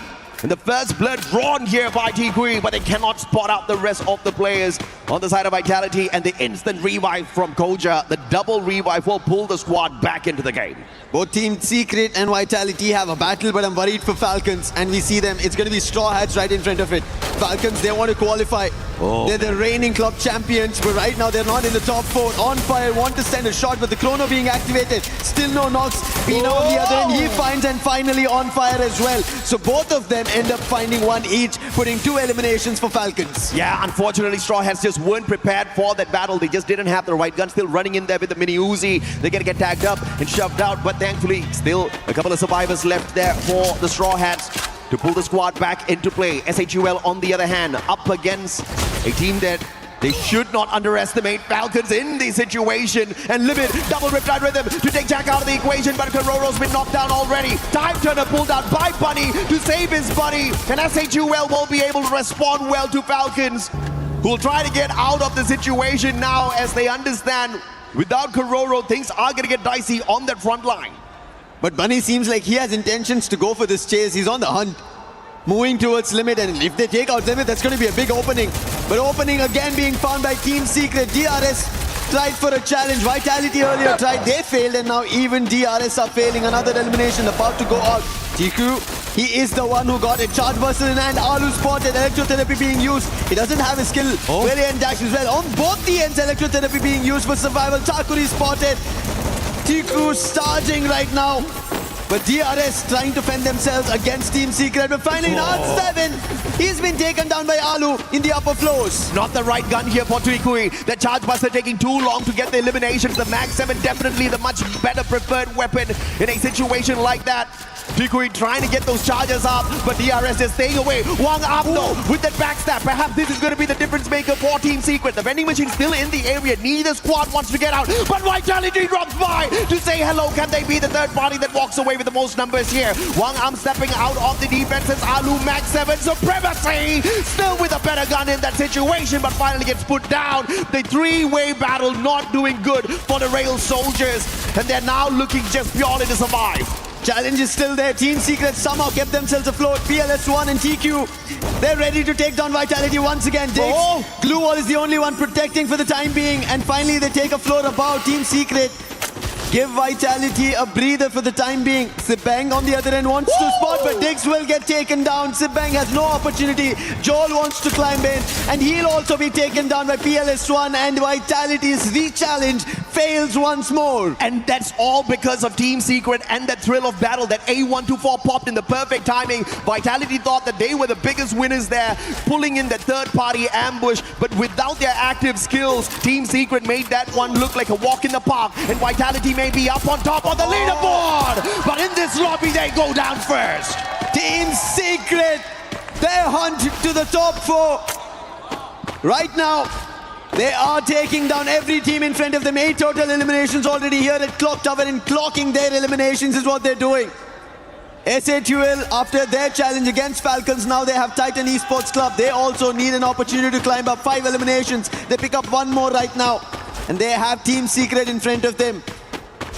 And the first blood drawn here by Tikui, but they cannot spot out the rest of the players on the side of Vitality, and the instant revive from Koja, the double revive will pull the squad back into the game. Both Team Secret and Vitality have a battle, but I'm worried for Falcons, and we see them. It's going to be Straw Hats right in front of it. Falcons, they want to qualify. They're the reigning club champions, but right now they're not in the top 4. On Fire want to send a shot, but the chrono being activated. Still no knocks. Pino on the other end, he finds, and finally On Fire as well. So both of them end up finding one each, putting 2 eliminations for Falcons. Yeah, unfortunately, Straw Hats just weren't prepared for that battle. They just didn't have the right gun. Still running in there with the Mini Uzi. They're going to get tagged up and shoved out, but thankfully, still a couple of survivors left there for the Straw Hats to pull the squad back into play. SHUL, on the other hand, up against a team that they should not underestimate. Falcons in the situation, and Limit double Riptide Rhythm to take Jack out of the equation, but Karoro's been knocked down already. Time Turner pulled out by Bunny to save his buddy, and SHUL won't be able to respond well to Falcons, who will try to get out of the situation now as they understand without Karoro, things are going to get dicey on that front line. But Bunny seems like he has intentions to go for this chase. He's on the hunt, moving towards Limit, and if they take out Limit, that's going to be a big opening. But opening again being found by Team Secret. DRS tried for a challenge. Vitality earlier tried, they failed, and now even DRS are failing. Another elimination about to go out. Tiku, he is the one who got a charge burst in hand. Alu spotted, electrotherapy being used. He doesn't have a skill. Variant dash as well. On both the ends, electrotherapy being used for survival. Takuri spotted. Tiku charging right now. But DRS trying to fend themselves against Team Secret. But finally, R7, he's been taken down by Alu in the upper floors. Not the right gun here for Tuikui. The Charge Buster taking too long to get the eliminations. The Mag 7 definitely the much better preferred weapon in a situation like that. Tuikui trying to get those charges up, but DRS is staying away. Wang up though with that backstab. Perhaps this is going to be the difference maker for Team Secret. The vending machine still in the area. Neither squad wants to get out, but Vitality drops by to say hello. Can they be the third party that walks away with the most numbers here? Wang Am stepping out of the defenses. Alu Max 7 supremacy, still with a better gun in that situation, but finally gets put down. The 3-way battle not doing good for the Rail Soldiers, and they're now looking just purely to survive. Challenge is still there. Team Secret somehow kept themselves afloat. PLS1 and TQ, they're ready to take down Vitality once again. Glue Wall is the only one protecting for the time being, and finally they take a floor above. Team Secret give Vitality a breather for the time being. Sibeng on the other end wants to spot, but Diggs will get taken down. Sibeng has no opportunity. Joel wants to climb in, and he'll also be taken down by PLS1, and Vitality's re-challenge fails once more. And that's all because of Team Secret and that thrill of battle. That A124 popped in the perfect timing. Vitality thought that they were the biggest winners there, pulling in the third-party ambush, but without their active skills, Team Secret made that one look like a walk in the park, and Vitality may be up on top of the leaderboard, but in this lobby they go down first. Team Secret, their hunt to the top 4. Right now, they are taking down every team in front of them. 8 total eliminations already here at Clock Tower, and clocking their eliminations is what they're doing. SHUL, after their challenge against Falcons, now they have Titan Esports Club. They also need an opportunity to climb up. 5 eliminations. They pick up 1 more right now, and they have Team Secret in front of them.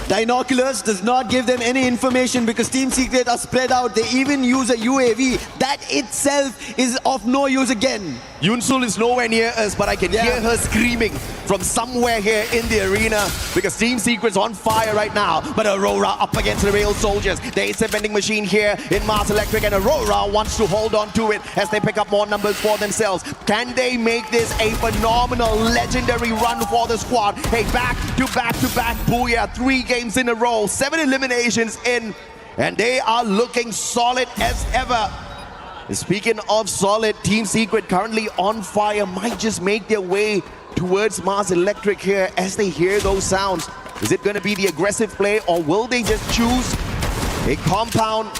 Dinoculars does not give them any information because Team Secret are spread out. They even use a UAV. That itself is of no use again. Yunsul is nowhere near us, but I can hear her screaming from somewhere here in the arena because Team Secret's on fire right now. But Aurora up against the Rail Soldiers. There is a vending machine here in Mars Electric, and Aurora wants to hold on to it as they pick up more numbers for themselves. Can they make this a phenomenal, legendary run for the squad? Hey, back to back to back, booyah, 3 games in a row, 7 eliminations in, and they are looking solid as ever. Speaking of solid, Team Secret currently on fire, might just make their way towards Mars Electric here as they hear those sounds. Is it going to be the aggressive play, or will they just choose a compound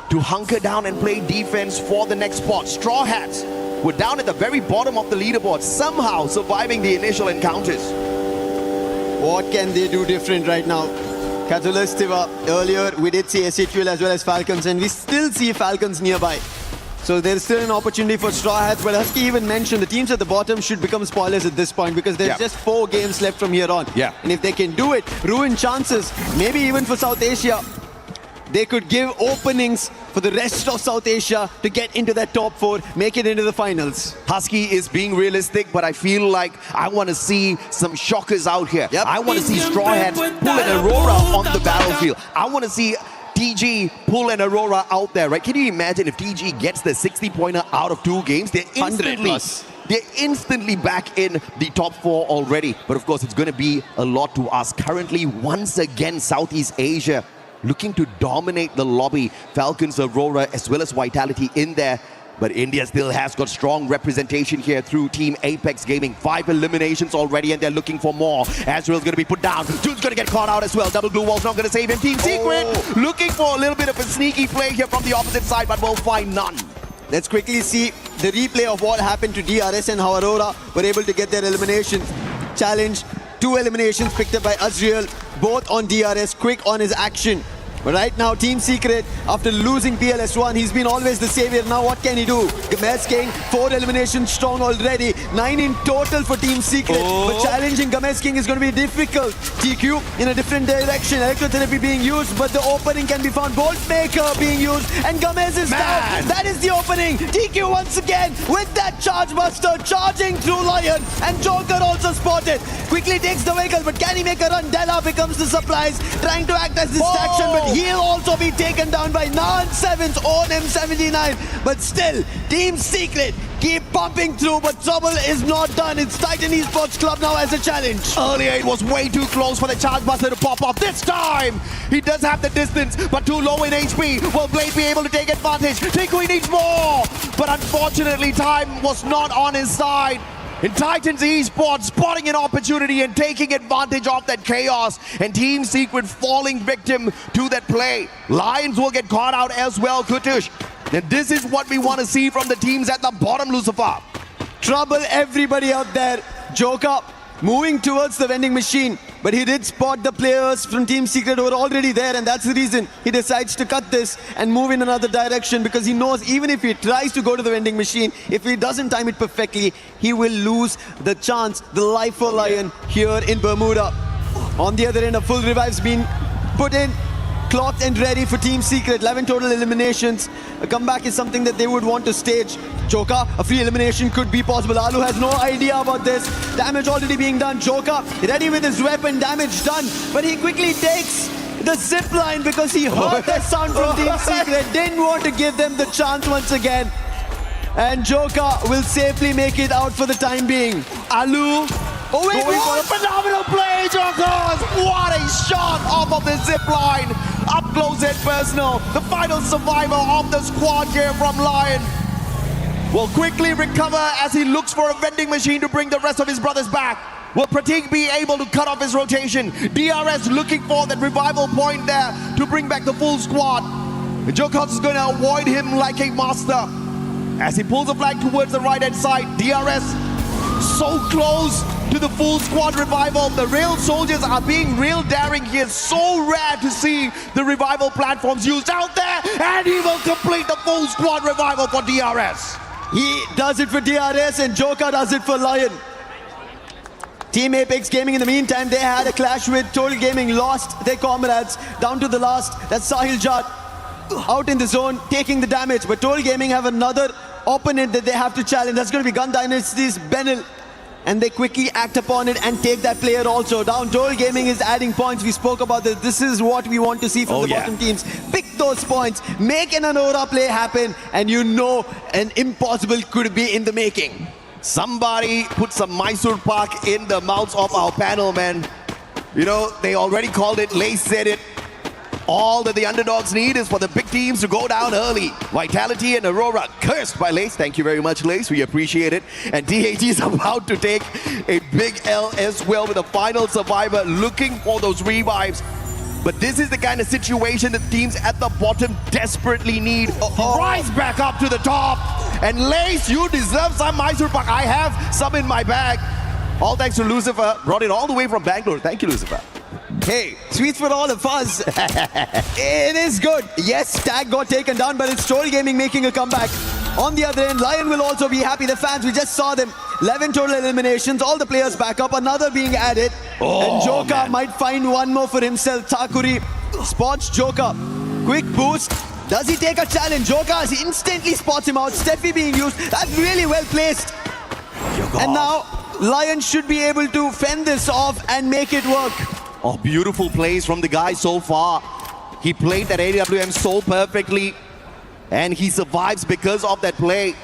to hunker down and play defense for the next spot? Straw Hats were down at the very bottom of the leaderboard, somehow surviving the initial encounters. What can they do different right now? Catalystiva, earlier we did see SHL as well as Falcons, and we still see Falcons nearby. So there's still an opportunity for Straw Hats, but Husky even mentioned the teams at the bottom should become spoilers at this point because there's just 4 games left from here on. Yeah. And if they can do it, ruin chances, maybe even for South Asia, they could give openings for the rest of South Asia to get into that top 4, make it into the finals. Husky is being realistic, but I feel like I want to see some shockers out here. I want to see Straw Hats pull an Aurora on the battlefield. I want to see TG pull an Aurora out there, right? Can you imagine if TG gets the 60-pointer out of 2 games? They're instantly back in the top 4 already. But of course, it's going to be a lot to ask. Currently, once again, Southeast Asia looking to dominate the lobby. Falcons, Aurora, as well as Vitality in there. But India still has got strong representation here through Team Apex Gaming. 5 eliminations already, and they're looking for more. Azrael's going to be put down. June's going to get caught out as well. Double Blue Wall's not going to save him. Team Secret looking for a little bit of a sneaky play here from the opposite side, but we'll find none. Let's quickly see the replay of what happened to DRS and how Aurora were able to get their eliminations. Challenge, 2 eliminations picked up by Azrael, both on DRS, quick on his action. But right now, Team Secret, after losing PLS1, he's been always the savior. Now what can he do? Games King, 4 eliminations strong already. 9 in total for Team Secret. But challenging Games King is going to be difficult. TQ in a different direction. Electrotherapy being used, but the opening can be found. Bolt Maker being used, and Games is down. That is the opening. TQ once again with that Charge Buster, charging through Lion. And Joker also spotted. Quickly takes the vehicle, but can he make a run? Della becomes the supplies, trying to act as distraction, but he'll also be taken down by Nan7's own M79. But still, Team Secret keep pumping through, but trouble is not done. It's Titan Esports Club now as a challenge. Earlier, it was way too close for the Charge Buster to pop off. This time, he does have the distance, but too low in HP. Will Blade be able to take advantage? Tikui needs more, but unfortunately, time was not on his side. In Titans Esports, spotting an opportunity and taking advantage of that chaos, and Team Secret falling victim to that play. Lions will get caught out as well, Kutush. And this is what we want to see from the teams at the bottom, Lucifer. Trouble everybody out there. Joker moving towards the vending machine, but he did spot the players from Team Secret who were already there, and that's the reason he decides to cut this and move in another direction, because he knows even if he tries to go to the vending machine, if he doesn't time it perfectly, he will lose the chance, the life for Lion here in Bermuda. On the other end, a full revive's been put in, clocked and ready for Team Secret. 11 total eliminations. A comeback is something that they would want to stage. Joker, a free elimination could be possible. Alu has no idea about this. Damage already being done. Joker ready with his weapon. Damage done. But he quickly takes the zip line because he heard that sound from Team Secret. Didn't want to give them the chance once again. And Joker will safely make it out for the time being. Alu going for a phenomenal play, Jokers! What a shot off of the zip line. Up close and personal. The final survivor of the squad here from Lion will quickly recover as he looks for a vending machine to bring the rest of his brothers back. Will Pratik be able to cut off his rotation? DRS looking for that revival point there to bring back the full squad. Jokers is going to avoid him like a master. As he pulls the flag towards the right-hand side, DRS so close to the full squad revival. The Rail Soldiers are being real daring here. So rare to see the revival platforms used out there. And he will complete the full squad revival for DRS. He does it for DRS and Joker does it for Lion. Team Apex Gaming, in the meantime, they had a clash with Total Gaming, lost their comrades down to the last. That's Sahil Jat out in the zone, taking the damage. But Total Gaming have another opponent that they have to challenge. That's going to be Gun Dynasty's Benil. And they quickly act upon it and take that player also down. Total Gaming is adding points. We spoke about this. This is what we want to see from the bottom teams. Pick those points, make an Aurora play happen, and you know an impossible could be in the making. Somebody put some Mysore Pak in the mouths of our panel, man. You know, they already called it, Lace said it. All that the underdogs need is for the big teams to go down early. Vitality and Aurora cursed by Lace. Thank you very much, Lace. We appreciate it. And DAG is about to take a big L as well with a final survivor looking for those revives. But this is the kind of situation that teams at the bottom desperately need. Rise back up to the top. And Lace, you deserve some Mysore Pak. I have some in my bag. All thanks to Lucifer. Brought it all the way from Bangalore. Thank you, Lucifer. Hey, sweets for all of us. It is good. Yes, Tag got taken down, but it's Story Gaming making a comeback. On the other end, Lion will also be happy. The fans, we just saw them. 11 total eliminations, all the players back up, another being added. And Joka might find one more for himself. Takuri spots Joka. Quick boost. Does he take a challenge? Joka instantly spots him out. Steffi being used. That's really well placed. And now, Lion should be able to fend this off and make it work. Oh, beautiful plays from the guy so far. He played that AWM so perfectly. And he survives because of that play.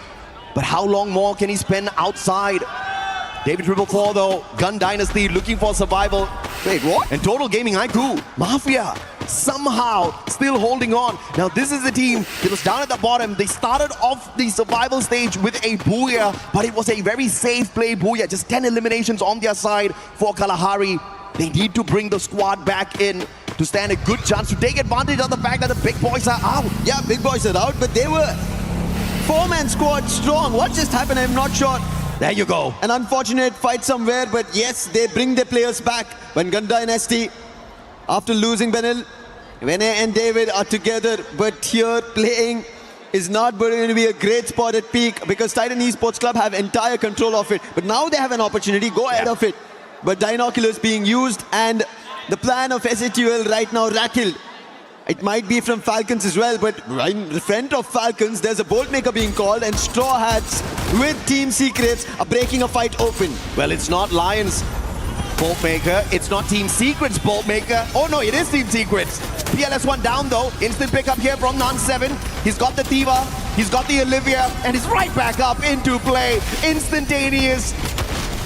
But how long more can he spend outside? David 444 though, Gun Dynasty looking for survival. Wait, what? And Total Gaming IQ, Mafia, somehow still holding on. Now this is the team that was down at the bottom. They started off the survival stage with a Booyah, but it was a very safe play Booyah. Just 10 eliminations on their side for Kalahari. They need to bring the squad back in to stand a good chance to take advantage of the fact that the big boys are out. Yeah, big boys are out, but they were four-man squad strong. What just happened? I'm not sure. There you go. An unfortunate fight somewhere, but yes, they bring their players back. When Gun Dynasty, after losing Benil, VENÍ and David are together, but here playing is not going to be a great spot at peak because Titan Esports Club have entire control of it. But now they have an opportunity, go ahead of it. But Dinoculars being used and the plan of SATUL right now rattled. It might be from Falcons as well, but right in front of Falcons, there's a Bolt Maker being called and Straw Hats with Team Secrets are breaking a fight open. Well, it's not Lions Bolt Maker. It's not Team Secrets Bolt Maker. Oh no, it is Team Secrets. PLS1 down though. Instant pickup here from Non7. He's got the Thiva, he's got the Olivia, and he's right back up into play. Instantaneous.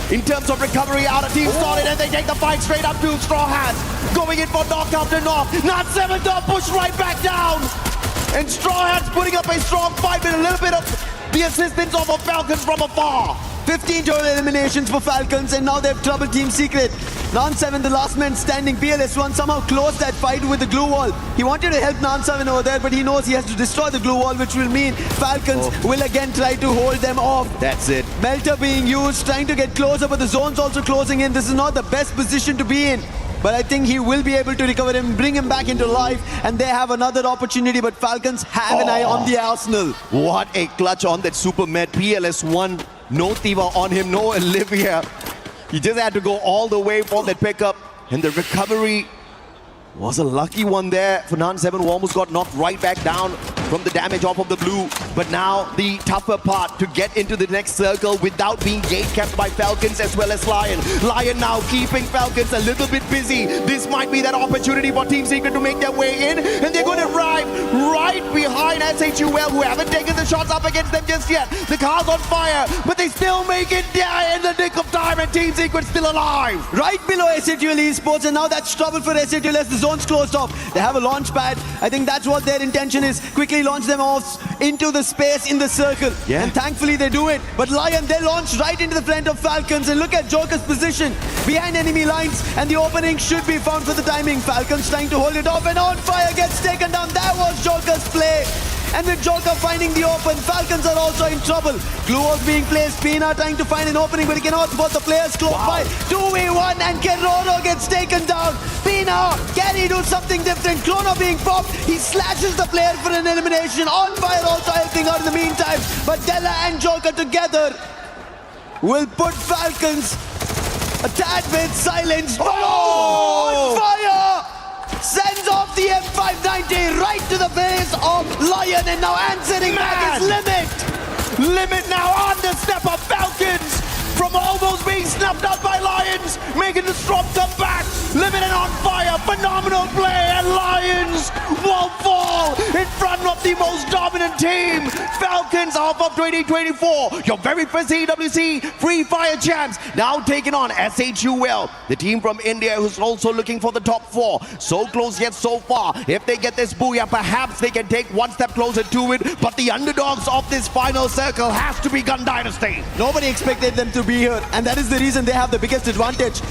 In terms of recovery, out of team started, and they take the fight straight up to Straw Hats. Going in for knock after knock. Non7 don't push right back down. And Straw Hats putting up a strong fight with a little bit of the assistance of the Falcons from afar. 15 total eliminations for Falcons, and now they have trouble Team Secret. Non7, the last man standing. PLS1 somehow closed that fight with the glue wall. He wanted to help Non7 over there, but he knows he has to destroy the glue wall, which will mean Falcons will again try to hold them off. That's it. Melter being used, trying to get closer, but the zone's also closing in. This is not the best position to be in. But I think he will be able to recover him, bring him back into life, and they have another opportunity, but Falcons have an eye on the arsenal. What a clutch on that Super Med. PLS1, no Thiva on him, no Olivia. He just had to go all the way for that pickup, and the recovery was a lucky one there for Non7, who almost got knocked right back down from the damage off of the blue. But now the tougher part to get into the next circle without being gate-kept by Falcons as well as Lion. Lion now keeping Falcons a little bit busy. This might be that opportunity for Team Secret to make their way in, and they're going to arrive right behind SHUL, who haven't taken the shots up against them just yet. The car's on fire, but they still make it there in the nick of time, and Team Secret's still alive. Right below SATUL Esports, and now that's trouble for SATUL as the zone's closed off. They have a launch pad. I think that's what their intention is. Quickly launch them off into the space in the circle. Yeah. And thankfully they do it. But Lion, they launch right into the front of Falcons, and look at Joker's position behind enemy lines, and the opening should be found for the timing. Falcons trying to hold it off, and On Fire gets taken down. That was Joker's play. And with Joker finding the open, Falcons are also in trouble. Glue was being placed. Pina trying to find an opening, but he cannot spot the players close by. 2v1, and Keroro gets taken down. Pina, can he do something different? Chrono being popped. He slashes the player for an elimination. On Fire also helping out in the meantime. But Della and Joker together will put Falcons a tad bit silenced. On Fire sends off the M590 right to the face of Lion, and now answering back is Limit. Limit now on the step of Falcons. From almost being snuffed out by Lions, making the strong comeback. Limit and On Fire, phenomenal play, and Lions won't fall in front of of the most dominant team, Falcons half of 2024. Your very first EWC Free Fire champs, now taking on SHUL, the team from India who's also looking for the top 4. So close yet so far. If they get this booyah, perhaps they can take one step closer to it. But the underdogs of this final circle has to be Gun Dynasty. Nobody expected them to be here, and that is the reason they have the biggest advantage.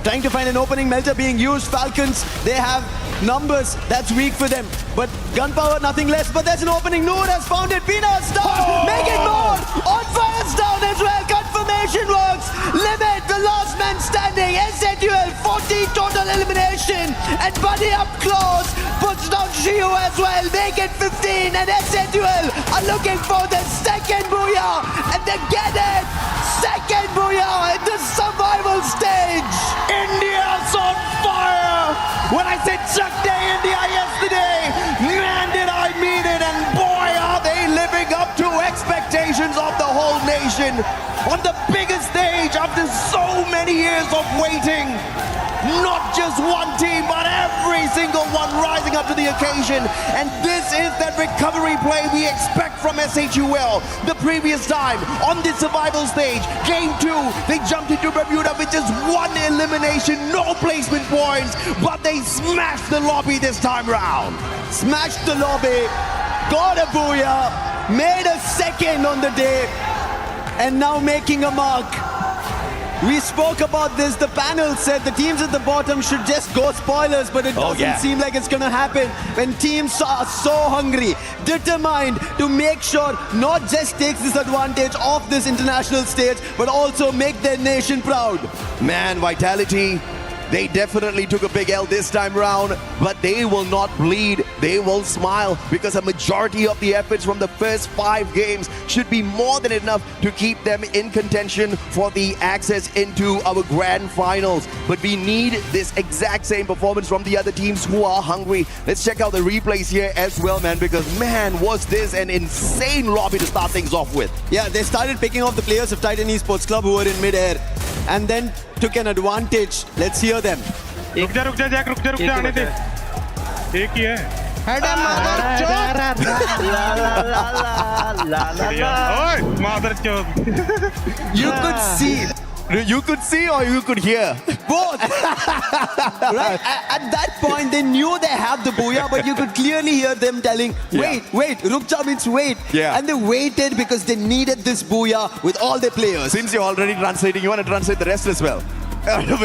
Trying to find an opening melter being used. Falcons, they have numbers that's weak for them, but gunpowder nothing less. But there's an opening. Noor has found it. Peanuts down. Making more. On fire's down as well. Confirmation works. Limit, the last man standing. SHUL 40 total elimination, and Buddy up close puts down Shio as well. Make it 15, and SHUL are looking for the second booyah, and they get it. Second booyah in the survival stage. India's on fire! When I said Chuck Day India yesterday, man did I mean it, and boy are they living up to expectations of the whole nation on the biggest stage after so many years of waiting. Not just one team, but every single one rising up to the occasion. And this is that recovery play we expect from SHUL. The previous time on the survival stage, game 2, they jumped into Bermuda with just one elimination, no placement points, but they smashed the lobby this time round. Smashed the lobby, got a booyah, made a second on the day, and now making a mark. We spoke about this. The panel said the teams at the bottom should just go spoilers, but it doesn't seem like it's going to happen when teams are so hungry, determined to make sure not just takes this advantage off this international stage, but also make their nation proud. Man, Vitality, they definitely took a big L this time round, but they will not bleed. They will smile, because a majority of the efforts from the first 5 games should be more than enough to keep them in contention for the access into our grand finals. But we need this exact same performance from the other teams who are hungry. Let's check out the replays here as well, man, because man, was this an insane lobby to start things off with. Yeah, they started picking off the players of Titan Esports Club who were in mid-air, and then took an advantage. Let's hear them. रुक जा Jack, रुक जा आने दे. एक ही है. Mother chod. You could see or you could hear? Both. Right? At that point, they knew they have the booyah, but you could clearly hear them telling, wait, Rukja means wait. Yeah. And they waited because they needed this booyah with all their players. Since you're already translating, you want to translate the rest as well? You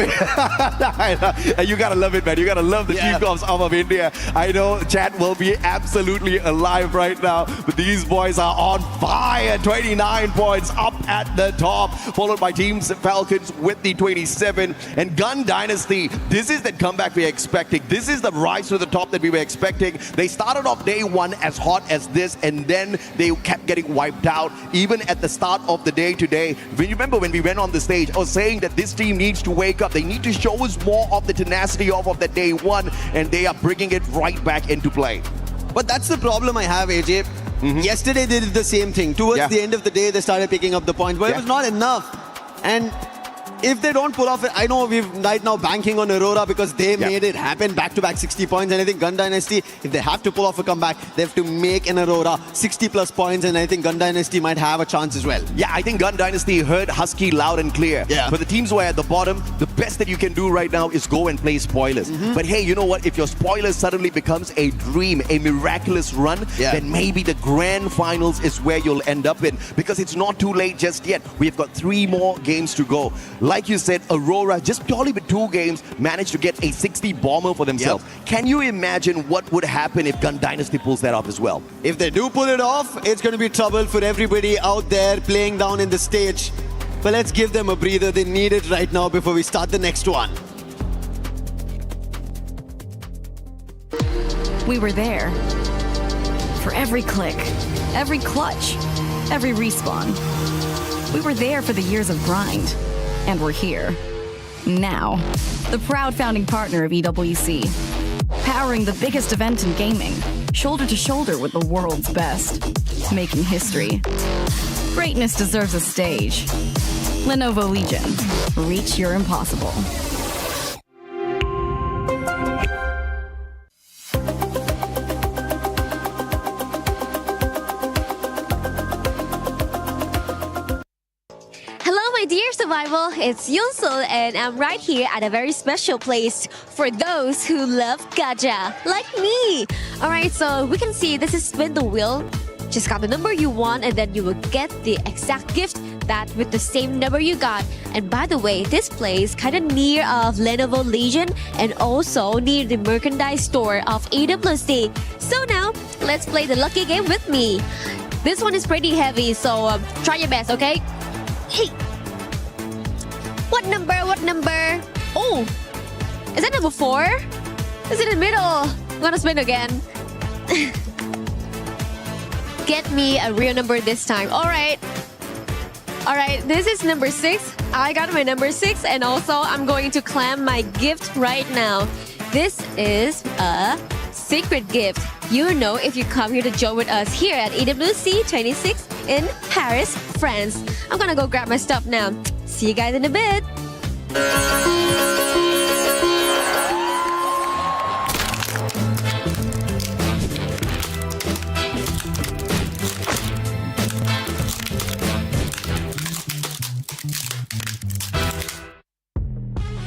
gotta love it, man. You gotta love the team comps of India. I know chat will be absolutely alive right now, but these boys are on fire. 29 points up at the top, followed by Teams Falcons with the 27. And Gun Dynasty, this is the comeback we're expecting. This is the rise to the top that we were expecting. They started off day 1 as hot as this, and then they kept getting wiped out. Even at the start of the day today, when you remember when we went on the stage, I was saying that this team needs to wake up. They need to show us more of the tenacity of that day 1, and they are bringing it right back into play. But that's the problem I have, AJ. Yesterday they did the same thing. Towards the end of the day, they started picking up the points, but it was not enough. And if they don't pull off it, I know we've right now banking on Aurora because they made it happen, back-to-back 60 points. And I think Gun Dynasty, if they have to pull off a comeback, they have to make an Aurora 60 plus points, and I think Gun Dynasty might have a chance as well. Yeah, I think Gun Dynasty heard Husky loud and clear. Yeah. But the teams who are at the bottom, the best that you can do right now is go and play spoilers. But hey, you know what? If your spoilers suddenly becomes a dream, a miraculous run, then maybe the grand finals is where you'll end up in, because it's not too late just yet. We've got 3 more games to go. Like you said, Aurora, just purely with 2 games, managed to get a 60 bomber for themselves. Can you imagine what would happen if Gun Dynasty pulls that off as well? If they do pull it off, it's going to be trouble for everybody out there playing down in the stage. But let's give them a breather. They need it right now before we start the next one. We were there. For every click, every clutch, every respawn. We were there for the years of grind. And we're here. Now. The proud founding partner of EWC. Powering the biggest event in gaming. Shoulder to shoulder with the world's best. Making history. Greatness deserves a stage. Lenovo Legion. Reach your impossible. dear Survival, it's Yunsul and I'm right here at a very special place for those who love gacha, like me. Alright, so we can see this is spin the wheel. Just got the number you want and then you will get the exact gift that with the same number you got. And by the way, this place kind of near of Lenovo Legion and also near the merchandise store of EWC. So now, let's play the lucky game with me. This one is pretty heavy, so try your best, okay? Hey! What number? What number? Oh! Is that number 4? Is it in the middle? I'm gonna spin again. Get me a real number this time. Alright. Alright, this is number 6. I got my number 6 and also I'm going to claim my gift right now. This is a secret gift. You know if you come here to join with us here at EWC 26 in Paris, France. I'm gonna go grab my stuff now. See you guys in a bit.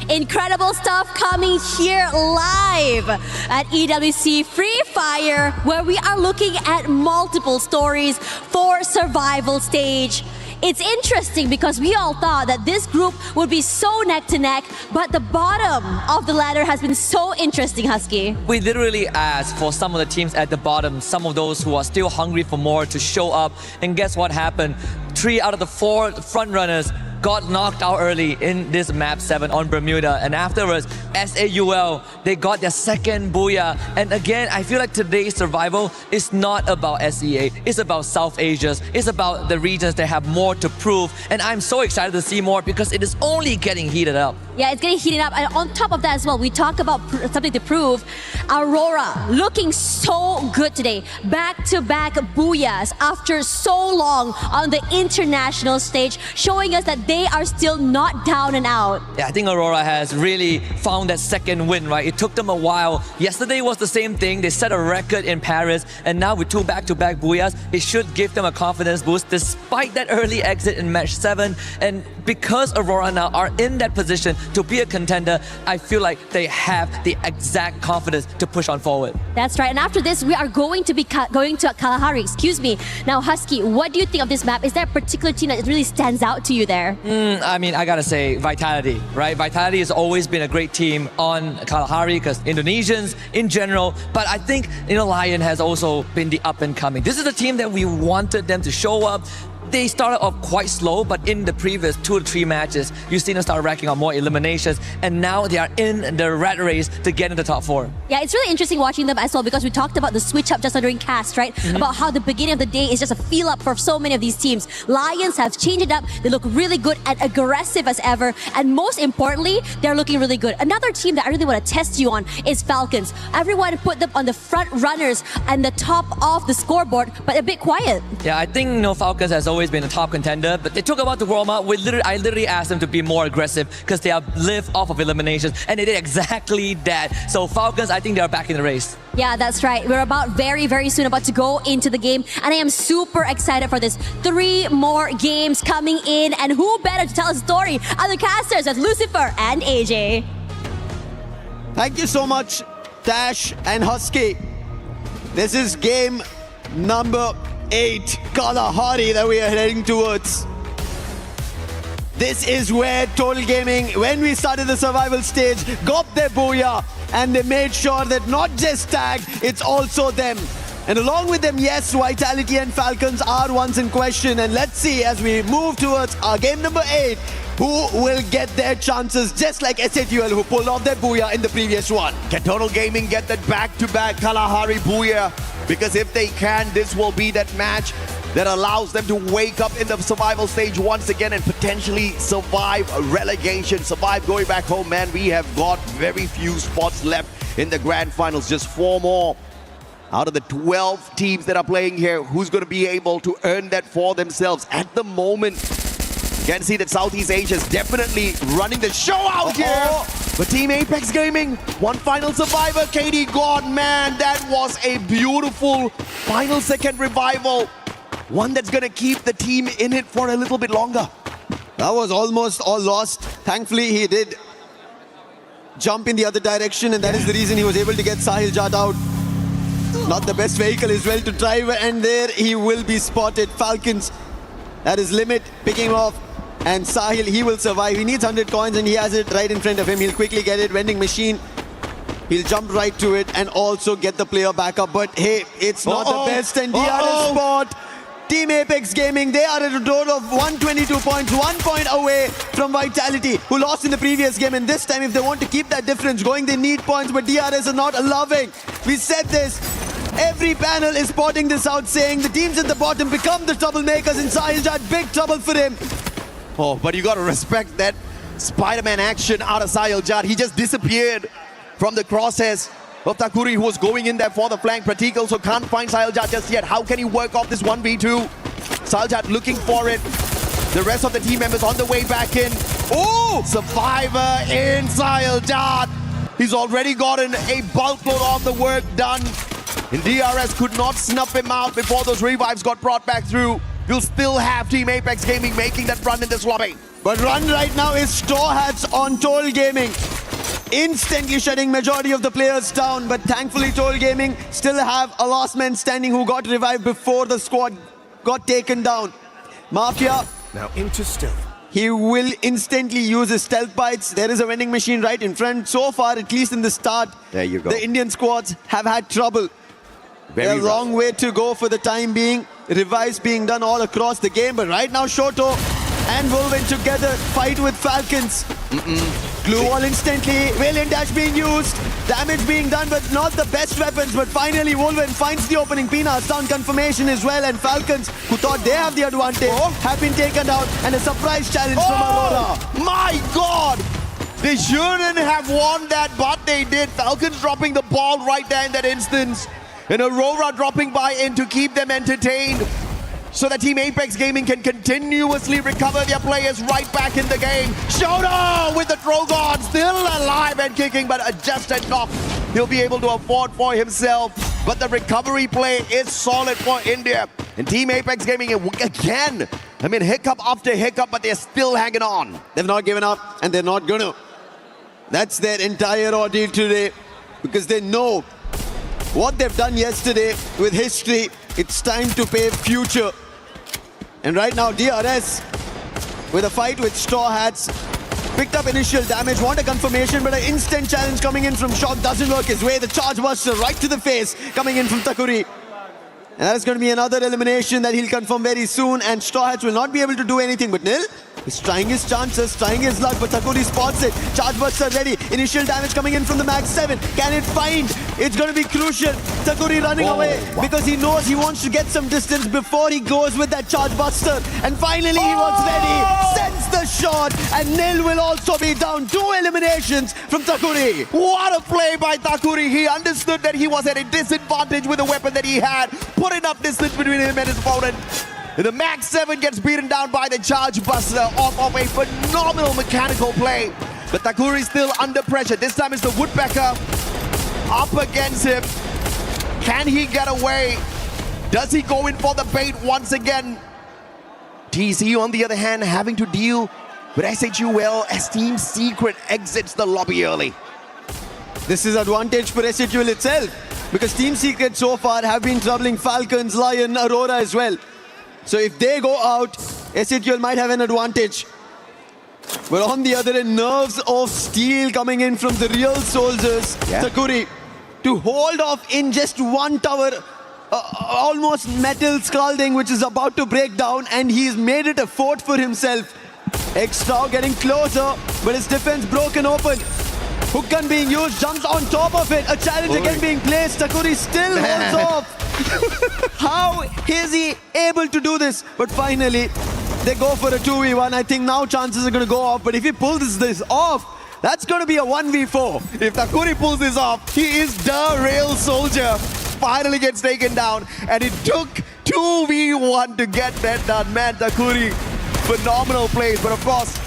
Incredible stuff coming here live at EWC Free Fire, where we are looking at multiple stories for survival stage. It's interesting because we all thought that this group would be so neck to neck, but the bottom of the ladder has been so interesting, Husky. We literally asked for some of the teams at the bottom, some of those who are still hungry for more, to show up. And guess what happened? 3 out of the 4 front runners got knocked out early in this map 7 on Bermuda, and afterwards SAUL, they got their second booyah. And again, I feel like today's survival is not about SEA, it's about South Asia, it's about the regions that have more to prove, and I'm so excited to see more because it is only getting heated up. Yeah, it's getting heated up, and on top of that as well, we talk about something to prove. Aurora looking so good today, back-to-back booyahs after so long on the international stage, showing us that they are still not down and out. Yeah, I think Aurora has really found that second win, right? It took them a while. Yesterday was the same thing. They set a record in Paris, and now with 2 back-to-back booyahs, it should give them a confidence boost despite that early exit in match 7. And because Aurora now are in that position to be a contender, I feel like they have the exact confidence to push on forward. That's right. And after this, we are going to be going to Kalahari. Excuse me. Now, Husky, what do you think of this map? Is there a particular team that really stands out to you there? I mean, I gotta say, Vitality, right? Vitality has always been a great team on Kalahari because Indonesians in general, but I think, Lion has also been the up and coming. This is a team that we wanted them to show up. They started off quite slow, but in the previous 2 to 3 matches, you've seen them start racking up more eliminations, and now they are in the rat race to get into the top 4. Yeah, it's really interesting watching them as well because we talked about the switch up just during cast, right? About how the beginning of the day is just a feel up for so many of these teams. Lions have changed it up. They look really good and aggressive as ever, and most importantly, they're looking really good. Another team that I really want to test you on is Falcons. Everyone put them on the front runners and the top of the scoreboard, but a bit quiet. Yeah, I think Falcons has always been a top contender, but they took about the warm up. I literally asked them to be more aggressive because they are live off of eliminations, and they did exactly that. So Falcons, I think they are back in the race. Yeah, that's right. We're about very, very soon about to go into the game, and I am super excited for this. 3 more games coming in, and who better to tell a story? Other casters as Lucifer and AJ. Thank you so much, Tash and Husky. This is game number 8, Kalahari, that we are heading towards. This is where Total Gaming, when we started the survival stage, got their booyah, and they made sure that not just Tag, it's also them. And along with them, yes, Vitality and Falcons are ones in question. And let's see, as we move towards our game number 8, who will get their chances, just like SATUL, who pulled off their booyah in the previous one. Can Total Gaming get that back-to-back Kalahari booyah? Because if they can, this will be that match that allows them to wake up in the survival stage once again and potentially survive a relegation, survive going back home. Man, we have got very few spots left in the grand finals, just 4 more. Out of the 12 teams that are playing here, who's going to be able to earn that for themselves? At the moment, you can see that Southeast Asia is definitely running the show out here. But Team Apex Gaming, one final survivor, KD God, man, that was a beautiful final second revival. One that's going to keep the team in it for a little bit longer. That was almost all lost. Thankfully, he did jump in the other direction, and that is the reason he was able to get Sahil Jat out. Not the best vehicle as well to drive, and there he will be spotted. Falcons, that is Limit, picking him off. And Sahil, he will survive. He needs 100 coins, and he has it right in front of him. He'll quickly get it. Vending machine. He'll jump right to it and also get the player back up. But hey, it's not the best. And DRS spot. Team Apex Gaming, they are at a total of 122 points, 1 point away from Vitality, who lost in the previous game. And this time, if they want to keep that difference going, they need points. But DRS are not allowing. We said this. Every panel is spotting this out, saying the teams at the bottom become the troublemakers. And Sahil Jat, big trouble for him. Oh, but you got to respect that Spider-Man action out of Sahil Jat. He just disappeared from the crosshairs of Takuri, who was going in there for the flank. Pratik also can't find Sahil Jat just yet. How can he work off this 1v2? Sahil Jat looking for it. The rest of the team members on the way back in. Oh! Survivor in Sahil Jat. He's already gotten a bulk load of the work done. And DRS could not snuff him out before those revives got brought back through. You'll still have Team Apex Gaming making that run in this lobby. But run right now is Straw Hats on Toll Gaming. Instantly shutting majority of the players down. But thankfully Toll Gaming still have a last man standing who got revived before the squad got taken down. Mafia. Now into stealth. He will instantly use his stealth bites. There is a vending machine right in front. So far, at least in the start, there you go. The Indian squads have had trouble. A long way to go for the time being. Revives being done all across the game. But right now, Shoto and Wolven together fight with Falcons. Glue wall instantly. Valiant dash being used. Damage being done, but not the best weapons. But finally, Wolven finds the opening. Pina down confirmation as well. And Falcons, who thought they have the advantage, have been taken out. And a surprise challenge from Aurora. My God! They shouldn't have won that, but they did. Falcons dropping the ball right there in that instance. And Aurora dropping by in to keep them entertained, so that Team Apex Gaming can continuously recover their players right back in the game. Shoto with the Drogon, still alive and kicking, but just a knock he'll be able to afford for himself. But the recovery play is solid for India. And Team Apex Gaming again, I mean, hiccup after hiccup, but they're still hanging on. They've not given up, and they're not gonna. That's their entire ordeal today, because they know what they've done yesterday with history. It's time to pave future. And right now, DRS with a fight with Straw Hats. Picked up initial damage, want a confirmation, but an instant challenge coming in from Shock doesn't work his way. The charge buster right to the face coming in from Takuri. And that is going to be another elimination that he'll confirm very soon. And Straw Hats will not be able to do anything. But Nil is trying his chances, trying his luck, but Takuri spots it. Charge buster ready. Initial damage coming in from the Mag 7. Can it find? It's going to be crucial. Takuri running away because he knows he wants to get some distance before he goes with that charge buster. And finally he was ready. Sends the shot. And Nil will also be down. 2 eliminations from Takuri. What a play by Takuri. He understood that he was at a disadvantage with the weapon that he had. Put enough distance between him and his opponent. The Max 7 gets beaten down by the Charge Buster off of a phenomenal mechanical play. But Takuri still under pressure. This time it's the Woodpecker up against him. Can he get away? Does he go in for the bait once again? TC, on the other hand, having to deal with SHUL as Team Secret exits the lobby early. This is advantage for SHUL itself, because Team Secret so far have been troubling Falcons, Lion, Aurora as well. So if they go out, SHUL might have an advantage. But on the other end, nerves of steel coming in from the real soldiers. Takuri to hold off in just one tower. Almost metal scalding, which is about to break down, and he's made it a fort for himself. Extra getting closer, but his defense broken open. Hook gun being used, jumps on top of it. A challenge again being placed. Takuri still holds off. How is he able to do this? But finally, they go for a 2v1. I think now chances are going to go off. But if he pulls this off, that's going to be a 1v4. If Takuri pulls this off, he is the real soldier. Finally gets taken down. And it took 2v1 to get that done. Man, Takuri, phenomenal plays. But of course,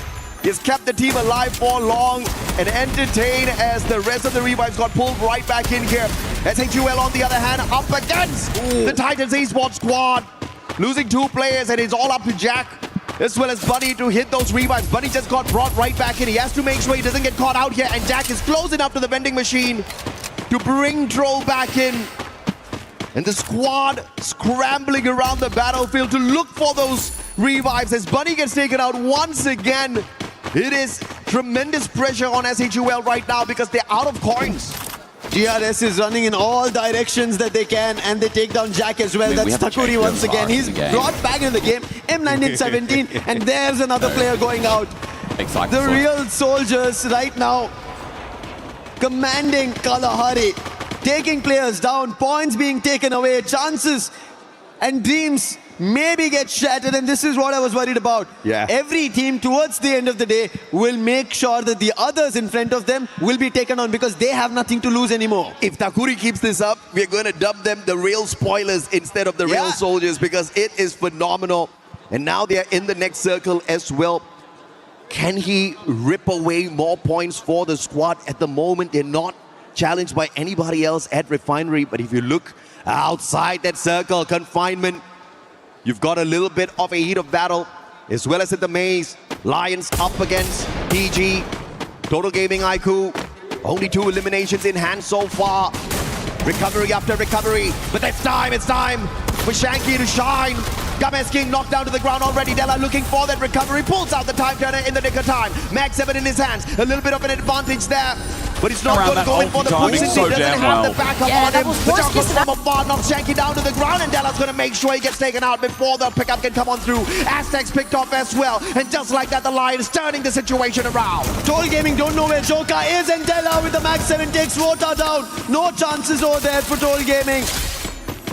he's kept the team alive for long and entertained as the rest of the revives got pulled right back in here. SHUL, on the other hand, up against the Titans esports squad. Losing 2 players, and it's all up to Jack. as well as Bunny to hit those revives. Bunny just got brought right back in. He has to make sure he doesn't get caught out here, and Jack is close enough to the vending machine to bring Troll back in. And the squad scrambling around the battlefield to look for those revives as Bunny gets taken out once again. It is tremendous pressure on SHUL right now because they're out of coins. GRS is running in all directions that they can, and they take down Jack as well. That's Takuri once again. He's brought back in the game. M1917, and there's another player going out. Exactly. The real soldiers right now commanding Kalahari, taking players down, points being taken away, chances and dreams maybe get shattered, and this is what I was worried about. Yeah. Every team towards the end of the day will make sure that the others in front of them will be taken on because they have nothing to lose anymore. If Takuri keeps this up, we're going to dub them the real spoilers instead of the real soldiers because it is phenomenal. And now they're in the next circle as well. Can he rip away more points for the squad? At the moment, they're not challenged by anybody else at Refinery. But if you look outside that circle, confinement, you've got a little bit of a heat of battle, as well as at the maze. Lions up against PG. Total Gaming IQ. Only 2 eliminations in hand so far. Recovery after recovery. But it's time for Shanky to shine. Games King knocked down to the ground already. Della looking for that recovery. Pulls out the time turner in the nick of time. Max 7 in his hands. A little bit of an advantage there. But he's not going to go in for the push since he doesn't have the backup on him. The jump was from afar, knocks Shanky down to the ground, and Della's going to make sure he gets taken out before the pickup can come on through. Aztecs picked off as well, and just like that, the Lions turning the situation around. Total Gaming don't know where Joka is, and Della with the Max 7 takes Rota down. No chances over there for Total Gaming.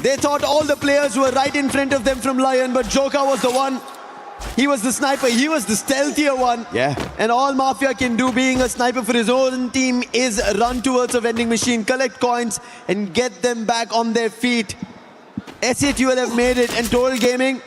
They thought all the players were right in front of them from Lion, but Joka was the one. He was the sniper. He was the stealthier one. Yeah. And all Mafia can do being a sniper for his own team is run towards a vending machine, collect coins, and get them back on their feet. SATUL have made it, and Total Gaming,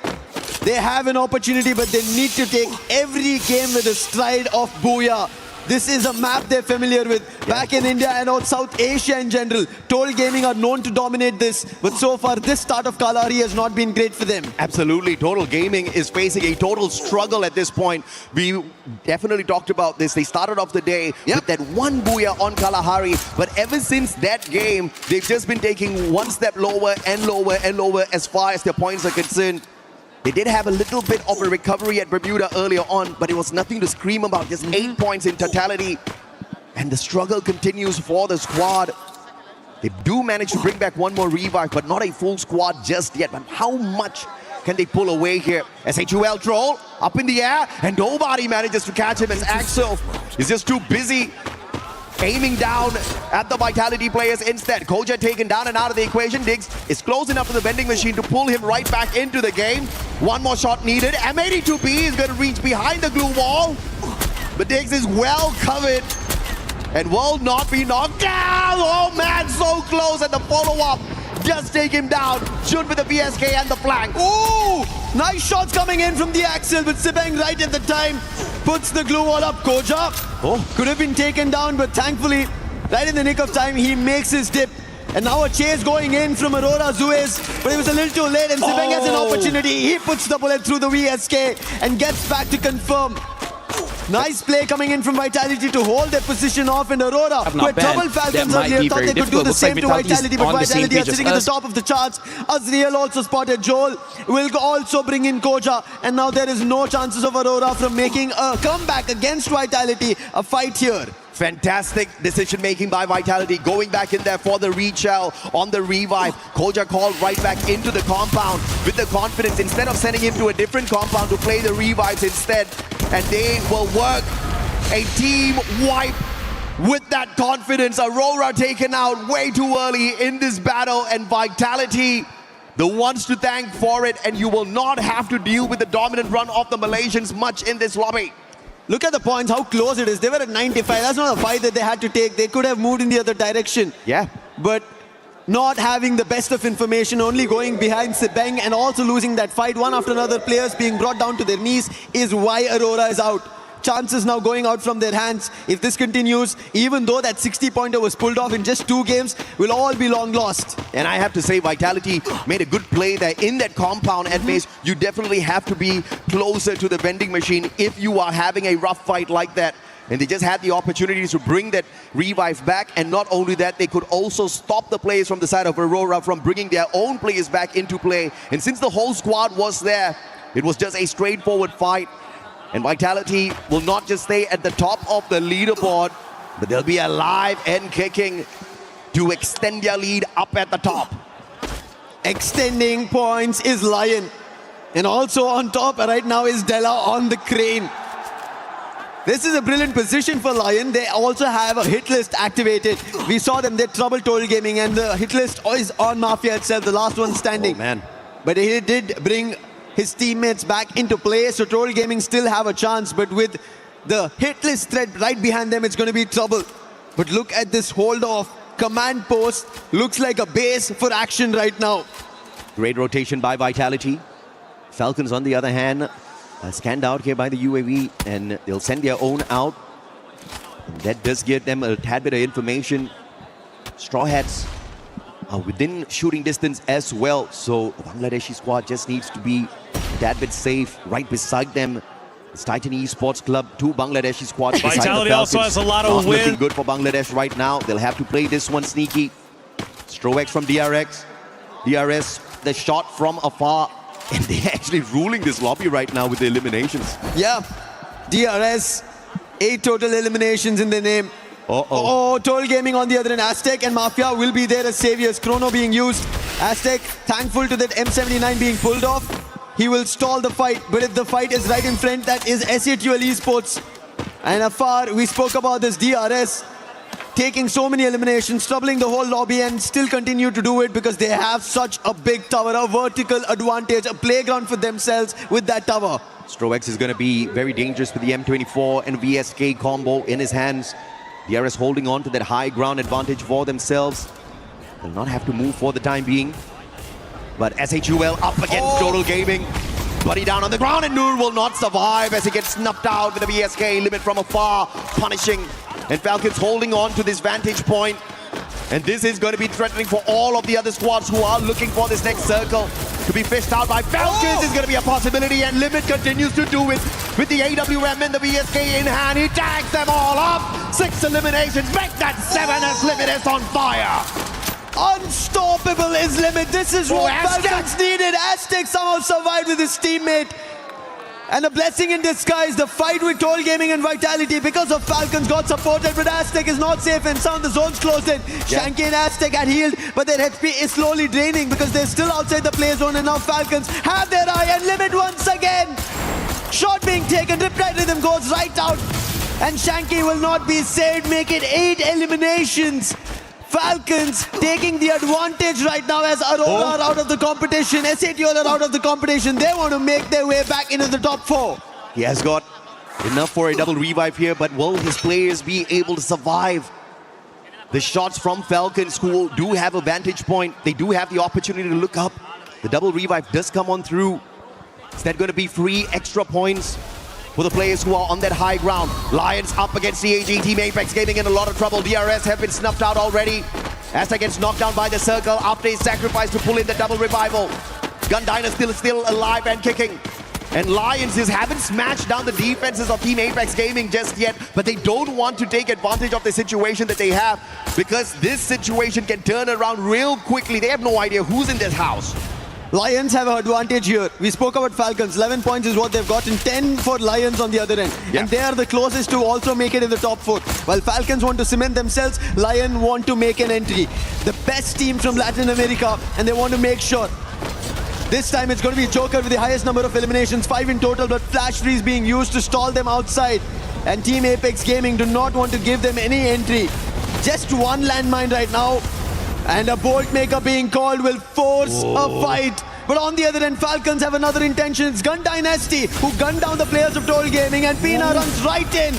they have an opportunity, but they need to take every game with a stride of Booyah. This is a map they're familiar with. Back in India and out South Asia in general, Total Gaming are known to dominate this, but so far this start of Kalahari has not been great for them. Absolutely. Total Gaming is facing a total struggle at this point. We definitely talked about this. They started off the day with that one Booyah on Kalahari, but ever since that game, they've just been taking one step lower and lower and lower as far as their points are concerned. They did have a little bit of a recovery at Bermuda earlier on, but it was nothing to scream about. Just 8 points in totality. And the struggle continues for the squad. They do manage to bring back one more revive, but not a full squad just yet. But how much can they pull away here? SHUL Troll up in the air, and nobody manages to catch him as Axel is just too busy aiming down at the Vitality players instead. Koja taken down and out of the equation. Diggs is close enough to the vending machine to pull him right back into the game. One more shot needed. M82B is going to reach behind the glue wall, but Diggs is well covered and will not be knocked down. Oh man, so close, and the follow-up just take him down. Shoot with the VSK and the flank. Ooh! Nice shots coming in from the Axel, but Sibeng right at the time puts the glue wall up. Koja could have been taken down, but thankfully, right in the nick of time, he makes his dip. And now a chase going in from Aurora Zuez, but it was a little too late, and Sibeng has an opportunity. He puts the bullet through the VSK and gets back to confirm. Nice play coming in from Vitality to hold their position off, and Aurora, who had troubled Falcons earlier, thought they could do the same to Vitality, but Vitality are sitting at the top of the charts. Azriel also spotted Joel, will also bring in Koja, and now there is no chances of Aurora from making a comeback against Vitality. A fight here. Fantastic decision-making by Vitality, going back in there for the reshell on the revive. Koja called right back into the compound with the confidence, instead of sending him to a different compound to play the revives instead. And they will work a team wipe with that confidence. Aurora taken out way too early in this battle, and Vitality, the ones to thank for it, and you will not have to deal with the dominant run of the Malaysians much in this lobby. Look at the points, how close it is. They were at 95. That's not a fight that they had to take. They could have moved in the other direction. Yeah. But not having the best of information, only going behind Sibeng and also losing that fight, one after another, players being brought down to their knees, is why Aurora is out. chances now going out from their hands. If this continues, even though that 60-pointer was pulled off in just 2 games, will all be long lost. And I have to say, Vitality made a good play there in that compound at base. You definitely have to be closer to the vending machine if you are having a rough fight like that. And they just had the opportunity to bring that revive back. And not only that, they could also stop the players from the side of Aurora from bringing their own players back into play. And since the whole squad was there, it was just a straightforward fight. And Vitality will not just stay at the top of the leaderboard, but they'll be alive and kicking to extend their lead up at the top. Extending points is Lion. And also on top right now is Della on the crane. This is a brilliant position for Lion. They also have a hit list activated. We saw them, they trouble Total Gaming, and the hit list is on Mafia itself, the last one standing. Oh, man. But he did bring his teammates back into play, so Total Gaming still have a chance, but with the hit list threat right behind them, it's going to be trouble. But look at this hold off. Command post looks like a base for action right now. Great rotation by Vitality. Falcons, on the other hand, scanned out here by the UAV, and they'll send their own out. And that does give them a tad bit of information. Straw Hats are within shooting distance as well, so the Bangladeshi squad just needs to be a tad bit safe. Right beside them, it's Titan Esports Club, 2 Bangladeshi squads. Vitality also has a lot of Not looking win. good for Bangladesh right now. They'll have to play this one sneaky. Stroex from DRX. DRS, the shot from afar. And they're actually ruling this lobby right now with the eliminations. Yeah, DRS, 8 total eliminations in their name. Oh, Total Gaming on the other end. Aztec and Mafia will be there as saviors. Chrono being used. Aztec, thankful to that M79 being pulled off. He will stall the fight, but if the fight is right in front, that is SATL Esports. And afar, we spoke about this DRS. Taking so many eliminations, troubling the whole lobby, and still continue to do it because they have such a big tower, a vertical advantage, a playground for themselves with that tower. Stroex is going to be very dangerous with the M24 and VSK combo in his hands. DRS holding on to that high ground advantage for themselves. They'll not have to move for the time being. But SHUL up against Total Gaming. Buddy down on the ground, and Noor will not survive as he gets snuffed out with the VSK limit from afar, punishing. And Falcons holding on to this vantage point. And this is going to be threatening for all of the other squads who are looking for this next circle to be fished out by Falcons. Is going to be a possibility, and Limit continues to do it with the AWM and the VSK in hand. He tags them all up. 6 eliminations, make that 7 as Limit is on fire. Unstoppable is Limit. This is what Falcons needed. Aztec somehow survived with his teammate. And a blessing in disguise, the fight with Total Gaming and Vitality because of Falcons got supported, but Aztec is not safe and sound. The zone's closed in. Shanky and Aztec had healed, but their HP is slowly draining because they're still outside the play zone, and now Falcons have their eye, and Limit once again. Shot being taken, Riptide Rhythm goes right out, and Shanky will not be saved, make it 8 eliminations. Falcons taking the advantage right now as Aurora are out of the competition. SATL are out of the competition. They want to make their way back into the top 4. He has got enough for a double revive here, but will his players be able to survive the shots from Falcons, who do have a vantage point? They do have the opportunity to look up. The double revive does come on through. Is that going to be free extra points for the players who are on that high ground? Lions up against CAG. Team Apex Gaming in a lot of trouble. DRS have been snuffed out already. Aztec gets knocked down by the circle after his sacrifice to pull in the double revival. Gun Dynasty still alive and kicking. And Lions haven't smashed down the defenses of Team Apex Gaming just yet, but they don't want to take advantage of the situation that they have, because this situation can turn around real quickly. They have no idea who's in this house. Lions have an advantage here. We spoke about Falcons. 11 points is what they've gotten. 10 for Lions on the other end. Yeah. And they are the closest to also make it in the top 4. While Falcons want to cement themselves, Lions want to make an entry. The best team from Latin America, and they want to make sure. This time it's going to be Joker with the highest number of eliminations, 5 in total, but Flash Freeze being used to stall them outside. And Team Apex Gaming do not want to give them any entry. Just one landmine right now. And a bolt maker being called will force a fight. But on the other end, Falcons have another intention. It's Gun Dynasty who gunned down the players of Total Gaming, and Pina runs right in.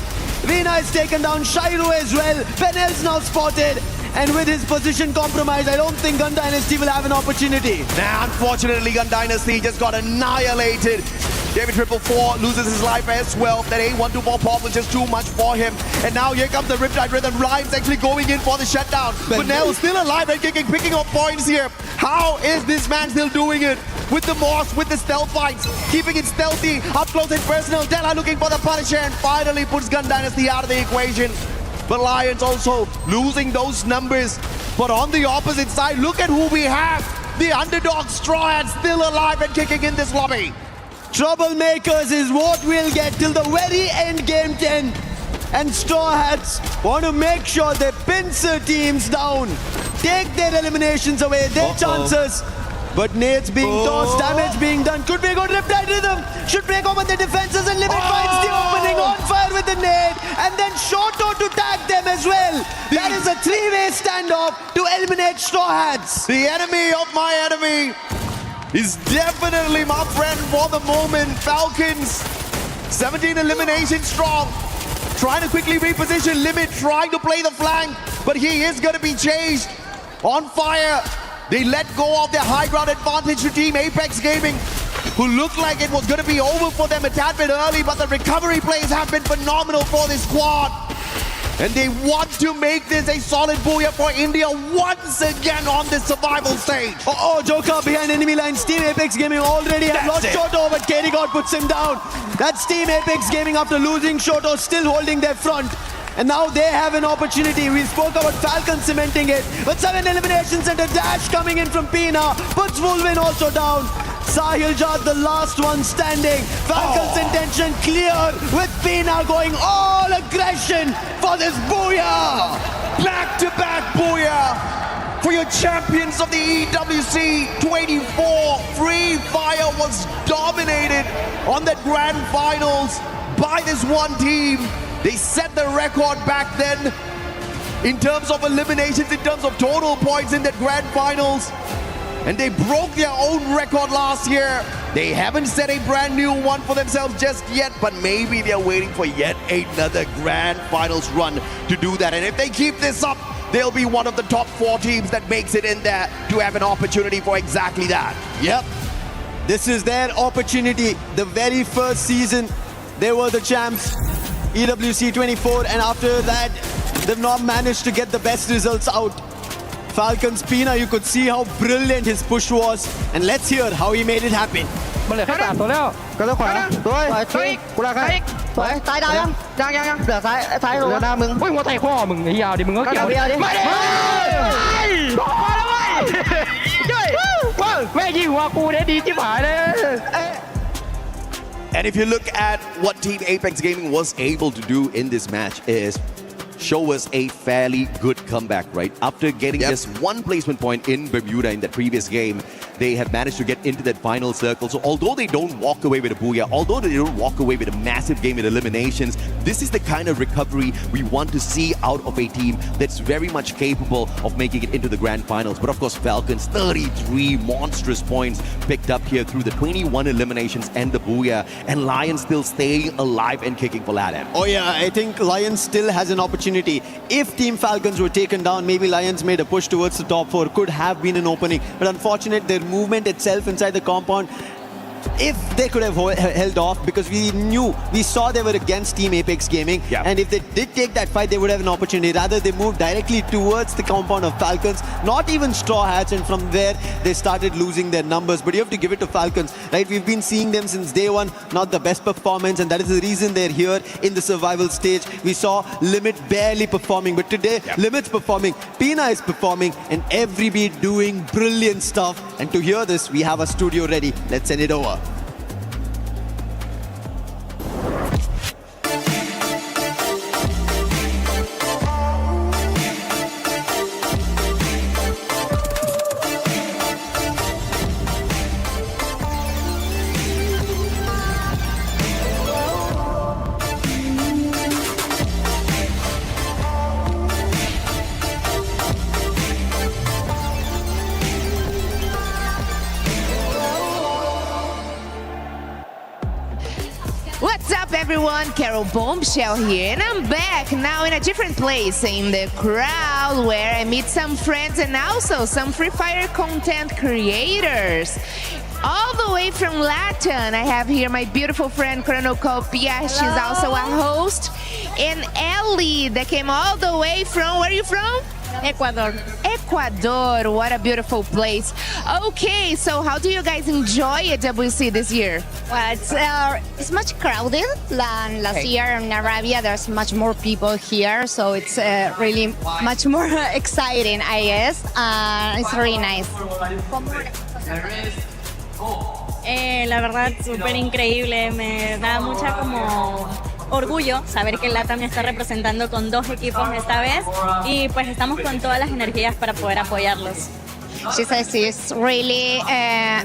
Veena is taken down, Shiro as well. Benel's now spotted. And with his position compromised, I don't think Gun Dynasty will have an opportunity. Nah, unfortunately, Gun Dynasty just got annihilated. David 444 loses his life as well. That A1-2 ball pop was just too much for him. And now here comes the Riptide Rhythm. Ryan's actually going in for the shutdown. But Nell still alive and kicking, picking up points here. How is this man still doing it? With the Morse, with the stealth fights, keeping it stealthy, up close and personal. Della looking for the Punisher and finally puts Gun Dynasty out of the equation. But Lions also losing those numbers. But on the opposite side, look at who we have. The underdog Straw Hats still alive and kicking in this lobby. Troublemakers is what we'll get till the very end game 10. And Straw Hats want to make sure they pinch their teams down. Take their eliminations away, their chances. But nades being tossed, damage being done. Could be a good Riptide Rhythm. Should break open the defenses and Limit finds the opening on fire with the nade. And then Shoto to tag them as well. That is a three-way standoff to eliminate Straw Hats. The enemy of my enemy is definitely my friend for the moment. Falcons, 17 eliminations strong. Trying to quickly reposition Limit, trying to play the flank. But he is going to be chased. On fire. They let go of their high ground advantage to Team Apex Gaming, who looked like it was going to be over for them a tad bit early, but the recovery plays have been phenomenal for this squad. And they want to make this a solid booyah for India once again on this survival stage. Joker behind enemy lines. Team Apex Gaming already have lost Shoto, but KD God puts him down. That's Team Apex Gaming after losing Shoto, still holding their front. And now they have an opportunity. We spoke about Falcon cementing it. But 7 eliminations and a dash coming in from Pina. Puts Wolvin also down. Sahil Jad, the last one standing. Falcon's intention clear with Pina going all aggression for this booyah. Back-to-back booyah for your champions of the EWC 24. Free Fire was dominated on the grand finals by this one team. They set the record back then in terms of eliminations, in terms of total points in the grand finals. And they broke their own record last year. They haven't set a brand new one for themselves just yet, but maybe they're waiting for yet another grand finals run to do that. And if they keep this up, they'll be one of the top 4 teams that makes it in there to have an opportunity for exactly that. Yep. This is their opportunity. The very first season, they were the champs. EWC 24, and after that, they've not managed to get the best results out. Falcons Pina, you could see how brilliant his push was, and let's hear how he made it happen. And if you look at what Team Apex Gaming was able to do in this match is show us a fairly good comeback, right? After getting just 1 placement point in Bermuda in that previous game, they have managed to get into that final circle. So although they don't walk away with a booyah, although they don't walk away with a massive game in eliminations, this is the kind of recovery we want to see out of a team that's very much capable of making it into the grand finals. But of course, Falcons, 33 monstrous points picked up here through the 21 eliminations and the booyah, and Lions still staying alive and kicking for LATAM. Oh yeah, I think Lions still has an opportunity. If Team Falcons were taken down, maybe Lions made a push towards the top 4, could have been an opening. But unfortunate, their movement itself inside the compound, if they could have held off, because we saw they were against Team Apex Gaming, and if they did take that fight, they would have an opportunity. Rather, they moved directly towards the compound of Falcons, not even Straw Hats, and from there, they started losing their numbers. But you have to give it to Falcons, right? We've been seeing them since day one, not the best performance, and that is the reason they're here in the survival stage. We saw Limit barely performing, but today, Limit's performing, Pina is performing, and everybody doing brilliant stuff. And to hear this, we have a studio ready. Let's send it over. What's up, everyone? Carol Bombshell here, and I'm back now in a different place in the crowd where I meet some friends and also some Free Fire content creators. All the way from Latin, I have here my beautiful friend Chronocopia. She's also a host. And Ellie, that came all the way from, where are you from? Ecuador. Ecuador, what a beautiful place. Okay, so how do you guys enjoy EWC this year? Well, it's much crowded than last year in Arabia. There's much more people here, so it's really much more exciting, I guess. It's really nice. La verdad, súper increíble. Me da mucha como orgullo saber que LATAM me está representando con 2 equipos esta vez y pues estamos con todas las energías para poder apoyarlos. She says she's really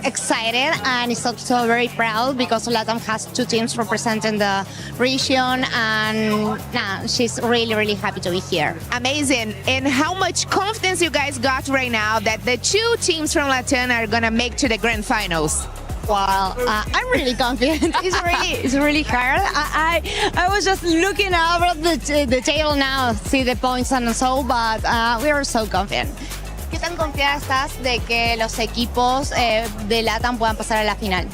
excited and is also very proud because LATAM has 2 teams representing the region, and she's really, really happy to be here. Amazing. And how much confidence you guys got right now that the 2 teams from LATAM are going to make to the grand finals? Well, I'm really confident. It's really hard. I was just looking over the table now, see the points and so, but we are so confident. ¿Qué tan confiada estás de que los equipos de LATAM puedan pasar a la final?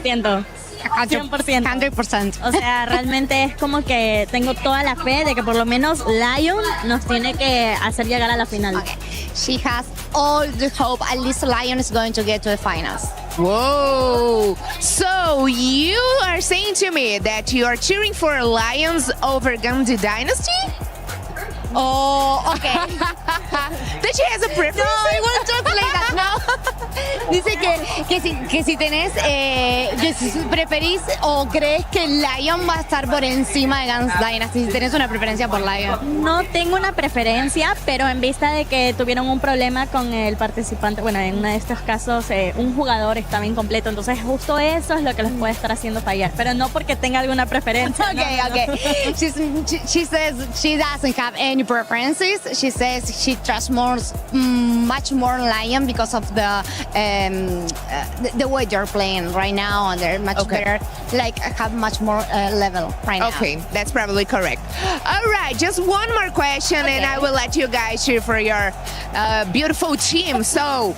100%. 100%. O sea, realmente es como que tengo toda la fe de que por lo menos Lion nos tiene que hacer llegar a la final. Okay. She has all the hope at least Lion is going to get to the finals. Whoa! So you are saying to me that you are cheering for Lions over Gandhi Dynasty? Oh, okay. That she has a preference? No, I won't translate that. No. Dice que si tenés, que si preferís o crees que Lion va a estar por encima de Guns Dynasty, si tenés una preferencia por Lion. No tengo una preferencia, pero en vista de que tuvieron un problema con el participante, bueno, en uno de estos casos un jugador estaba incompleto, entonces justo eso es lo que les puede estar haciendo fallar, pero no porque tenga alguna preferencia. Okay. She says she doesn't have any preferences. She says she trusts much more Lion because of the way they're playing right now, and they're much better, like have much more level right now. Okay, that's probably correct. All right, just one more question, and I will let you guys cheer for your beautiful team. So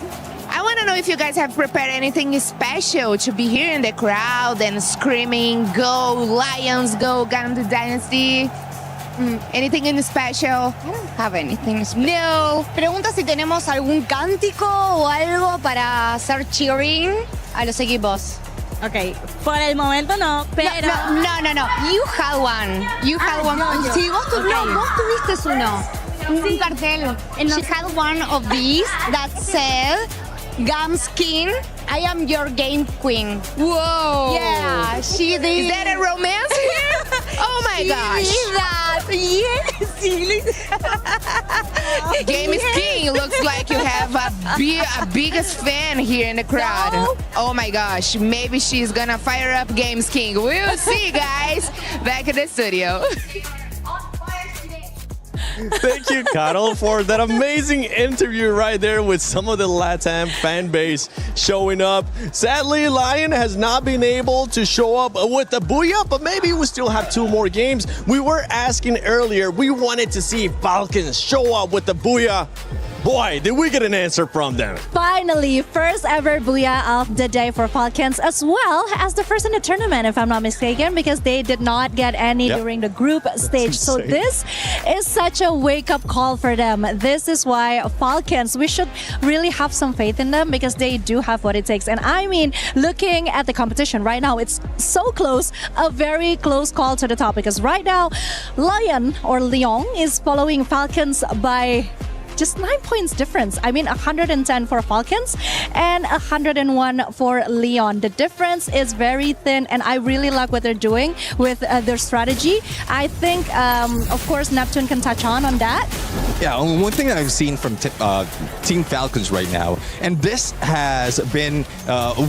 I want to know if you guys have prepared anything special to be here in the crowd and screaming, "Go Lions, go Gandhi Dynasty." Anything in special? I don't have anything special. No. Pregunta si tenemos algún cántico o algo para hacer cheering a los equipos. Ok, por el momento no, pero... No. You had one. You had one. Sí, vos tuviste uno. Un cartel. She had one of these that said, Games King, I am your game queen. Whoa. Yeah, she did. Is that a romance here? Oh my gosh. She did that. Yes. Game is king. Looks like you have a biggest fan here in the crowd. No. Oh my gosh. Maybe she's gonna fire up Games King. We'll see, guys. Back in the studio. Thank you, Carol, for that amazing interview right there with some of the LATAM fan base showing up. Sadly, Lion has not been able to show up with the Booyah, but maybe we still have 2 more games. We were asking earlier, we wanted to see Falcons show up with the Booyah. Boy, did we get an answer from them. Finally, first ever Booyah of the day for Falcons, as well as the first in the tournament, if I'm not mistaken, because they did not get any during the group stage. So this is such a wake-up call for them. This is why Falcons, we should really have some faith in them because they do have what it takes. And I mean, looking at the competition right now, it's so close, a very close call to the top, because right now, Lion is following Falcons by just 9 points difference. I mean, 110 for Falcons and 101 for Leon. The difference is very thin, and I really like what they're doing with their strategy. I think, of course, Neptune can touch on that. Yeah, one thing that I've seen from Team Falcons right now, and this has been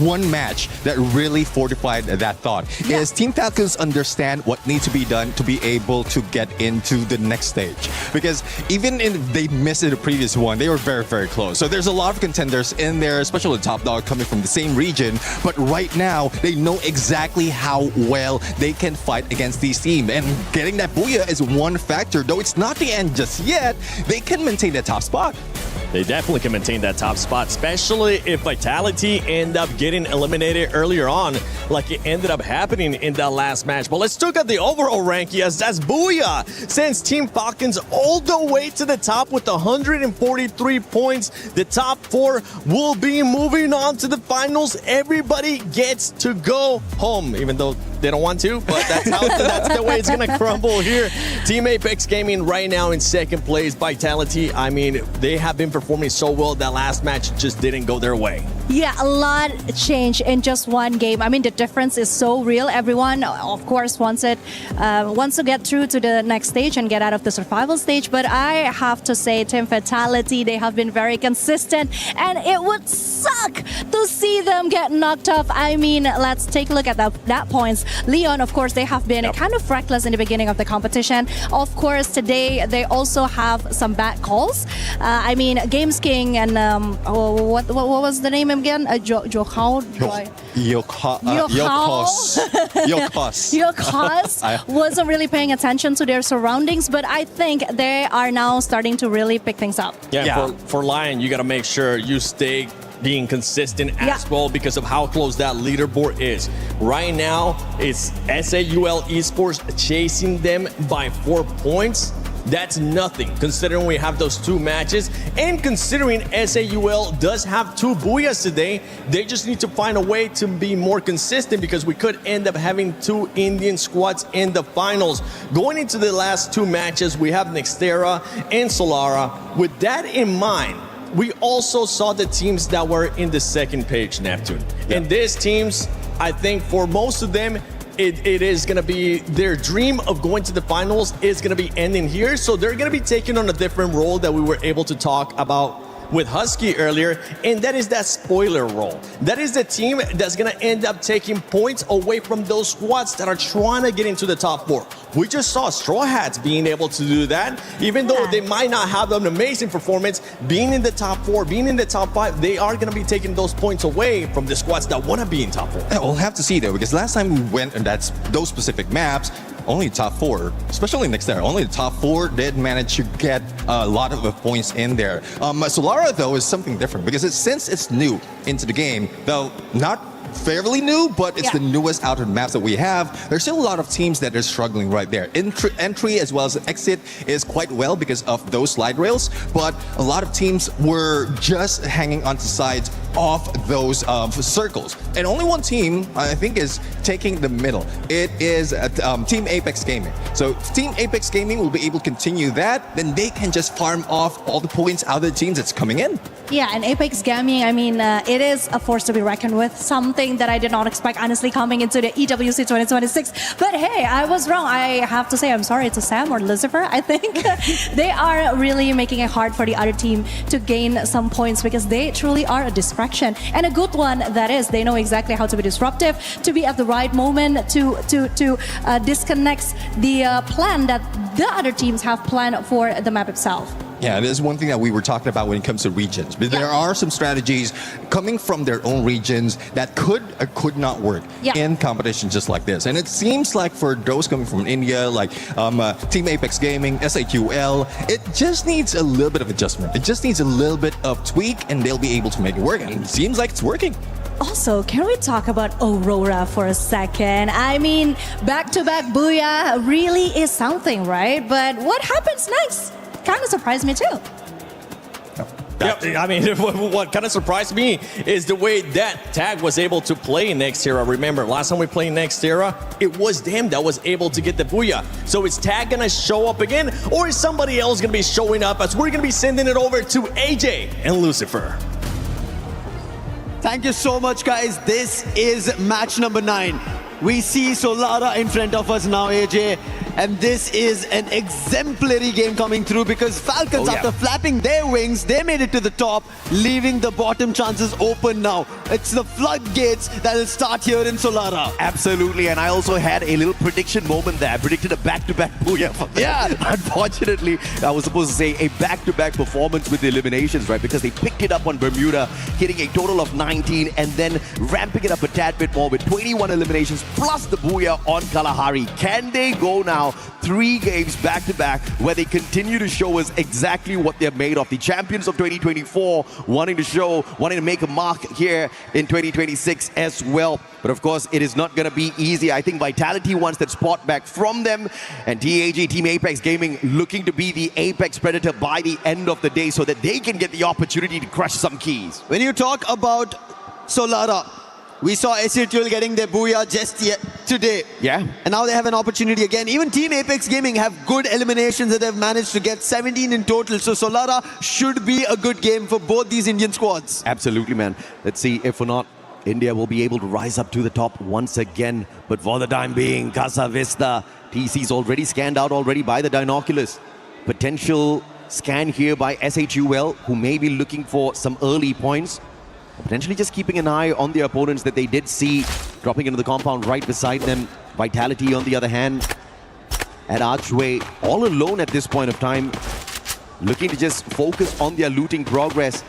one match that really fortified that thought, is Team Falcons understand what needs to be done to be able to get into the next stage. Because even if they missed it the previous one, they were very, very close. So there's a lot of contenders in there, especially the top dog coming from the same region. But right now, they know exactly how well they can fight against these teams. And getting that Booyah is one factor. Though it's not the end just yet, they can maintain that top spot. They definitely can maintain that top spot, especially if Vitality end up getting eliminated earlier on, like it ended up happening in that last match. But let's look at the overall ranking, as that's Booyah sends Team Falcons all the way to the top with 143 points. The top 4 will be moving on to the finals. Everybody gets to go home, even though they don't want to, but that's the way it's gonna crumble here. Team Apex Gaming right now in second place. Vitality, I mean, they have been performing so well. That last match just didn't go their way. Yeah, a lot changed in just one game. I mean, the difference is so real. Everyone, of course, wants to get through to the next stage and get out of the survival stage. But I have to say, Team Vitality, they have been very consistent, and it would suck to see them get knocked off. I mean, let's take a look at that points. Leon, of course, they have been kind of reckless in the beginning of the competition. Of course, today they also have some bad calls. I mean, Games King and what was the name again? Yokos wasn't really paying attention to their surroundings, but I think they are now starting to really pick things up. Yeah. For Lion, you got to make sure you stay being consistent as well because of how close that leaderboard is. Right now, it's SAUL Esports chasing them by 4 points. That's nothing, considering we have those 2 matches, and considering SAUL does have 2 Booyahs today. They just need to find a way to be more consistent, because we could end up having 2 Indian squads in the finals. Going into the last 2 matches, we have Nextera and Solara. With that in mind, we also saw the teams that were in the second page, Neptune. And these teams, I think for most of them, it is going to be their dream of going to the finals is going to be ending here. So they're going to be taking on a different role that we were able to talk about with Husky earlier, and that is that spoiler role. That is the team that's going to end up taking points away from those squads that are trying to get into the top 4. We just saw Straw Hats being able to do that. Even though they might not have an amazing performance, being in the top 4, being in the top 5, they are going to be taking those points away from the squads that want to be in top 4. Yeah, we'll have to see though, because last time we went and those specific maps, only top 4, especially Nextera, only the top 4 did manage to get a lot of points in there. Solara though is something different, because since it's new into the game, though not fairly new, but it's the newest outer maps that we have. There's still a lot of teams that are struggling right there. Entry as well as exit is quite well because of those slide rails, but a lot of teams were just hanging onto sides of those circles. And only one team, I think, is taking the middle. It is Team Apex Gaming. So if Team Apex Gaming will be able to continue that, then they can just farm off all the points out of the teams that's coming in. Yeah, and Apex Gaming, I mean, it is a force to be reckoned with. Something that I did not expect, honestly, coming into the EWC 2026. But hey, I was wrong. I have to say I'm sorry to Sam or Lucifer. I think they are really making it hard for the other team to gain some points, because they truly are a distraction. And a good one, that is. They know exactly how to be disruptive, to be at the right moment, to disconnect the plan that the other teams have planned for the map itself. Yeah, this is one thing that we were talking about when it comes to regions. But there are some strategies coming from their own regions that could or could not work in competition just like this. And it seems like for those coming from India, like Team Apex Gaming, SAQL, it just needs a little bit of adjustment. It just needs a little bit of tweak, and they'll be able to make it work. And it seems like it's working. Also, can we talk about Aurora for a second? I mean, back-to-back Booyah really is something, right? But what happens next? Kind of surprised me too. Yep. I mean, what kind of surprised me is the way that Tag was able to play Nextera. Remember, last time we played Nextera, it was them that was able to get the Booyah. So is Tag going to show up again, or is somebody else going to be showing up, as we're going to be sending it over to AJ and Lucifer? Thank you so much, guys. This is match number 9. We see Solara in front of us now, AJ. And this is an exemplary game coming through, because Falcons, after flapping their wings, they made it to the top, leaving the bottom chances open now. It's the floodgates that will start here in Solara. Absolutely, and I also had a little prediction moment there. I predicted a back-to-back Booyah for them. Yeah. Unfortunately, I was supposed to say a back-to-back performance with the eliminations, right? Because they picked it up on Bermuda, hitting a total of 19, and then ramping it up a tad bit more with 21 eliminations plus the Booyah on Kalahari. Can they go now now. 3 games back-to-back where they continue to show us exactly what they're made of. The champions of 2024 wanting to make a mark here in 2026 as well. But of course, it is not going to be easy. I think Vitality wants that spot back from them. And TAG, Team Apex Gaming, looking to be the Apex Predator by the end of the day so that they can get the opportunity to crush some keys. When you talk about Solara, we saw SATL getting their booyah just today. Yeah. And now they have an opportunity again. Even Team Apex Gaming have good eliminations that they've managed to get 17 in total. So Solara should be a good game for both these Indian squads. Absolutely, man. Let's see if or not India will be able to rise up to the top once again. But for the time being, Casa Vista, TC's already scanned out already by the Dinoculus. Potential scan here by SHUL, who may be looking for some early points. Potentially just keeping an eye on the opponents that they did see dropping into the compound right beside them. Vitality, on the other hand, at Archway, all alone at this point of time, looking to just focus on their looting progress.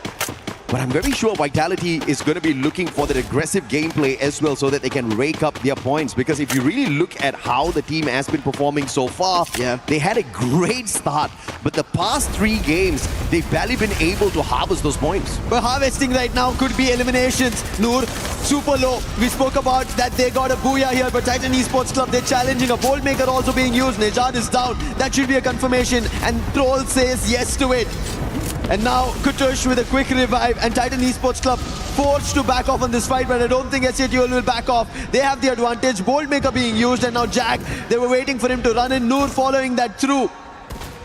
But I'm very sure Vitality is going to be looking for that aggressive gameplay as well so that they can rake up their points. Because if you really look at how the team has been performing so far, they had a great start. But the past 3 games, they've barely been able to harvest those points. But harvesting right now could be eliminations. Noor, super low. We spoke about that they got a booyah here, but Titan Esports Club, they're challenging. A Bolt Maker also being used. Nejad is down. That should be a confirmation. And Troll says yes to it. And now Kutush with a quick revive, and Titan Esports Club forced to back off on this fight, but I don't think SATL will back off. They have the advantage. Bolt Maker being used, and now Jack, they were waiting for him to run in. Noor following that through.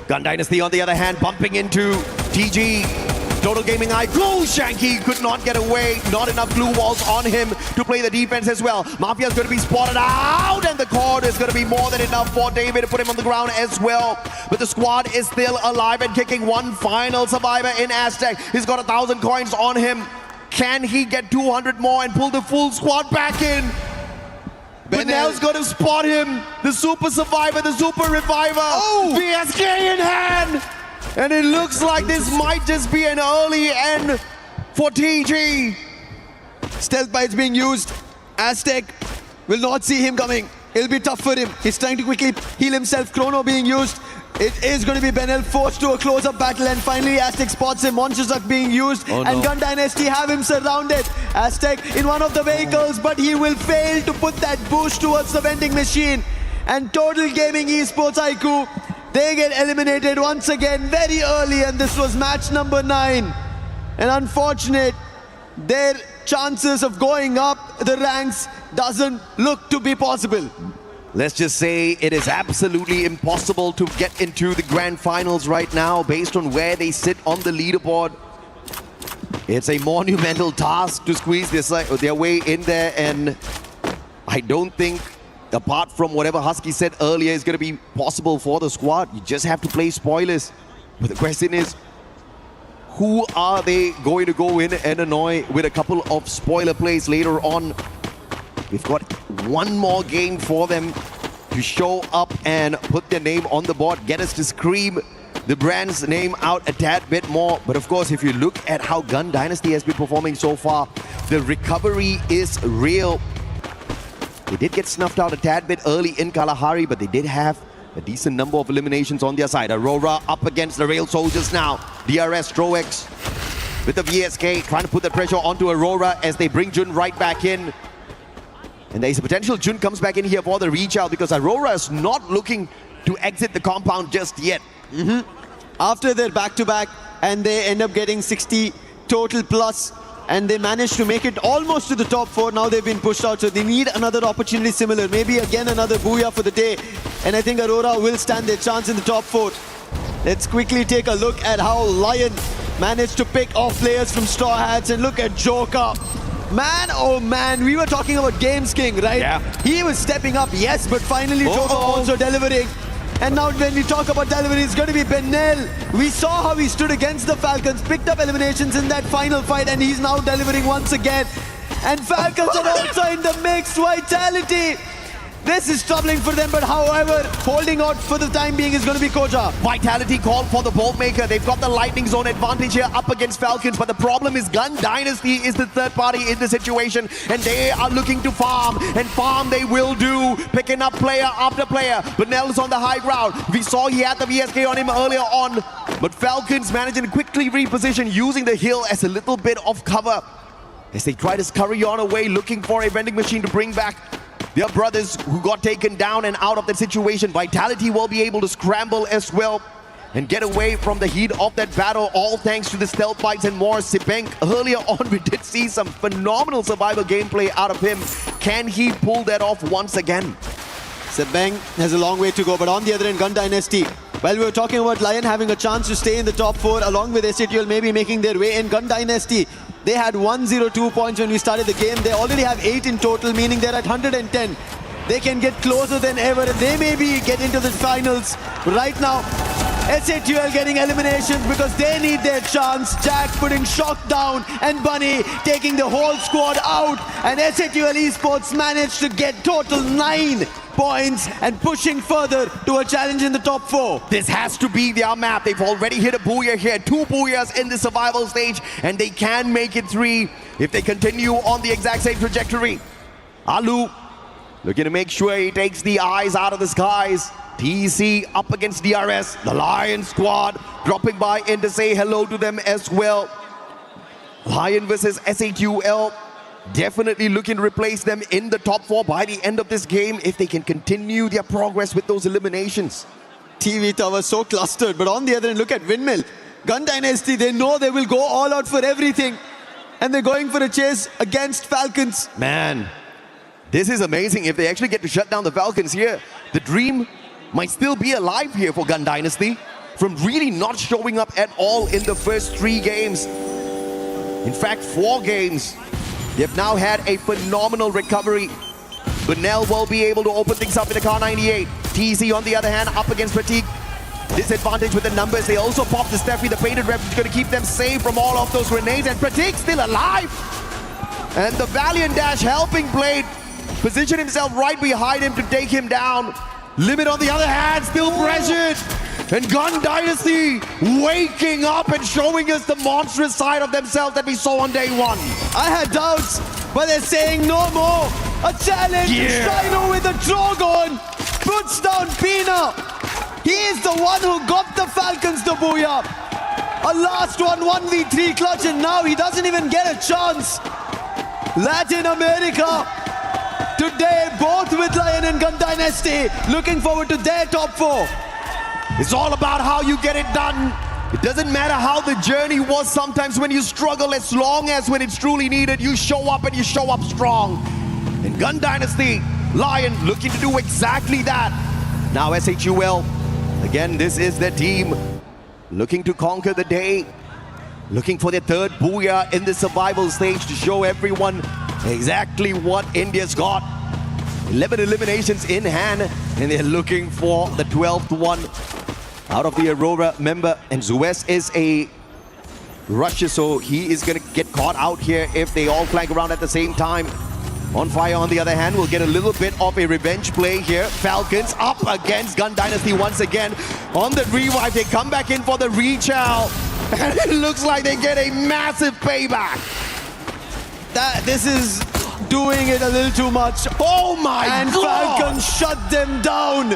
Gun Dynasty, on the other hand, bumping into TG. Total Gaming Eye, goal Shanky could not get away. Not enough glue walls on him to play the defense as well. Mafia's going to be spotted out, and the cord is going to be more than enough for David to put him on the ground as well. But the squad is still alive and kicking. One final survivor in Aztec. He's got 1,000 coins on him. Can he get 200 more and pull the full squad back in? Benel's going to spot him. The super survivor, the super reviver. Oh! VSK in hand. And it looks like this might just be an early end for TG. Stealth bites being used. Aztec will not see him coming. It'll be tough for him. He's trying to quickly heal himself. Chrono being used. It is going to be Benel forced to a close-up battle, and finally Aztec spots him. Monstersuck being used, and Gun Dynasty have him surrounded. Aztec in one of the vehicles, but he will fail to put that boost towards the vending machine. And Total Gaming Esports IQ, they get eliminated once again very early, and this was match number 9. And unfortunate, their chances of going up the ranks doesn't look to be possible. Let's just say it is absolutely impossible to get into the grand finals right now based on where they sit on the leaderboard. It's a monumental task to squeeze their way in there, and I don't think, apart from whatever Husky said earlier, is going to be possible for the squad. You just have to play spoilers. But the question is, who are they going to go in and annoy with a couple of spoiler plays later on? We've got one more game for them to show up and put their name on the board, get us to scream the brand's name out a tad bit more. But of course, if you look at how Gun Dynasty has been performing so far, the recovery is real. They did get snuffed out a tad bit early in Kalahari, but they did have a decent number of eliminations on their side. Aurora up against the Rail Soldiers now. DRS, Troex with the VSK trying to put the pressure onto Aurora as they bring Jun right back in. And there's a potential Jun comes back in here for the reach out because Aurora is not looking to exit the compound just yet. After their back-to-back, and they end up getting 60 total plus, and they managed to make it almost to the top 4. Now they've been pushed out, so they need another opportunity similar. Maybe again another booyah for the day. And I think Aurora will stand their chance in the top 4. Let's quickly take a look at how Lion managed to pick off players from Straw Hats, and look at Joker. Man, oh man, we were talking about Games King, right? Yeah. He was stepping up, yes, but finally Joker also delivering. And now when we talk about delivery, it's going to be Benel. We saw how he stood against the Falcons, picked up eliminations in that final fight, and he's now delivering once again. And Falcons are also in the mix. Vitality, This is troubling for them, but however, holding out for the time being is going to be Koja. Vitality called for the Bolt Maker. They've got the Lightning Zone advantage here up against Falcons, but the problem is Gun Dynasty is the third party in the situation, and they are looking to farm, and farm they will do, picking up player after player. Benel's on the high ground. We saw he had the VSK on him earlier on, but Falcons managing to quickly reposition, using the hill as a little bit of cover as they try to scurry on away, looking for a vending machine to bring back their brothers who got taken down and out of that situation. Vitality will be able to scramble as well and get away from the heat of that battle, all thanks to the stealth fights and more. Sibeng, earlier on we did see some phenomenal survival gameplay out of him. Can he pull that off once again? Sibeng has a long way to go, but on the other end, Gun Dynasty. While we were talking about Lion having a chance to stay in the top 4 along with SATL maybe making their way in, Gun Dynasty, they had 102 points when we started the game. They already have 8 in total, meaning they're at 110. They can get closer than ever and they maybe get into the finals. Right now, SATL getting eliminations because they need their chance. Jack putting Shock down and Bunny taking the whole squad out. And SATL Esports managed to get total 9 points and pushing further to a challenge in the top 4. This has to be their map. They've already hit a booyah here. 2 booyahs in the survival stage, and they can make it 3 if they continue on the exact same trajectory. Alu looking to make sure he takes the eyes out of the skies. TC up against DRS. The Lion squad dropping by in to say hello to them as well. Lion versus SATL. Definitely looking to replace them in the top 4 by the end of this game if they can continue their progress with those eliminations. TV Tower so clustered, but on the other end, look at Windmill. Gun Dynasty, they know they will go all out for everything. And they're going for a chase against Falcons. Man, this is amazing. If they actually get to shut down the Falcons here, the dream might still be alive here for Gun Dynasty from really not showing up at all in the first 3 games. In fact, 4 games. They've now had a phenomenal recovery. Benel will be able to open things up in the Car 98. TZ on the other hand up against Pratik. Disadvantage with the numbers. They also pop the Steffi, the painted rep, is going to keep them safe from all of those grenades. And Pratik still alive. And the Valiant Dash helping Blade position himself right behind him to take him down. Limit on the other hand still pressured. And Gun Dynasty waking up and showing us the monstrous side of themselves that we saw on day 1. I had doubts, but they're saying no more. A challenge. Yeah. Shino with the Drogon puts down Pina. He is the one who got the Falcons the booyah. A last one, 1v3 clutch, and now he doesn't even get a chance. Latin America today, both with Lion and Gun Dynasty, looking forward to their top 4. It's all about how you get it done. It doesn't matter how the journey was sometimes when you struggle, as long as when it's truly needed, you show up and you show up strong. And Gun Dynasty, Lion looking to do exactly that. Now SHUL, again, this is their team looking to conquer the day, looking for their 3rd booyah in the survival stage to show everyone exactly what India's got. 11 eliminations in hand, and they're looking for the 12th one out of the Aurora member. And Zues is a rusher, so he is going to get caught out here if they all flank around at the same time. On Fire, on the other hand, will get a little bit of a revenge play here. Falcons up against Gun Dynasty once again. On the revive, they come back in for the rechow. And it looks like they get a massive payback. This is doing it a little too much. Oh my and God! Falcons shut them down.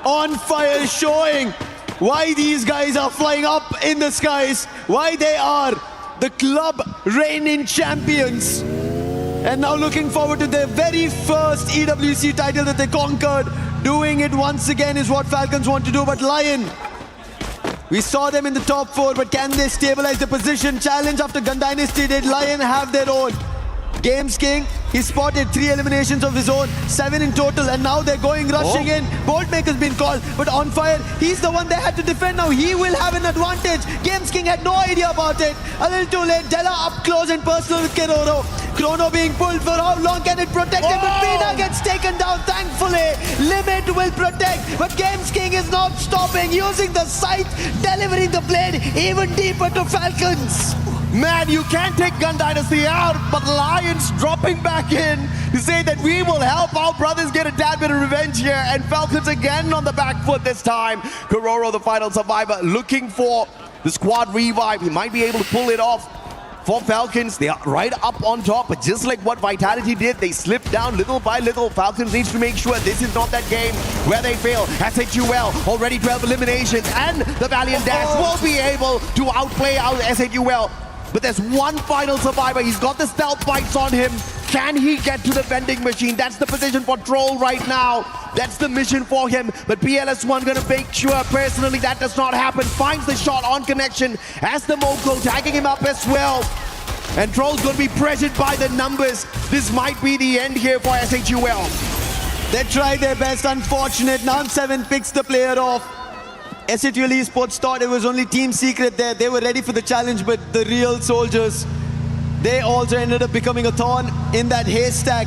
On Fire showing why these guys are flying up in the skies, why they are the club reigning champions. And now looking forward to their very first EWC title that they conquered. Doing it once again is what Falcons want to do, but Lion, we saw them in the top 4, but can they stabilize the position? Challenge after Gun Dynasty did Lion have their own. Games King, he spotted 3 eliminations of his own, 7 in total, and now they're rushing in. Bolt Maker's been called, but On Fire, he's the one they had to defend. Now he will have an advantage. Games King had no idea about it. A little too late. Della up close and personal with Keroro. Chrono being pulled. For how long can it protect him? But Pina gets taken down, thankfully. Limit will protect, but Games King is not stopping. Using the sight, delivering the blade even deeper to Falcons. Man, you can't take Gun Dynasty out, but Lions dropping back in to say that we will help our brothers get a tad bit of revenge here. And Falcons again on the back foot this time. Kororo, the final survivor, looking for the squad revive. He might be able to pull it off. For Falcons, they are right up on top, but just like what Vitality did, they slipped down little by little. Falcons needs to make sure this is not that game where they fail. SHUL already 12 eliminations, and the Valiant Dash will be able to outplay out SHUL. But there's one final survivor. He's got the stealth bites on him. Can he get to the vending machine? That's the position for Troll right now. That's the mission for him. But PLS1 gonna make sure personally that does not happen. Finds the shot on connection as the Mogul tagging him up as well. And Troll's gonna be pressured by the numbers. This might be the end here for SHUL. They tried their best, unfortunate. Now 7 picks the player off. SHUL Esports thought it was only Team Secret there. They were ready for the challenge, but the real soldiers, they also ended up becoming a thorn in that haystack.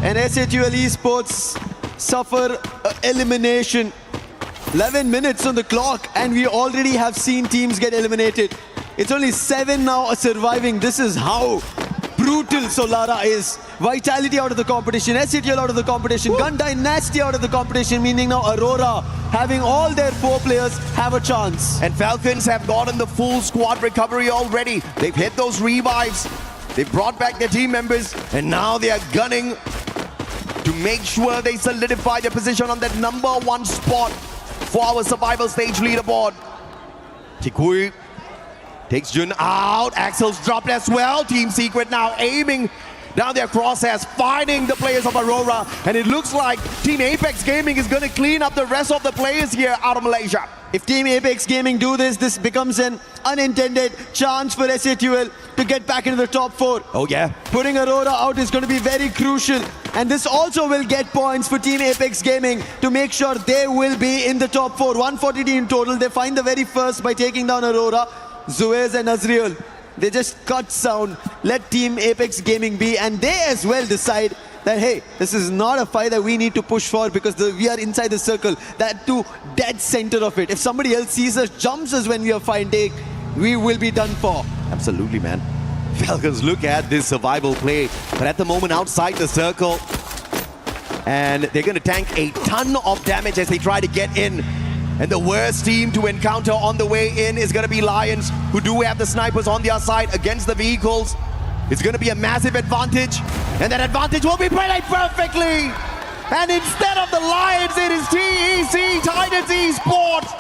And SHUL Esports suffer elimination. 11 minutes on the clock, and we already have seen teams get eliminated. It's only 7 now surviving. This is how brutal Solara is. Vitality out of the competition, SHUL out of the competition, Gun Dynasty out of the competition, meaning now Aurora having all their 4 players have a chance. And Falcons have gotten the full squad recovery already. They've hit those revives. They've brought back their team members, and now they are gunning to make sure they solidify their position on that #1 spot for our survival stage leaderboard. Tikui takes Jun out. Axel's dropped as well. Team Secret now aiming down their crosshairs, finding the players of Aurora. And it looks like Team Apex Gaming is going to clean up the rest of the players here out of Malaysia. If Team Apex Gaming do this, this becomes an unintended chance for SHUL to get back into the top 4. Oh yeah. Putting Aurora out is going to be very crucial. And this also will get points for Team Apex Gaming to make sure they will be in the top 4. 140 in total. They find the very first by taking down Aurora. Zuez and Azriel, they just cut sound, let Team Apex Gaming be, and they as well decide that, hey, this is not a fight that we need to push for because we are inside the circle, that too dead center of it. If somebody else sees us, jumps us when we are fighting, we will be done for. Absolutely, man. Falcons look at this survival play, but at the moment outside the circle, and they're going to tank a ton of damage as they try to get in. And the worst team to encounter on the way in is going to be Lions, who do have the snipers on their side against the vehicles. It's going to be a massive advantage, and that advantage will be played perfectly. And instead of the Lions, it is TEC, Titans Esports,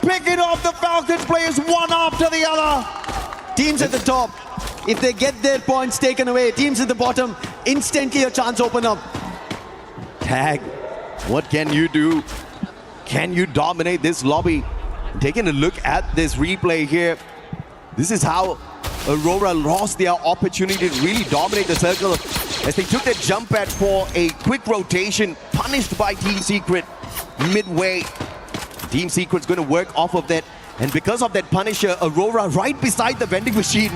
picking off the Falcons players one after the other. Teams at the top, if they get their points taken away, teams at the bottom, instantly a chance open up. Tag, what can you do? Can you dominate this lobby? Taking a look at this replay here, this is how Aurora lost their opportunity to really dominate the circle as they took their jump pad for a quick rotation, punished by Team Secret midway. Team Secret's going to work off of that, and because of that punisher, Aurora right beside the vending machine,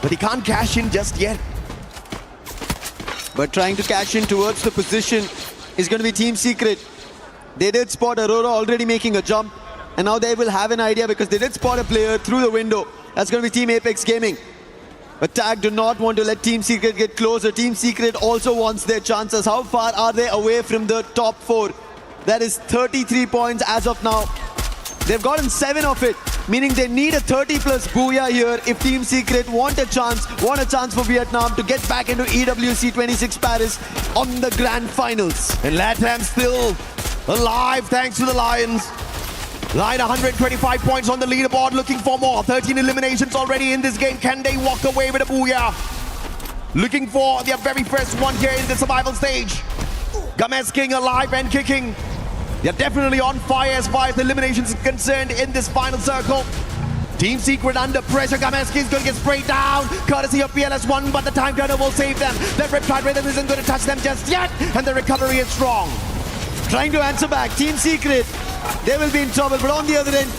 but he can't cash in just yet. But trying to cash in towards the position is going to be Team Secret. They did spot Aurora already making a jump, and now they will have an idea because they did spot a player through the window. That's going to be Team Apex Gaming. But Tag do not want to let Team Secret get closer. Team Secret also wants their chances. How far are they away from the top 4? That is 33 points as of now. They've gotten 7 of it, meaning they need a 30+ booyah here if Team Secret want a chance for Vietnam to get back into EWC 26 Paris on the grand finals. And LATAM still alive thanks to the Lions. Lion 125 points on the leaderboard, looking for more. 13 eliminations already in this game. Can they walk away with a booyah? Looking for their very first one here in the survival stage. Games King alive and kicking. They're definitely on fire as far as the eliminations is concerned in this final circle. Team Secret under pressure. Games King is going to get sprayed down, courtesy of PLS1, but the time turner will save them. The Riptide Rhythm isn't going to touch them just yet, and the recovery is strong. Trying to answer back, Team Secret, they will be in trouble, but on the other end,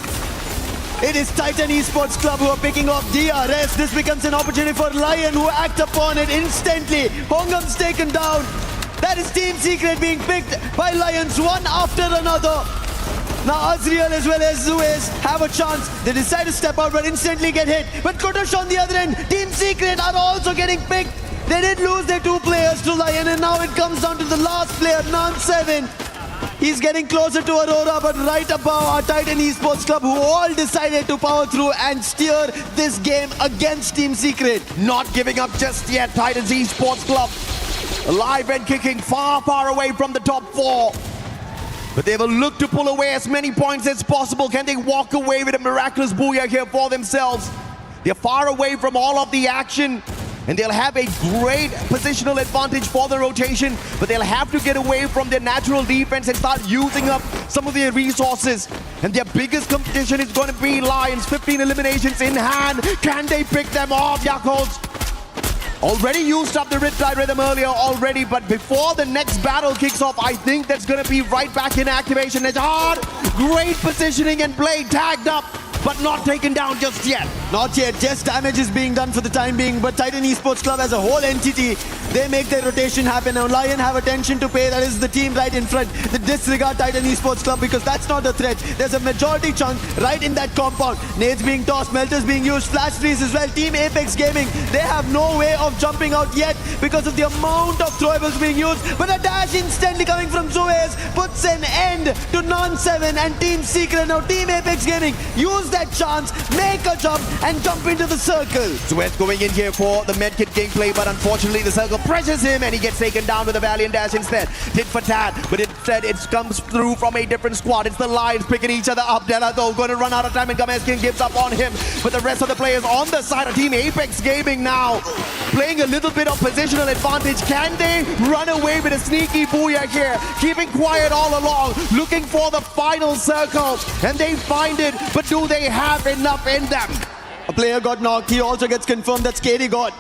it is Titan Esports Club who are picking off DRS. This becomes an opportunity for Lion, who act upon it instantly. Hongam's taken down. That is Team Secret being picked by Lions one after another. Now Azriel as well as Zuez have a chance. They decide to step out but instantly get hit. But Kotosh on the other end, Team Secret are also getting picked. They did lose their 2 players to Lion, and now it comes down to the last player, Non7. He's getting closer to Aurora, but right above our Titan Esports Club, who all decided to power through and steer this game against Team Secret. Not giving up just yet, Titans Esports Club. Alive and kicking, far, far away from the top 4. But they will look to pull away as many points as possible. Can they walk away with a miraculous booyah here for themselves? They're far away from all of the action, and they'll have a great positional advantage for the rotation, but they'll have to get away from their natural defense and start using up some of their resources. And their biggest competition is going to be Lions. 15 eliminations in hand. Can they pick them off, Yakuls? Already used up the Riptide Rhythm earlier already, but before the next battle kicks off, I think that's going to be right back in activation. It's hard. Great positioning and play, tagged up, but not taken down just yet. Not yet. Just damage is being done for the time being, but Titan Esports Club as a whole entity, they make their rotation happen. Now Lion have attention to pay. That is the team right in front. They disregard Titan Esports Club because that's not a threat. There's a majority chunk right in that compound. Nades being tossed, melters being used, flash freeze as well. Team Apex Gaming, they have no way of jumping out yet because of the amount of throwables being used. But a dash instantly coming from Suez puts an end to Non7 and Team Secret. Now Team Apex Gaming use that chance, make a jump and jump into the circle. Suez going in here for the medkit gameplay, but unfortunately the circle pressures him and he gets taken down with a Valiant Dash instead. Tit for tat, but instead it comes through from a different squad. It's the Lions picking each other up. Della though going to run out of time and Games King gives up on him. But the rest of the players on the side of Team Apex Gaming now playing a little bit of positional advantage. Can they run away with a sneaky booyah here? Keeping quiet all along, looking for the final circle, and they find it, but do they have enough in them? A player got knocked. He also gets confirmed that Skady got.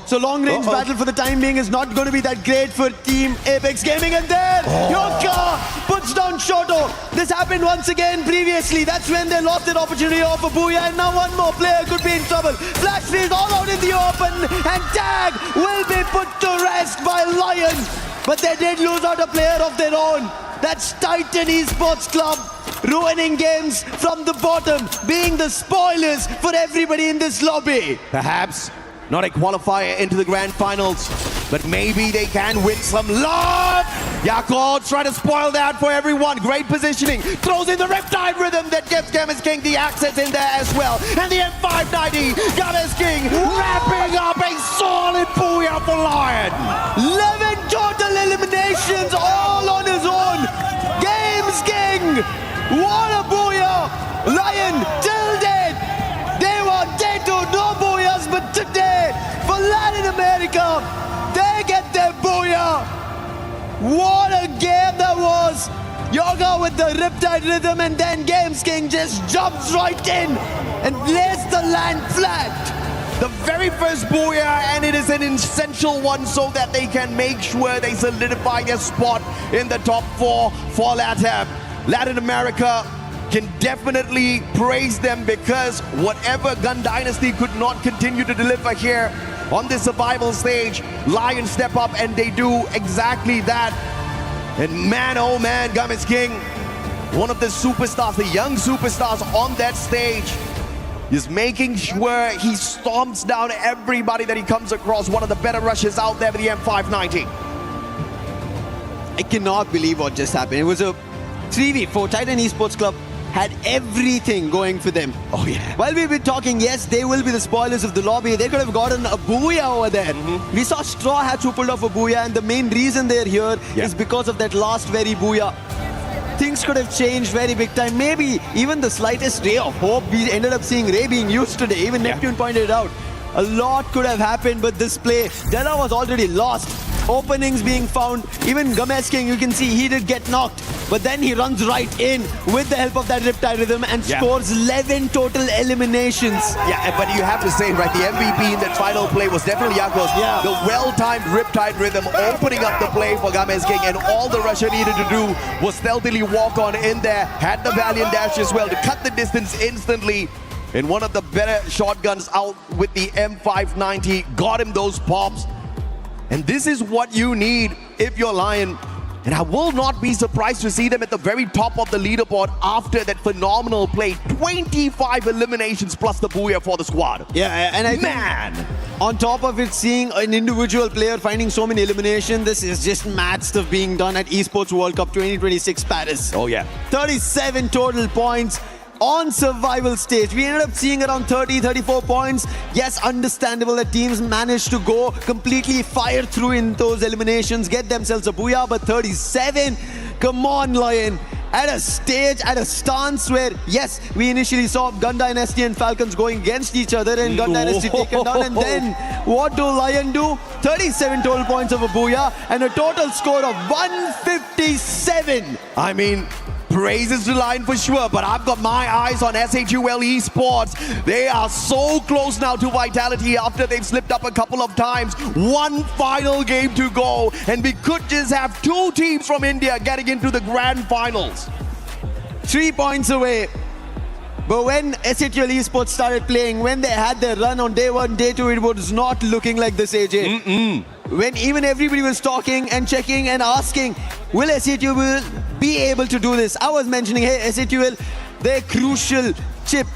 So long-range battle for the time being is not going to be that great for Team Apex Gaming. And there, Yoka puts down Shoto. This happened once again previously. That's when they lost their opportunity of a booyah. And now one more player could be in trouble. Flash freeze all out in the open. And tag will be put to rest by Lion. But they did lose out a player of their own. That's Titan Esports Club. Ruining games from the bottom, being the spoilers for everybody in this lobby. Perhaps not a qualifier into the grand finals, but maybe they can win some love. Yakult trying to spoil that for everyone. Great positioning, throws in the Riptide Rhythm that gives Games King the access in there as well. And the M590, Games King wrapping up a solid booyah for Lion. 11 total eliminations all on his own. Games King. What a booyah! Lion till dead! They were dead to no booyahs, but today, for Latin America, they get their booyah! What a game that was! Yoga with the Riptide Rhythm, and then Games King just jumps right in and lays the land flat. The very first booyah, and it is an essential one so that they can make sure they solidify their spot in the top 4 for LATAM. Latin America can definitely praise them because whatever Gun Dynasty could not continue to deliver here on this survival stage, Lions step up and they do exactly that. And man, oh man, Games King, one of the superstars, the young superstars on that stage, is making sure he stomps down everybody that he comes across. One of the better rushes out there with the M590. I cannot believe what just happened. It was a 3v4. Titan Esports Club had everything going for them. Oh yeah. While we've been talking, yes, they will be the spoilers of the lobby. They could have gotten a booyah over there. We saw Straw Hats who pulled off a booyah, and the main reason they're here is because of that last very booyah. Things could have changed very big time. Maybe even the slightest ray of hope. We ended up seeing Ray being used today. Even Neptune pointed it out. A lot could have happened, but this play, Della was already lost. Openings being found. Even Games King, you can see he did get knocked. But then he runs right in with the help of that Riptide Rhythm and scores 11 total eliminations. Yeah, but you have to say, right, the MVP in that final play was definitely Yakos. The well-timed Riptide Rhythm opening up the play for Games King, and all the Russia needed to do was stealthily walk on in there, had the Valiant Dash as well to cut the distance instantly. And one of the better shotguns out with the M590 got him those pops. And this is what you need if you're Lion. And I will not be surprised to see them at the very top of the leaderboard after that phenomenal play. 25 eliminations plus the booyah for the squad. Yeah, and I think on top of it, seeing an individual player finding so many eliminations, this is just mad stuff being done at Esports World Cup 2026 Paris. Oh yeah. 37 total points on survival stage. We ended up seeing around 34 points. Yes, understandable that teams managed to go completely fire through in those eliminations, get themselves a booyah, but 37, come on, Lion. At a stage, at a stance where, yes, we initially saw Gun Dynasty and Falcons going against each other and Gun Dynasty taken down, and then what do Lion do? 37 total points of a booyah and a total score of 157. I mean, praises to Lion for sure, but I've got my eyes on SHUL Esports. They are so close now to Vitality after they've slipped up a couple of times. One final game to go, and we could just have two teams from India getting into the grand finals. 3 points away. But when SHUL Esports started playing, when they had their run on day 1, day 2, it was not looking like this, AJ. When even everybody was talking and checking and asking, will SHUL be able to do this? I was mentioning, hey, SHUL, their crucial chip,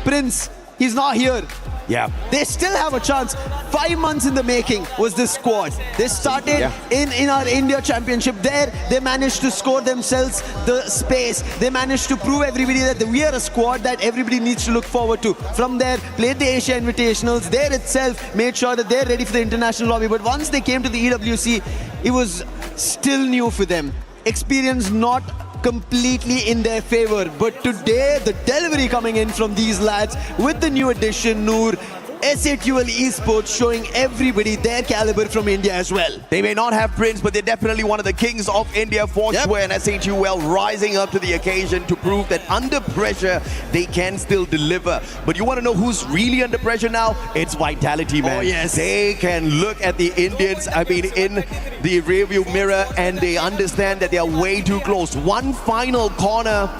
Prince, he's not here. Yeah. They still have a chance. 5 months in the making was this squad. They started in our India Championship. There, they managed to score themselves the space. They managed to prove everybody that we are a squad that everybody needs to look forward to. From there, played the Asia Invitationals. There itself made sure that they're ready for the international lobby. But once they came to the EWC, it was still new for them. Experience not completely in their favor, but today the delivery coming in from these lads with the new addition Noor, SHUL Esports showing everybody their caliber from India as well. They may not have Prince, but they're definitely one of the kings of India for sure, and SHUL rising up to the occasion to prove that under pressure they can still deliver. But you want to know who's really under pressure now? It's Vitality, man. Oh yes. They can look at the Indians, I mean, in the rearview mirror, and they understand that they are way too close. One final corner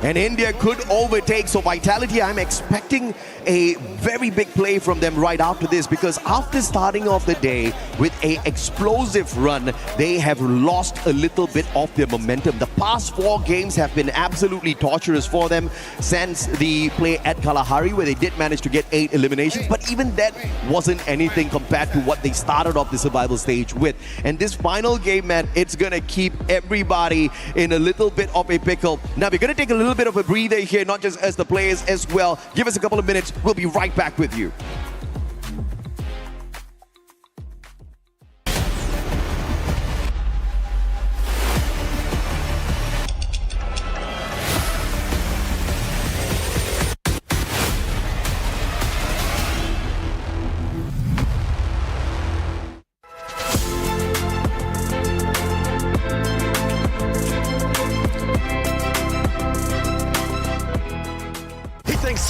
and India could overtake. So Vitality, I'm expecting a very big play from them right after this, because after starting off the day with a explosive run, they have lost a little bit of their momentum. The past 4 games have been absolutely torturous for them since the play at Kalahari, where they did manage to get 8 eliminations, but even that wasn't anything compared to what they started off the survival stage with. And this final game, man, it's gonna keep everybody in a little bit of a pickle. Now we're gonna take a little bit of a breather here, not just as the players as well. Give us a couple of minutes. We'll be right back with you.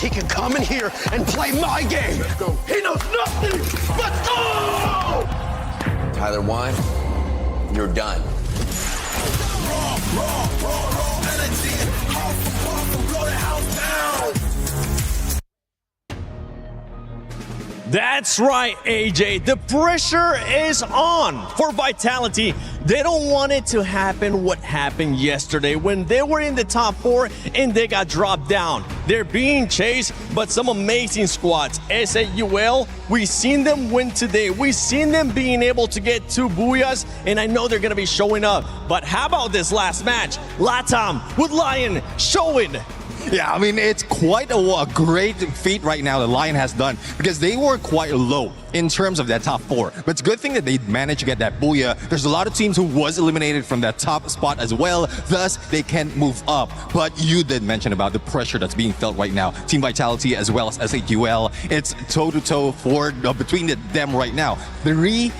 He can come in here and play my game. He knows nothing but go! Tyler 1, you're done. That's right, AJ. The pressure is on for Vitality. They don't want it to happen what happened yesterday when they were in the top 4 and they got dropped down. They're being chased, but some amazing squads. SAUL, we've seen them win today. We've seen them being able to get 2 booyahs, and I know they're going to be showing up. But how about this last match? Latam with Lion showing. Yeah, I mean, it's quite a great feat right now that Lion has done, because they were quite low in terms of that top 4. But it's a good thing that they managed to get that booyah. There's a lot of teams who was eliminated from that top spot as well, thus they can't move up. But you did mention about the pressure that's being felt right now. Team Vitality as well as SAQL, it's toe-to-toe for between them right now. 3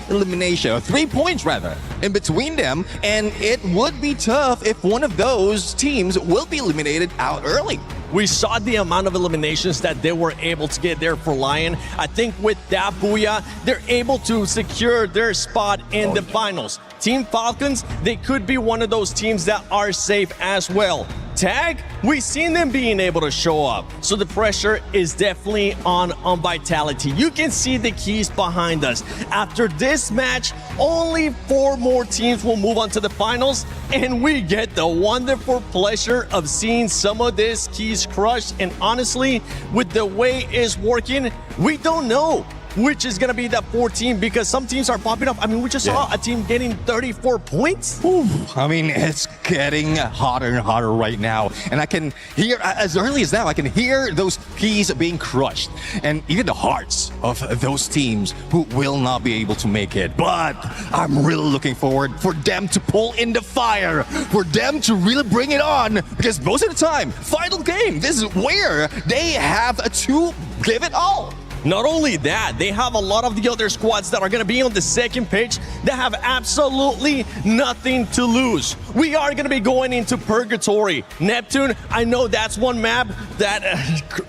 points rather, in between them, and it would be tough if one of those teams will be eliminated out early. We saw the amount of eliminations that they were able to get there for Lion. I think with that booyah, they're able to secure their spot in the finals. Team Falcons, they could be one of those teams that are safe as well. tag, we've seen them being able to show up. So the pressure is definitely on Vitality. You can see the keys behind us. After this match, only 4 more teams will move on to the finals, and we get the wonderful pleasure of seeing some of these keys crushed. And honestly, with the way it's working, we don't know which is going to be that 4th team, because some teams are popping up. I mean, we just saw a team getting 34 points. Ooh, I mean, it's getting hotter and hotter right now. And I can hear, as early as now, I can hear those keys being crushed. And even the hearts of those teams who will not be able to make it. But I'm really looking forward for them to pull in the fire, for them to really bring it on. Because most of the time, final game, this is where they have to give it all. Not only that, they have a lot of the other squads that are going to be on the second page that have absolutely nothing to lose. We are going to be going into Purgatory. Neptune, I know that's one map that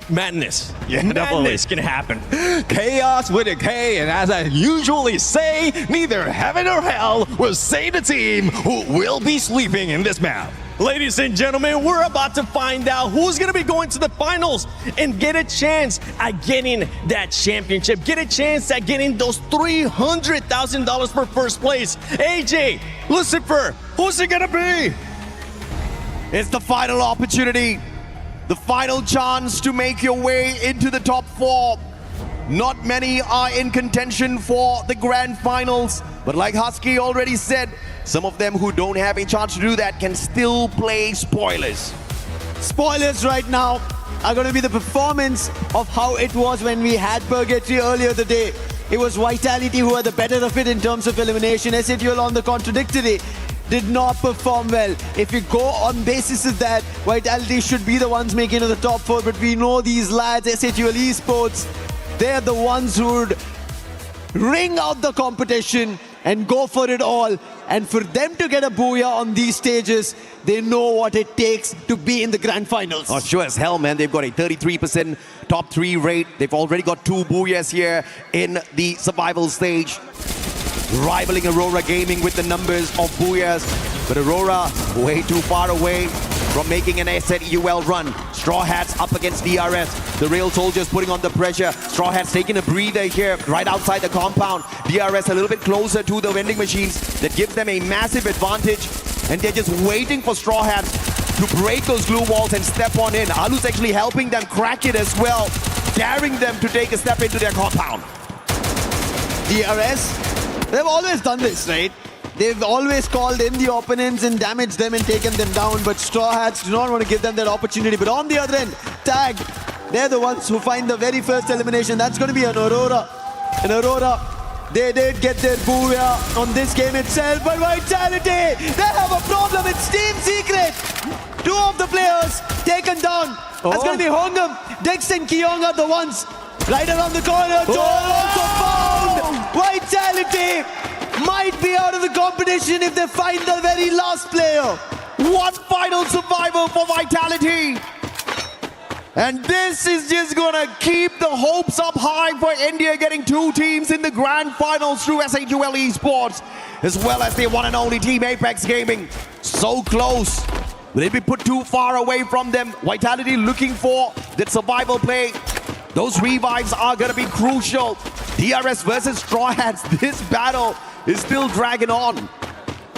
madness. Yeah, madness can happen. Chaos with a K, and as I usually say, neither heaven or hell will save the team who will be sleeping in this map. Ladies and gentlemen, we're about to find out who's going to be going to the finals and get a chance at getting that championship, get a chance at getting those $300,000 for first place. AJ, Lucifer, who's it going to be? It's the final opportunity, the final chance to make your way into the top 4. Not many are in contention for the grand finals, but like Husky already said, some of them who don't have a chance to do that can still play spoilers. Spoilers right now are going to be the performance of how it was when we had Purgatory earlier the day. It was Vitality who had the better of it in terms of elimination. SATL on the contradictory did not perform well. If you go on basis of that, Vitality should be the ones making it to the top 4, but we know these lads, SATL Esports, they're the ones who would ring out the competition and go for it all. And for them to get a booyah on these stages, they know what it takes to be in the grand finals. Oh, sure as hell, man. They've got a 33% top 3 rate. They've already got 2 booyahs here in the survival stage, rivaling Aurora Gaming with the numbers of booyahs. But Aurora way too far away from making an SATUL run. Straw Hats up against DRS. The Rail Soldiers putting on the pressure. Straw Hats taking a breather here right outside the compound. DRS a little bit closer to the vending machines. That gives them a massive advantage. And they're just waiting for Straw Hats to break those glue walls and step on in. Alu's actually helping them crack it as well, daring them to take a step into their compound. DRS, they've always done this, right? They've always called in the opponents and damaged them and taken them down, but Straw Hats do not want to give them that opportunity. But on the other end, Tag, they're the ones who find the very first elimination. That's going to be an Aurora. An Aurora, they did get their booyah on this game itself, but Vitality, they have a problem. It's Team Secret. 2 of the players taken down. That's going to be Hongam. Dex and Kyong are the ones right around the corner. Also found. Vitality might be out of the competition if they find the very last player. One final survival for Vitality. And this is just gonna keep the hopes up high for India getting 2 teams in the grand finals through SATL Esports, as well as their one and only team Apex Gaming. So close. Will it be put too far away from them? Vitality looking for that survival play. Those revives are gonna be crucial. DRS versus Straw Hats. This battle is still dragging on.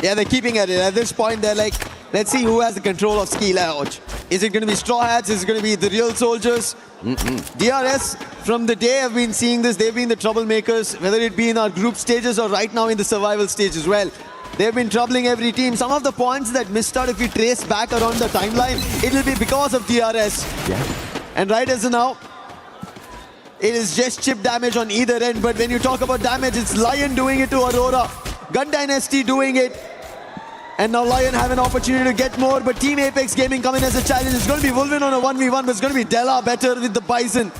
Yeah, they're keeping at it. At this point, they're like, let's see who has the control of ski lounge. Is it going to be Straw Hats? Is it going to be the real soldiers? DRS, from the day I've been seeing this, they've been the troublemakers, whether it be in our group stages or right now in the survival stage as well. They've been troubling every team. Some of the points that missed out, if we trace back around the timeline, it'll be because of DRS. Yeah. And right as of now, it is just chip damage on either end. But when you talk about damage, it's Lion doing it to Aurora, Gun Dynasty doing it. And now Lion have an opportunity to get more, but Team Apex Gaming coming as a challenge. It's going to be Wolverine on a 1v1, but it's going to be Della better with the Bison.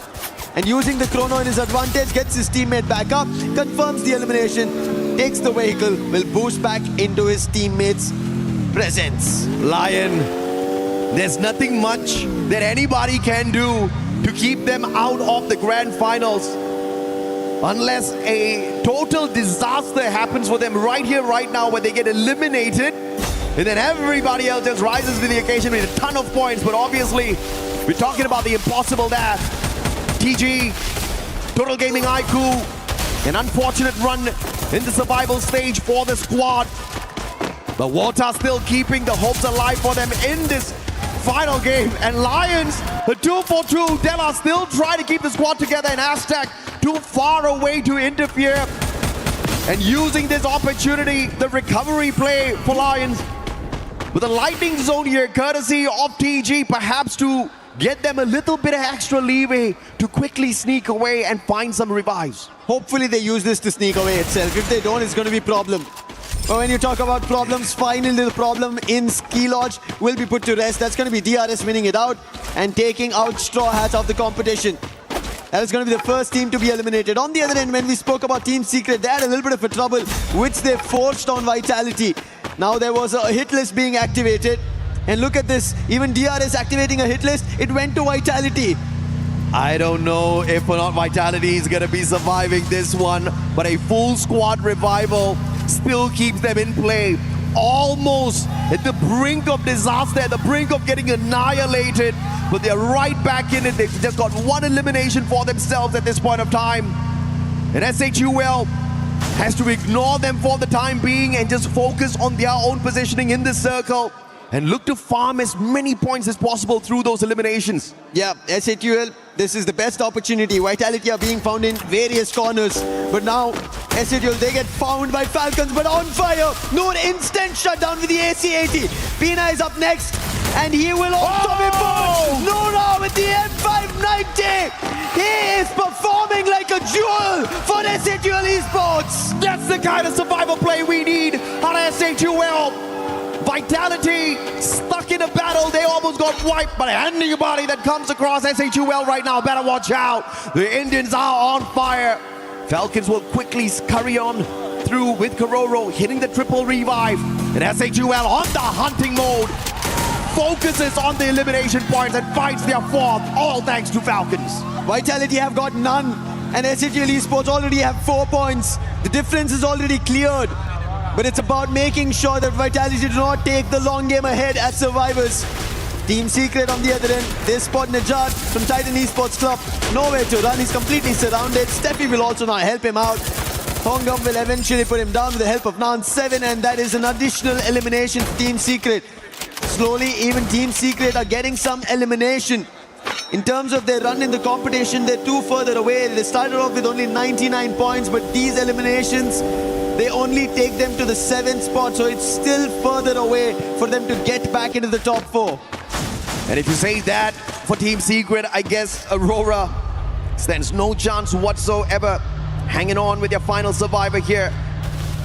And using the chrono in his advantage, gets his teammate back up, confirms the elimination, takes the vehicle, will boost back into his teammates' presence. Lion, there's nothing much that anybody can do to keep them out of the grand finals, unless a total disaster happens for them right here, right now, where they get eliminated And then everybody else just rises to the occasion with a ton of points. But obviously, we're talking about the impossible there. TG, Total Gaming IQ, an unfortunate run in the survival stage for the squad. But Water still keeping the hopes alive for them in this final game. And Lions, a 2-for-2. Della still trying to keep the squad together, and Aztec too far away to interfere. And using this opportunity, the recovery play for Lions. With a lightning zone here, courtesy of TG, perhaps to get them a little bit of extra leeway to quickly sneak away and find some revives. Hopefully they use this to sneak away itself. If they don't, it's going to be a problem. But when you talk about problems, finally the problem in Ski Lodge will be put to rest. That's going to be DRS winning it out and taking out Straw Hats of the competition. That is going to be the first team to be eliminated. On the other end, when we spoke about Team Secret, they had a little bit of a trouble, which they forced on Vitality. Now there was a hit list being activated. And look at this, even DRS activating a hit list, it went to Vitality. I don't know if or not Vitality is going to be surviving this one, but a full squad revival still keeps them in play. Almost at the brink of disaster, at the brink of getting annihilated, but they're right back in it. They've just got one elimination for themselves at this point of time. And SHUL has to ignore them for the time being and just focus on their own positioning in the circle and look to farm as many points as possible through those eliminations. Yeah, SHUL, this is the best opportunity. Vitality are being found in various corners. But now, SHUL, they get found by Falcons, but on fire. Noor instant shutdown with the AC-80. Pina is up next, and he will also be bombed. Noora with the M590. He is performing like a jewel for SHUL Esports. That's the kind of survival play we need on SHUL. Vitality stuck in a battle. They almost got wiped, but anybody that comes across SHUL right now better watch out. The Indians are on fire. Falcons will quickly scurry on through with Kororo hitting the triple revive. And SHUL on the hunting mode focuses on the elimination points and fights their fourth, all thanks to Falcons. Vitality have got none, and SHUL Esports already have 4 points. The difference is already cleared. But it's about making sure that Vitality do not take the long game ahead as survivors. Team Secret on the other end, they spot Najat from Titan Esports Club. Nowhere to run, he's completely surrounded. Steffi will also now help him out. Hongam will eventually put him down with the help of Nan 7, and that is an additional elimination for Team Secret. Slowly, even Team Secret are getting some elimination. In terms of their run in the competition, they're too further away. They started off with only 99 points, but these eliminations, they only take them to the 7th spot, so it's still further away for them to get back into the top 4. And if you say that for Team Secret, I guess Aurora stands no chance whatsoever. Hanging on with their final survivor here.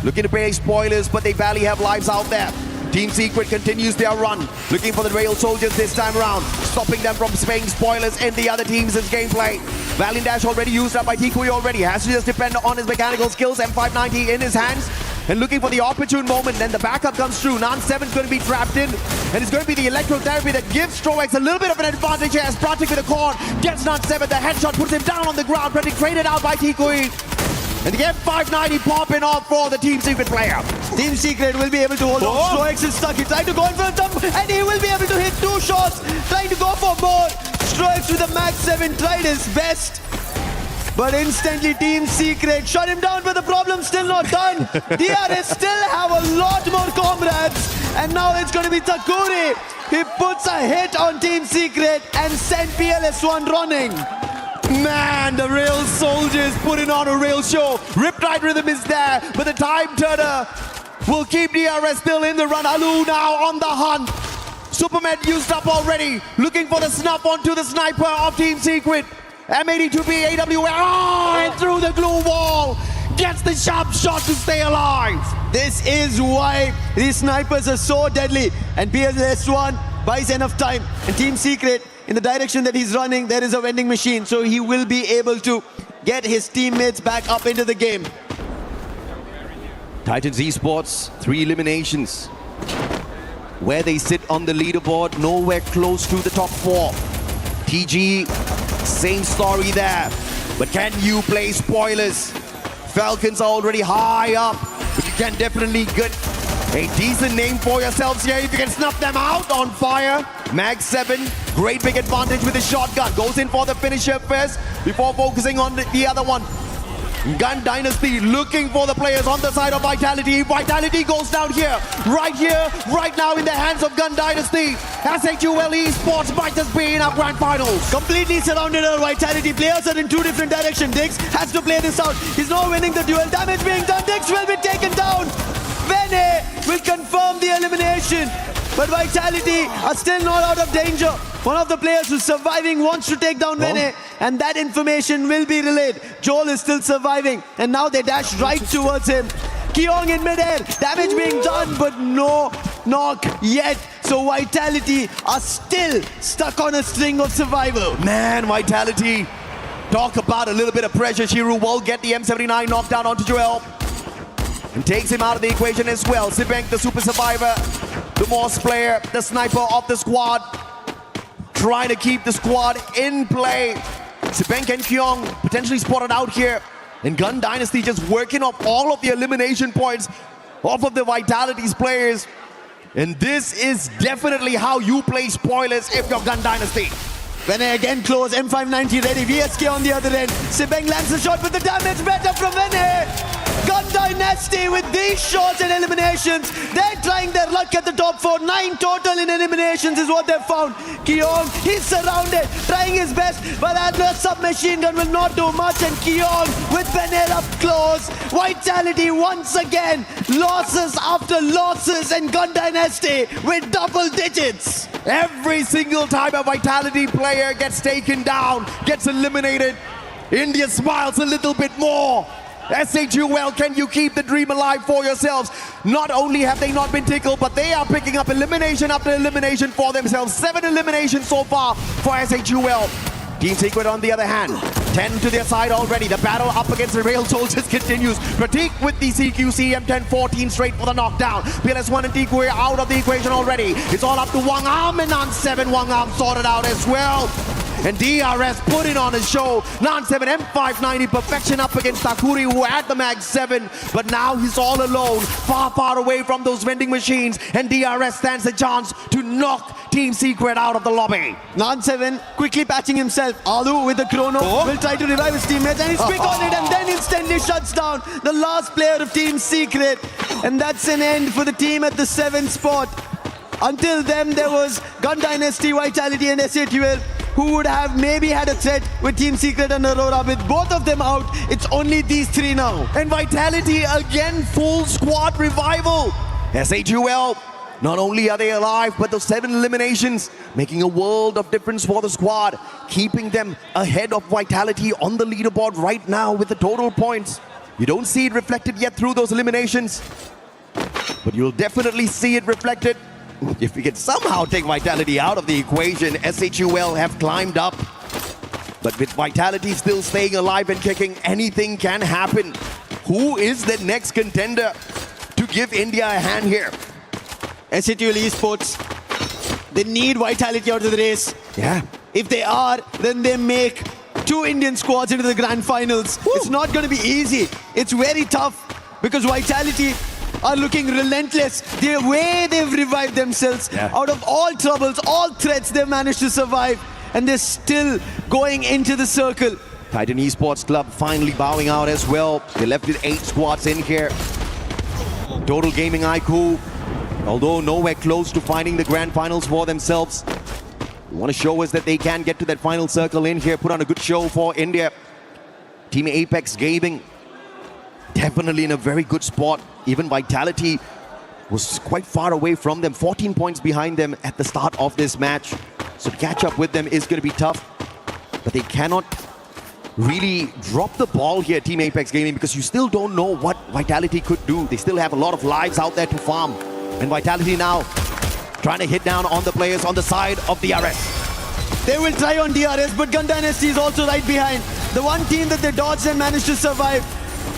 Looking to pay spoilers, but they barely have lives out there. Team Secret continues their run, looking for the Rail Soldiers this time around, stopping them from spraying spoilers in the other teams' gameplay. Valiant Dash already used up by Tikui already, has to just depend on his mechanical skills. M590 in his hands, and looking for the opportune moment. Then the backup comes through. Nan 7's going to be trapped in, and it's going to be the electrotherapy that gives Stroex a little bit of an advantage here as Pratik with a cord gets Nan 7. The headshot puts him down on the ground. Pratik traded out by Tikui. And the M590 popping off for the Team Secret player. Team Secret will be able to hold on. Stroex is stuck. He tried to go in for a thumb, and he will be able to hit 2 shots. Trying to go for more. Stroex with the Max 7 tried his best. But instantly Team Secret shut him down, but the problem's still not done. DRS still have a lot more comrades. And now it's going to be Takuri. He puts a hit on Team Secret and sent PLS1 running. Man, the Rail Soldiers putting on a real show. Riptide Rhythm is there, but the Time Turner will keep DRS still in the run. Alu now on the hunt. Superman used up already, looking for the snuff onto the sniper of Team Secret. M82B AWA, and through the glue wall, gets the sharp shot to stay alive. This is why these snipers are so deadly, and PLS1 buys enough time, and Team Secret, in the direction that he's running, there is a vending machine, so he will be able to get his teammates back up into the game. Titans Esports, 3 eliminations. Where they sit on the leaderboard, nowhere close to the top 4. TG, same story there. But can you play spoilers? Falcons are already high up, but you can definitely A decent name for yourselves here if you can snuff them out on fire. Mag 7, great big advantage with the shotgun. Goes in for the finisher first before focusing on the other one. Gun Dynasty looking for the players on the side of Vitality. Vitality goes down here, right now in the hands of Gun Dynasty. SHUL Esports might just be in our grand finals. Completely surrounded her. Vitality players are in two different directions. Dix has to play this out. He's now winning the duel. Damage being done. Dix will be taken down. VENÍ will confirm the elimination. But Vitality are still not out of danger. One of the players who's surviving wants to take down VENÍ, and that information will be relayed. Joel is still surviving, and now they dash right towards him. Keong in midair, damage being done, but no knock yet. So Vitality are still stuck on a string of survival. Man, Vitality, talk about a little bit of pressure. Shiru will get the M79 knockdown onto Joel and takes him out of the equation as well. Sibank, the super survivor, the Morse player, the sniper of the squad, trying to keep the squad in play. Sibank and Keong potentially spotted out here. And Gun Dynasty just working off all of the elimination points off of the Vitality's players. And this is definitely how you play spoilers if you're Gun Dynasty. VENÍ again close, M590 ready, VSK on the other end. Sibank lands the shot with the damage better from VENÍ. Gun Dynasty with these shots and eliminations. They're trying their luck at the top 4. 9 total in eliminations is what they've found. Keong, he's surrounded, trying his best, but that submachine gun will not do much. And Keong with VENÍ up close. Vitality once again, losses after losses, and Gun Dynasty with double digits. Every single time a Vitality player gets taken down, gets eliminated, India smiles a little bit more. SHUL, can you keep the dream alive for yourselves? Not only have they not been tickled, but they are picking up elimination after elimination for themselves. 7 eliminations so far for SHUL. Team Secret on the other hand, 10 to their side already. The battle up against the Rail Soldiers continues. Pratik with the CQC M10-14 straight for the knockdown. PLS1 and Tikwe out of the equation already. It's all up to Wang Am, and Nan 7 Wang Am sorted out as well. And DRS putting on a show. Nan 7 M590 perfection up against Takuri, who had the Mag 7, but now he's all alone, far away from those vending machines, and DRS stands a chance to knock Team Secret out of the lobby. Nan 7 quickly patching himself. Alu with the chrono will try to revive his teammates, and he's quick on it, and then instantly shuts down the last player of Team Secret. And that's an end for the team at the 7th spot. Until then, there was Gun Dynasty, Vitality, and SHUL, who would have maybe had a threat with Team Secret and Aurora. With both of them out, it's only these 3 now. And Vitality again, full squad revival. SHUL, not only are they alive, but those 7 eliminations making a world of difference for the squad, keeping them ahead of Vitality on the leaderboard right now with the total points. You don't see it reflected yet through those eliminations, but you'll definitely see it reflected if we can somehow take Vitality out of the equation. SHUL have climbed up, but with Vitality still staying alive and kicking, anything can happen. Who is the next contender to give India a hand here? SHUL Esports, they need Vitality out of the race. Yeah. If they are, then they make 2 Indian squads into the grand finals. Woo. It's not going to be easy. It's very tough because Vitality are looking relentless. The way they've revived themselves out of all troubles, all threats, they've managed to survive, and they're still going into the circle. Titan Esports Club finally bowing out as well. They left with 8 squads in here. Total Gaming IQ, although nowhere close to finding the grand finals for themselves, they want to show us that they can get to that final circle in here, put on a good show for India. Team Apex Gaming, definitely in a very good spot. Even Vitality was quite far away from them, 14 points behind them at the start of this match. So to catch up with them is going to be tough, but they cannot really drop the ball here, Team Apex Gaming, because you still don't know what Vitality could do. They still have a lot of lives out there to farm. And Vitality now trying to hit down on the players on the side of DRS. They will try on DRS, but Gun Dynasty is also right behind. The one team that they dodged and managed to survive.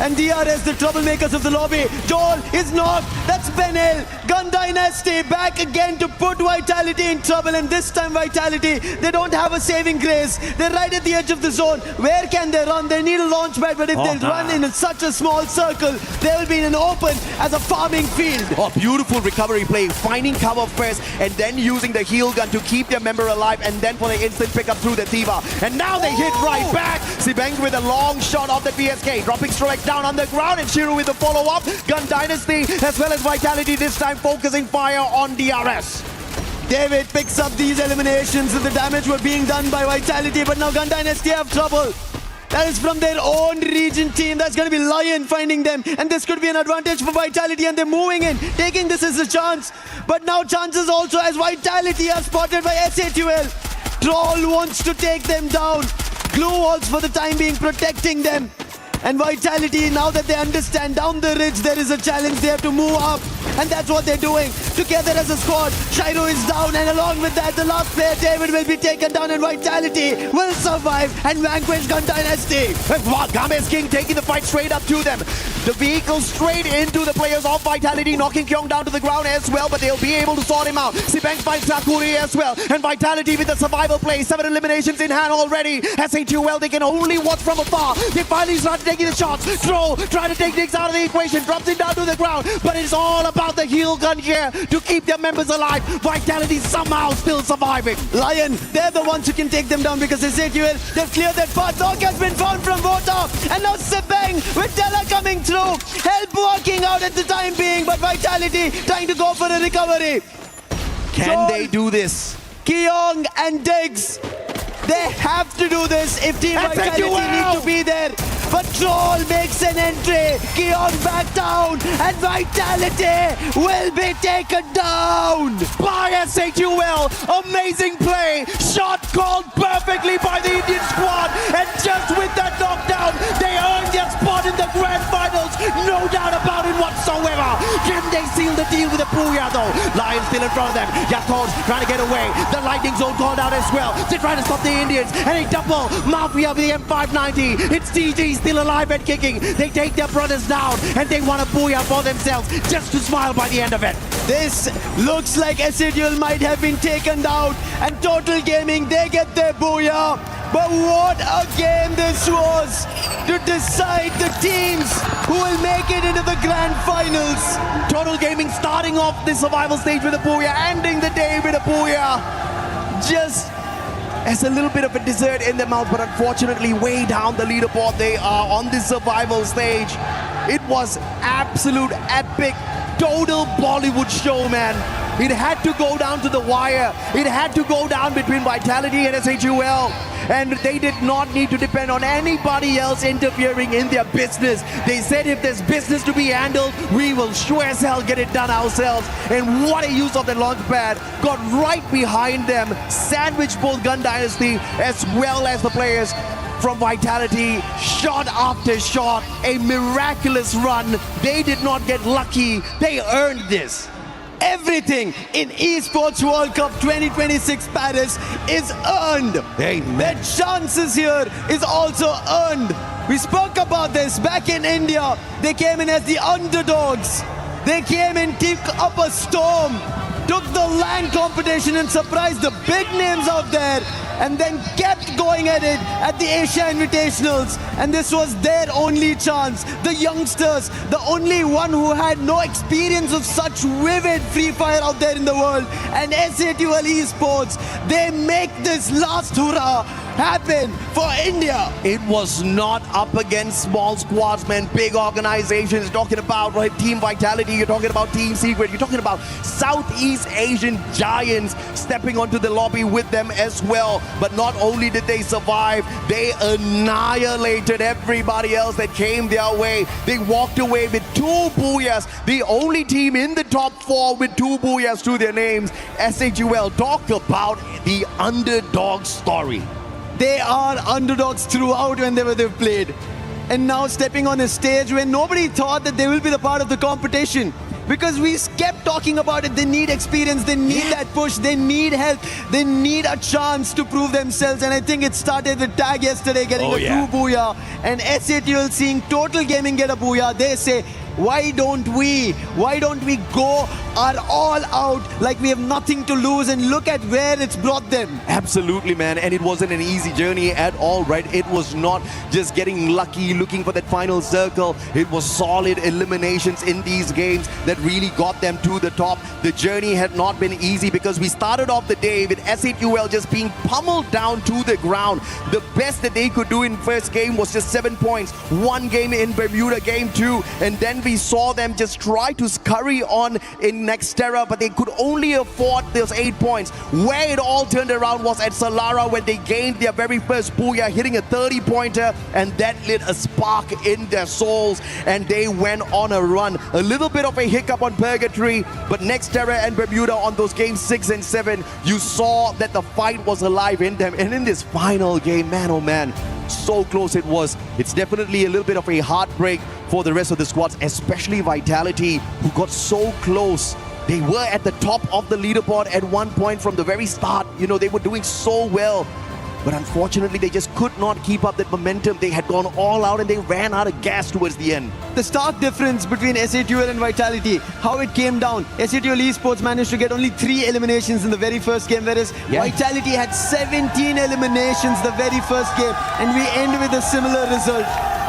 And DRS, the troublemakers of the lobby. Joel is knocked. That's Benel. Gun Dynasty back again to put Vitality in trouble. And this time Vitality, they don't have a saving grace. They're right at the edge of the zone. Where can they run? They need a launch pad, but if they run in such a small circle, they will be in an open as a farming field. Oh, beautiful recovery play, finding cover first and then using the heal gun to keep their member alive and then for the instant pickup through the Thiva. And now they hit right back. Sibeng with a long shot off the PSK, dropping Strolek down on the ground, and Shiru with the follow-up. Gun Dynasty as well as Vitality this time focusing fire on DRS. David picks up these eliminations and the damage were being done by Vitality, but now Gun Dynasty have trouble. That is from their own region team. That's going to be Lion finding them. And this could be an advantage for Vitality. And they're moving in, taking this as a chance. But now chances also as Vitality are spotted by SA2L. Troll wants to take them down. Glue walls for the time being protecting them. And Vitality, now that they understand down the ridge there is a challenge, they have to move up. And that's what they're doing. Together as a squad, Shiro is down, and along with that, the last player, David, will be taken down, and Vitality will survive and vanquish Gun Dynasty. Games King taking the fight straight up to them. The vehicle straight into the players of Vitality, knocking Kyung down to the ground as well, but they'll be able to sort him out. Sibeng finds Sakuri as well, and Vitality with the survival play. 7 eliminations in hand already. SA2L, they can only watch from afar. They finally start taking the shots. Throw, trying to take Nix out of the equation, drops him down to the ground, but it's all about the heal gun here to keep their members alive. Vitality somehow still surviving. Lion, they're the ones who can take them down because SAQL, they've cleared that path. Dog has been found from Vota, and now Sibeng with Della coming through. Help working out at the time being, but Vitality trying to go for a recovery. Can they do this? Kyung and Diggs, they have to do this if Team Vitality need to be there. But Troll makes an entry. Kyung back down, and Vitality will be taken down by SA2L. Amazing play. Shot called perfectly by the Indian squad. And just with that knockdown, they earned their spot in the grand finals. No doubt about it whatsoever. Can they seal the deal with the Puya though? Lions still in front of them. Yakos trying to get away. The lightning zone called out as well. They're trying to stop the Indians. And a double Mafia with the M590. It's TG still alive and kicking. They take their brothers down and they want a booyah for themselves just to smile by the end of it. This looks like Acidual might have been taken down, and Total Gaming, they get their booyah. But what a game this was to decide the teams who will make it into the grand finals. Total Gaming starting off the survival stage with a booyah, ending the day with a booyah. Just as a little bit of a dessert in their mouth, but unfortunately way down the leaderboard they are on this survival stage. It was absolute epic, total Bollywood show, man. It had to go down to the wire. It had to go down between Vitality and SHUL. And they did not need to depend on anybody else interfering in their business. They said if there's business to be handled, we will sure as hell get it done ourselves. And what a use of the launch pad. Got right behind them, sandwiched both Gun Dynasty as well as the players from Vitality. Shot after shot, a miraculous run. They did not get lucky. They earned this. Everything in Esports World Cup 2026 Paris is earned. Amen. Their chances here is also earned. We spoke about this back in India. They came in as the underdogs. They came in, kicked up a storm, took the LAN competition and surprised the big names out there, and then kept going at it at the Asia Invitationals. And this was their only chance. The youngsters, the only one who had no experience of such vivid Free Fire out there in the world. And SA2L Esports, they make this last hurrah happen for India. It was not up against small squads, man. Big organizations. You're talking about Team Vitality. You're talking about Team Secret. You're talking about Southeast Asian giants stepping onto the lobby with them as well. But not only did they survive, they annihilated everybody else that came their way. They walked away with 2 booyahs. The only team in the top 4 with 2 booyahs to their names. SHUL. Talk about the underdog story. They are underdogs throughout whenever they've played. And now stepping on a stage where nobody thought that they will be the part of the competition. because we kept talking about it. They need experience, they need that push, they need help, they need a chance to prove themselves. And I think it started with Tag yesterday getting a true booyah, and SATL seeing Total Gaming get a booyah. They say, why don't we go our all out like we have nothing to lose, and look at where it's brought them. Absolutely, man. And it wasn't an easy journey at all, right? It was not just getting lucky, looking for that final circle. It was solid eliminations in these games that really got them to the top. The journey had not been easy because we started off the day with SATL just being pummeled down to the ground. The best that they could do in first game was just 7 points. One game in Bermuda, game 2, and then we saw them just try to scurry on in Nextera, but they could only afford those 8 points. Where it all turned around was at Solara when they gained their very first booyah, hitting a 30-pointer, and that lit a spark in their souls, and they went on a run. A little bit of a hiccup on Purgatory, but Nextera and Bermuda on those games 6 and 7, you saw that the fight was alive in them. And in this final game, man, oh man, so close it was. It's definitely a little bit of a heartbreak for the rest of the squads, especially Vitality, who got so close. They were at the top of the leaderboard at one point from the very start. You know, they were doing so well. But unfortunately, they just could not keep up that momentum. They had gone all out and they ran out of gas towards the end. The stark difference between SATL and Vitality, how it came down. SATL Esports managed to get only 3 eliminations in the very first game, whereas Vitality had 17 eliminations the very first game. And we end with a similar result.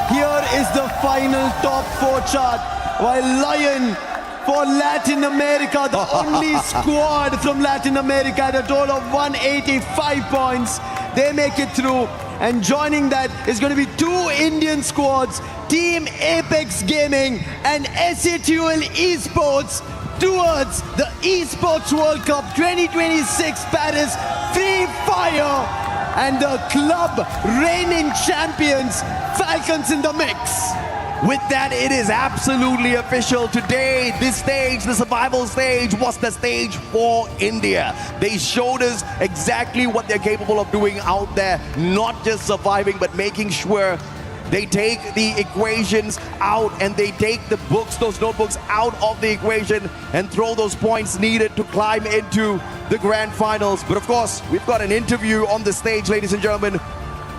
Here is the final top 4 chart, while Lion for Latin America, the only squad from Latin America at a total of 185 points. They make it through, and joining that is going to be 2 Indian squads, Team Apex Gaming and SATL Esports, towards the Esports World Cup 2026 Paris Free Fire, and the club reigning champions, Falcons in the mix. With that, it is absolutely official. Today, this stage, the survival stage, was the stage for India. They showed us exactly what they're capable of doing out there, not just surviving, but making sure they take the equations out and they take the books, those notebooks out of the equation and throw those points needed to climb into the grand finals. But of course, we've got an interview on the stage, ladies and gentlemen.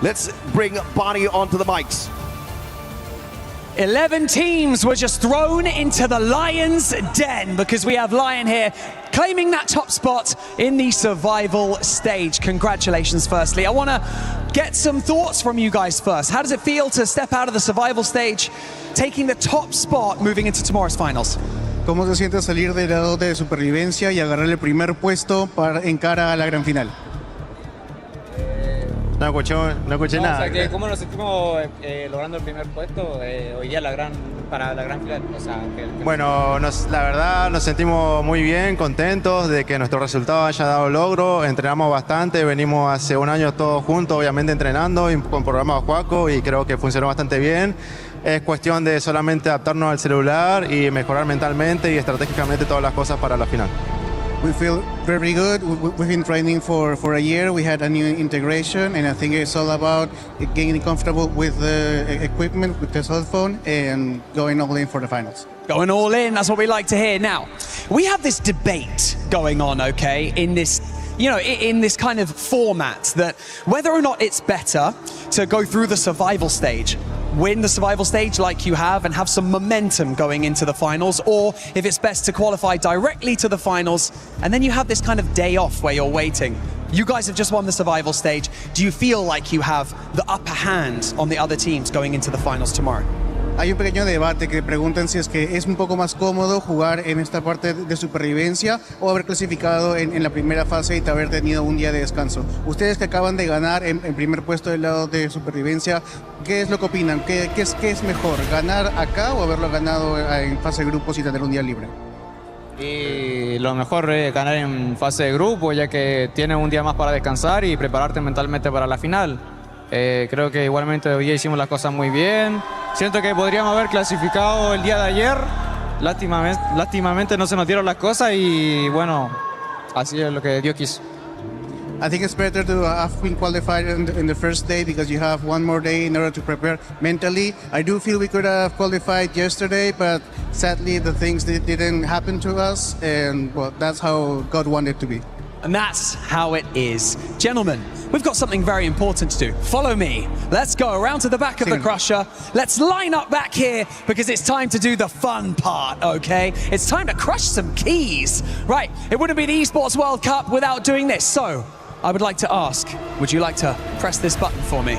Let's bring Barney onto the mics. 11 teams were just thrown into the Lion's den because we have Lion here claiming that top spot in the survival stage. Congratulations, firstly. I want to get some thoughts from you guys first. How does it feel to step out of the survival stage, taking the top spot, moving into tomorrow's finals? ¿Cómo se siente salir del lado de supervivencia y agarrar el primer puesto en cara a la gran final? No escuché nada. O sea, que ¿cómo nos sentimos logrando el primer puesto hoy día para la gran final? O sea, Bueno, la verdad nos sentimos muy bien, contentos de que nuestro resultado haya dado logro. Entrenamos bastante, venimos hace un año todos juntos, obviamente entrenando y con programas Juaco, y creo que funcionó bastante bien. Es cuestión de solamente adaptarnos al celular y mejorar mentalmente y estratégicamente todas las cosas para la final. We feel very good. We've been training for a year. We had a new integration, and I think it's all about getting comfortable with the equipment, with the cell phone, and going all in for the finals. Going all in, that's what we like to hear. Now, we have this debate going on, okay, in this, you know, in this kind of format, that whether or not it's better to go through the survival stage, win the survival stage like you have and have some momentum going into the finals, or if it's best to qualify directly to the finals and then you have this kind of day off where you're waiting. You guys have just won the survival stage. Do you feel like you have the upper hand on the other teams going into the finals tomorrow? Hay un pequeño debate que preguntan si es que es un poco más cómodo jugar en esta parte de supervivencia o haber clasificado en la primera fase y haber tenido un día de descanso. Ustedes que acaban de ganar en primer puesto del lado de supervivencia, ¿qué es lo que opinan? ¿Qué es mejor, ganar acá o haberlo ganado en fase de grupos y tener un día libre? Y lo mejor es ganar en fase de grupo, ya que tienes un día más para descansar y prepararte mentalmente para la final. Creo que igualmente hoy día hicimos las cosas muy bien. Siento que podríamos haber clasificado el día de ayer. Lástimamente no se nos dieron las cosas y bueno, así es lo que Dios quiso. I think it's better to have been qualified in the first day because you have one more day in order to prepare mentally. I do feel we could have qualified yesterday, but sadly the things didn't happen to us, and well, that's how God wanted it to be. And that's how it is. Gentlemen, we've got something very important to do. Follow me. Let's go around to the back of the crusher. Let's line up back here because it's time to do the fun part, okay? It's time to crush some keys. Right, it wouldn't be the Esports World Cup without doing this. So, I would like to ask, would you like to press this button for me?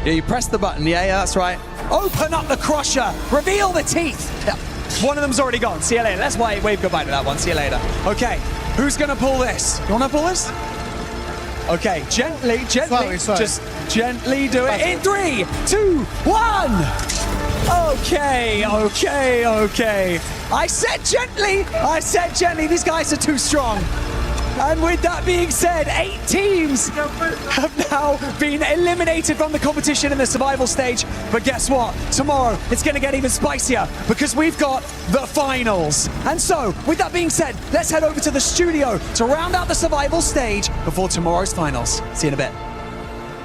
Yeah, you press the button. Yeah, that's right. Open up the crusher. Reveal the teeth. Yeah. One of them's already gone. See you later. Let's wave goodbye to that one. See you later. Okay. Who's gonna pull this? You wanna pull this? Okay, gently, just gently do it. In 3, 2, 1. Okay. I said gently. These guys are too strong. And with that being said, 8 teams have now been eliminated from the competition in the survival stage. But guess what? Tomorrow, it's going to get even spicier because we've got the finals. And so, with that being said, let's head over to the studio to round out the survival stage before tomorrow's finals. See you in a bit.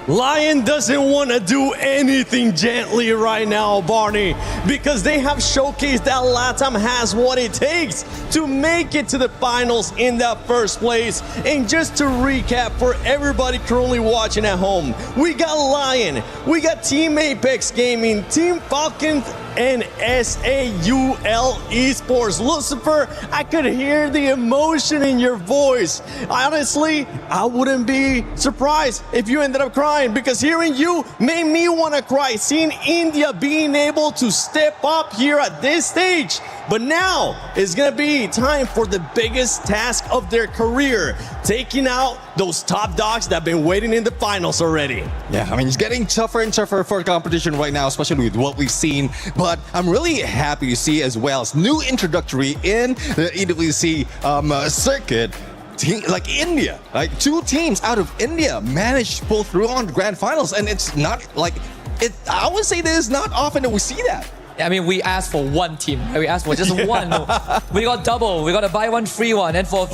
Lion doesn't want to do anything gently right now, Barney, because they have showcased that LATAM has what it takes to make it to the finals in that first place. And just to recap for everybody currently watching at home, we got Lion, we got Team Apex Gaming, Team Falcons, and SAUL Esports. Lucifer, I could hear the emotion in your voice. Honestly, I wouldn't be surprised if you ended up crying, because hearing you made me want to cry, seeing India being able to step up here at this stage. But now it's going to be time for the biggest task of their career, taking out those top dogs that have been waiting in the finals already. Yeah, I mean, it's getting tougher and tougher for competition right now, especially with what we've seen. But I'm really happy to see as well as new introductory in the EWC circuit. Like India, like 2 teams out of India managed to pull through on grand finals, and it's not like it. I would say that it's not often that we see that. I mean, we asked for one team. We asked for just one. We got double. We got a buy one, free one. And for